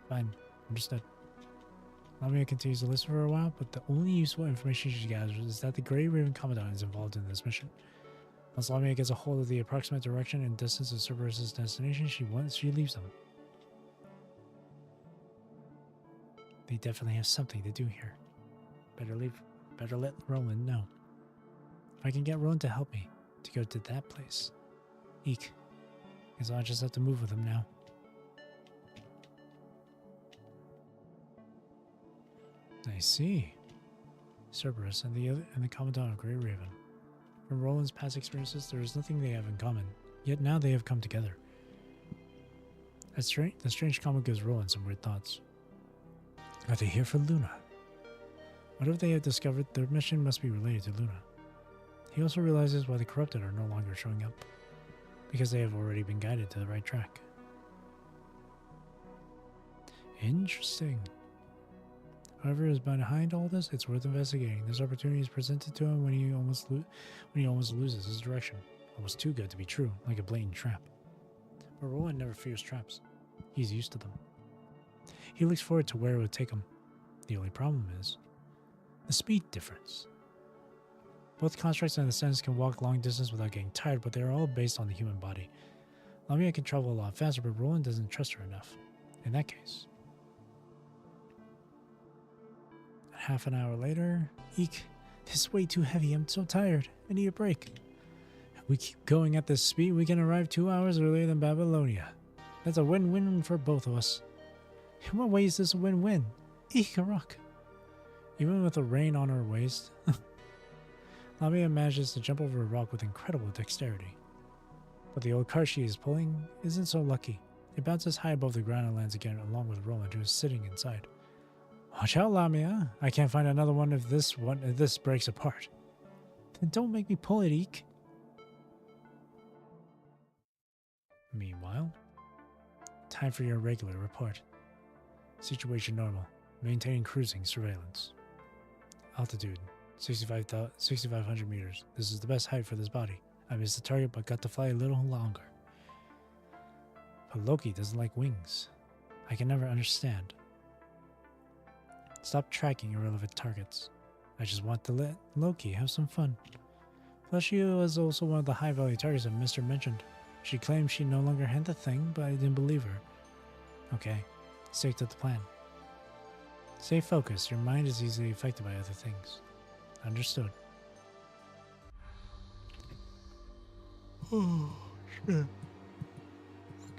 Fine. Understood. Lamia continues to listen for a while, but the only useful information she gathers is that the Grey Raven Commandant is involved in this mission. Once Lamia gets a hold of the approximate direction and distance of Cerberus' destination, she leaves them. They definitely have something to do here. Better let Roland know. If I can get Roland to help me to go to that place. Eek. Guess I'll just have to move with him now. I see. Cerberus and the Commandant of Grey Raven. From Roland's past experiences, there is nothing they have in common, yet now they have come together. The strange comment gives Roland some weird thoughts. Are they here for Luna? Whatever they have discovered, their mission must be related to Luna. He also realizes why the Corrupted are no longer showing up. Because they have already been guided to the right track. Interesting. Whoever is behind all this, it's worth investigating. This opportunity is presented to him when he almost loses his direction. Almost too good to be true, like a blatant trap. but Roland never fears traps. He's used to them. He looks forward to where it would take him. The only problem is the speed difference. Both constructs and ascendants can walk long distance without getting tired, but they are all based on the human body. Lamia can travel a lot faster, but Roland doesn't trust her enough. In that case. Half an hour later, eek, this is way too heavy. I'm so tired. I need a break. If we keep going at this speed, we can arrive 2 hours earlier than Babylonia. That's a win-win for both of us. In what way is this a win-win? Eek, a rock. Even with the rain on her waist, Lamia manages to jump over a rock with incredible dexterity. But the old cart she is pulling isn't so lucky. It bounces high above the ground and lands again along with Roland, who is sitting inside. Watch out, Lamia. I can't find another one if this breaks apart. Then don't make me pull it, eek. Meanwhile, time for your regular report. Situation normal. Maintaining cruising surveillance. Altitude, 6,500 meters. This is the best height for this body. I missed the target but got to fly a little longer. But Loki doesn't like wings. I can never understand. Stop tracking irrelevant targets. I just want to let Loki have some fun. Plus, she was also one of the high-value targets that Mr. mentioned. She claimed she no longer had the thing, but I didn't believe her. Okay, stick to the plan. Stay focused. Your mind is easily affected by other things. Understood. Oh, shit.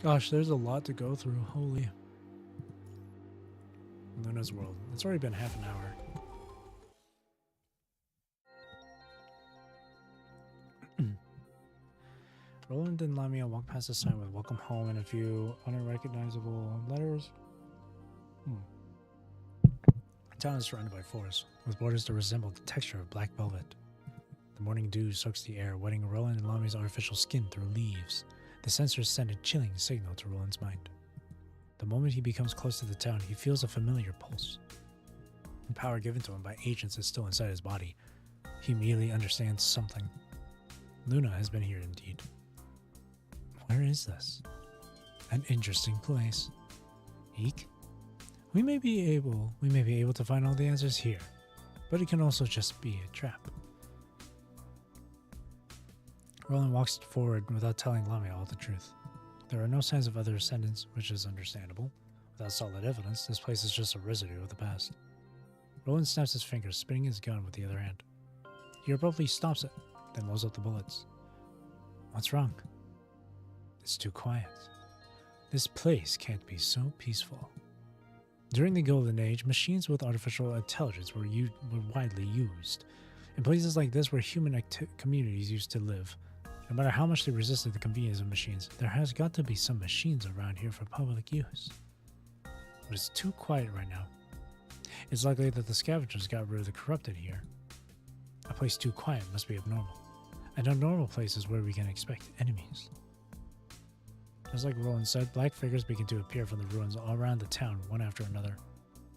Gosh, there's a lot to go through. Holy. Luna's world. It's already been half an hour. Roland and Lamia walk past the sign with welcome home and a few unrecognizable letters. The town is surrounded by forests, with borders that resemble the texture of black velvet. The morning dew soaks the air, wetting Roland and Lamia's artificial skin through leaves. The sensors send a chilling signal to Roland's mind. The moment he becomes close to the town, he feels a familiar pulse. The power given to him by agents is still inside his body. He immediately understands something. Luna has been here indeed. Where is this? An interesting place. Eek? We may be able to find all the answers here, but it can also just be a trap. Roland walks forward without telling Lamia all the truth. There are no signs of other ascendants, which is understandable. Without solid evidence, this place is just a residue of the past. Roland snaps his fingers, spinning his gun with the other hand. He abruptly stops it, then loads up the bullets. What's wrong? It's too quiet. This place can't be so peaceful. During the Golden Age, machines with artificial intelligence were widely used. In places like this where human communities used to live, no matter how much they resisted the convenience of machines, there has got to be some machines around here for public use. But it's too quiet right now. It's likely that the scavengers got rid of the corrupted here. A place too quiet must be abnormal. And a normal place is where we can expect enemies. Just like Roland said, black figures begin to appear from the ruins all around the town, one after another.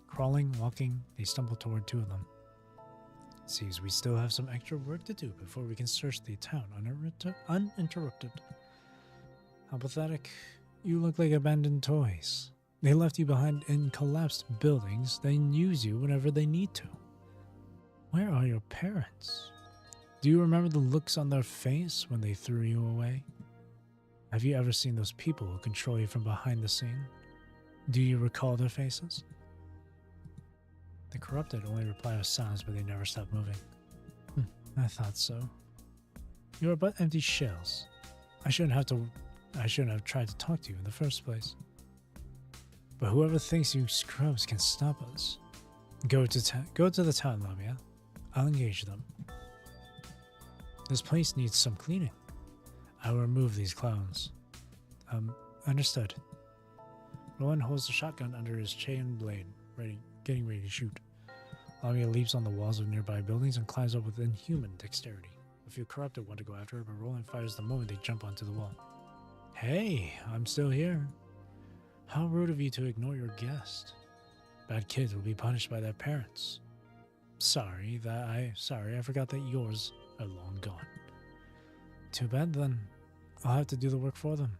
Crawling, walking, they stumble toward two of them. Seems we still have some extra work to do before we can search the town uninterrupted. How pathetic. You look like abandoned toys. They left you behind in collapsed buildings, then use you whenever they need to. Where are your parents? Do you remember the looks on their face when they threw you away? Have you ever seen those people who control you from behind the scene? Do you recall their faces? The corrupted only reply with silence, but they never stop moving. I thought so. You are but empty shells. I shouldn't have tried to talk to you in the first place. But whoever thinks you scrubs can stop us. Go to the town, Lamia. I'll engage them. This place needs some cleaning. I will remove these clowns. Understood. Roland holds the shotgun under his chain blade, getting ready to shoot. Lamia leaps on the walls of nearby buildings and climbs up with inhuman dexterity. A few corrupted want to go after her, but Roland fires the moment they jump onto the wall. Hey, I'm still here. How rude of you to ignore your guest. Bad kids will be punished by their parents. Sorry, I forgot that yours are long gone. Too bad then. I'll have to do the work for them.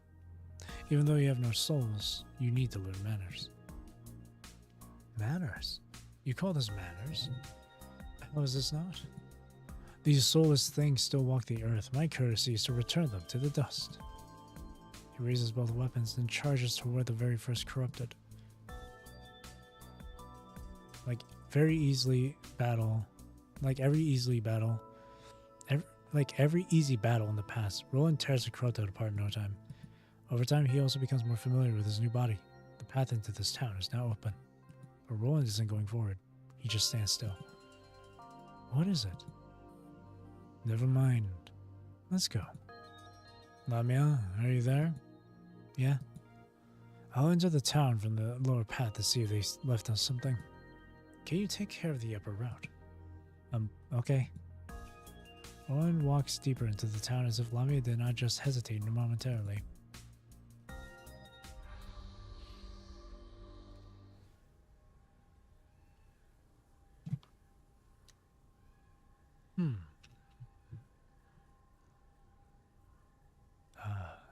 Even though you have no souls, you need to learn manners. Manners? You call this manners? How is this not? These soulless things still walk the earth. My courtesy is to return them to the dust. He raises both weapons and charges toward the very first corrupted. Like every easy battle in the past, Roland tears the corrupted apart in no time. Over time, he also becomes more familiar with his new body. The path into this town is now open. But Roland isn't going forward. He just stands still. What is it? Never mind. Let's go. Lamia, are you there? Yeah? I'll enter the town from the lower path to see if they left us something. Can you take care of the upper route? Okay. Owen walks deeper into the town as if Lamia did not just hesitate momentarily.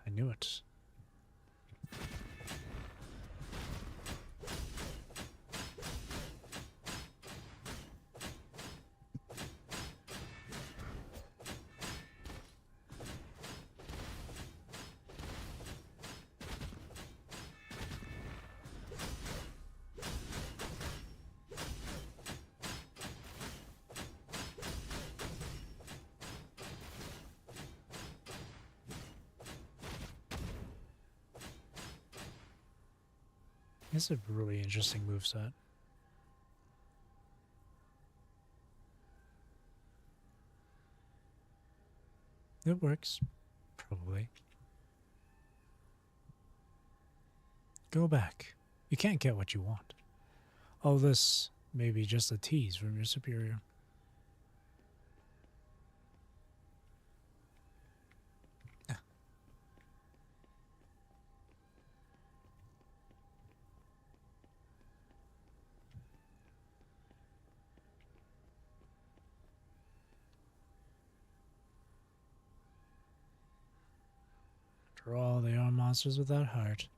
I knew it. It's a really interesting moveset. It works. Probably. Go back. You can't get what you want. All this may be just a tease from your superior. After all, they are monsters without heart.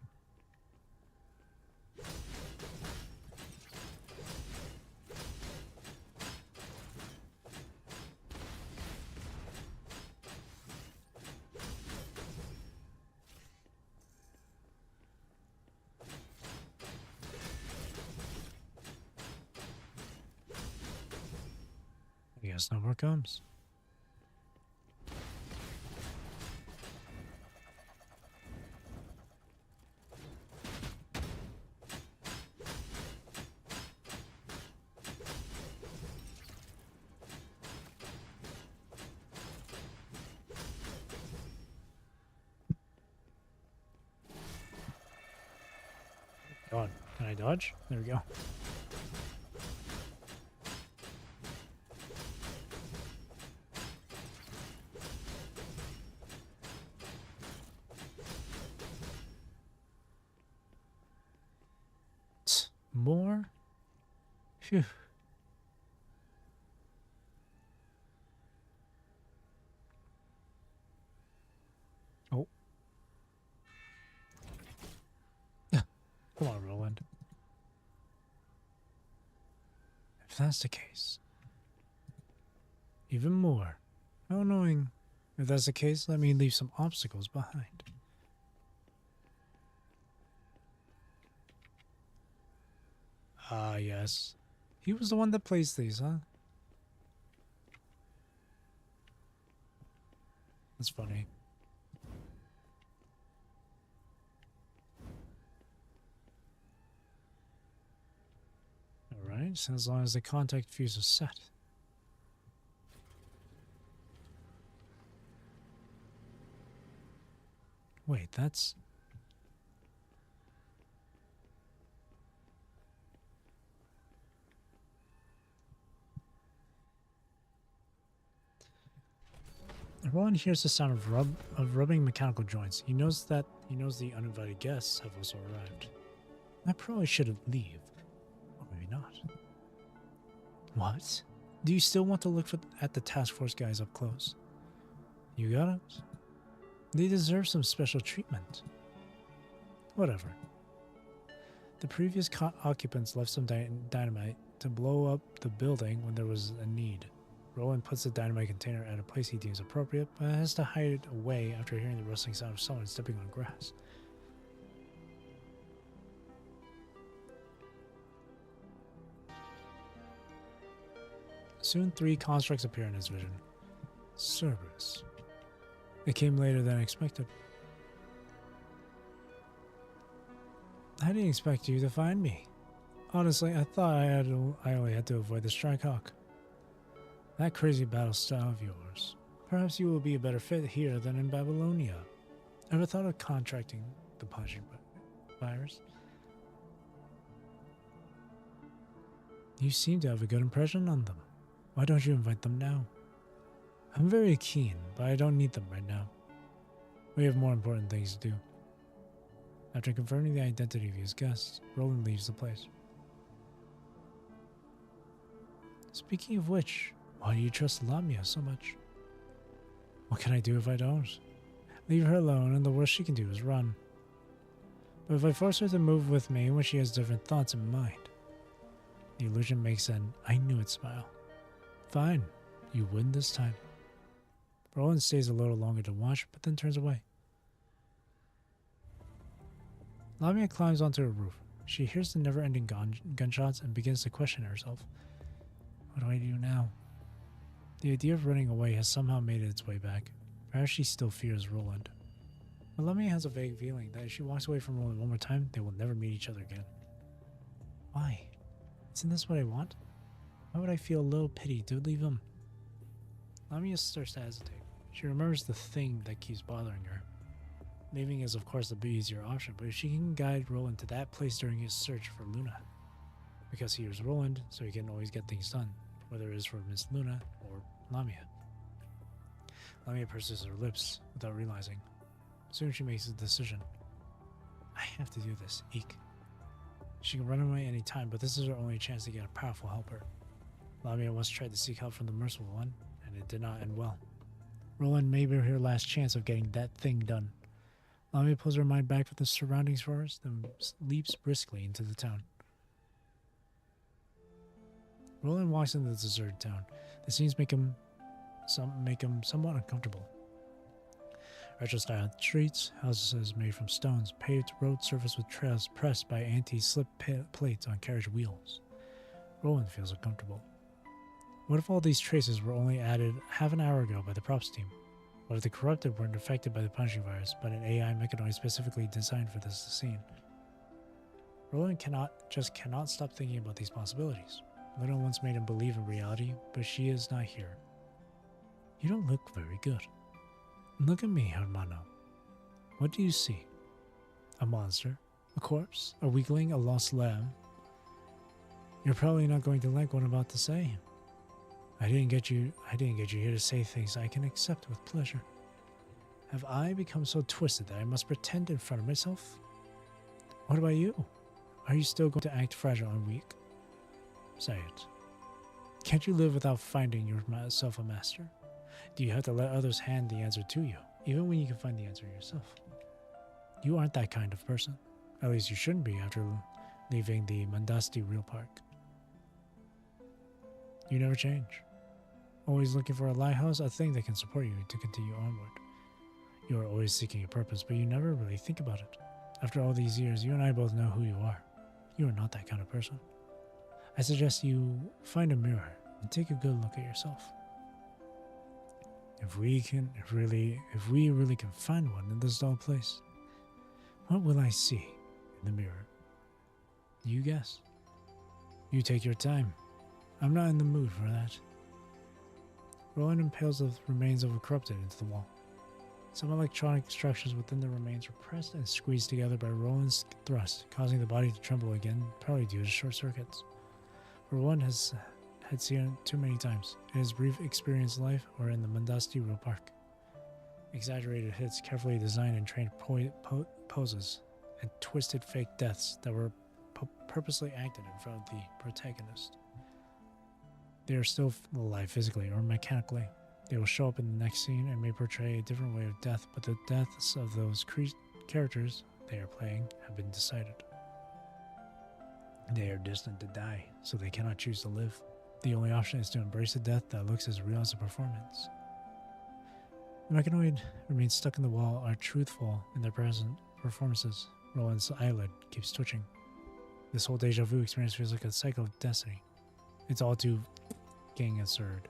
I guess no more comes. God, can I dodge? There we go. More? Phew. Oh. Come on, Roland. If that's the case. Even more. Not knowing if that's the case, let me leave some obstacles behind. Ah, yes. He was the one that placed these, huh? That's funny. Alright, so as long as the contact fuse is set. Wait, that's... Roland hears the sound of rubbing mechanical joints. He knows the uninvited guests have also arrived. I probably should leave. Or maybe not. What? Do you still want to look at the task force guys up close? You got it? They deserve some special treatment. Whatever. The previous occupants left some dynamite to blow up the building when there was a need. Roland puts the dynamite container at a place he deems appropriate, but has to hide it away after hearing the rustling sound of someone stepping on grass. Soon 3 constructs appear in his vision. Cerberus. It came later than expected. I didn't expect you to find me. Honestly, I thought I only had to avoid the Strike Hawk. That crazy battle style of yours. Perhaps you will be a better fit here than in Babylonia. Ever thought of contracting the punching virus? You seem to have a good impression on them. Why don't you invite them now? I'm very keen, but I don't need them right now. We have more important things to do. After confirming the identity of his guests, Roland leaves the place. Speaking of which, why do you trust Lamia so much? What can I do if I don't? Leave her alone and the worst she can do is run. But if I force her to move with me when she has different thoughts in mind, the illusion makes an I knew it smile. Fine, you win this time. Roland stays a little longer to watch, but then turns away. Lamia climbs onto a roof. She hears the never-ending gunshots and begins to question herself. What do I do now? The idea of running away has somehow made its way back. Perhaps she still fears Roland. But Lamia has a vague feeling that if she walks away from Roland one more time, they will never meet each other again. Why? Isn't this what I want? Why would I feel a little pity to leave him? Lamia starts to hesitate. She remembers the thing that keeps bothering her. Leaving is of course the easier option, but if she can guide Roland to that place during his search for Luna. Because he is Roland, so he can always get things done, whether it is for Miss Luna or Lamia. Lamia purses her lips without realizing. Soon she makes a decision. I have to do this, Eek. She can run away any time, but this is her only chance to get a powerful helper. Lamia once tried to seek help from the Merciful One, and it did not end well. Roland may be her last chance of getting that thing done. Lamia pulls her mind back from the surroundings first, then leaps briskly into the town. Roland walks into the deserted town. The scenes make him somewhat uncomfortable. Retro-style streets, houses made from stones, paved road surface with trails pressed by anti-slip plates on carriage wheels. Roland feels uncomfortable. What if all these traces were only added half an hour ago by the props team? What if the corrupted weren't affected by the punching virus, but an AI mechanoid specifically designed for this scene? Roland cannot stop thinking about these possibilities. Luna once made him believe in reality, but she is not here. You don't look very good. Look at me, hermano. What do you see? A monster? A corpse? A weakling? A lost lamb? You're probably not going to like what I'm about to say. I didn't get you here to say things I can accept with pleasure. Have I become so twisted that I must pretend in front of myself? What about you? Are you still going to act fragile and weak? Say it. Can't you live without finding yourself a master? Do you have to let others hand the answer to you, even when you can find the answer yourself? You aren't that kind of person. At least you shouldn't be after leaving the Mandasti Real Park. You never change. Always looking for a lighthouse, a thing that can support you to continue onward. You are always seeking a purpose, but you never really think about it. After all these years, you and I both know who you are. You are not that kind of person. I suggest you find a mirror and take a good look at yourself. If we really can find one in this dull place, what will I see in the mirror? You guess. You take your time. I'm not in the mood for that. Roland impales the remains of a corrupted into the wall. Some electronic structures within the remains were pressed and squeezed together by Roland's thrust, causing the body to tremble again, probably due to short circuits. Roland had seen it too many times, in his brief experience life or in the Mandasti Real Park. Exaggerated hits, carefully designed and trained poses, and twisted fake deaths that were purposely acted in front of the protagonist. They are still alive physically or mechanically. They will show up in the next scene and may portray a different way of death, but the deaths of those characters they are playing have been decided. They are destined to die, so they cannot choose to live. The only option is to embrace a death that looks as real as a performance. The mechanoid remains stuck in the wall are truthful in their present performances. Roland's eyelid keeps twitching. This whole deja vu experience feels like a cycle of destiny. It's all too gang absurd.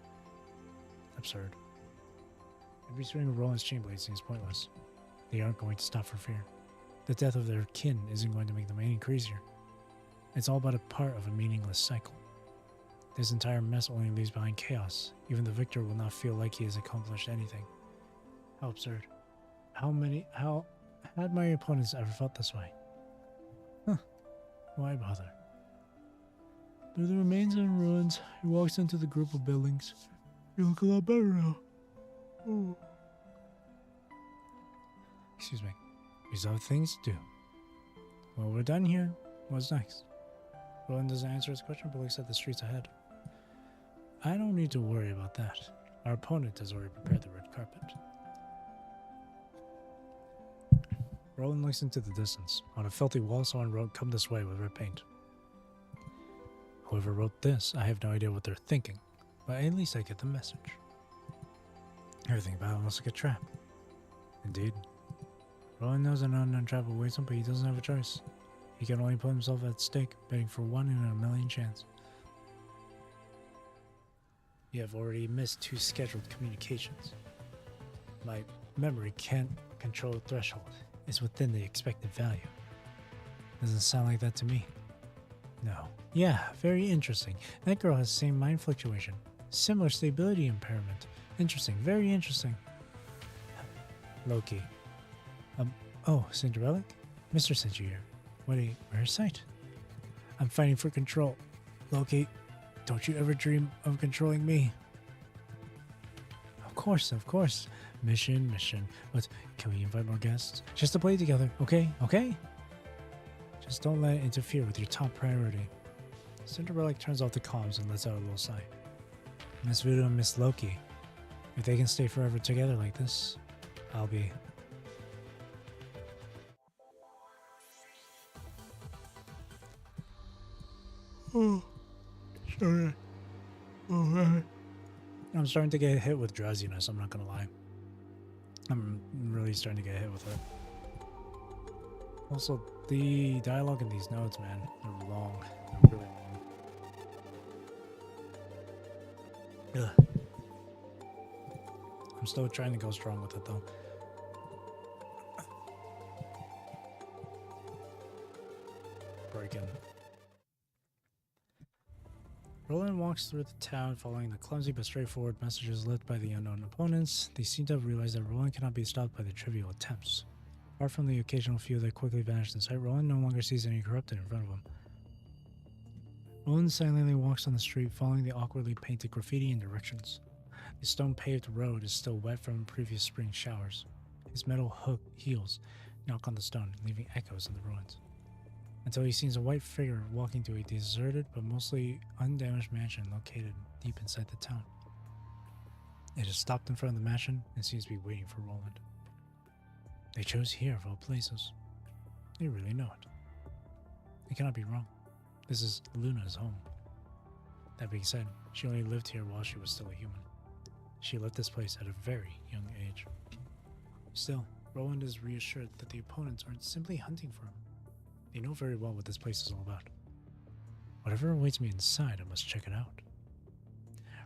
Every swing of Roland's chain blade seems pointless. They aren't going to stop for fear. The death of their kin isn't going to make them any crazier. It's all but a part of a meaningless cycle. This entire mess only leaves behind chaos. Even the victor will not feel like he has accomplished anything. How absurd. How had my opponents ever felt this way? Huh. Why bother? Through the remains and ruins, he walks into the group of buildings. You look a lot better now. Oh. Excuse me. We still have things to do. Well, we're done here. What's next? Roland doesn't answer his question, but looks at the streets ahead. I don't need to worry about that. Our opponent has already prepared the red carpet. Roland looks into the distance. On a filthy wall, someone wrote, "Come this way," with red paint. Whoever wrote this, I have no idea what they're thinking, but at least I get the message. Everything about it looks like a trap. Indeed. Roland knows an unknown trap awaits him, but he doesn't have a choice. He can only put himself at stake, betting for 1 in a million chance. You have already missed 2 scheduled communications. My memory can't control the threshold. It's within the expected value. Doesn't sound like that to me. No. Yeah, very interesting. That girl has the same mind fluctuation. Similar stability impairment. Interesting, very interesting. Loki. Oh, Cinderella? Mr. sent you here. What a rare sight. I'm fighting for control. Loki, don't you ever dream of controlling me. Of course. Mission. But can we invite more guests? Just to play together, okay? Just don't let it interfere with your top priority. Cinderella turns off the comms and lets out a little sigh. Miss Voodoo and Miss Loki. If they can stay forever together like this, I'll be... Oh, sorry. Oh, I'm starting to get hit with drowsiness, I'm not gonna lie. I'm really starting to get hit with it. Also, the dialogue in these notes, man, they're long. They're really long. Ugh. I'm still trying to go strong with it, though. Breaking. Roland walks through the town following the clumsy but straightforward messages left by the unknown opponents. They seem to have realized that Roland cannot be stopped by the trivial attempts. Apart from the occasional few that quickly vanished in sight, Roland no longer sees any corrupted in front of him. Roland silently walks on the street, following the awkwardly painted graffiti and directions. The stone-paved road is still wet from previous spring showers. His metal heels knock on the stone, leaving echoes in the ruins. Until he sees a white figure walking to a deserted but mostly undamaged mansion located deep inside the town. It has stopped in front of the mansion and seems to be waiting for Roland. They chose here of all places. They really know it. They cannot be wrong. This is Luna's home. That being said, she only lived here while she was still a human. She left this place at a very young age. Still, Roland is reassured that the opponents aren't simply hunting for him. They know very well what this place is all about. Whatever awaits me inside, I must check it out.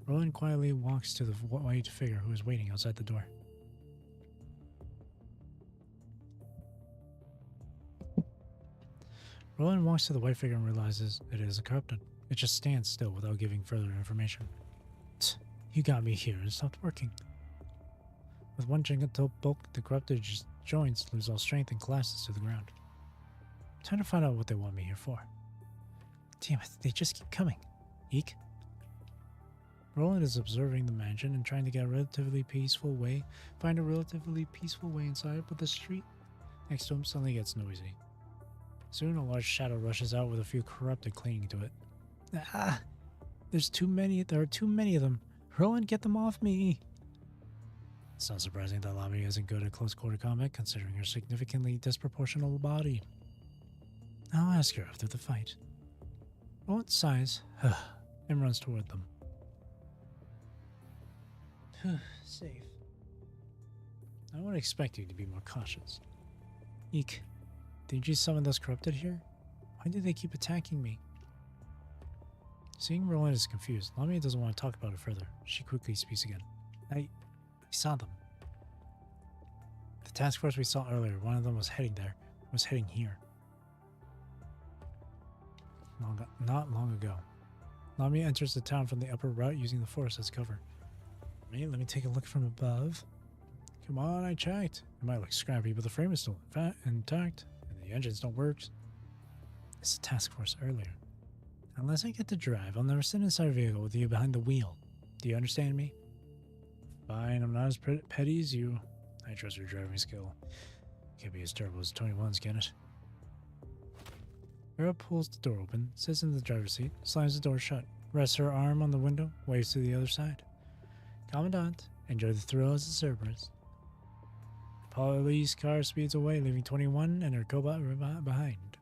Roland quietly walks to the white figure who is waiting outside the door. Roland walks to the white figure and realizes it is corrupted. It just stands still without giving further information. You got me here and stopped working. With one gentle bulk, the corrupted joints lose all strength and collapses to the ground. Time to find out what they want me here for. Damn it, they just keep coming. Eek. Roland is observing the mansion and trying to find a relatively peaceful way inside, but the street next to him suddenly gets noisy. Soon a large shadow rushes out with a few corrupted clinging to it. Ah! There are too many of them. Roland, get them off me! It's not surprising that Lamia isn't good at close-quarter combat, considering her significantly disproportional body. I'll ask her after the fight. Roland sighs and runs toward them. Safe. I would expect you to be more cautious. Eek, did you summon those corrupted here? Why do they keep attacking me? Seeing Roland is confused, Lamia doesn't want to talk about it further. She quickly speaks again. I saw them. The task force we saw earlier, one of them was heading there. Was heading here. Not long ago. Lamia enters the town from the upper route using the forest as cover. Let me take a look from above. Come on, I checked. It might look scrappy, but the frame is still intact, and the engines don't work. It's the task force earlier. Unless I get to drive, I'll never sit inside a vehicle with you behind the wheel. Do you understand me? Fine, I'm not as petty as you. I trust your driving skill. Can't be as terrible as 21's, can it? Vera pulls the door open, sits in the driver's seat, slams the door shut, rests her arm on the window, waves to the other side. Commandant, enjoy the thrill as the Cerberus. The police car speeds away, leaving 21 and her cobot behind.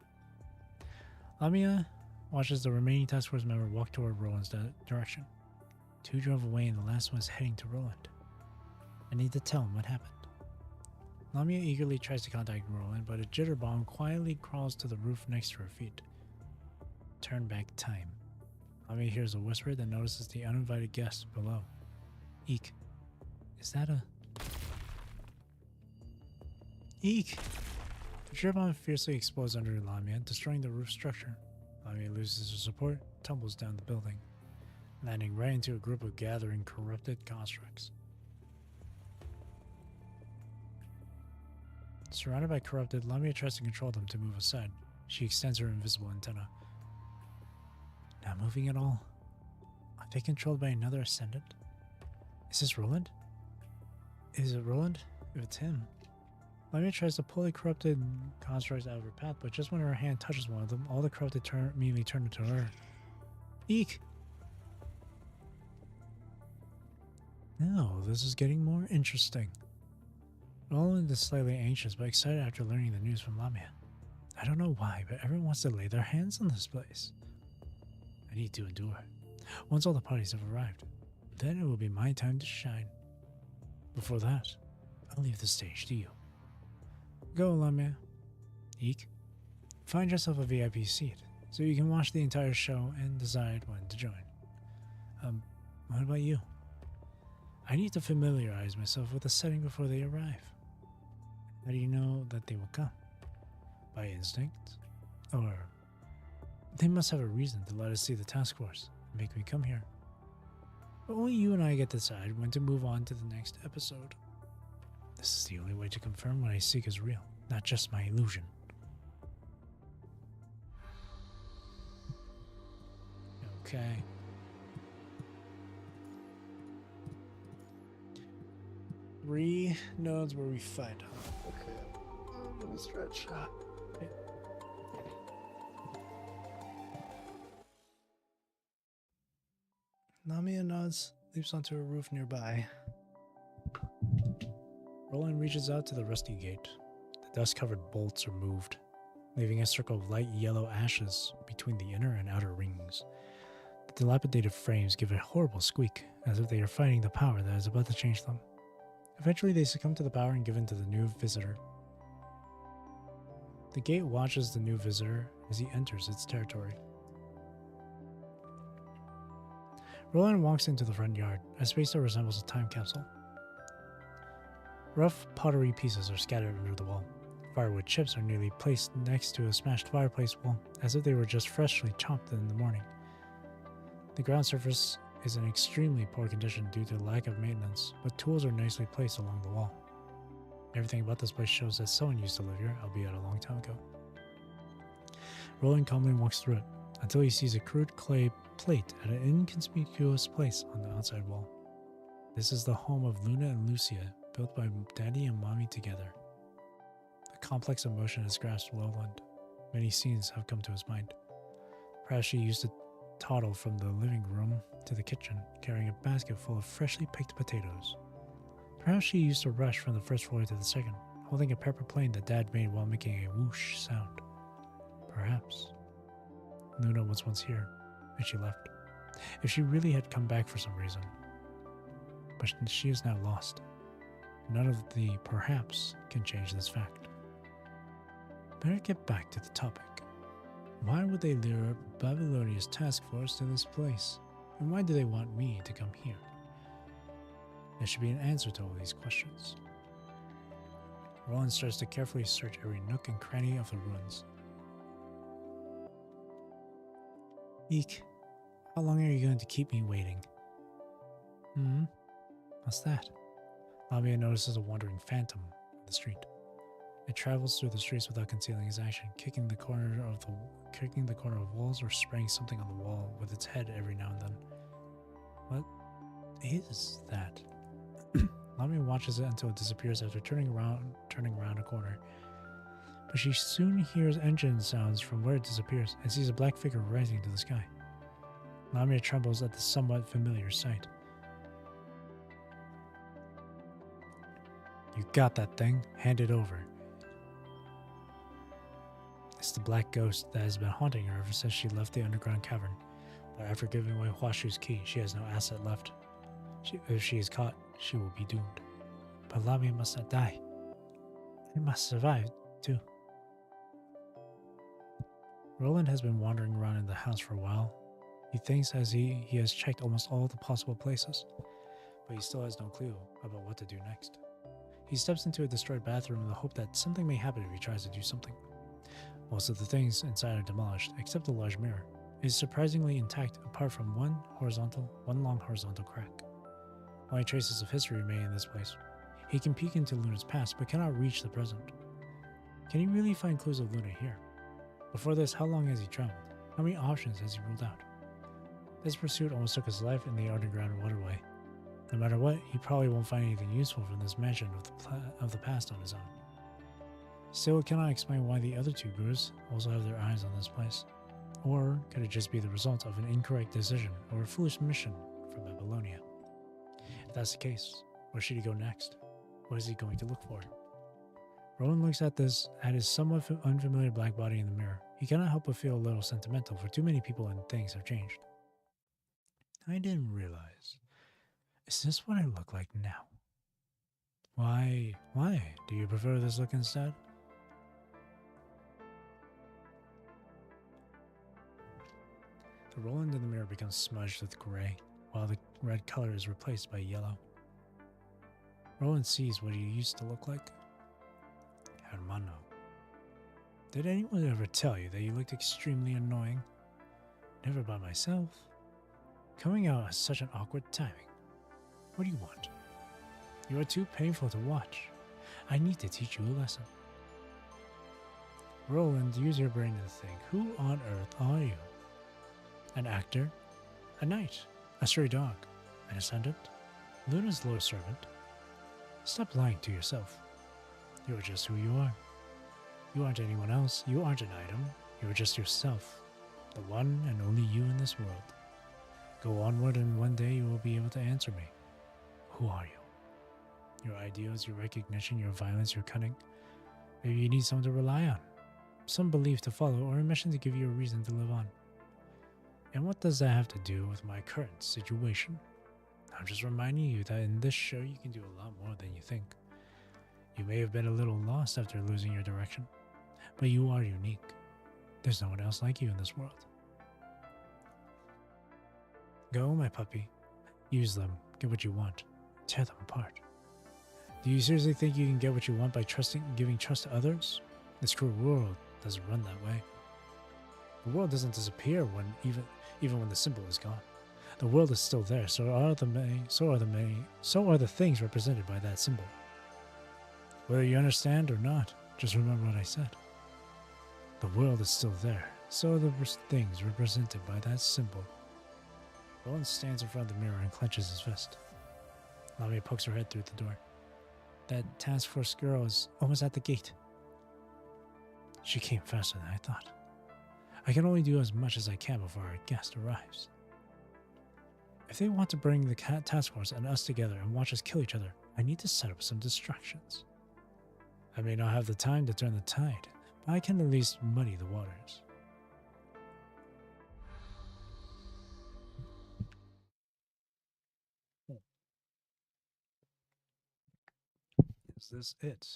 Lamia watches the remaining task force member walk toward Roland's direction. Two drove away and the last one is heading to Roland. I need to tell him what happened. Lamia eagerly tries to contact Roland, but a jitterbomb quietly crawls to the roof next to her feet. Turn back time. Lamia hears a whisper, then notices the uninvited guest below. Eek. Is that a... Eek! The jitterbomb fiercely explodes under Lamia, destroying the roof structure. Lamia loses her support, tumbles down the building, landing right into a group of gathering corrupted constructs. Surrounded by corrupted, Lamia tries to control them to move aside. She extends her invisible antenna. Not moving at all. Are they controlled by another ascendant? Is this Roland? Is it Roland? If it's him. Lamia tries to pull the corrupted constructs out of her path, but just when her hand touches one of them, all the corrupted immediately turn into her. Eek! Now, this is getting more interesting. Roland is slightly anxious but excited after learning the news from Lamia. I don't know why, but everyone wants to lay their hands on this place. I need to endure. Once all the parties have arrived, then it will be my time to shine. Before that, I'll leave the stage to you. Go, Lamia. Eek. Find yourself a VIP seat, so you can watch the entire show and decide when to join. What about you? I need to familiarize myself with the setting before they arrive. How do you know that they will come? By instinct? Or they must have a reason to let us see the task force and make me come here. But only you and I get to decide when to move on to the next episode. This is the only way to confirm what I seek is real, not just my illusion. Okay. Three nodes where we fight. Okay. Let me stretch. Okay. Lamia nods, leaps onto a roof nearby. Roland reaches out to the rusty gate. The dust-covered bolts are moved, leaving a circle of light yellow ashes between the inner and outer rings. The dilapidated frames give a horrible squeak, as if they are fighting the power that is about to change them. Eventually, they succumb to the power and give in to the new visitor. The gate watches the new visitor as he enters its territory. Roland walks into the front yard, a space that resembles a time capsule. Rough pottery pieces are scattered under the wall. Firewood chips are nearly placed next to a smashed fireplace wall, as if they were just freshly chopped in the morning. The ground surface is in extremely poor condition due to lack of maintenance, but tools are nicely placed along the wall. Everything about this place shows that someone used to live here, albeit a long time ago. Roland calmly walks through it, until he sees a crude clay plate at an inconspicuous place on the outside wall. This is the home of Luna and Lucia, built by Daddy and Mommy together. A complex emotion has grasped Roland. Many scenes have come to his mind. Perhaps she used to toddle from the living room to the kitchen, carrying a basket full of freshly picked potatoes. Perhaps she used to rush from the first floor to the second, holding a paper plane that Dad made while making a whoosh sound. Perhaps. Luna was once here, and she left. If she really had come back for some reason. But she is now lost. None of the perhaps can change this fact. Better get back to the topic. Why would they lure Babylonia's task force to this place? And why do they want me to come here? There should be an answer to all these questions. Roland starts to carefully search every nook and cranny of the ruins. Eek, how long are you going to keep me waiting? What's that? Lamia notices a wandering phantom on the street. It travels through the streets without concealing its action, kicking the corner of walls or spraying something on the wall with its head every now and then. What is that? Lamia watches it until it disappears after turning around a corner. But she soon hears engine sounds from where it disappears and sees a black figure rising to the sky. Lamia trembles at the somewhat familiar sight. You got that thing? Hand it over. It's the black ghost that has been haunting her ever since she left the underground cavern. But after giving away Huashu's key, she has no asset left. If she is caught, she will be doomed. But Lamia must not die. It must survive, too. Roland has been wandering around in the house for a while. He thinks as he has checked almost all the possible places, but he still has no clue about what to do next. He steps into a destroyed bathroom in the hope that something may happen if he tries to do something. Most of the things inside are demolished, except the large mirror. It is surprisingly intact apart from one long horizontal crack. Only traces of history remain in this place. He can peek into Luna's past, but cannot reach the present. Can he really find clues of Luna here? Before this, how long has he traveled? How many options has he ruled out? This pursuit almost took his life in the underground waterway. No matter what, he probably won't find anything useful from this mention of the past on his own. Still, it cannot explain why the other two gurus also have their eyes on this place. Or could it just be the result of an incorrect decision or a foolish mission from Babylonia? If that's the case, where should he go next? What is he going to look for? Roland looks at his somewhat unfamiliar black body in the mirror. He cannot help but feel a little sentimental, for too many people and things have changed. I didn't realize. Is this what I look like now? Why? Do you prefer this look instead? The Roland in the mirror becomes smudged with gray, while the red color is replaced by yellow. Roland sees what he used to look like. Hermano. Did anyone ever tell you that you looked extremely annoying? Never by myself. Coming out at such an awkward timing. What do you want? You are too painful to watch. I need to teach you a lesson. Roland, use your brain to think. Who on earth are you? An actor? A knight? A stray dog? An ascendant? Luna's loyal servant? Stop lying to yourself. You are just who you are. You aren't anyone else. You aren't an item. You are just yourself. The one and only you in this world. Go onward and one day you will be able to answer me. Who are you? Your ideals, your recognition, your violence, your cunning. Maybe you need someone to rely on. Some belief to follow or a mission to give you a reason to live on. And what does that have to do with my current situation? I'm just reminding you that in this show you can do a lot more than you think. You may have been a little lost after losing your direction, but you are unique. There's no one else like you in this world. Go, my puppy. Use them. Get what you want. Tear them apart. Do you seriously think you can get what you want by giving trust to others? This cruel world doesn't run that way. The world doesn't disappear even when the symbol is gone. The world is still there, so are the things represented by that symbol. Whether you understand or not, just remember what I said. The world is still there, so are the things represented by that symbol. Roland stands in front of the mirror and clenches his fist. Lamia pokes her head through the door. That task force girl is almost at the gate. She came faster than I thought. I can only do as much as I can before our guest arrives. If they want to bring the task force and us together and watch us kill each other, I need to set up some distractions. I may not have the time to turn the tide, but I can at least muddy the waters. Is this it?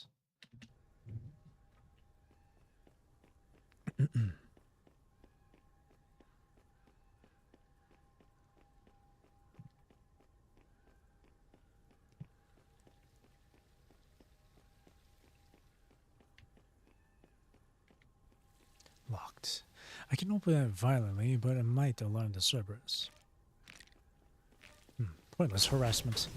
Locked. I can open it violently, but it might alarm the Cerberus. Pointless harassment.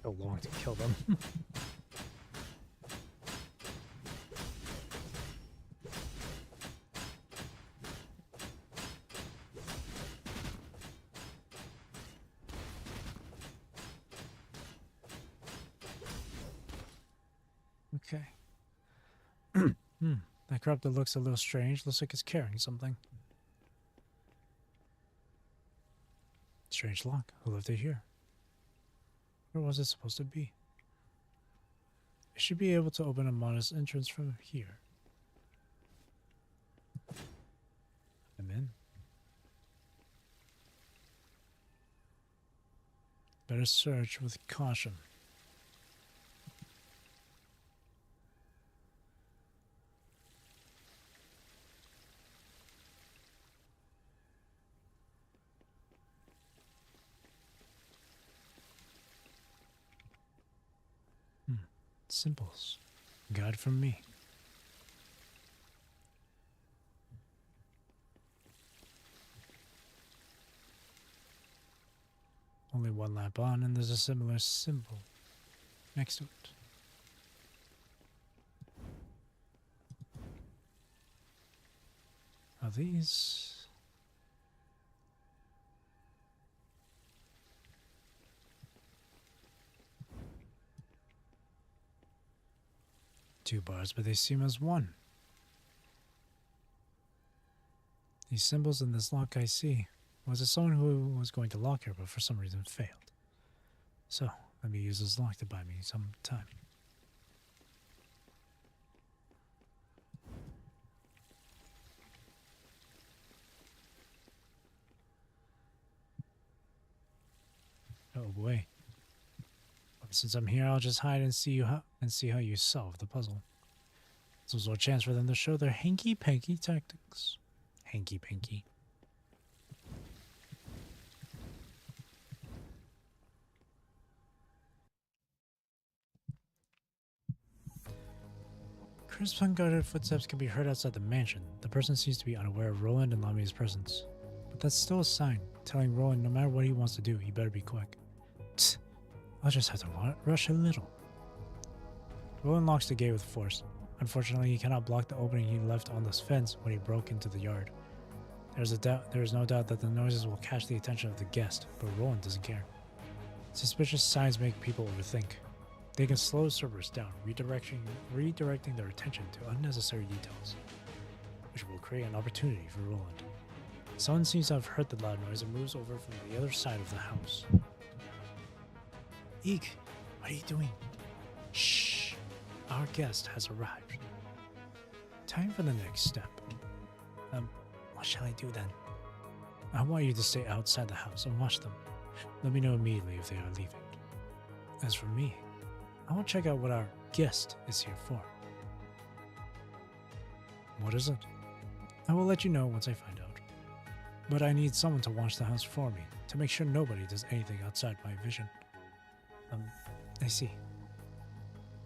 So long to kill them. Okay. That crop that looks a little strange. Looks like it's carrying something. Strange lock. Who left it here? Where was it supposed to be? I should be able to open a modest entrance from here. I'm in. Better search with caution. Symbols. Guide from me. Only one lamp on, and there's a similar symbol next to it. Are these? Two bars, but they seem as one. These symbols in this lock I see. Was it someone who was going to lock here but for some reason failed? So, let me use this lock to buy me some time. Oh boy. Since I'm here, I'll just hide and see how you solve the puzzle. This was a chance for them to show their hanky-panky tactics. Hanky-panky. Crisp, unguarded footsteps can be heard outside the mansion. The person seems to be unaware of Roland and Lami's presence. But that's still a sign, telling Roland no matter what he wants to do, he better be quick. Tsk. I'll just have to rush a little. Roland locks the gate with force. Unfortunately, he cannot block the opening he left on this fence when he broke into the yard. There is no doubt that the noises will catch the attention of the guest, but Roland doesn't care. Suspicious signs make people overthink. They can slow Cerberus down, redirecting their attention to unnecessary details, which will create an opportunity for Roland. Someone seems to have heard the loud noise and moves over from the other side of the house. Eek, what are you doing? Shh, our guest has arrived. Time for the next step. What shall I do then? I want you to stay outside the house and watch them. Let me know immediately if they are leaving. As for me, I will check out what our guest is here for. What is it? I will let you know once I find out. But I need someone to watch the house for me, to make sure nobody does anything outside my vision. I see.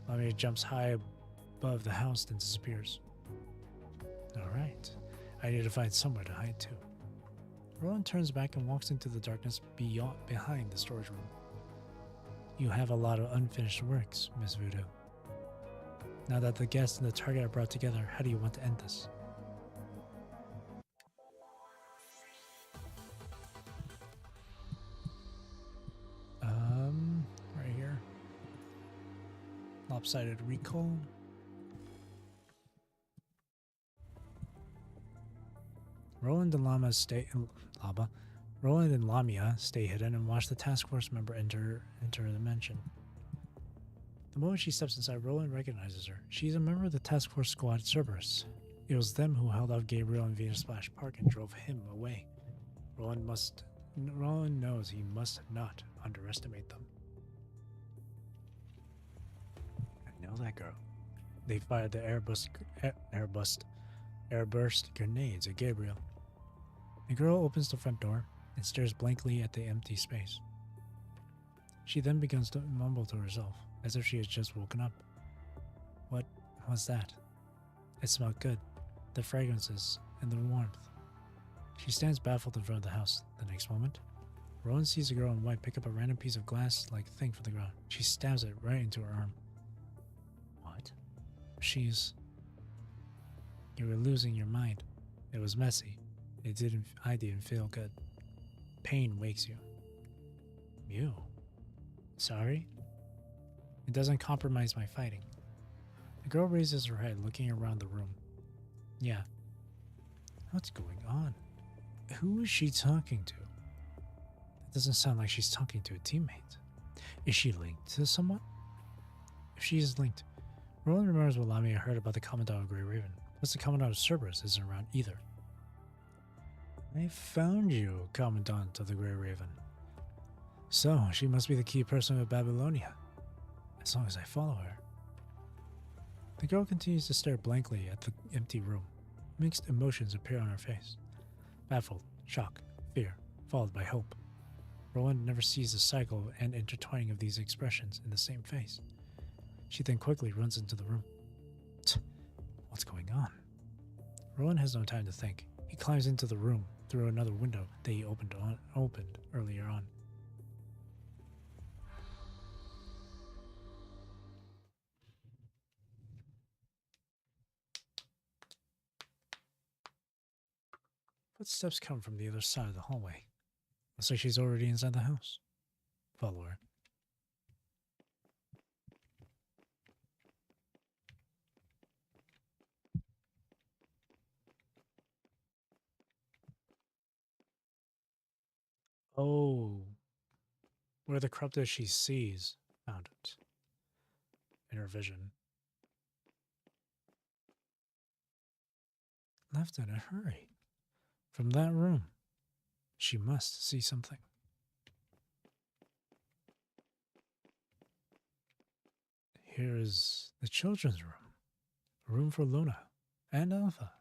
Lamia jumps high above the house, then disappears. Alright. I need to find somewhere to hide too. Roland turns back and walks into the darkness behind the storage room. You have a lot of unfinished works, Miss Voodoo. Now that the guest and the target are brought together, how do you want to end this? Right here. Lopsided recall. Roland and Lamia stay hidden and watch the task force member enter the mansion. The moment she steps inside, Roland recognizes her. She's a member of the task force squad Cerberus. It was them who held off Gabriel in Venus Splash Park and drove him away. Roland knows he must not underestimate them. I know that girl. They fired the airburst grenades at Gabriel. The girl opens the front door and stares blankly at the empty space. She then begins to mumble to herself, as if she has just woken up. What was that? It smelled good, the fragrances and the warmth. She stands baffled in front of the house. The next moment, Rowan sees a girl in white pick up a random piece of glass-like thing from the ground. She stabs it right into her arm. What? You were losing your mind. It was messy. I didn't feel good. Pain wakes you. You? Sorry? It doesn't compromise my fighting. The girl raises her head, looking around the room. Yeah. What's going on? Who is she talking to? It doesn't sound like she's talking to a teammate. Is she linked to someone? If she is linked, Roland remembers what Lamia heard about the Commandant of Grey Raven. Plus the Commandant of Cerberus isn't around either. I found you, Commandant of the Grey Raven. So, she must be the key person of Babylonia. As long as I follow her. The girl continues to stare blankly at the empty room. Mixed emotions appear on her face. Baffled, shock, fear, followed by hope. Roland never sees the cycle and intertwining of these expressions in the same face. She then quickly runs into the room. What's going on? Roland has no time to think. He climbs into the room through another window that he opened earlier on. Footsteps come from the other side of the hallway. Looks like she's already inside the house. Follow her. Oh. Where the corrupted she sees found it. In her vision. Left in a hurry. From that room. She must see something. Here is the children's room. A room for Luna and Alpha.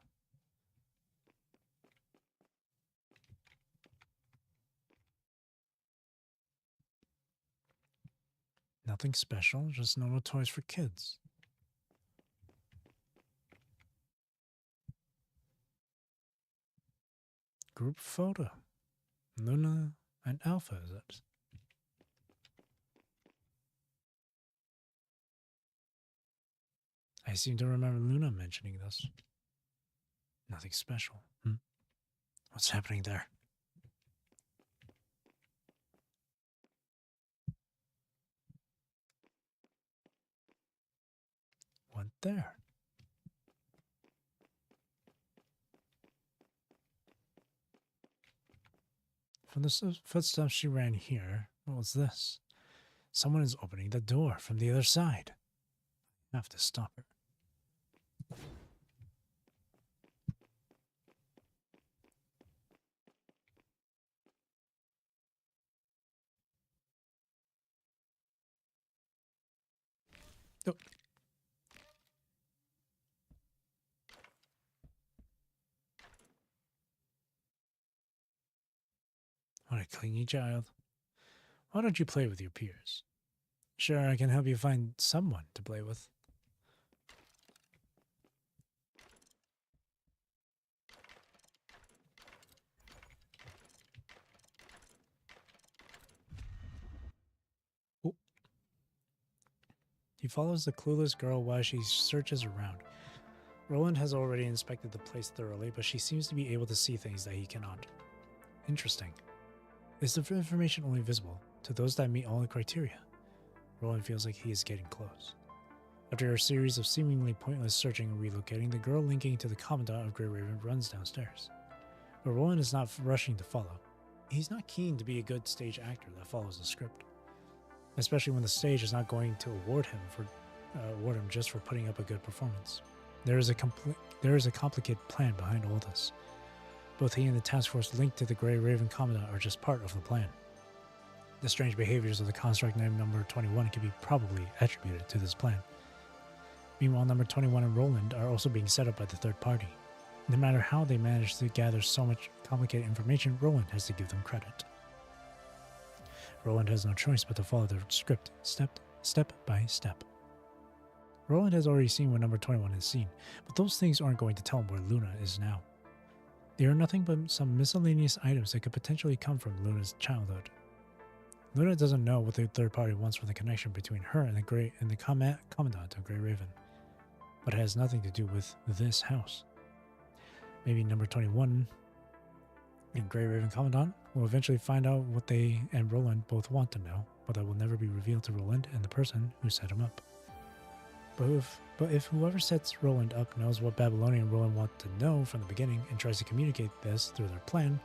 Nothing special, just normal toys for kids. Group photo. Luna and Alpha, is it? I seem to remember Luna mentioning this. Nothing special. What's happening there? What there? From the footsteps she ran here, what was this? Someone is opening the door from the other side. I have to stop her. Oh. What a clingy child. Why don't you play with your peers? Sure, I can help you find someone to play with. He follows the clueless girl while she searches around. Roland has already inspected the place thoroughly, but she seems to be able to see things that he cannot. Interesting. Is the information only visible to those that meet all the criteria? Roland feels like he is getting close. After a series of seemingly pointless searching and relocating, the girl linking to the Commandant of Grey Raven runs downstairs. But Roland is not rushing to follow. He's not keen to be a good stage actor that follows the script, especially when the stage is not going to award him just for putting up a good performance. There is a complicated plan behind all this. Both he and the task force linked to the Grey Raven Commandant are just part of the plan. The strange behaviors of the construct named number 21 can be probably attributed to this plan. Meanwhile, number 21 and Roland are also being set up by the third party. No matter how they manage to gather so much complicated information, Roland has to give them credit. Roland has no choice but to follow the script step by step. Roland has already seen what number 21 has seen, but those things aren't going to tell him where Luna is now. They are nothing but some miscellaneous items that could potentially come from Luna's childhood. Luna doesn't know what the third party wants from the connection between her and the Commandant of Grey Raven, but it has nothing to do with this house. Maybe number 21 and Grey Raven Commandant will eventually find out what they and Roland both want to know, but that will never be revealed to Roland and the person who set him up. But if whoever sets Roland up knows what Babylonian Roland wants to know from the beginning and tries to communicate this through their plan,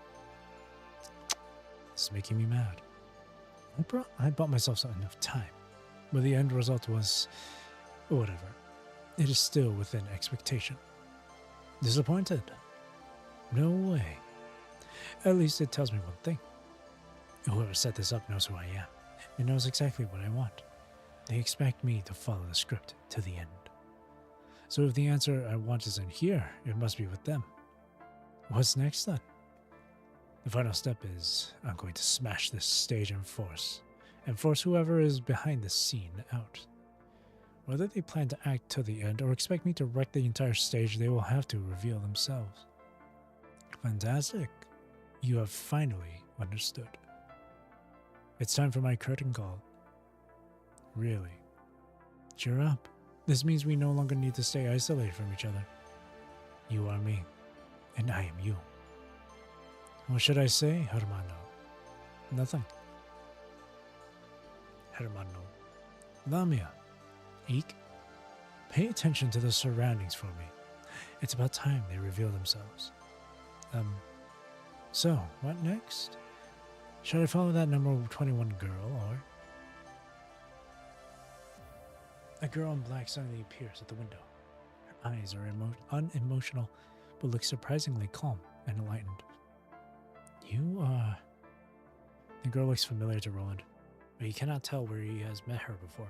this is making me mad. I bought myself enough time, but the end result was whatever. It is still within expectation. Disappointed? No way. At least it tells me one thing. Whoever set this up knows who I am and knows exactly what I want. They expect me to follow the script to the end. So if the answer I want isn't here, it must be with them. What's next then? The final step is I'm going to smash this stage and force whoever is behind the scene out. Whether they plan to act to the end or expect me to wreck the entire stage, they will have to reveal themselves. Fantastic. You have finally understood. It's time for my curtain call. Really? Cheer up. This means we no longer need to stay isolated from each other. You are me, and I am you. What should I say, hermano? Nothing. Hermano. Lamia. Eek. Pay attention to the surroundings for me. It's about time they reveal themselves. So, what next? Should I follow that number 21 girl, or... A girl in black suddenly appears at the window. Her eyes are unemotional, but look surprisingly calm and enlightened. You, The girl looks familiar to Roland, but he cannot tell where he has met her before.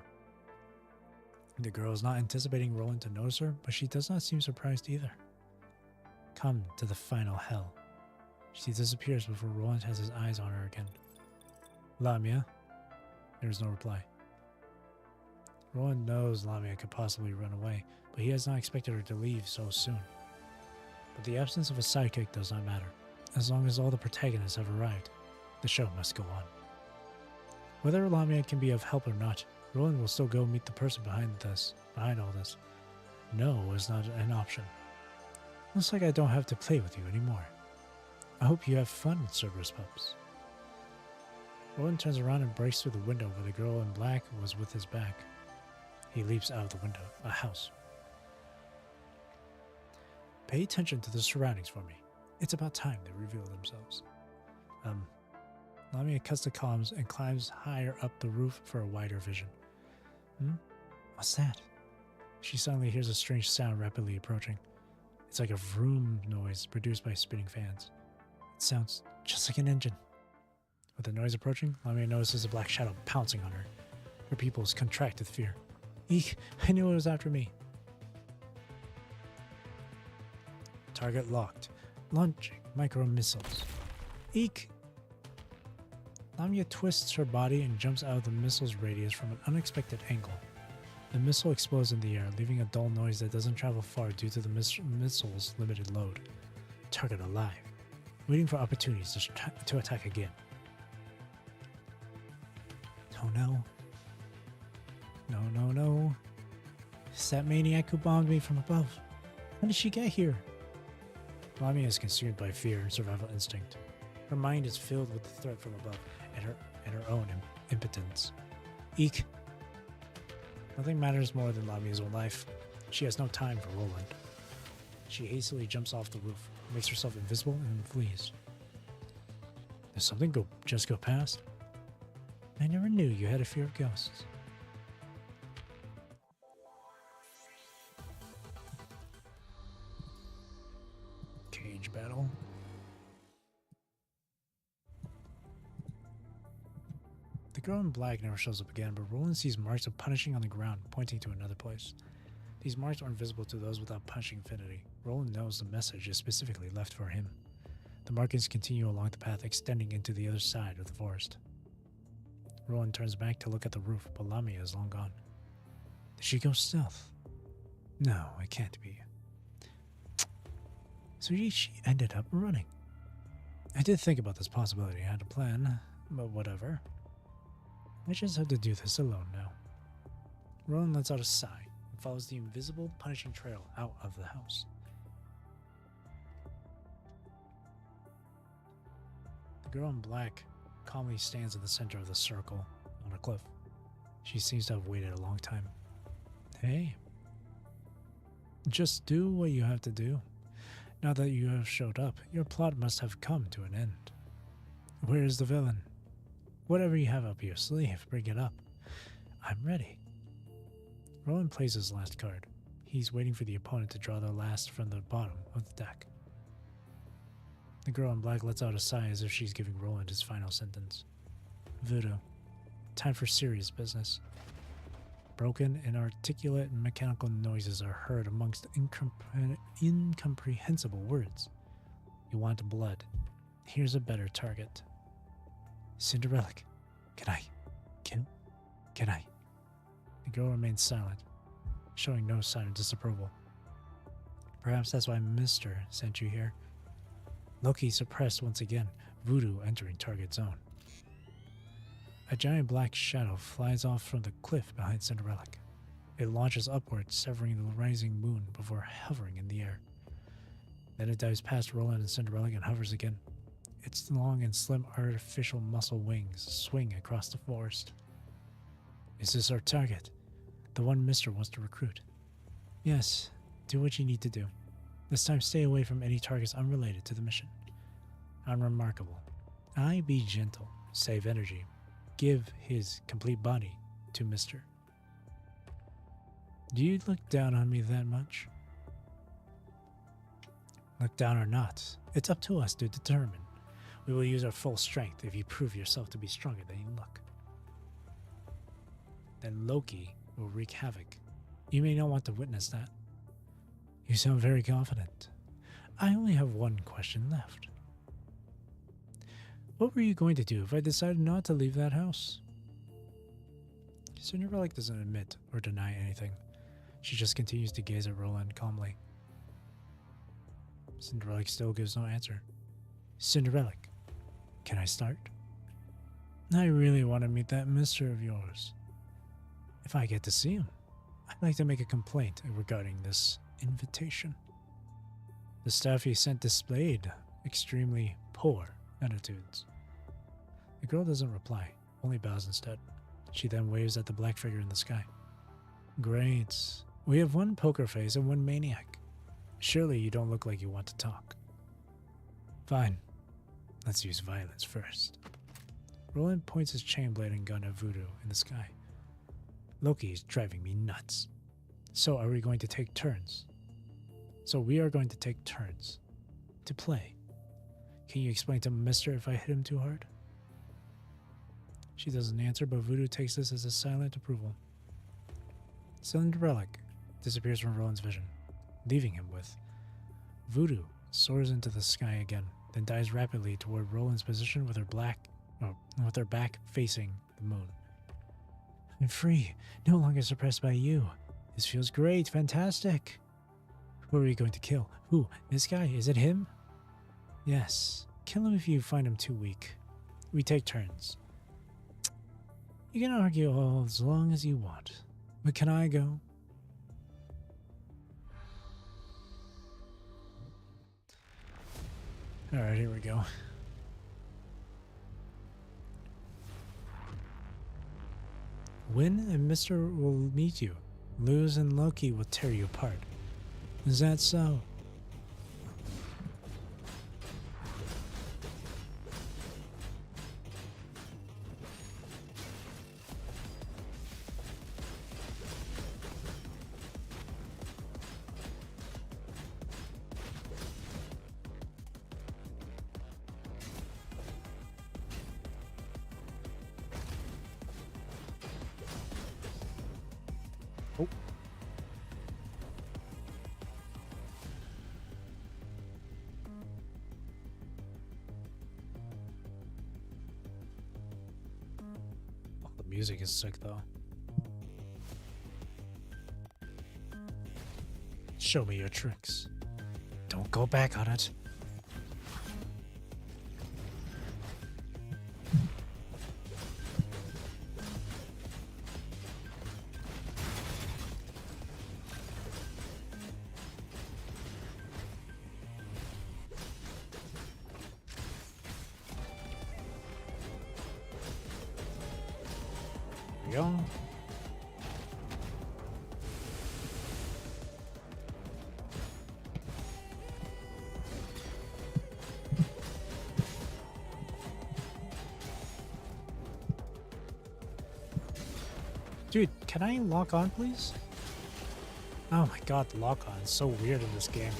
The girl is not anticipating Roland to notice her, but she does not seem surprised either. Come to the final hell. She disappears before Roland has his eyes on her again. Lamia? There is no reply. Roland knows Lamia could possibly run away, but he has not expected her to leave so soon. But the absence of a sidekick does not matter. As long as all the protagonists have arrived, the show must go on. Whether Lamia can be of help or not, Roland will still go meet the person behind all this. No is not an option. Looks like I don't have to play with you anymore. I hope you have fun, Cerberus pups. Roland turns around and breaks through the window where the girl in black was with his back. He leaps out of the window, a house. Pay attention to the surroundings for me. It's about time they reveal themselves. Lamia cuts the comms and climbs higher up the roof for a wider vision. What's that? She suddenly hears a strange sound rapidly approaching. It's like a vroom noise produced by spinning fans. It sounds just like an engine. With the noise approaching, Lamia notices a black shadow pouncing on her. Her pupils contract with fear. Eek, I knew it was after me. Target locked. Launching micro missiles. Eek! Lamia twists her body and jumps out of the missile's radius from an unexpected angle. The missile explodes in the air, leaving a dull noise that doesn't travel far due to the missile's limited load. Target alive, waiting for opportunities to attack again. Oh no. No, no, no. It's that maniac who bombed me from above. How did she get here? Lamia is consumed by fear and survival instinct. Her mind is filled with the threat from above and her own impotence. Eek. Nothing matters more than Lamia's own life. She has no time for Roland. She hastily jumps off the roof, makes herself invisible, and flees. Did something just go past? I never knew you had a fear of ghosts. Cage battle. The girl in black never shows up again, but Roland sees marks of punishing on the ground, pointing to another place. These marks aren't visible to those without punching affinity. Roland knows the message is specifically left for him. The markings continue along the path, extending into the other side of the forest. Roland turns back to look at the roof, but Lamia is long gone. Did she go stealth? No, it can't be. So she ended up running. I did think about this possibility. I had a plan, but whatever. I just have to do this alone now. Roland lets out a sigh and follows the invisible, punishing trail out of the house. The girl in black calmly stands in the center of the circle on a cliff. She seems to have waited a long time. Hey. Just do what you have to do. Now that you have showed up, your plot must have come to an end. Where is the villain? Whatever you have up your sleeve, bring it up. I'm ready. Roland plays his last card. He's waiting for the opponent to draw their last from the bottom of the deck. The girl in black lets out a sigh as if she's giving Roland his final sentence. Voodoo. Time for serious business. Broken, inarticulate, and mechanical noises are heard amongst incomprehensible words. You want blood. Here's a better target. Cinderella. Can I kill? Can I? The girl remains silent, showing no sign of disapproval. Perhaps that's why Mr. sent you here. Loki suppressed once again, voodoo entering target zone. A giant black shadow flies off from the cliff behind Cinderella. It launches upward, severing the rising moon before hovering in the air. Then it dives past Roland and Cinderella and hovers again. Its long and slim artificial muscle wings swing across the forest. Is this our target? The one Mr. wants to recruit? Yes, do what you need to do. This time stay away from any targets unrelated to the mission. Unremarkable. I be gentle, save energy. Give his complete body to Mr. Do you look down on me that much? Look down or not, it's up to us to determine. We will use our full strength if you prove yourself to be stronger than you look. Then Loki will wreak havoc. You may not want to witness that. You sound very confident. I only have one question left. What were you going to do if I decided not to leave that house? Cinderella doesn't admit or deny anything. She just continues to gaze at Roland calmly. Cinderella still gives no answer. Cinderella, can I start? I really want to meet that mister of yours. If I get to see him, I'd like to make a complaint regarding this invitation. The staff he sent displayed extremely poor attitudes. The girl doesn't reply, only bows instead. She then waves at the black figure in the sky. Great. We have one poker face and one maniac. Surely you don't look like you want to talk. Fine. Let's use violence first. Roland points his chain blade and gun at Voodoo in the sky. Loki is driving me nuts. So are we going to take turns? So we are going to take turns to play. Can you explain to Mister if I hit him too hard? She doesn't answer, but Voodoo takes this as a silent approval. Cinderella disappears from Roland's vision, leaving him with Voodoo soars into the sky again, then dives rapidly toward Roland's position with her back facing the moon. I'm free, no longer suppressed by you. This feels great, fantastic. Who are we going to kill? Who? This guy? Is it him? Yes. Kill him if you find him too weak. We take turns. You can argue all as long as you want. But can I go? Alright, here we go. Win and Mister will meet you. Lose and Loki will tear you apart. Is that so? Oh. Oh, the music is sick though. Show me your tricks. Don't go back on it. There we go. Dude, can I lock on, please? Oh my god, the lock on is so weird in this game.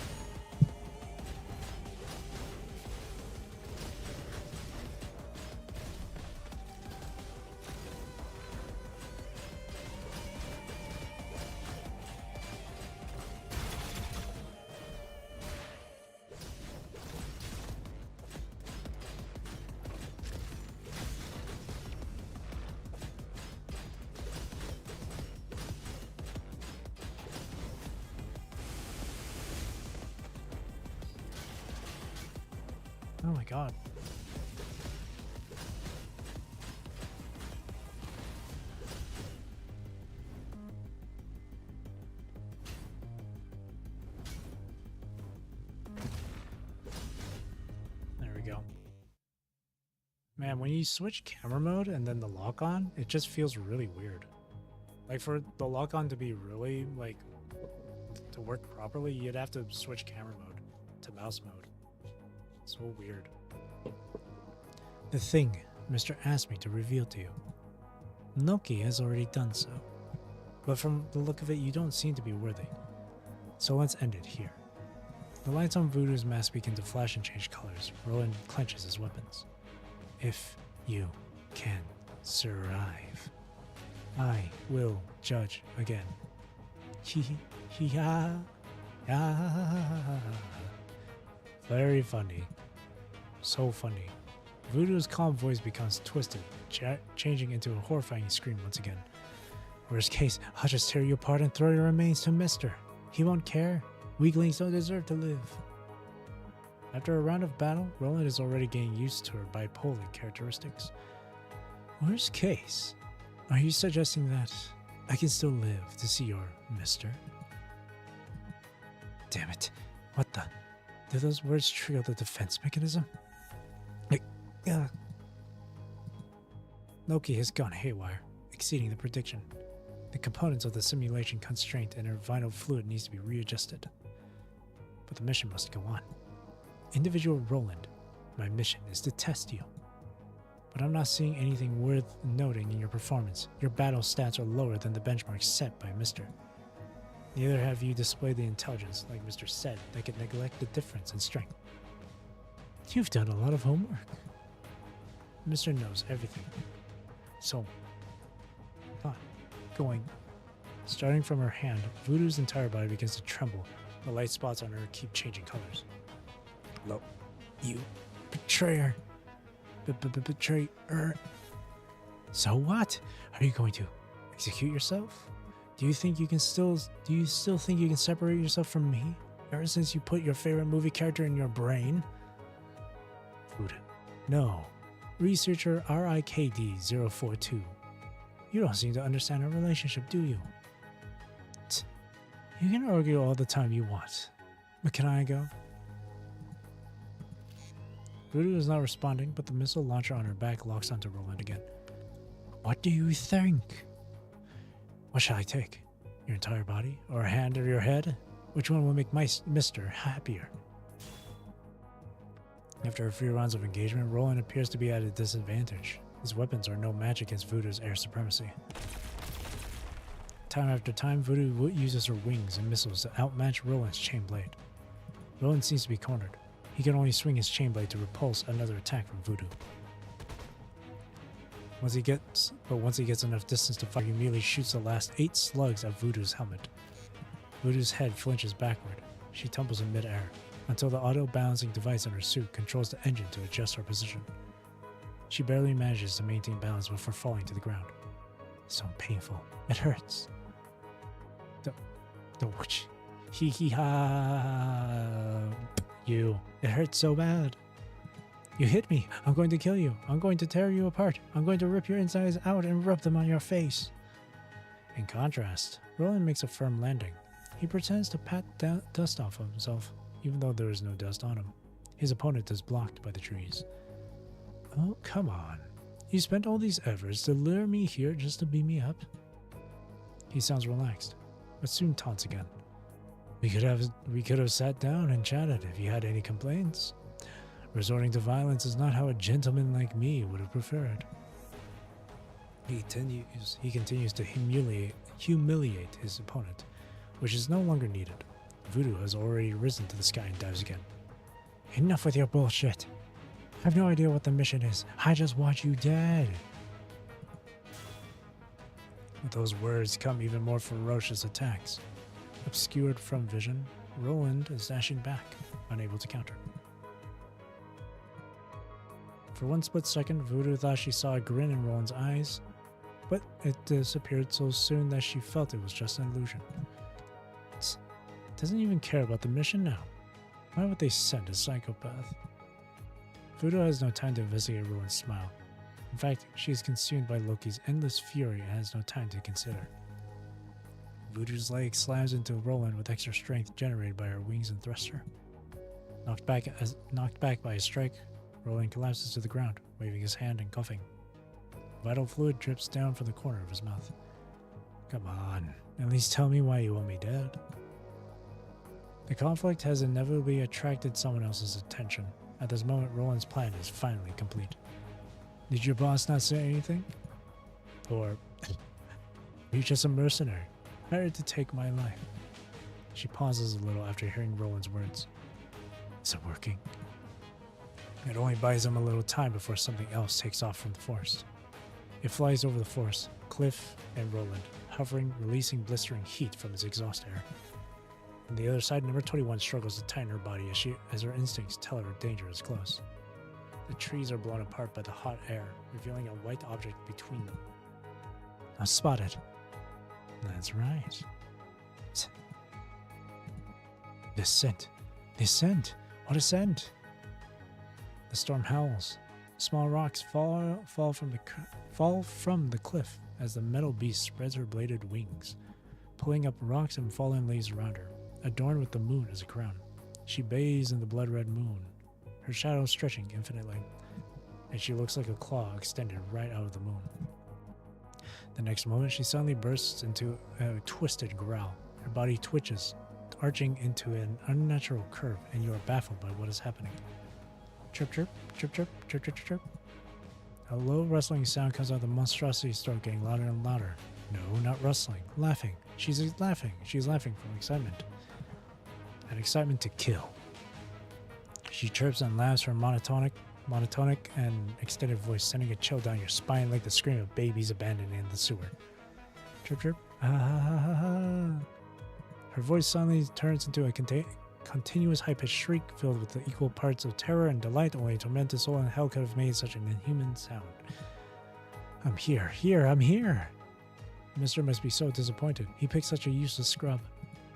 Oh my god. There we go. Man, when you switch camera mode and then the lock on, it just feels really weird. Like for the lock on to be really like to work properly, you'd have to switch camera mode to mouse mode. So weird. The thing Mr. asked me to reveal to you. Loki has already done so. But from the look of it, you don't seem to be worthy. So let's end it here. The lights on Voodoo's mask begin to flash and change colors. Roland clenches his weapons. If you can survive, I will judge again. Very funny. So funny. Voodoo's calm voice becomes twisted, changing into a horrifying scream once again. Worst case, I'll just tear you apart and throw your remains to Mister. He won't care. Weaklings don't deserve to live. After a round of battle, Roland is already getting used to her bipolar characteristics. Worst case, are you suggesting that I can still live to see your Mister? Damn it. What the? Did those words trigger the defense mechanism? Loki has gone haywire, exceeding the prediction. The components of the simulation constraint and her vital fluid needs to be readjusted. But the mission must go on. Individual Roland, my mission is to test you. But I'm not seeing anything worth noting in your performance. Your battle stats are lower than the benchmark set by Mister. Neither have you displayed the intelligence, like Mister said, that could neglect the difference in strength. You've done a lot of homework. Mister knows everything. So, on, going. Starting from her hand, Voodoo's entire body begins to tremble. The light spots on her keep changing colors. Lo, you betrayer. Betrayer. So what? Are you going to execute yourself? Do you still think you can separate yourself from me? Ever since you put your favorite movie character in your brain? Voodoo. No. Researcher RIKD042. You don't seem to understand our relationship, do you? You can argue all the time you want, but can I go? Voodoo is not responding, but the missile launcher on her back locks onto Roland again. What do you think? What shall I take? Your entire body? Or a hand or your head? Which one will make my mister happier? After a few rounds of engagement, Roland appears to be at a disadvantage. His weapons are no match against Voodoo's air supremacy. Time after time, Voodoo uses her wings and missiles to outmatch Roland's chain blade. Roland seems to be cornered. He can only swing his chain blade to repulse another attack from Voodoo. Once he gets enough distance to fire, he immediately shoots the last 8 slugs at Voodoo's helmet. Voodoo's head flinches backward. She tumbles in midair, until the auto-balancing device on her suit controls the engine to adjust her position. She barely manages to maintain balance before falling to the ground. It's so painful. It hurts. You. It hurts so bad. You hit me. I'm going to kill you. I'm going to tear you apart. I'm going to rip your insides out and rub them on your face. In contrast, Roland makes a firm landing. He pretends to pat dust off of himself, even though there is no dust on him. His opponent is blocked by the trees. Oh, come on. You spent all these efforts to lure me here just to beat me up? He sounds relaxed, but soon taunts again. We could have sat down and chatted if you had any complaints. Resorting to violence is not how a gentleman like me would have preferred. He continues to humiliate his opponent, which is no longer needed. Voodoo has already risen to the sky and dives again. Enough with your bullshit. I have no idea what the mission is. I just want you dead. With those words come even more ferocious attacks. Obscured from vision, Roland is dashing back, unable to counter. For one split second, Voodoo thought she saw a grin in Roland's eyes, but it disappeared so soon that she felt it was just an illusion. Doesn't even care about the mission now. Why would they send a psychopath? Voodoo has no time to investigate Roland's smile. In fact, she is consumed by Loki's endless fury and has no time to consider. Voodoo's leg slams into Roland with extra strength generated by her wings and thruster. Knocked back by a strike, Roland collapses to the ground, waving his hand and coughing. Vital fluid drips down from the corner of his mouth. Come on, at least tell me why you want me dead. The conflict has inevitably attracted someone else's attention. At this moment, Roland's plan is finally complete. Did your boss not say anything? Or, are you just a mercenary, hired to take my life? She pauses a little after hearing Roland's words. Is it working? It only buys him a little time before something else takes off from the forest. It flies over the forest, Cliff, and Roland, hovering, releasing blistering heat from its exhaust air. On the other side, number 21 struggles to tighten her body as her instincts tell her danger is close. The trees are blown apart by the hot air, revealing a white object between them. I spot it. That's right. The scent. The scent. What a scent! The storm howls. Small rocks fall from the cliff as the metal beast spreads her bladed wings, pulling up rocks and fallen leaves around her, adorned with the moon as a crown. She bathes in the blood-red moon, her shadow stretching infinitely, and she looks like a claw extended right out of the moon. The next moment, she suddenly bursts into a twisted growl. Her body twitches, arching into an unnatural curve, and you are baffled by what is happening. Chirp, chirp, chirp, chirp, chirp, chirp, chirp. A low rustling sound comes out of the monstrosity's throat, getting louder and louder. No, not rustling. Laughing. She's laughing. She's laughing from excitement. An excitement to kill. She chirps and laughs, her monotonic and extended voice sending a chill down your spine like the scream of babies abandoned in the sewer. Chirp, chirp. Ah, ha, ha, ha, ha. Her voice suddenly turns into a continuous high-pitched shriek filled with the equal parts of terror and delight. Only a tormented soul in hell could have made such an inhuman sound. I'm here, I'm here! Mister must be so disappointed. He picked such a useless scrub.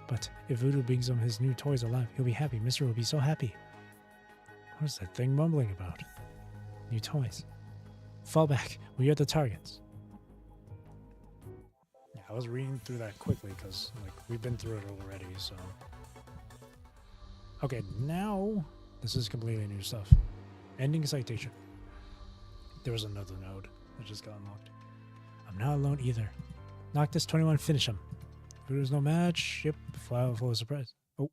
But if Voodoo brings him his new toys alive, he'll be happy. Mister will be so happy. What is that thing mumbling about? New toys. Fall back. We are the targets. I was reading through that quickly because like we've been through it already, so. Okay, now this is completely new stuff. Ending citation. There was another node that just got unlocked. I'm not alone either. Noctis 21, finish him. Voodoo's no match. Yep, full of surprise. Oh,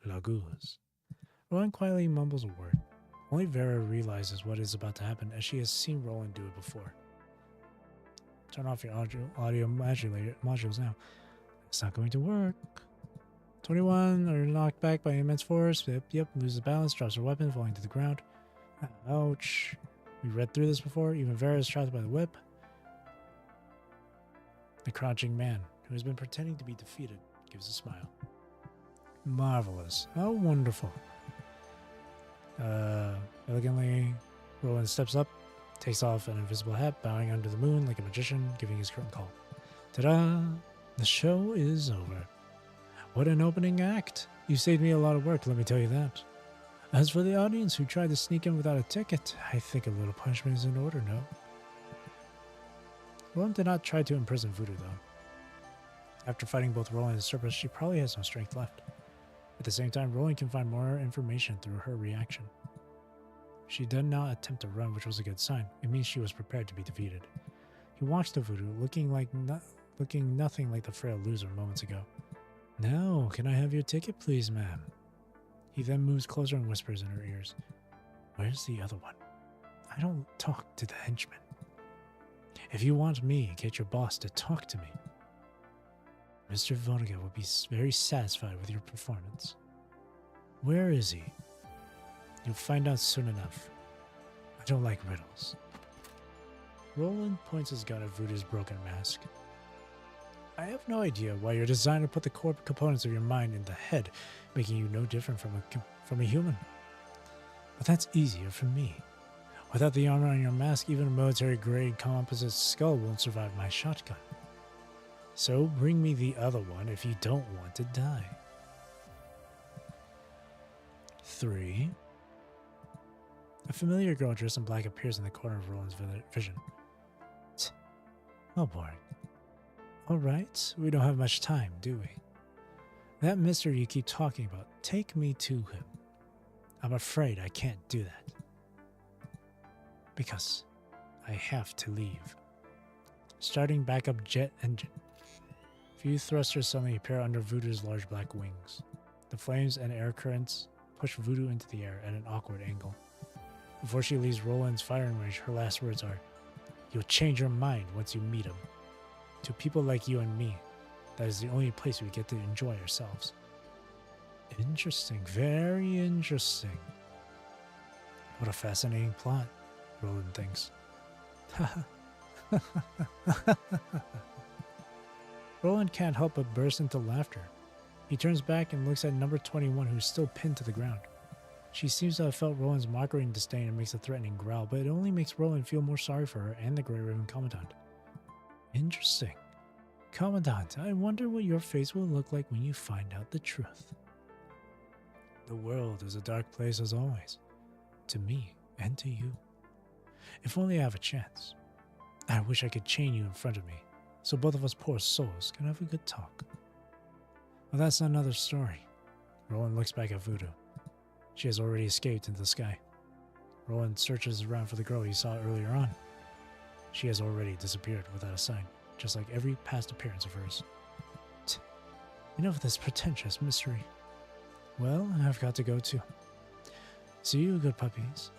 Laguz. Roland quietly mumbles a word. Only Vera realizes what is about to happen as she has seen Roland do it before. Turn off your audio modules now. It's not going to work. 21 are knocked back by immense force. Yep, loses balance, drops her weapon, falling to the ground. Ouch. We read through this before. Even Vera is trapped by the whip. The crouching man, who has been pretending to be defeated, gives a smile. Marvelous. How wonderful. Elegantly, Roland steps up, takes off an invisible hat, bowing under the moon like a magician, giving his curtain call. Ta-da! The show is over. What an opening act. You saved me a lot of work, let me tell you that. As for the audience who tried to sneak in without a ticket, I think a little punishment is in order, no? Roland did not try to imprison Voodoo, though. After fighting both Roland and Cerberus, she probably has no strength left. At the same time, Roland can find more information through her reaction. She did not attempt to run, which was a good sign. It means she was prepared to be defeated. He walks to Voodoo, looking nothing like the frail loser moments ago. Now, can I have your ticket, please, ma'am? He then moves closer and whispers in her ears. Where's the other one? I don't talk to the henchmen. If you want me, get your boss to talk to me. Mr. Vonnegut will be very satisfied with your performance. Where is he? You'll find out soon enough. I don't like riddles. Roland points his gun at Voodoo's broken mask. I have no idea why you're designed to put the core components of your mind in the head, making you no different from a human. But that's easier for me. Without the armor on your mask, even a military-grade composite skull won't survive my shotgun. So bring me the other one if you don't want to die. 3. A familiar girl dressed in black appears in the corner of Roland's vision. Oh, boring. Alright, we don't have much time, do we? That mister you keep talking about, take me to him. I'm afraid I can't do that. Because I have to leave. Starting backup jet engine. Few thrusters suddenly appear under Voodoo's large black wings. The flames and air currents push Voodoo into the air at an awkward angle. Before she leaves Roland's firing range, her last words are, "You'll change your mind once you meet him. To people like you and me, that is the only place we get to enjoy ourselves." Interesting, very interesting. What a fascinating plot, Roland thinks. Roland can't help but burst into laughter. He turns back and looks at number 21, who's still pinned to the ground. She seems to have felt Roland's mockery and disdain and makes a threatening growl, but it only makes Roland feel more sorry for her and the Grey Raven Commandant. Interesting. Commandant, I wonder what your face will look like when you find out the truth. The world is a dark place as always. To me and to you. If only I have a chance. I wish I could chain you in front of me, so both of us poor souls can have a good talk. Well, that's another story. Roland looks back at Voodoo. She has already escaped into the sky. Roland searches around for the girl he saw earlier on. She has already disappeared without a sign, just like every past appearance of hers. Enough of this pretentious mystery. Well, I've got to go too. See you, good puppies.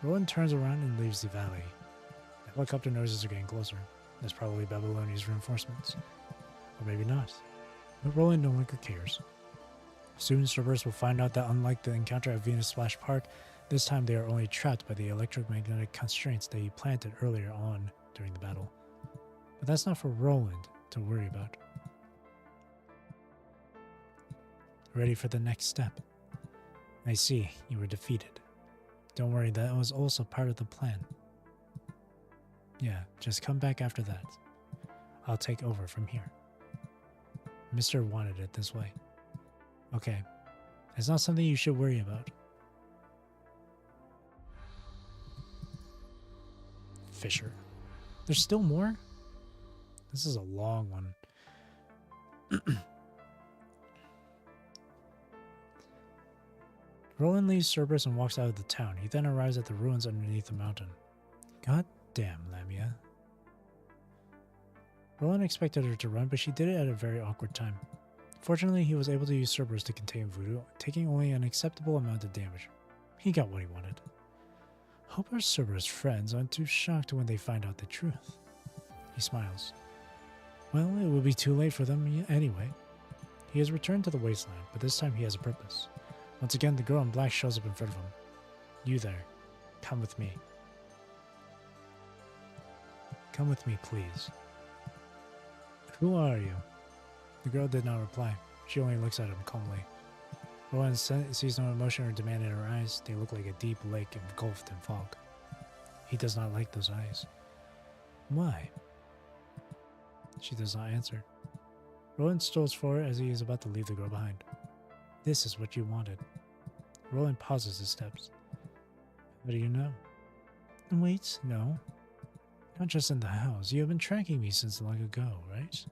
Roland turns around and leaves the valley. The helicopter noises are getting closer. There's probably Babylonia's reinforcements. Or maybe not. But Roland no longer cares. Soon, Cerberus will find out that unlike the encounter at Venus Splash Park, this time they are only trapped by the electromagnetic constraints that he planted earlier on during the battle. But that's not for Roland to worry about. Ready for the next step. I see, you were defeated. Don't worry, that was also part of the plan. Yeah, just come back after that. I'll take over from here. Mr. wanted it this way. Okay, it's not something you should worry about. Fisher. There's still more? This is a long one. Roland leaves Cerberus and walks out of the town. He then arrives at the ruins underneath the mountain. God damn, Lamia. Roland expected her to run, but she did it at a very awkward time. Fortunately, he was able to use Cerberus to contain Voodoo, taking only an acceptable amount of damage. He got what he wanted. Hope our Cerberus friends aren't too shocked when they find out the truth. He smiles. Well, it will be too late for them anyway. He has returned to the wasteland, but this time he has a purpose. Once again, the girl in black shows up in front of him. You there. Come with me. Come with me, please. Who are you? The girl did not reply. She only looks at him calmly. Roland sees no emotion or demand in her eyes. They look like a deep lake engulfed in fog. He does not like those eyes. Why? She does not answer. Roland strolls forward as he is about to leave the girl behind. This is what you wanted. Roland pauses his steps. How do you know? Wait, no. Not just in the house. You have been tracking me since long ago, right?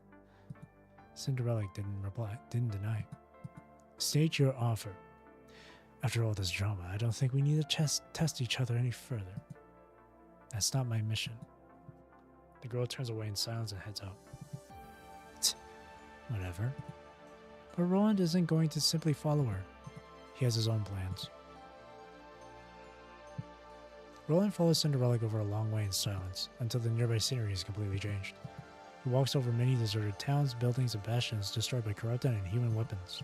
Cinderella didn't deny. State your offer. After all this drama, I don't think we need to test each other any further. That's not my mission. The girl turns away in silence and heads out. Whatever. But Roland isn't going to simply follow her. He has his own plans. Roland follows Cinderella over a long way in silence, until the nearby scenery is completely changed. He walks over many deserted towns, buildings, and bastions destroyed by corrupted and human weapons.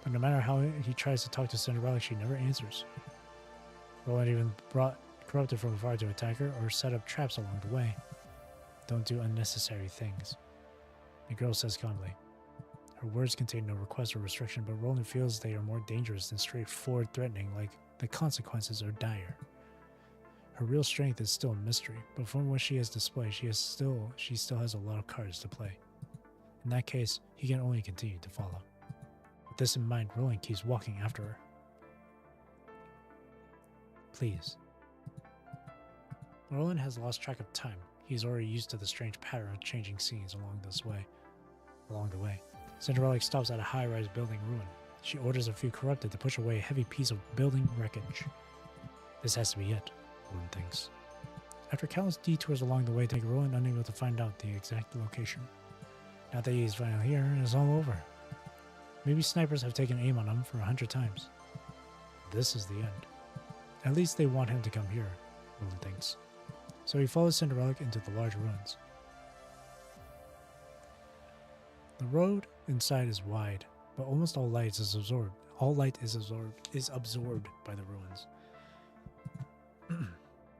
But no matter how he tries to talk to Cinderella, she never answers. Roland even brought corrupted from afar to attack her or set up traps along the way. Don't do unnecessary things. The girl says calmly. Her words contain no request or restriction, but Roland feels they are more dangerous than straightforward threatening, like the consequences are dire. Her real strength is still a mystery, but from what she has displayed, she still has a lot of cards to play. In that case, he can only continue to follow. With this in mind, Roland keeps walking after her. Please. Roland has lost track of time. He is already used to the strange pattern of changing scenes along the way. Cinderella stops at a high-rise building ruin. She orders a few corrupted to push away a heavy piece of building wreckage. This has to be it, Roland thinks. After countless detours along the way to make Roland unable to find out the exact location. Now that he is finally here, it's all over. Maybe snipers have taken aim on him for 100 times. This is the end. At least they want him to come here, Roland thinks. So he follows Cinderella into the large ruins. The road inside is wide, but almost all light is absorbed. All light is absorbed by the ruins.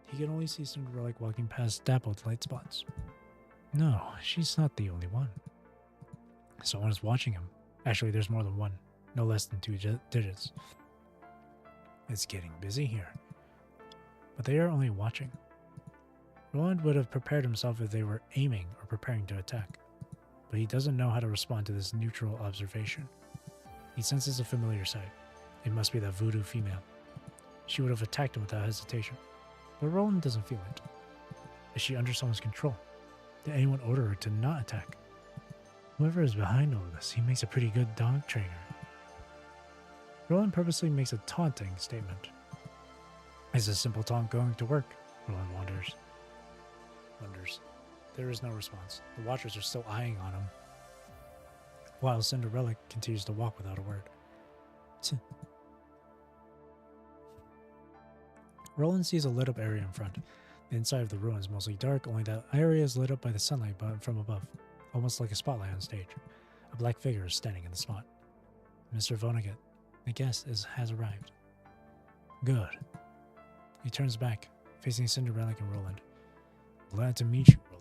He can only see Cinderella walking past dappled light spots. No, she's not the only one. Someone is watching him. Actually, there's more than one. No less than 2 digits. It's getting busy here. But they are only watching. Roland would have prepared himself if they were aiming or preparing to attack. But he doesn't know how to respond to this neutral observation. He senses a familiar sight. It must be that voodoo female. She would have attacked him without hesitation. But Roland doesn't feel it. Is she under someone's control? Did anyone order her to not attack? Whoever is behind all this, he makes a pretty good dog trainer. Roland purposely makes a taunting statement. Is this simple taunt going to work? Roland wonders. There is no response. The watchers are still eyeing on him, while Cinderella continues to walk without a word. Roland sees a lit up area in front. The inside of the ruin is mostly dark, only that area is lit up by the sunlight from above, almost like a spotlight on stage. A black figure is standing in the spot. Mr. Vonnegut, the guest has arrived. Good. He turns back, facing Cinderella and Roland. Glad to meet you, Roland.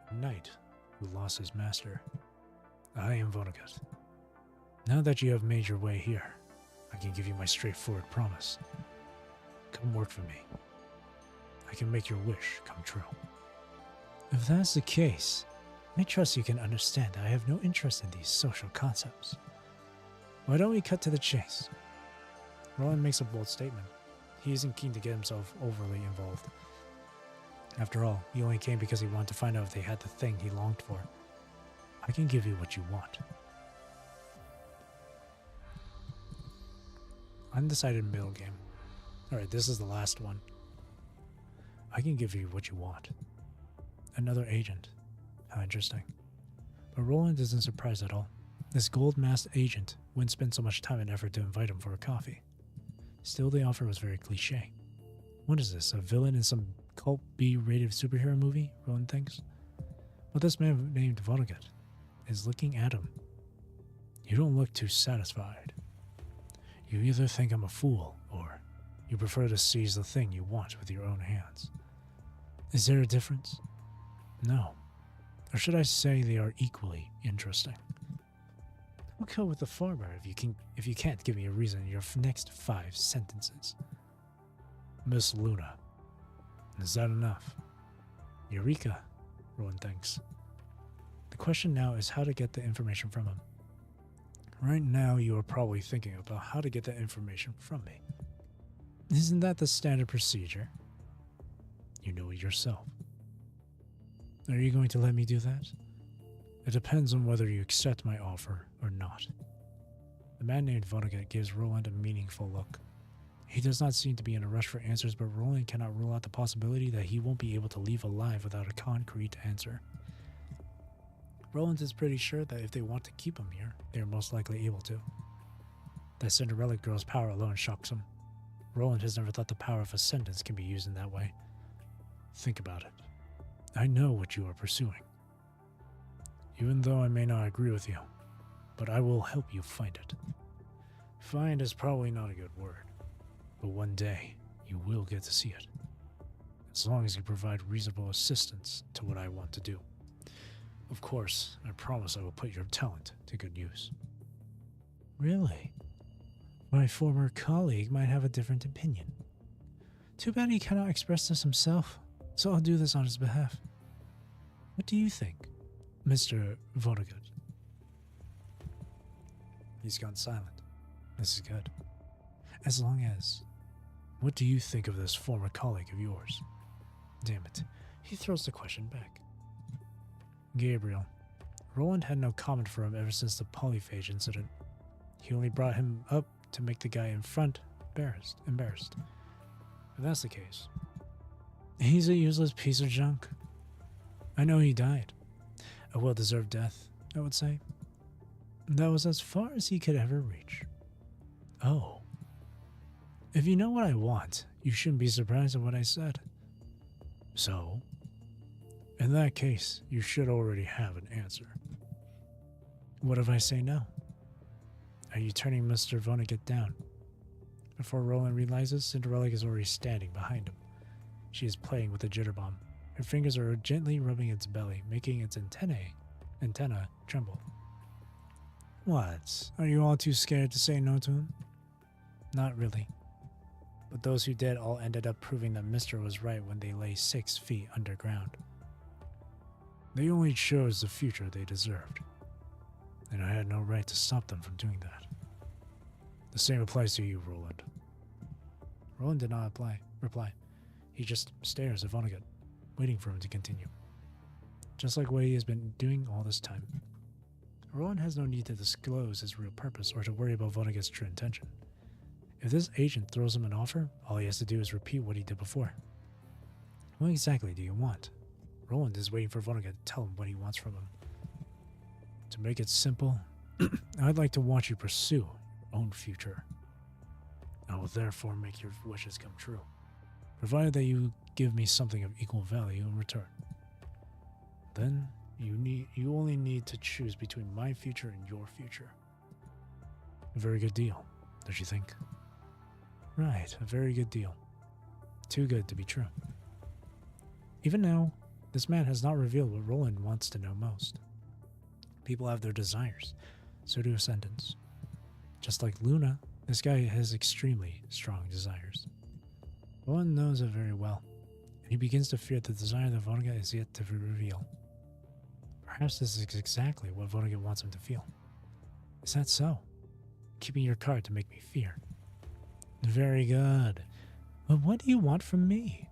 A knight who lost his master. I am Vonnegut. Now that you have made your way here, I can give you my straightforward promise. Come work for me. I can make your wish come true. If that's the case, I trust you can understand that I have no interest in these social concepts. Why don't we cut to the chase? Roland makes a bold statement. He isn't keen to get himself overly involved. After all, he only came because he wanted to find out if they had the thing he longed for. I can give you what you want. Undecided middle game. Alright, this is the last one. I can give you what you want. Another agent. How interesting. But Roland isn't surprised at all. This gold-masked agent wouldn't spend so much time and effort to invite him for a coffee. Still, the offer was very cliché. What is this, a villain in some cult B-rated superhero movie, Roland thinks? But this man named Vonnegut is looking at him. You don't look too satisfied. You either think I'm a fool, or you prefer to seize the thing you want with your own hands. Is there a difference? No. Or should I say they are equally interesting? I'll go with the former if you can't give me a reason in your next 5 sentences. Miss Luna. Is that enough? Eureka, Roland thinks. The question now is how to get the information from him. Right now you are probably thinking about how to get that information from me. Isn't that the standard procedure? You know it yourself. Are you going to let me do that? It depends on whether you accept my offer or not. The man named Vonnegut gives Roland a meaningful look. He does not seem to be in a rush for answers, but Roland cannot rule out the possibility that he won't be able to leave alive without a concrete answer. Roland is pretty sure that if they want to keep him here, they are most likely able to. That Cinderella girl's power alone shocks him. Roland has never thought the power of a sentence can be used in that way. Think about it. I know what you are pursuing. Even though I may not agree with you, but I will help you find it. Find is probably not a good word, but one day you will get to see it. As long as you provide reasonable assistance to what I want to do. Of course, I promise I will put your talent to good use. Really? My former colleague might have a different opinion. Too bad he cannot express this himself, so I'll do this on his behalf. What do you think, Mr. Vonnegut? He's gone silent. This is good. As long as... What do you think of this former colleague of yours? Damn it. He throws the question back. Gabriel. Roland had no comment for him ever since the polyphage incident. He only brought him up to make the guy in front embarrassed. If that's the case, he's a useless piece of junk. I know he died. A well-deserved death, I would say. That was as far as he could ever reach. Oh. If you know what I want, you shouldn't be surprised at what I said. So, in that case, you should already have an answer. What if I say no? Are you turning Mr. Vonnegut down? Before Roland realizes, Cinderella is already standing behind him. She is playing with a jitterbomb. Her fingers are gently rubbing its belly, making its antenna tremble. What? Are you all too scared to say no to him? Not really. But those who did all ended up proving that Mr. was right when they lay 6 feet underground. They only chose the future they deserved, and I had no right to stop them from doing that. The same applies to you, Roland. Roland did not reply. He just stares at Vonnegut, waiting for him to continue. Just like what he has been doing all this time. Roland has no need to disclose his real purpose or to worry about Vonnegut's true intention. If this agent throws him an offer, all he has to do is repeat what he did before. What exactly do you want? Roland is waiting for Vonnegut to tell him what he wants from him. To make it simple, I'd like to watch you pursue your own future. I will therefore make your wishes come true, provided that you give me something of equal value in return. Then you only need to choose between my future and your future. A very good deal, don't you think? Right, a very good deal. Too good to be true. Even now, this man has not revealed what Roland wants to know most. People have their desires, so do ascendants. Just like Luna, this guy has extremely strong desires. Roland knows it very well, and he begins to fear the desire that Vonnegut is yet to reveal. Perhaps this is exactly what Vonnegut wants him to feel. Is that so? Keeping your card to make me fear. Very good. But what do you want from me?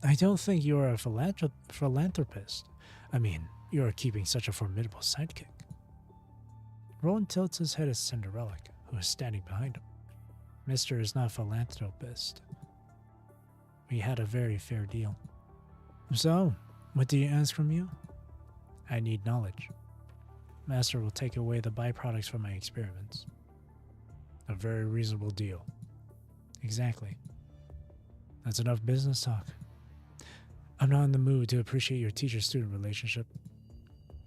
I don't think you are a philanthropist. I mean, You are keeping such a formidable sidekick. Roland tilts his head at Cinderella, who is standing behind him. Mister is not a philanthropist. We had a very fair deal. So, what do you ask from you? I need knowledge. Master will take away the byproducts from my experiments. A very reasonable deal. Exactly. That's enough business talk. I'm not in the mood to appreciate your teacher-student relationship.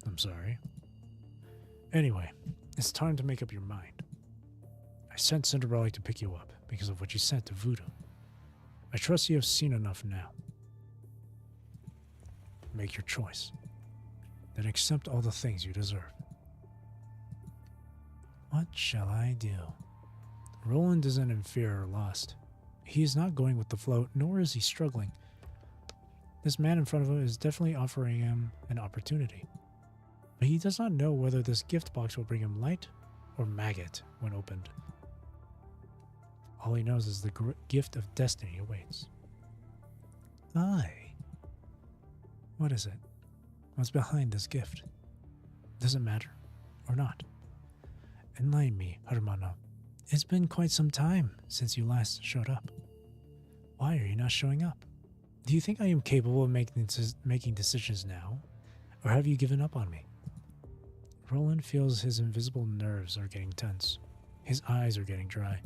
I'm sorry. Anyway, it's time to make up your mind. I sent Cinderella to pick you up because of what you said to Voodoo. I trust you have seen enough now. Make your choice. Then accept all the things you deserve. What shall I do? Roland isn't in fear or lost. He is not going with the flow, nor is he struggling. This man in front of him is definitely offering him an opportunity. But he does not know whether this gift box will bring him light or maggot when opened. All he knows is the gift of destiny awaits. Aye. What is it? What's behind this gift? Does it matter or not? Enlighten me, hermano. It's been quite some time since you last showed up. Why are you not showing up? Do you think I am capable of making decisions now? Or have you given up on me? Roland feels his invisible nerves are getting tense. His eyes are getting dry.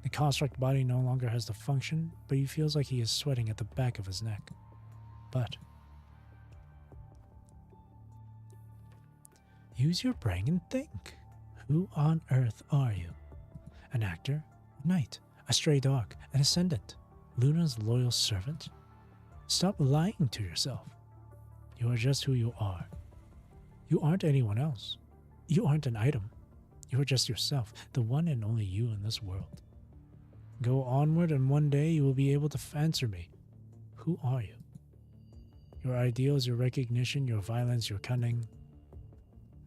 The construct body no longer has the function, but he feels like he is sweating at the back of his neck. But use your brain and think. Who on earth are you? An actor? A knight? A stray dog? An ascendant? Luna's loyal servant? Stop lying to yourself. You are just who you are. You aren't anyone else. You aren't an item. You are just yourself, the one and only you in this world. Go onward and one day you will be able to answer me. Who are you? Your ideals, your recognition, your violence, your cunning.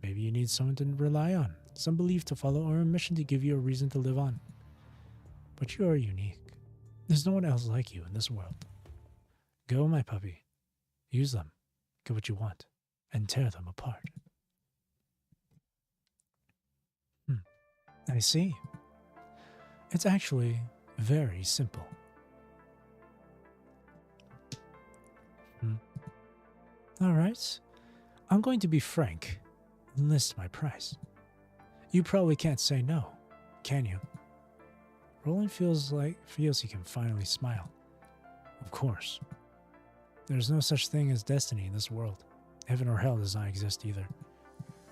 Maybe you need someone to rely on, some belief to follow, or a mission to give you a reason to live on. But you are unique. There's no one else like you in this world. Go, my puppy. Use them. Get what you want. And tear them apart. I see. It's actually very simple. Alright. I'm going to be frank. List my price. You probably can't say no, can you? Roland feels he can finally smile. Of course. There's no such thing as destiny in this world. Heaven or hell does not exist either.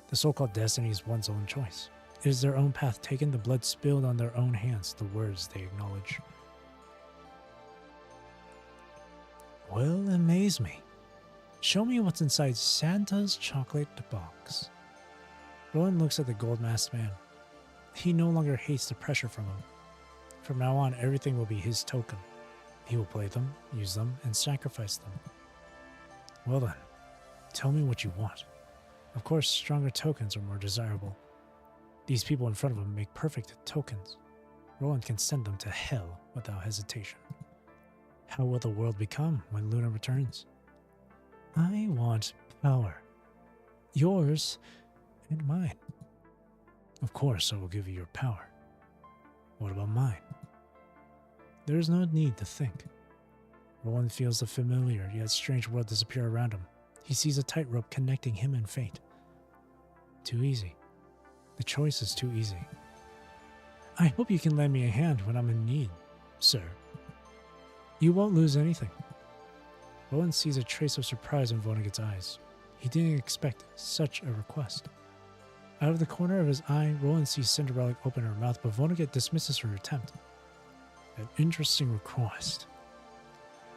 The so-called destiny is one's own choice. It is their own path taken, the blood spilled on their own hands, the words they acknowledge. Well, amaze me. Show me what's inside Santa's chocolate box. Roland looks at the gold-masked man. He no longer hates the pressure from him. From now on, everything will be his token. He will play them, use them, and sacrifice them. Well then, tell me what you want. Of course, stronger tokens are more desirable. These people in front of him make perfect tokens. Roland can send them to hell without hesitation. How will the world become when Luna returns? I want power. Yours and mine. Of course, I will give you your power. What about mine? There is no need to think. Roland feels the familiar yet strange world disappear around him. He sees a tightrope connecting him and fate. Too easy. The choice is too easy. I hope you can lend me a hand when I'm in need, sir. You won't lose anything. Roland sees a trace of surprise in Vonnegut's eyes. He didn't expect such a request. Out of the corner of his eye, Roland sees Cinderella open her mouth, but Vonnegut dismisses her attempt. An interesting request.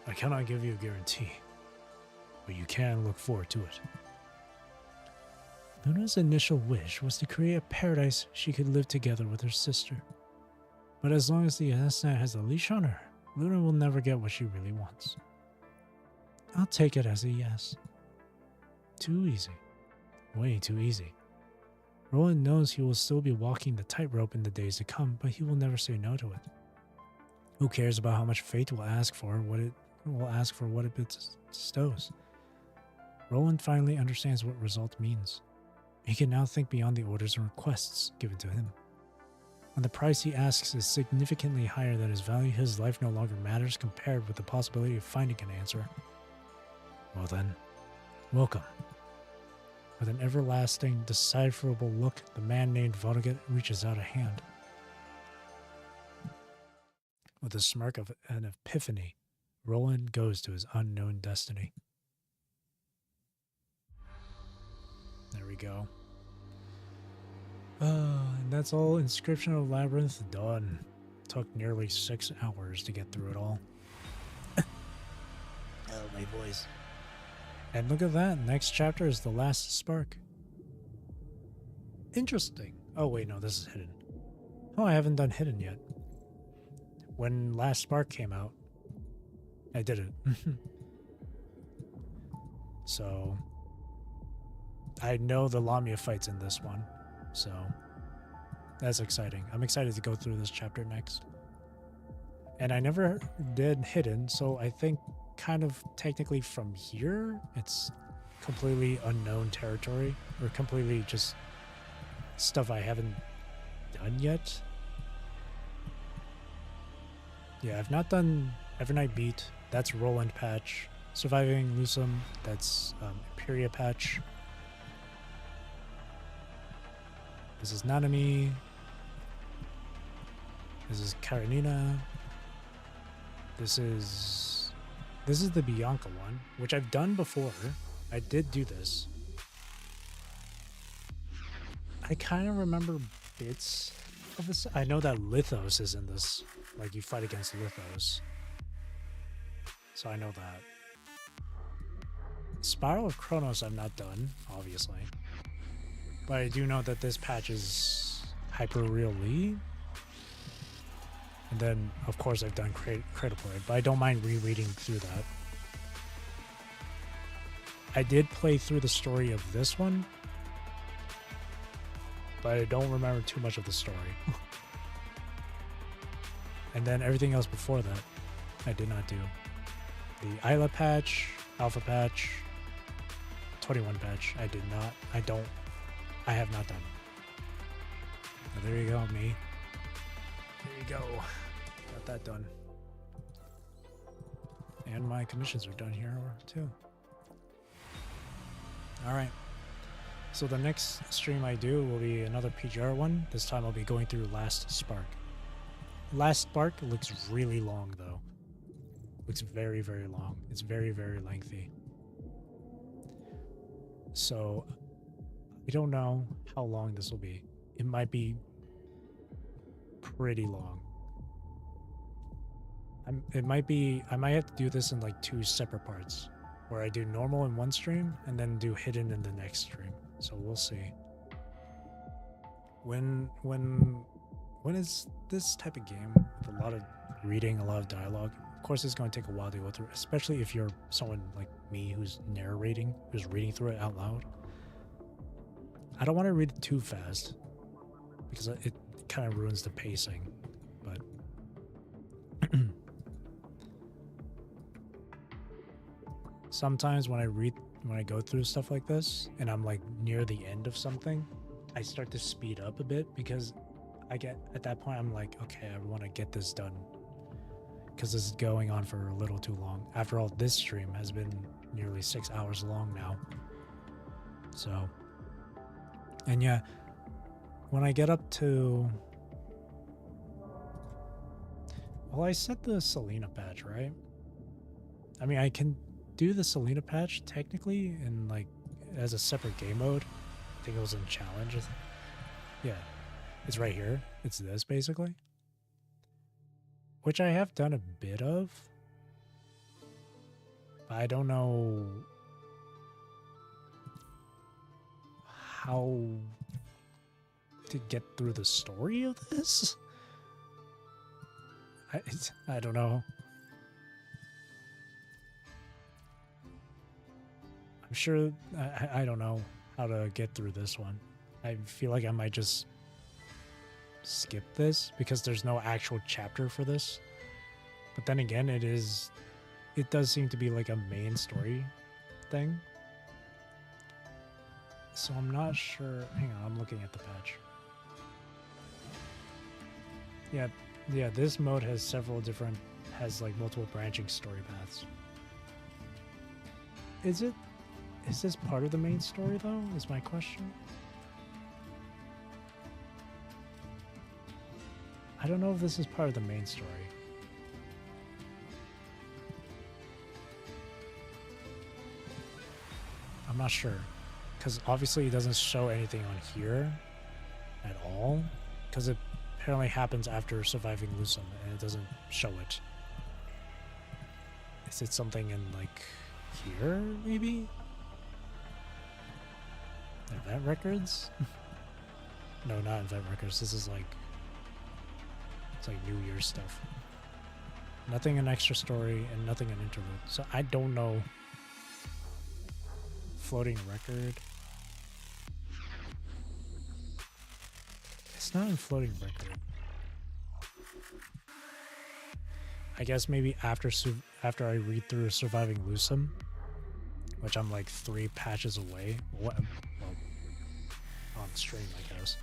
I cannot give you a guarantee, but you can look forward to it. Luna's initial wish was to create a paradise she could live together with her sister. But as long as the isnt has a leash on her, Luna will never get what she really wants. I'll take it as a yes. Too easy. Way too easy. Roland knows he will still be walking the tightrope in the days to come, but he will never say no to it. Who cares about how much fate will ask for what it bestows? Roland finally understands what result means. He can now think beyond the orders and requests given to him. When the price he asks is significantly higher than his value, his life no longer matters compared with the possibility of finding an answer. Well then, welcome. With an everlasting, decipherable look, the man named Vonnegut reaches out a hand. With a smirk of an epiphany, Roland goes to his unknown destiny. There we go. And that's all. Inscription of Labyrinth done. Took nearly 6 hours to get through it all. Oh, my voice. And look at that. Next chapter is the last spark. Interesting. Oh, wait, no, this is hidden. Oh, I haven't done hidden yet. When last spark came out, I did it. So, I know the Lamia fight's in this one. So, that's exciting. I'm excited to go through this chapter next. And I never did hidden, so I think kind of technically from here, it's completely unknown territory, or completely just stuff I haven't done yet. Yeah, I've not done Evernight Beat. That's Roland patch. Surviving Lusum. That's Imperia patch. This is Nanami. This is Karenina. This is the Bianca one, which I've done before. I did do this. I kind of remember bits of this. I know that Lithos is in this. Like, you fight against Lithos. So I know that. Spiral of Kronos I've not done, obviously. But I do know that this patch is Hyper Real Lee. And then, of course, I've done Critical, but I don't mind rereading through that. I did play through the story of this one, but I don't remember too much of the story. And then everything else before that, I did not do. The Isla patch, Alpha patch, 21 patch, I did not. I have not done. Oh, there you go, me. There you go. Got that done. And my commissions are done here too. Alright. So the next stream I do will be another PGR one. This time I'll be going through Last Spark. Last Spark looks really long though. Looks very, very long. It's very, very lengthy. So we don't know how long this will be. It might be pretty long. I might have to do this in like 2 separate parts, where I do normal in one stream and then do hidden in the next stream. So we'll see. When is this type of game with a lot of reading, a lot of dialogue? Of course, it's going to take a while to go through, especially if you're someone like me who's narrating, who's reading through it out loud. I don't want to read it too fast because it kind of ruins the pacing, but sometimes when I go through stuff like this and I'm like near the end of something, I start to speed up a bit because at that point I'm like, okay, I want to get this done because this is going on for a little too long. After all, this stream has been nearly 6 hours long now. So, and yeah, when I get up to, well, I set the Selena patch, right? I mean, I can do the Selena patch technically in like as a separate game mode. I think it was in challenge. Yeah, it's right here. It's this basically, which I have done a bit of. I don't know how to get through the story of this. I don't know. I'm sure I don't know how to get through this one. I feel like I might just skip this because there's no actual chapter for this. But then again, it does seem to be like a main story thing. So I'm not sure. Hang on, I'm looking at the patch. Yeah, this mode has several different, has like multiple branching story paths. Is this part of the main story though, is my question? I don't know if this is part of the main story. I'm not sure, because obviously it doesn't show anything on here at all, because it apparently happens after surviving Lusum, and it doesn't show it. Is it something in like here, maybe? Event records? No, not event records. This is like, it's like New Year's stuff. Nothing in extra story and nothing in interlude. So I don't know. Floating record. It's not in floating record. I guess maybe after I read through Surviving Lusum, which I'm like 3 patches away. Well, on stream, I guess.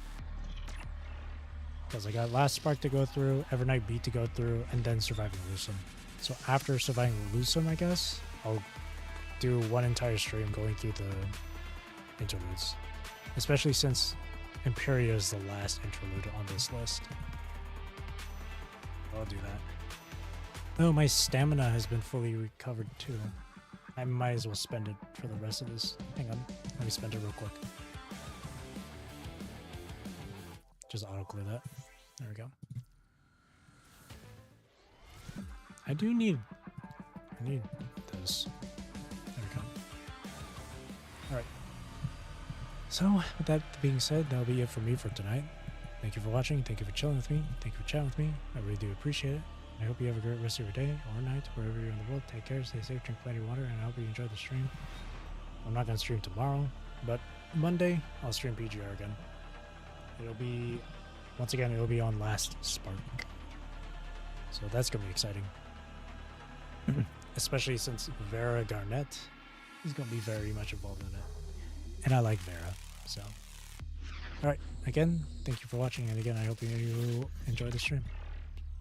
Because I got Last Spark to go through, Evernight Beat to go through, and then Surviving Lusum. So after Surviving Lusum, I guess, I'll do one entire stream going through the interludes. Especially since Imperia is the last interlude on this list. I'll do that. Oh, my stamina has been fully recovered too. I might as well spend it for the rest of this. Hang on, let me spend it real quick. Just auto-clear that. There we go. I need those. There we go. Alright. So, with that being said, that'll be it for me for tonight. Thank you for watching. Thank you for chilling with me. Thank you for chatting with me. I really do appreciate it. I hope you have a great rest of your day or night, wherever you're in the world. Take care, stay safe, drink plenty of water, and I hope you enjoy the stream. I'm not going to stream tomorrow, but Monday, I'll stream PGR again. It'll be, once again, it'll be on Last Spark. So that's going to be exciting. Especially since Vera Garnett is going to be very much involved in it. And I like Vera, so. Alright, again, thank you for watching, and again, I hope you enjoy the stream.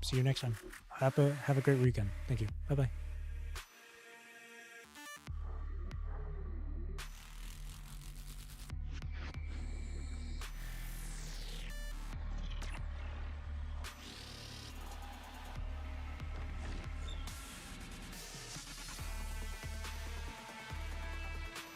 See you next time. Have a great weekend. Thank you. Bye-bye.